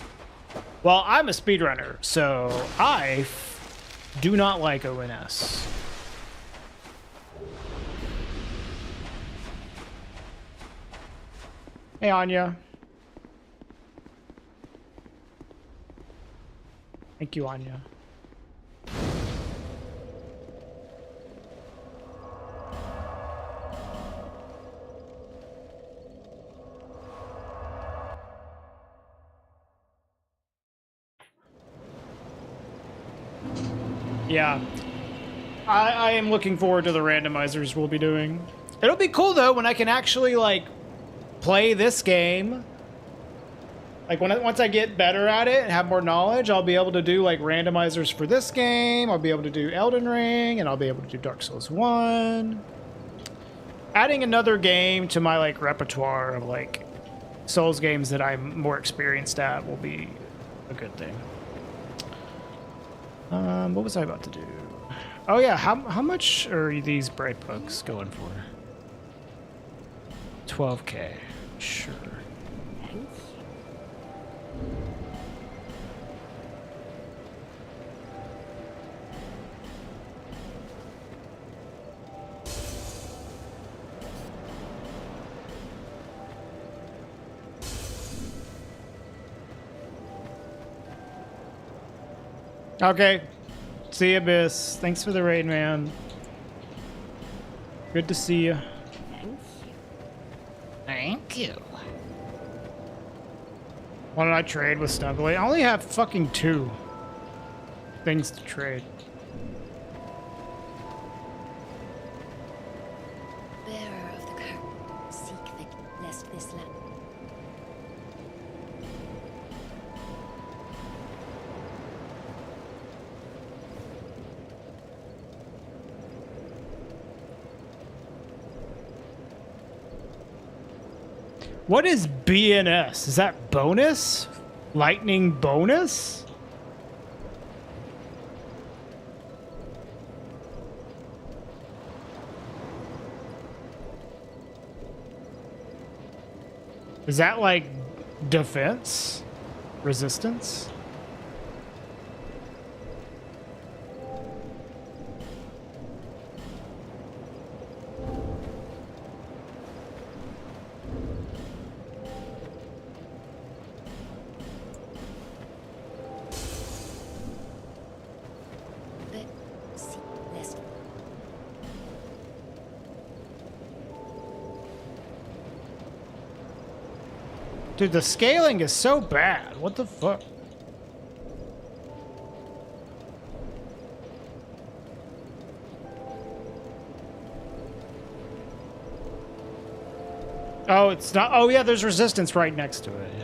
Well, I'm a speedrunner, so I do not like ONS. Hey, Anya. Thank you, Anya. Yeah. I am looking forward to the randomizers we'll be doing. It'll be cool, though, when I can actually, like, play this game. Like once I get better at it and have more knowledge, I'll be able to do like randomizers for this game. I'll be able to do Elden Ring, and I'll be able to do Dark Souls 1. Adding another game to my like repertoire of like Souls games that I'm more experienced at will be a good thing. What was I about to do? Oh yeah, how much are these bright bugs going for? 12K. Sure. Okay. See you, Abyss. Thanks for the raid, man. Good to see you. Thank you. Why don't I trade with Snuggly? I only have fucking 2 things to trade. Bearer of the curtain, seek the lest this land. What is BNS? Is that bonus? Lightning bonus? Is that like defense? Resistance? Dude, the scaling is so bad. What the fuck? Oh, it's not. Oh, yeah, there's resistance right next to it. Yeah.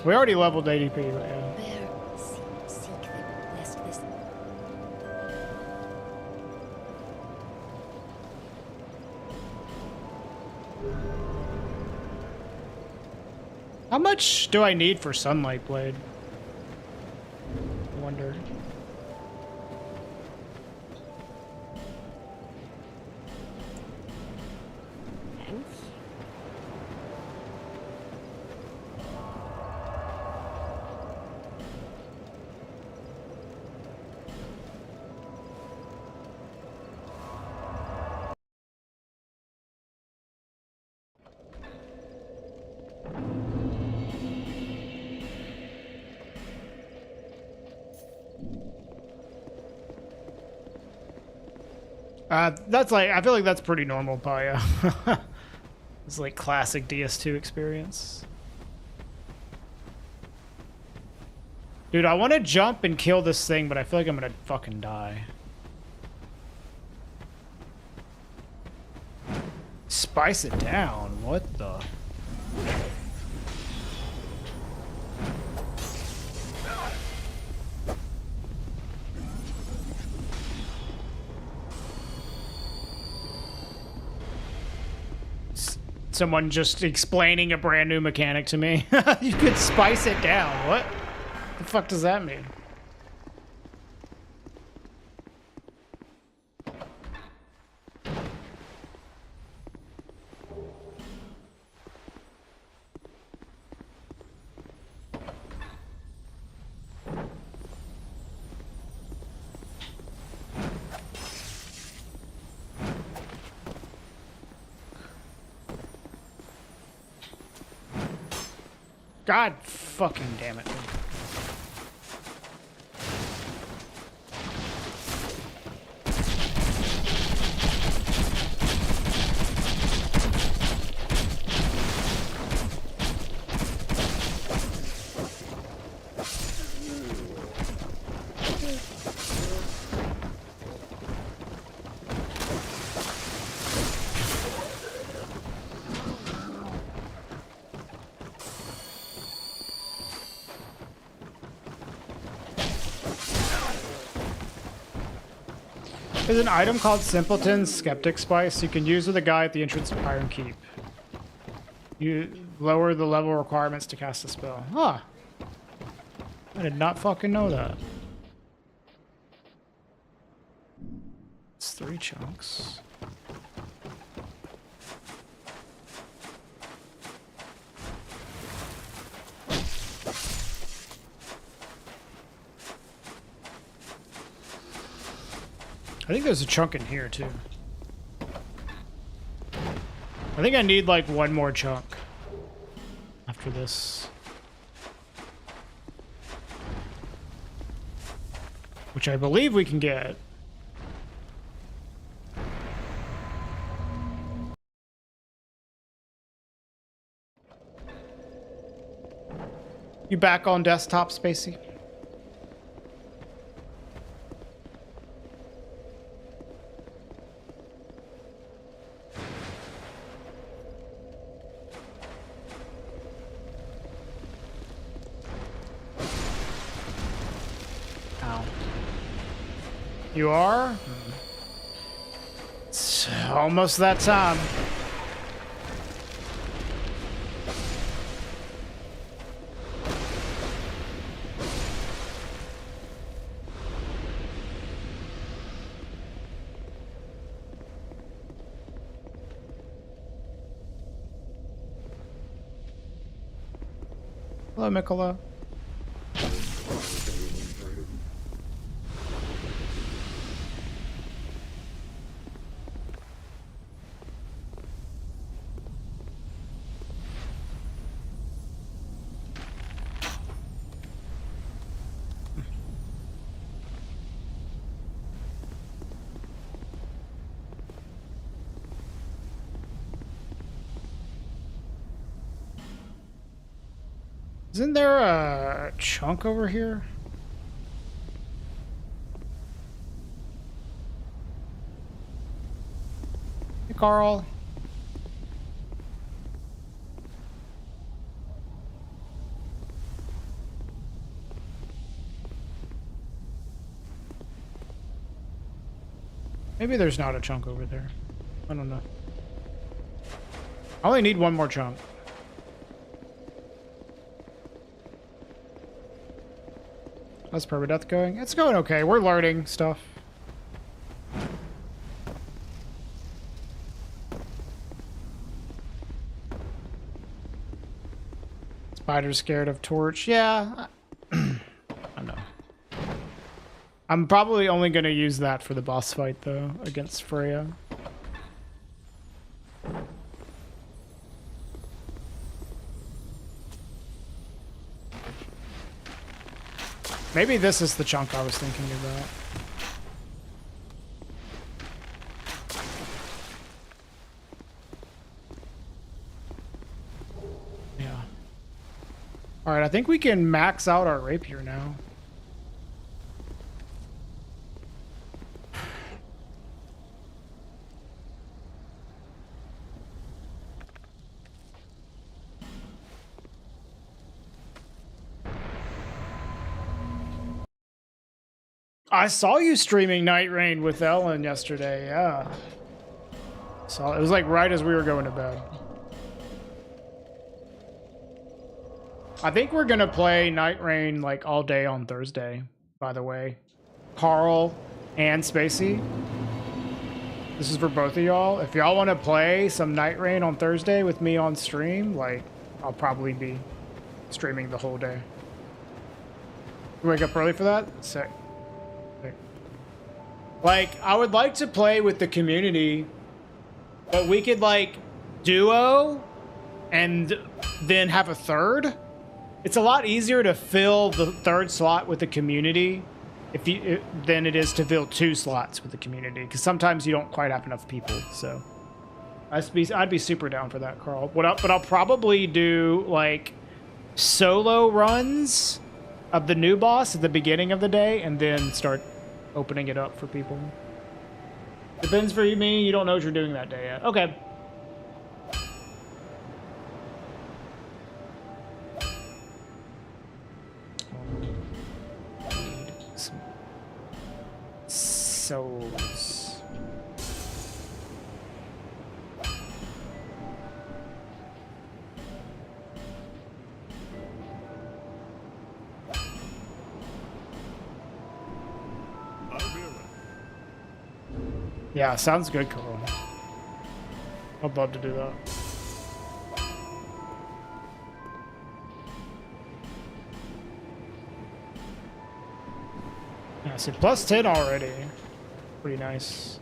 We already leveled ADP, but yeah. Where seek them, lest this. How much do I need for Sunlight Blade? I wonder. Thanks. That's like, I feel like that's pretty normal, Paya. It's like classic DS2 experience. Dude, I want to jump and kill this thing, but I feel like I'm gonna fucking die. Spice it down. What the? Someone just explaining a brand new mechanic to me. You could spice it down. What? The fuck does that mean? God fucking damn it. There's an item called Simpleton's Skeptic Spice you can use with a guy at the entrance of Iron Keep. You lower the level requirements to cast a spell. Huh. I did not fucking know that. It's 3 chunks. I think there's a chunk in here, too. I think I need, like, 1 more chunk after this. Which I believe we can get. You back on desktop, Spacey? You are? It's almost that time. Hello, Mikola. Isn't there a chunk over here? Hey, Carl. Maybe there's not a chunk over there. I don't know. I only need one more chunk. How's permadeath going? It's going okay. We're learning stuff. Spider's scared of torch. Yeah. I know. I'm probably only going to use that for the boss fight, though, against Freya. Maybe this is the chunk I was thinking about. Yeah. Alright, I think we can max out our rapier now. I saw you streaming Night Rain with Ellen yesterday, yeah. So it was like right as we were going to bed. I think we're gonna play Night Rain like all day on Thursday, by the way. Carl and Spacey. This is for both of y'all. If y'all want to play some Night Rain on Thursday with me on stream, like, I'll probably be streaming the whole day. You wake up early for that? Sick. Like, I would like to play with the community, but we could, like, duo and then have a third. It's a lot easier to fill the third slot with the community than it is to fill 2 slots with the community, because sometimes you don't quite have enough people. So I'd be super down for that, Carl. But I'll probably do, like, solo runs of the new boss at the beginning of the day and then start opening it up for people. Depends for me. You don't know what you're doing that day yet. Okay. Need some souls. Yeah, sounds good, Carl. I'd love to do that. Yeah, see, plus 10 already. Pretty nice.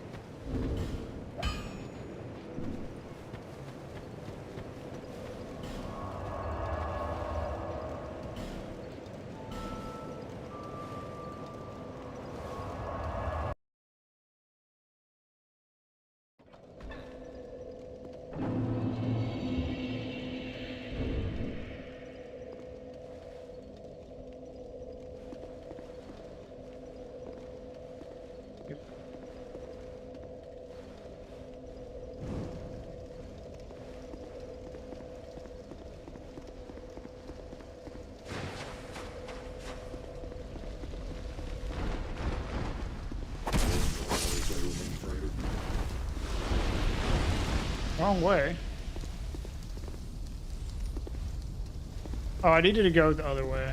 Wrong way. Oh, I needed to go the other way.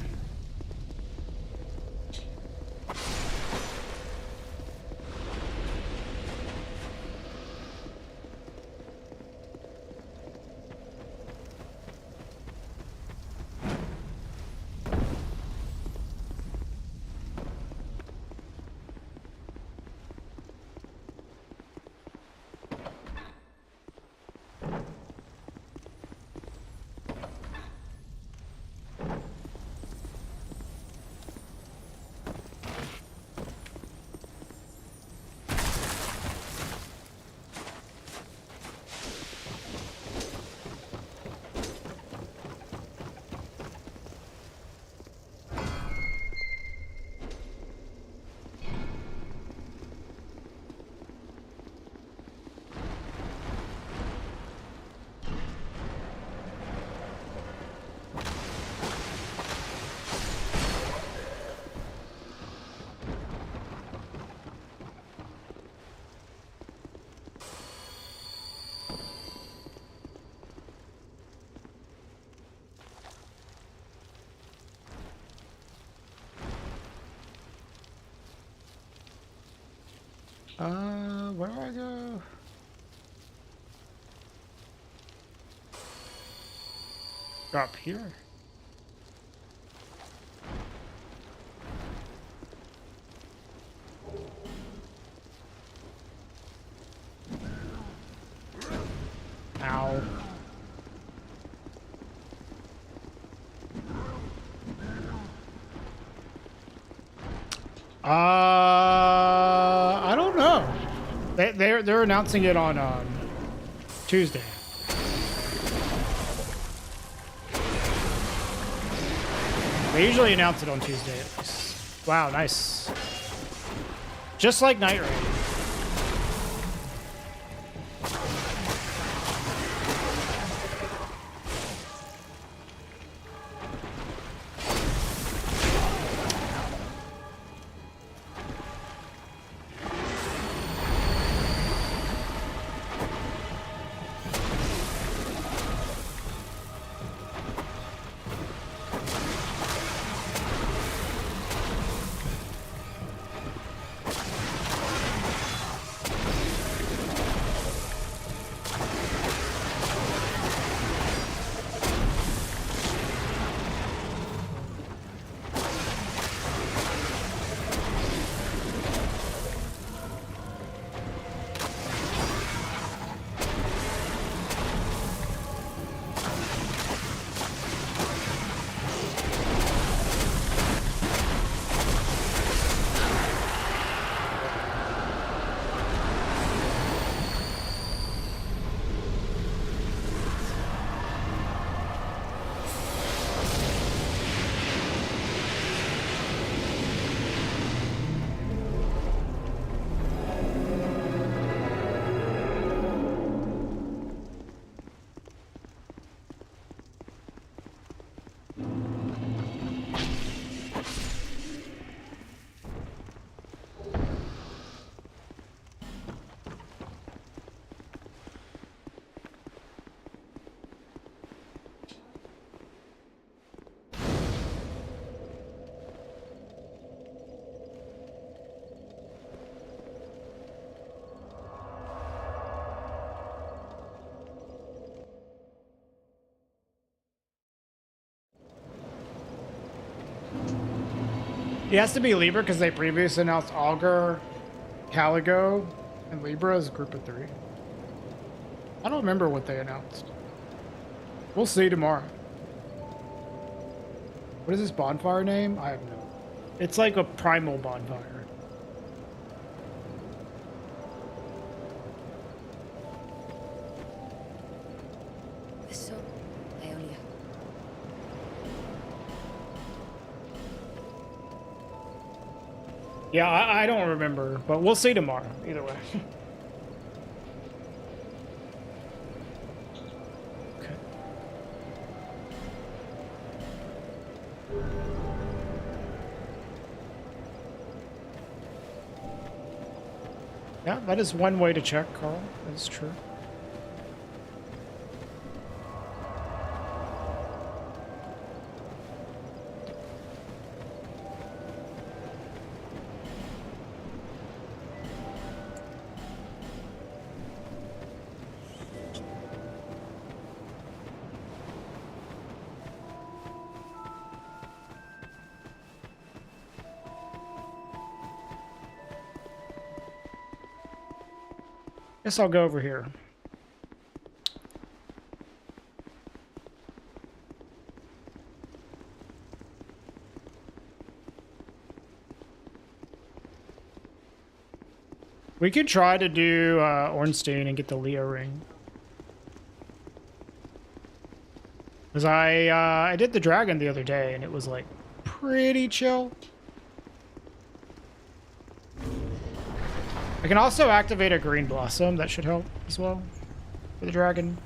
Where do I go? Drop here. Ow. I don't know. They're announcing it on Tuesday. They usually announce it on Tuesday at least. Wow, nice. Just like Night Raid. He has to be Libra because they previously announced Augur, Caligo, and Libra as a group of 3. I don't remember what they announced. We'll see tomorrow. What is this bonfire name? I have no. It's like a primal bonfire. So, Aeolia. Yeah, I don't remember, but we'll see tomorrow, either way. Okay. Yeah, that is one way to check, Carl. That's true. Guess I'll go over here. We could try to do Ornstein and get the Leo ring. Because I did the dragon the other day and it was like pretty chill. I can also activate a green blossom. That should help as well for the dragon.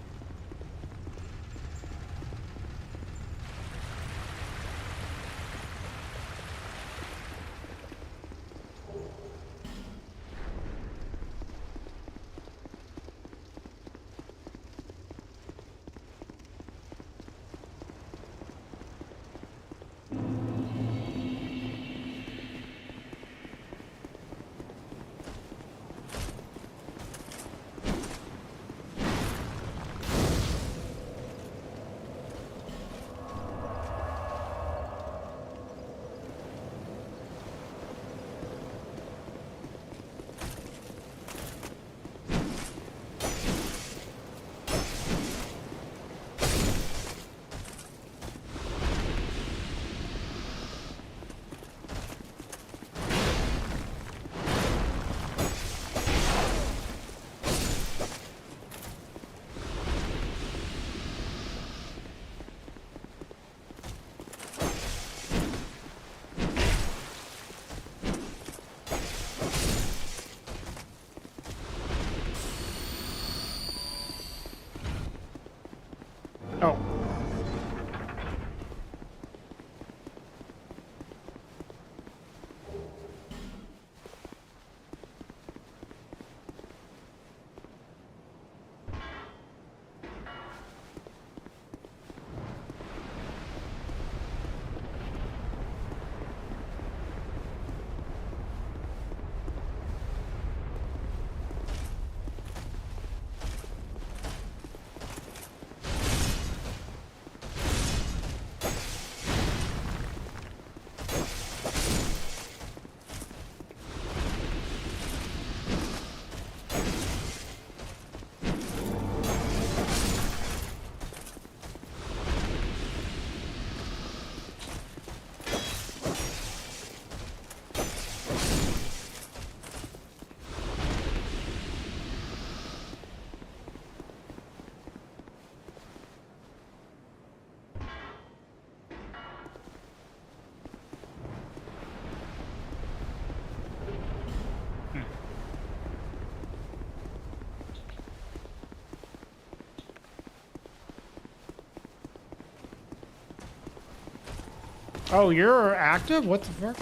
Oh, you're active? What the fuck?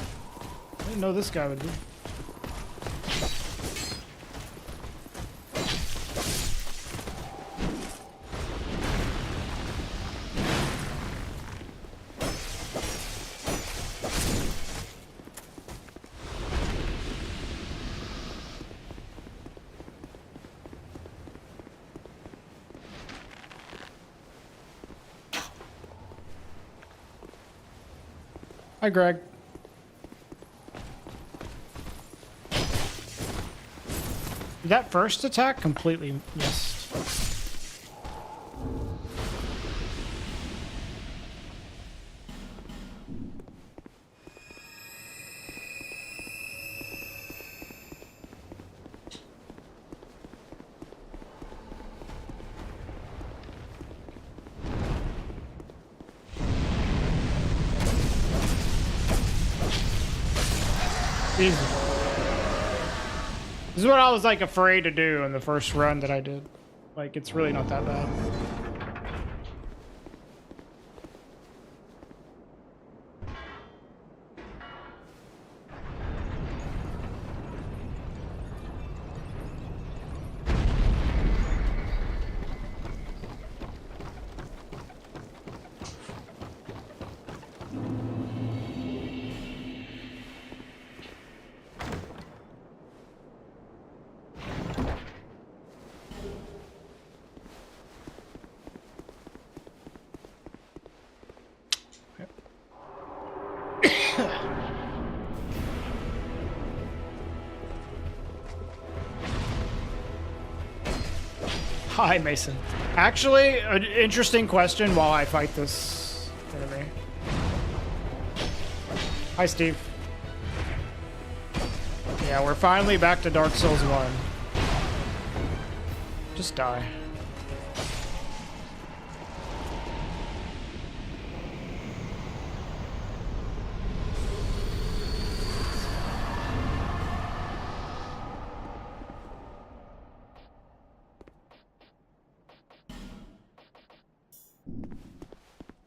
I didn't know this guy would be. Hi, Greg. That first attack completely missed. Easy. This is what I was like afraid to do in the first run that I did. Like, it's really not that bad. Hi, Mason. Actually, an interesting question while I fight this enemy. Hi, Steve. Yeah, we're finally back to Dark Souls 1. Just die.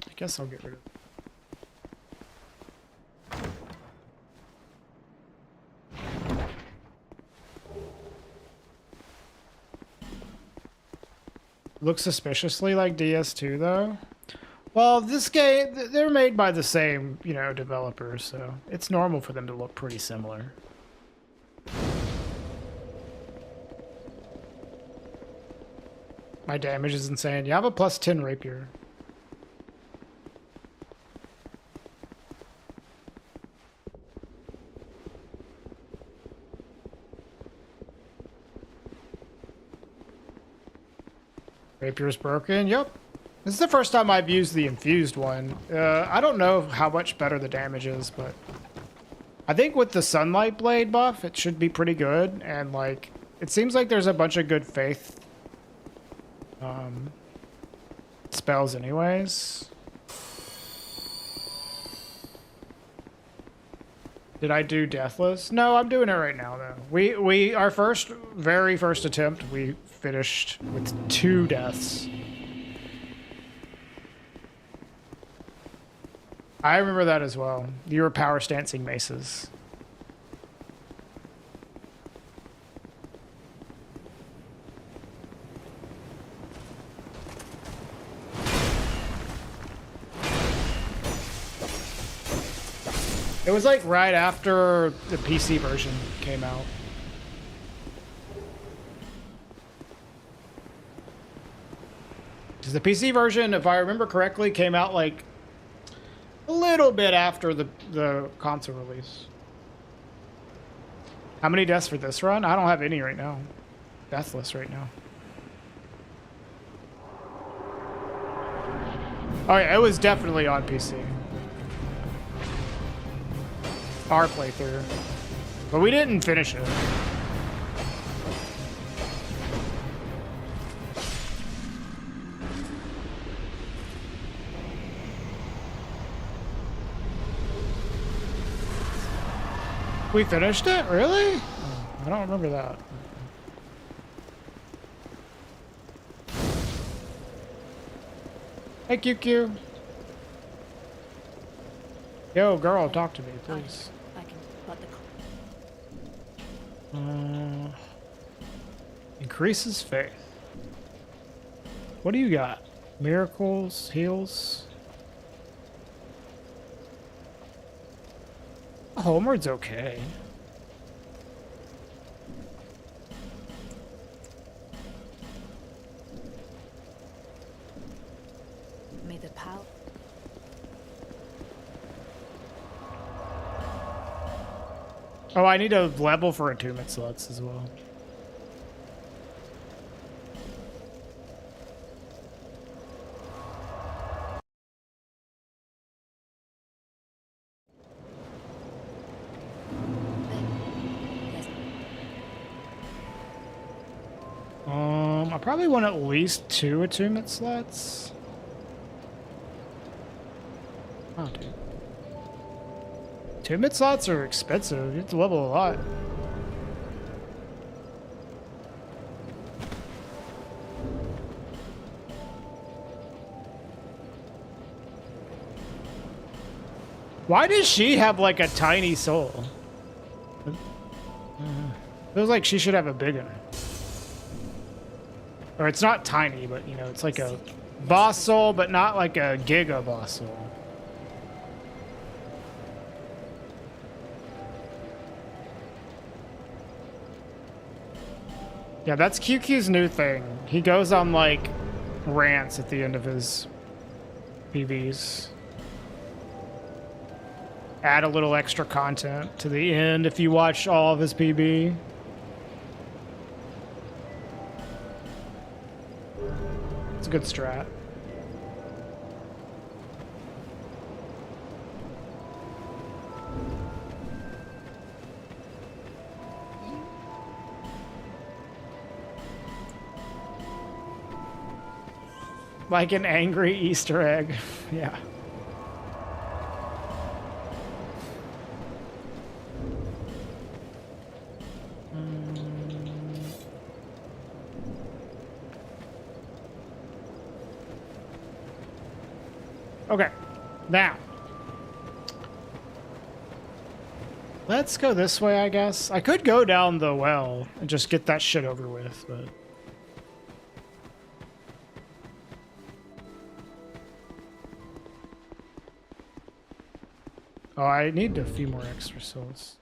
I guess I'll get rid of it. Looks suspiciously like DS2 though. Well, this game, they're made by the same, you know, developers, so it's normal for them to look pretty similar. My damage is insane. You have a plus 10 rapier. Rapier's broken. Yep. This is the first time I've used the infused one. I don't know how much better the damage is, but I think with the sunlight blade buff, it should be pretty good. And like, it seems like there's a bunch of good faith spells anyways. Did I do Deathless? No, I'm doing it right now though. Our very first attempt, we finished with 2 deaths. I remember that as well. You were power stancing maces. It was like right after the PC version came out. Because the PC version, if I remember correctly, came out like a little bit after the console release. How many deaths for this run? I don't have any right now. Deathless right now. Oh yeah, it was definitely on PC. Our playthrough. But we didn't finish it. We finished it? Really? Oh, I don't remember that. Hey, QQ. Yo, girl, talk to me, please. I can let the Increases faith. What do you got? Miracles, heals. Homeward's okay. may the power. Oh, I need a level for attunement slots as well. Yes. I probably want at least 2 attunement slots. Oh, dude. Attunement slots are expensive. You have to level a lot. Why does she have like a tiny soul? Feels like she should have a big one. Or it's not tiny, but you know, it's like a boss soul, but not like a giga boss soul. Yeah, that's QQ's new thing. He goes on like rants at the end of his PBs. Add a little extra content to the end if you watch all of his PB. It's a good strat. Like an angry Easter egg. Yeah. Okay, now let's go this way, I guess. I could go down the well and just get that shit over with, but oh, I need a few more extra souls.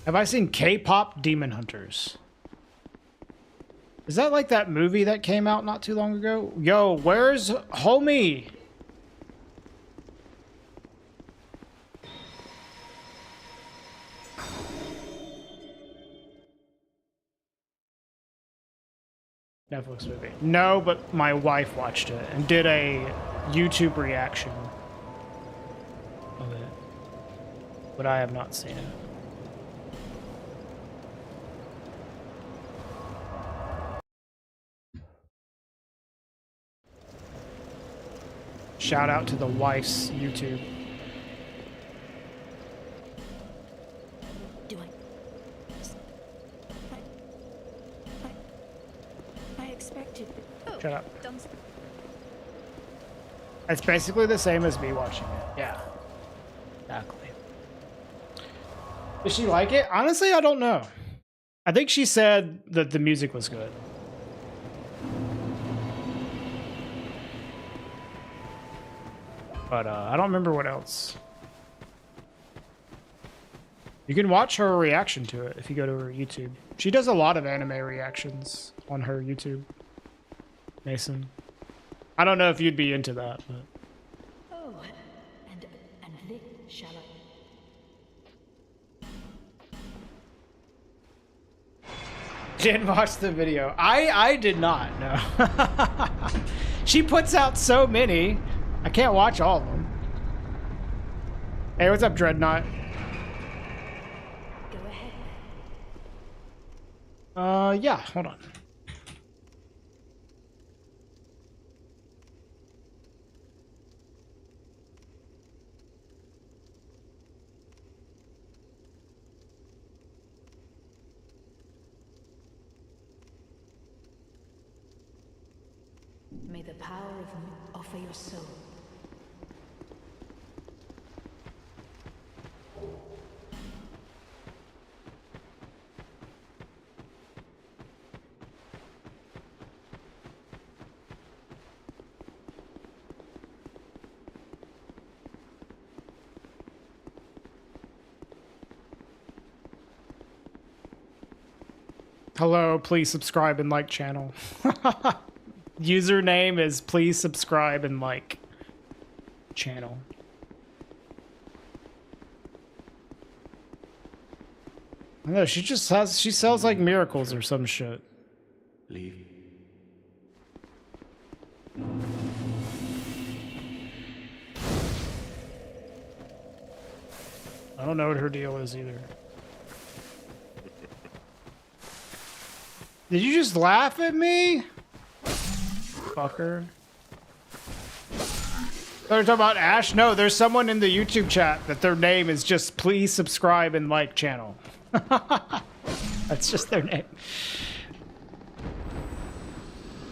Have I seen K-pop Demon Hunters? Is that like that movie that came out not too long ago? Yo, where's homie? Netflix movie. No, but my wife watched it and did a YouTube reaction of it. But I have not seen it. Shout out to the wife's YouTube. Do I expected. Oh, Shut up. done. It's basically the same as me watching it. Yeah. Exactly. Does she like it? Honestly, I don't know. I think she said that the music was good. But I don't remember what else. You can watch her reaction to it if you go to her YouTube. She does a lot of anime reactions on her YouTube. Mason. I don't know if you'd be into that, but Oh, and this shall I? didn't watch the video. I did not, no. She puts out so many. I can't watch all of them. Hey, what's up, Dreadnought? Go ahead. Yeah, hold on. power offer your soul. Hello, please subscribe and like channel. Username is please subscribe and like channel. I know, she sells like miracles or some shit. Leave. I don't know what her deal is either. Did you just laugh at me? Fucker. They're talking about Ash? No, there's someone in the YouTube chat that their name is just please subscribe and like channel. That's just their name.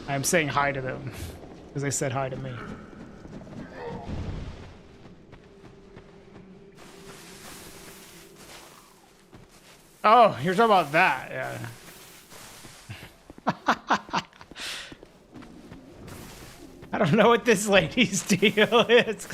I'm saying hi to them because they said hi to me. Oh, you're talking about that, yeah. I don't know what this lady's deal is.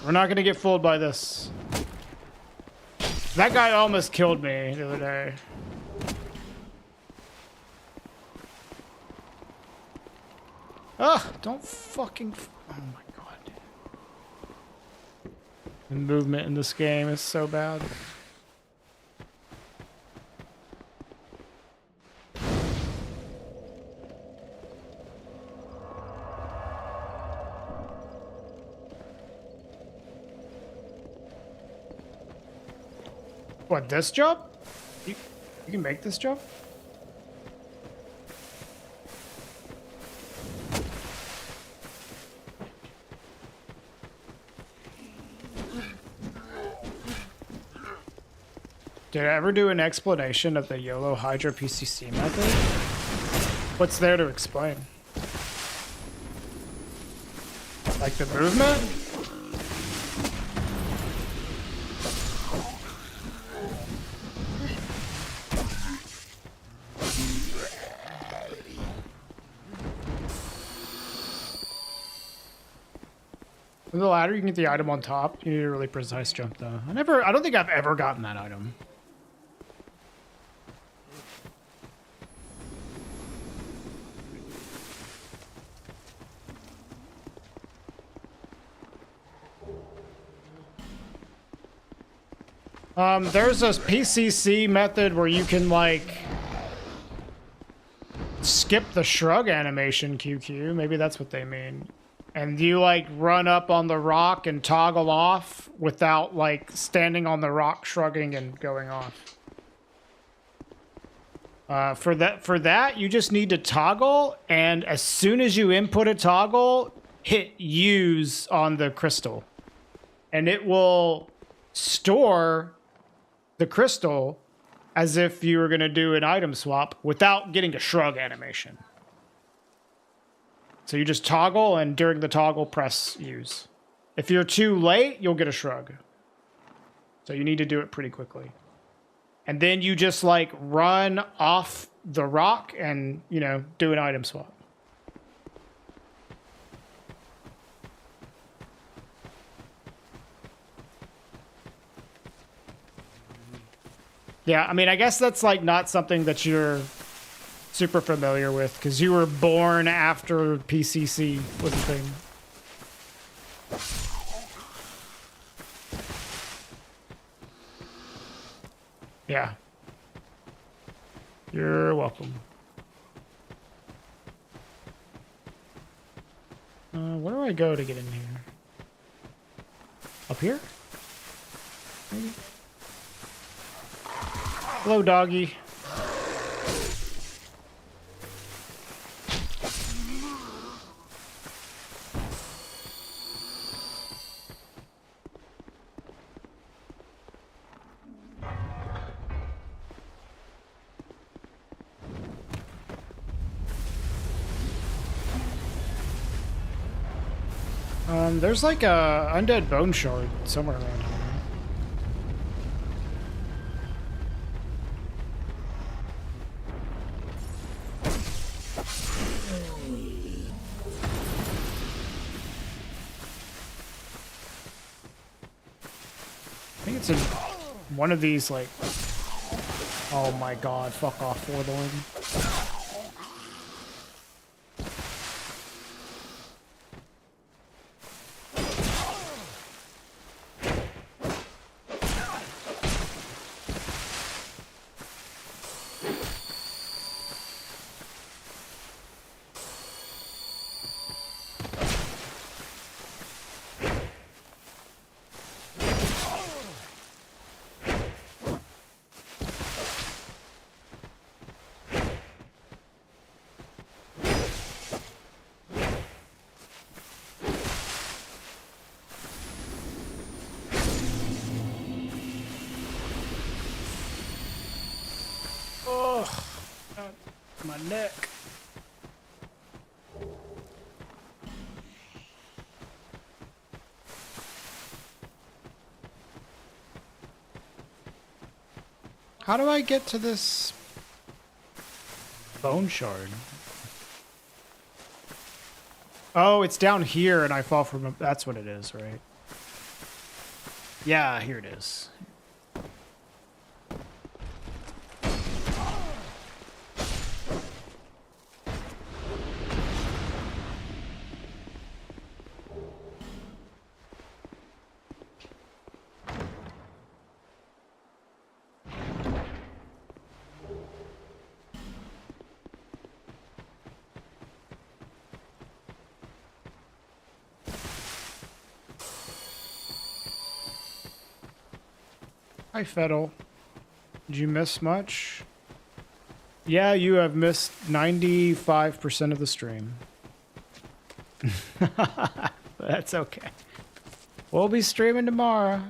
We're not gonna get fooled by this. That guy almost killed me the other day. Ugh, don't fucking... Oh my god. The movement in this game is so bad. What, this job? You can make this job? Did I ever do an explanation of the YOLO Hydra PCC method? What's there to explain? Like the movement? With the ladder, you can get the item on top. You need a really precise jump, though. I don't think I've ever gotten that item. There's a PCC method where you can, like, skip the shrug animation, QQ. Maybe that's what they mean. And you, like, run up on the rock and toggle off without, like, standing on the rock, shrugging, and going off. For that, you just need to toggle, and as soon as you input a toggle, hit use on the crystal. And it will store the crystal as if you were going to do an item swap without getting a shrug animation. So you just toggle, and during the toggle, press use. If you're too late, you'll get a shrug. So you need to do it pretty quickly. And then you just, like, run off the rock and, you know, do an item swap. Yeah, I mean, I guess that's, like, not something that you're super familiar with, because you were born after PCC was a thing. Yeah. You're welcome. Where do I go to get in here? Up here? Maybe? Hello, doggy. There's like a undead bone shard somewhere around here. I think it's in one of these, like... Oh my god, fuck off, Forlorn. My neck. How do I get to this bone shard? Oh, it's down here and I fall from... That's what it is, right? Yeah, here it is. Hi, Fettle. Did you miss much? Yeah, you have missed 95% of the stream. That's okay. We'll be streaming tomorrow.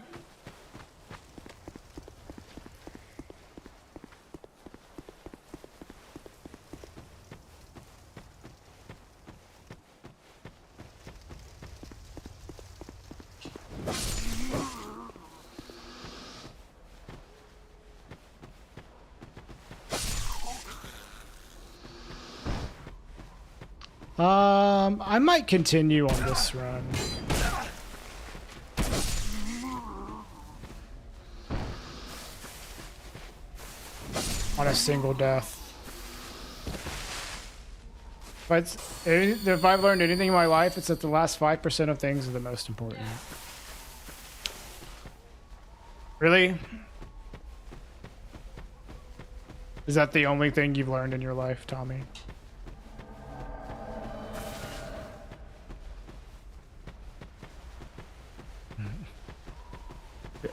I might continue on this run. On a single death. But if I've learned anything in my life, it's that the last 5% of things are the most important. Really? Is that the only thing you've learned in your life, Tommy?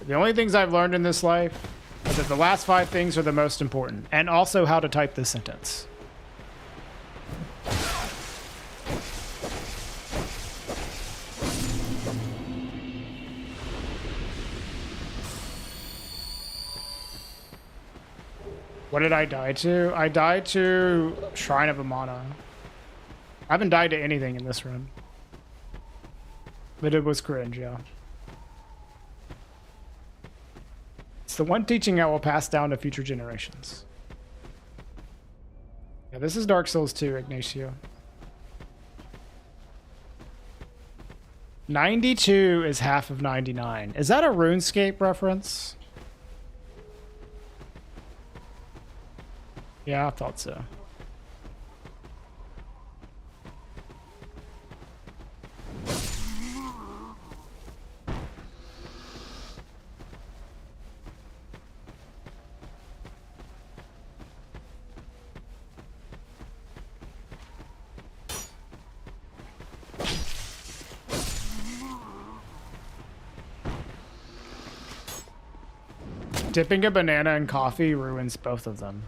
The only things I've learned in this life is that the last 5 things are the most important, and also how to type this sentence. What did I die to? I died to Shrine of Amana. I haven't died to anything in this run. But it was cringe, yeah. It's the one teaching I will pass down to future generations. Yeah, this is Dark Souls 2, Ignacio. 92 is half of 99. Is that a RuneScape reference? Yeah, I thought so. Dipping a banana in coffee ruins both of them.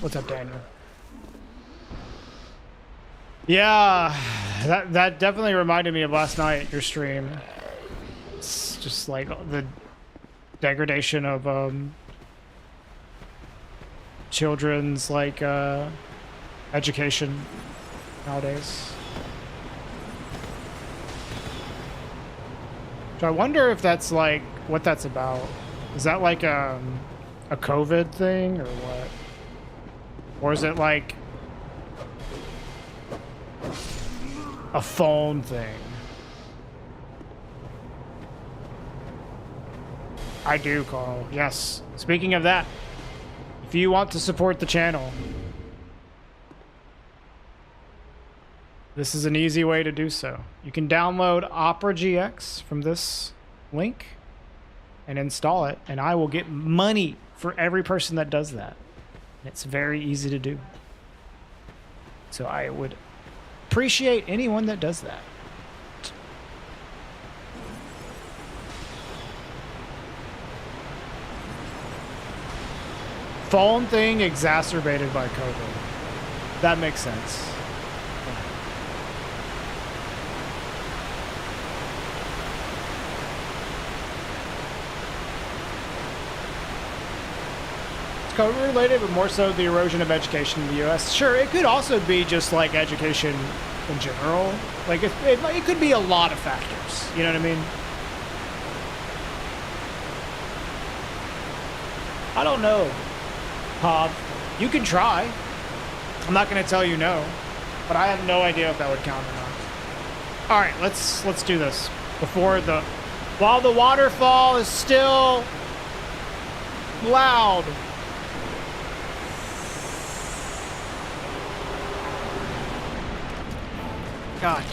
What's up, Daniel? Yeah, that definitely reminded me of last night, your stream. It's just like the degradation of children's like education nowadays. So I wonder if that's like what that's about. Is that like a COVID thing or what? Or is it like a phone thing? I do, Carl. Yes. Speaking of that, if you want to support the channel, this is an easy way to do so. You can download Opera GX from this link and install it, and I will get money for every person that does that. It's very easy to do. So I would appreciate anyone that does that. Phone thing exacerbated by COVID. That makes sense. COVID related, but more so the erosion of education in the U.S. Sure, it could also be just like education in general. Like it could be a lot of factors. You know what I mean? I don't know, Bob. You can try. I'm not going to tell you no, but I have no idea if that would count or not. All right, let's do this while the waterfall is still loud. God.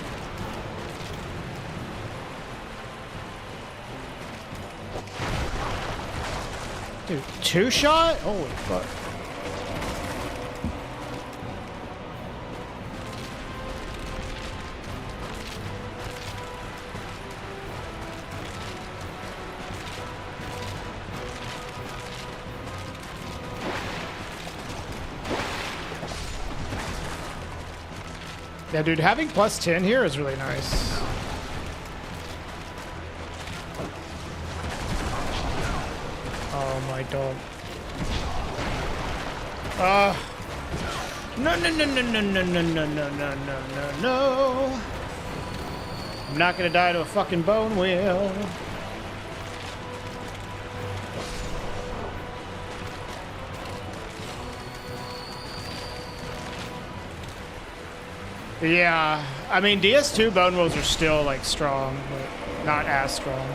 Dude, 2-shot? Holy fuck. Yeah, dude, having +10 here is really nice. Oh my dog. No, no, no, no, no, no, no, no, no, no, no, no. I'm not gonna die to a fucking bone wheel. Yeah, I mean, DS2 bone wheels are still, like, strong, but not as strong.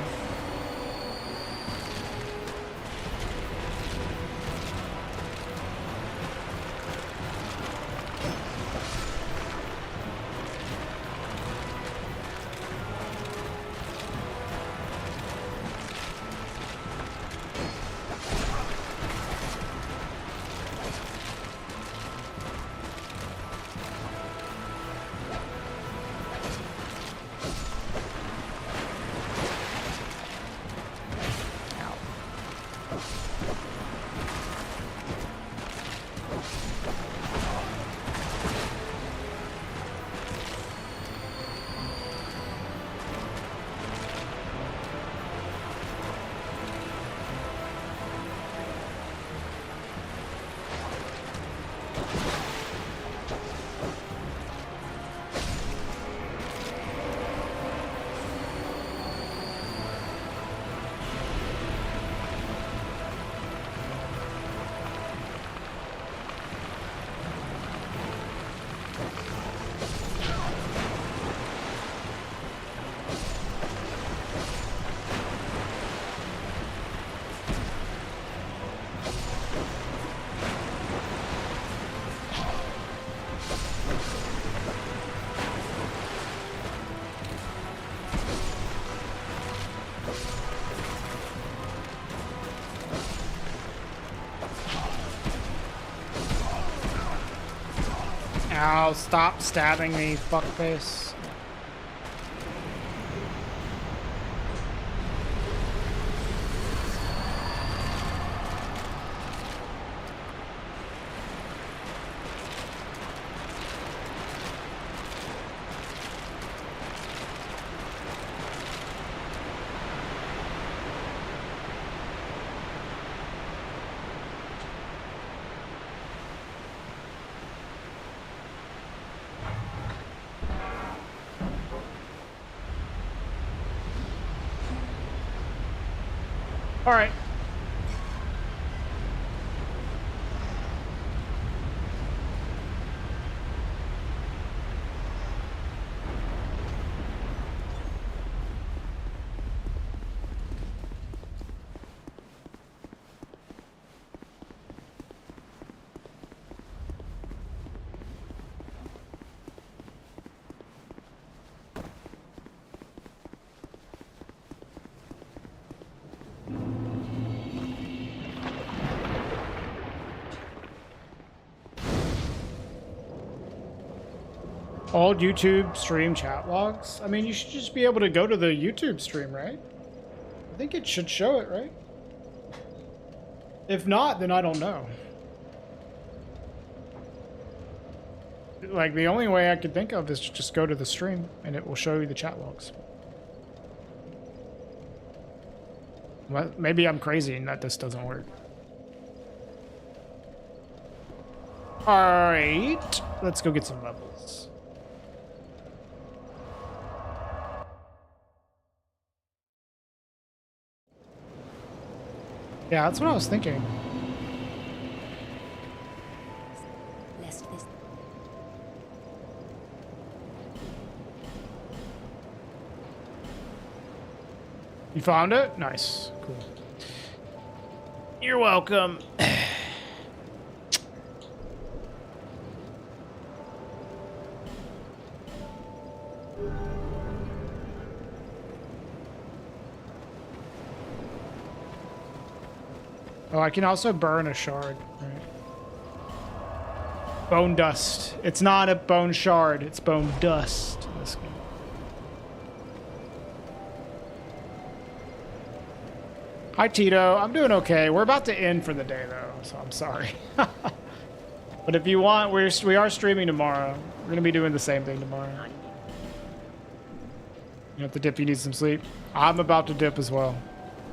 Ow, stop stabbing me, fuckface. All right. All YouTube stream chat logs? I mean, you should just be able to go to the YouTube stream, right? I think it should show it, right? If not, then I don't know. Like, the only way I could think of is to just go to the stream, and it will show you the chat logs. Well, maybe I'm crazy and that this doesn't work. Alright, let's go get some levels. Yeah, that's what I was thinking. Lest this You found it? Nice. Cool. You're welcome. Oh, I can also burn a shard. Right. Bone dust. It's not a bone shard, it's bone dust in this game. Hi, Tito. I'm doing okay. We're about to end for the day, though, so I'm sorry. But if you want, we are streaming tomorrow. We're going to be doing the same thing tomorrow. You have to dip, you need some sleep. I'm about to dip as well.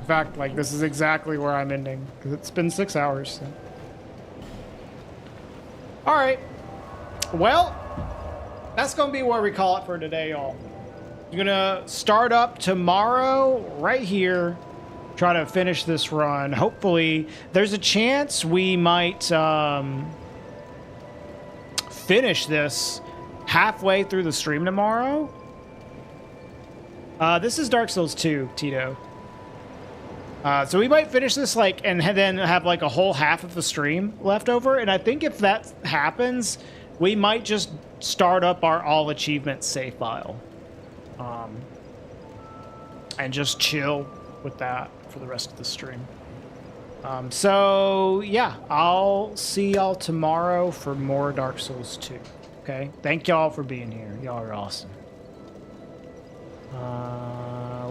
In fact, like, this is exactly where I'm ending, because it's been 6 hours. So. All right. Well, that's going to be where we call it for today, y'all. We're going to start up tomorrow right here. Try to finish this run. Hopefully, there's a chance we might finish this halfway through the stream tomorrow. This is Dark Souls 2, Tito. So we might finish this and then have like a whole half of the stream left over. And I think if that happens, we might just start up our all achievements save file, and just chill with that for the rest of the stream. So yeah, I'll see y'all tomorrow for more Dark Souls 2. Okay, thank y'all for being here. Y'all are awesome.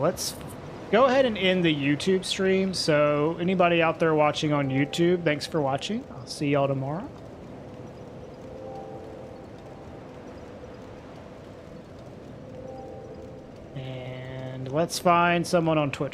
Let's go ahead and end the YouTube stream. So anybody out there watching on YouTube, thanks for watching. I'll see y'all tomorrow. And let's find someone on Twitch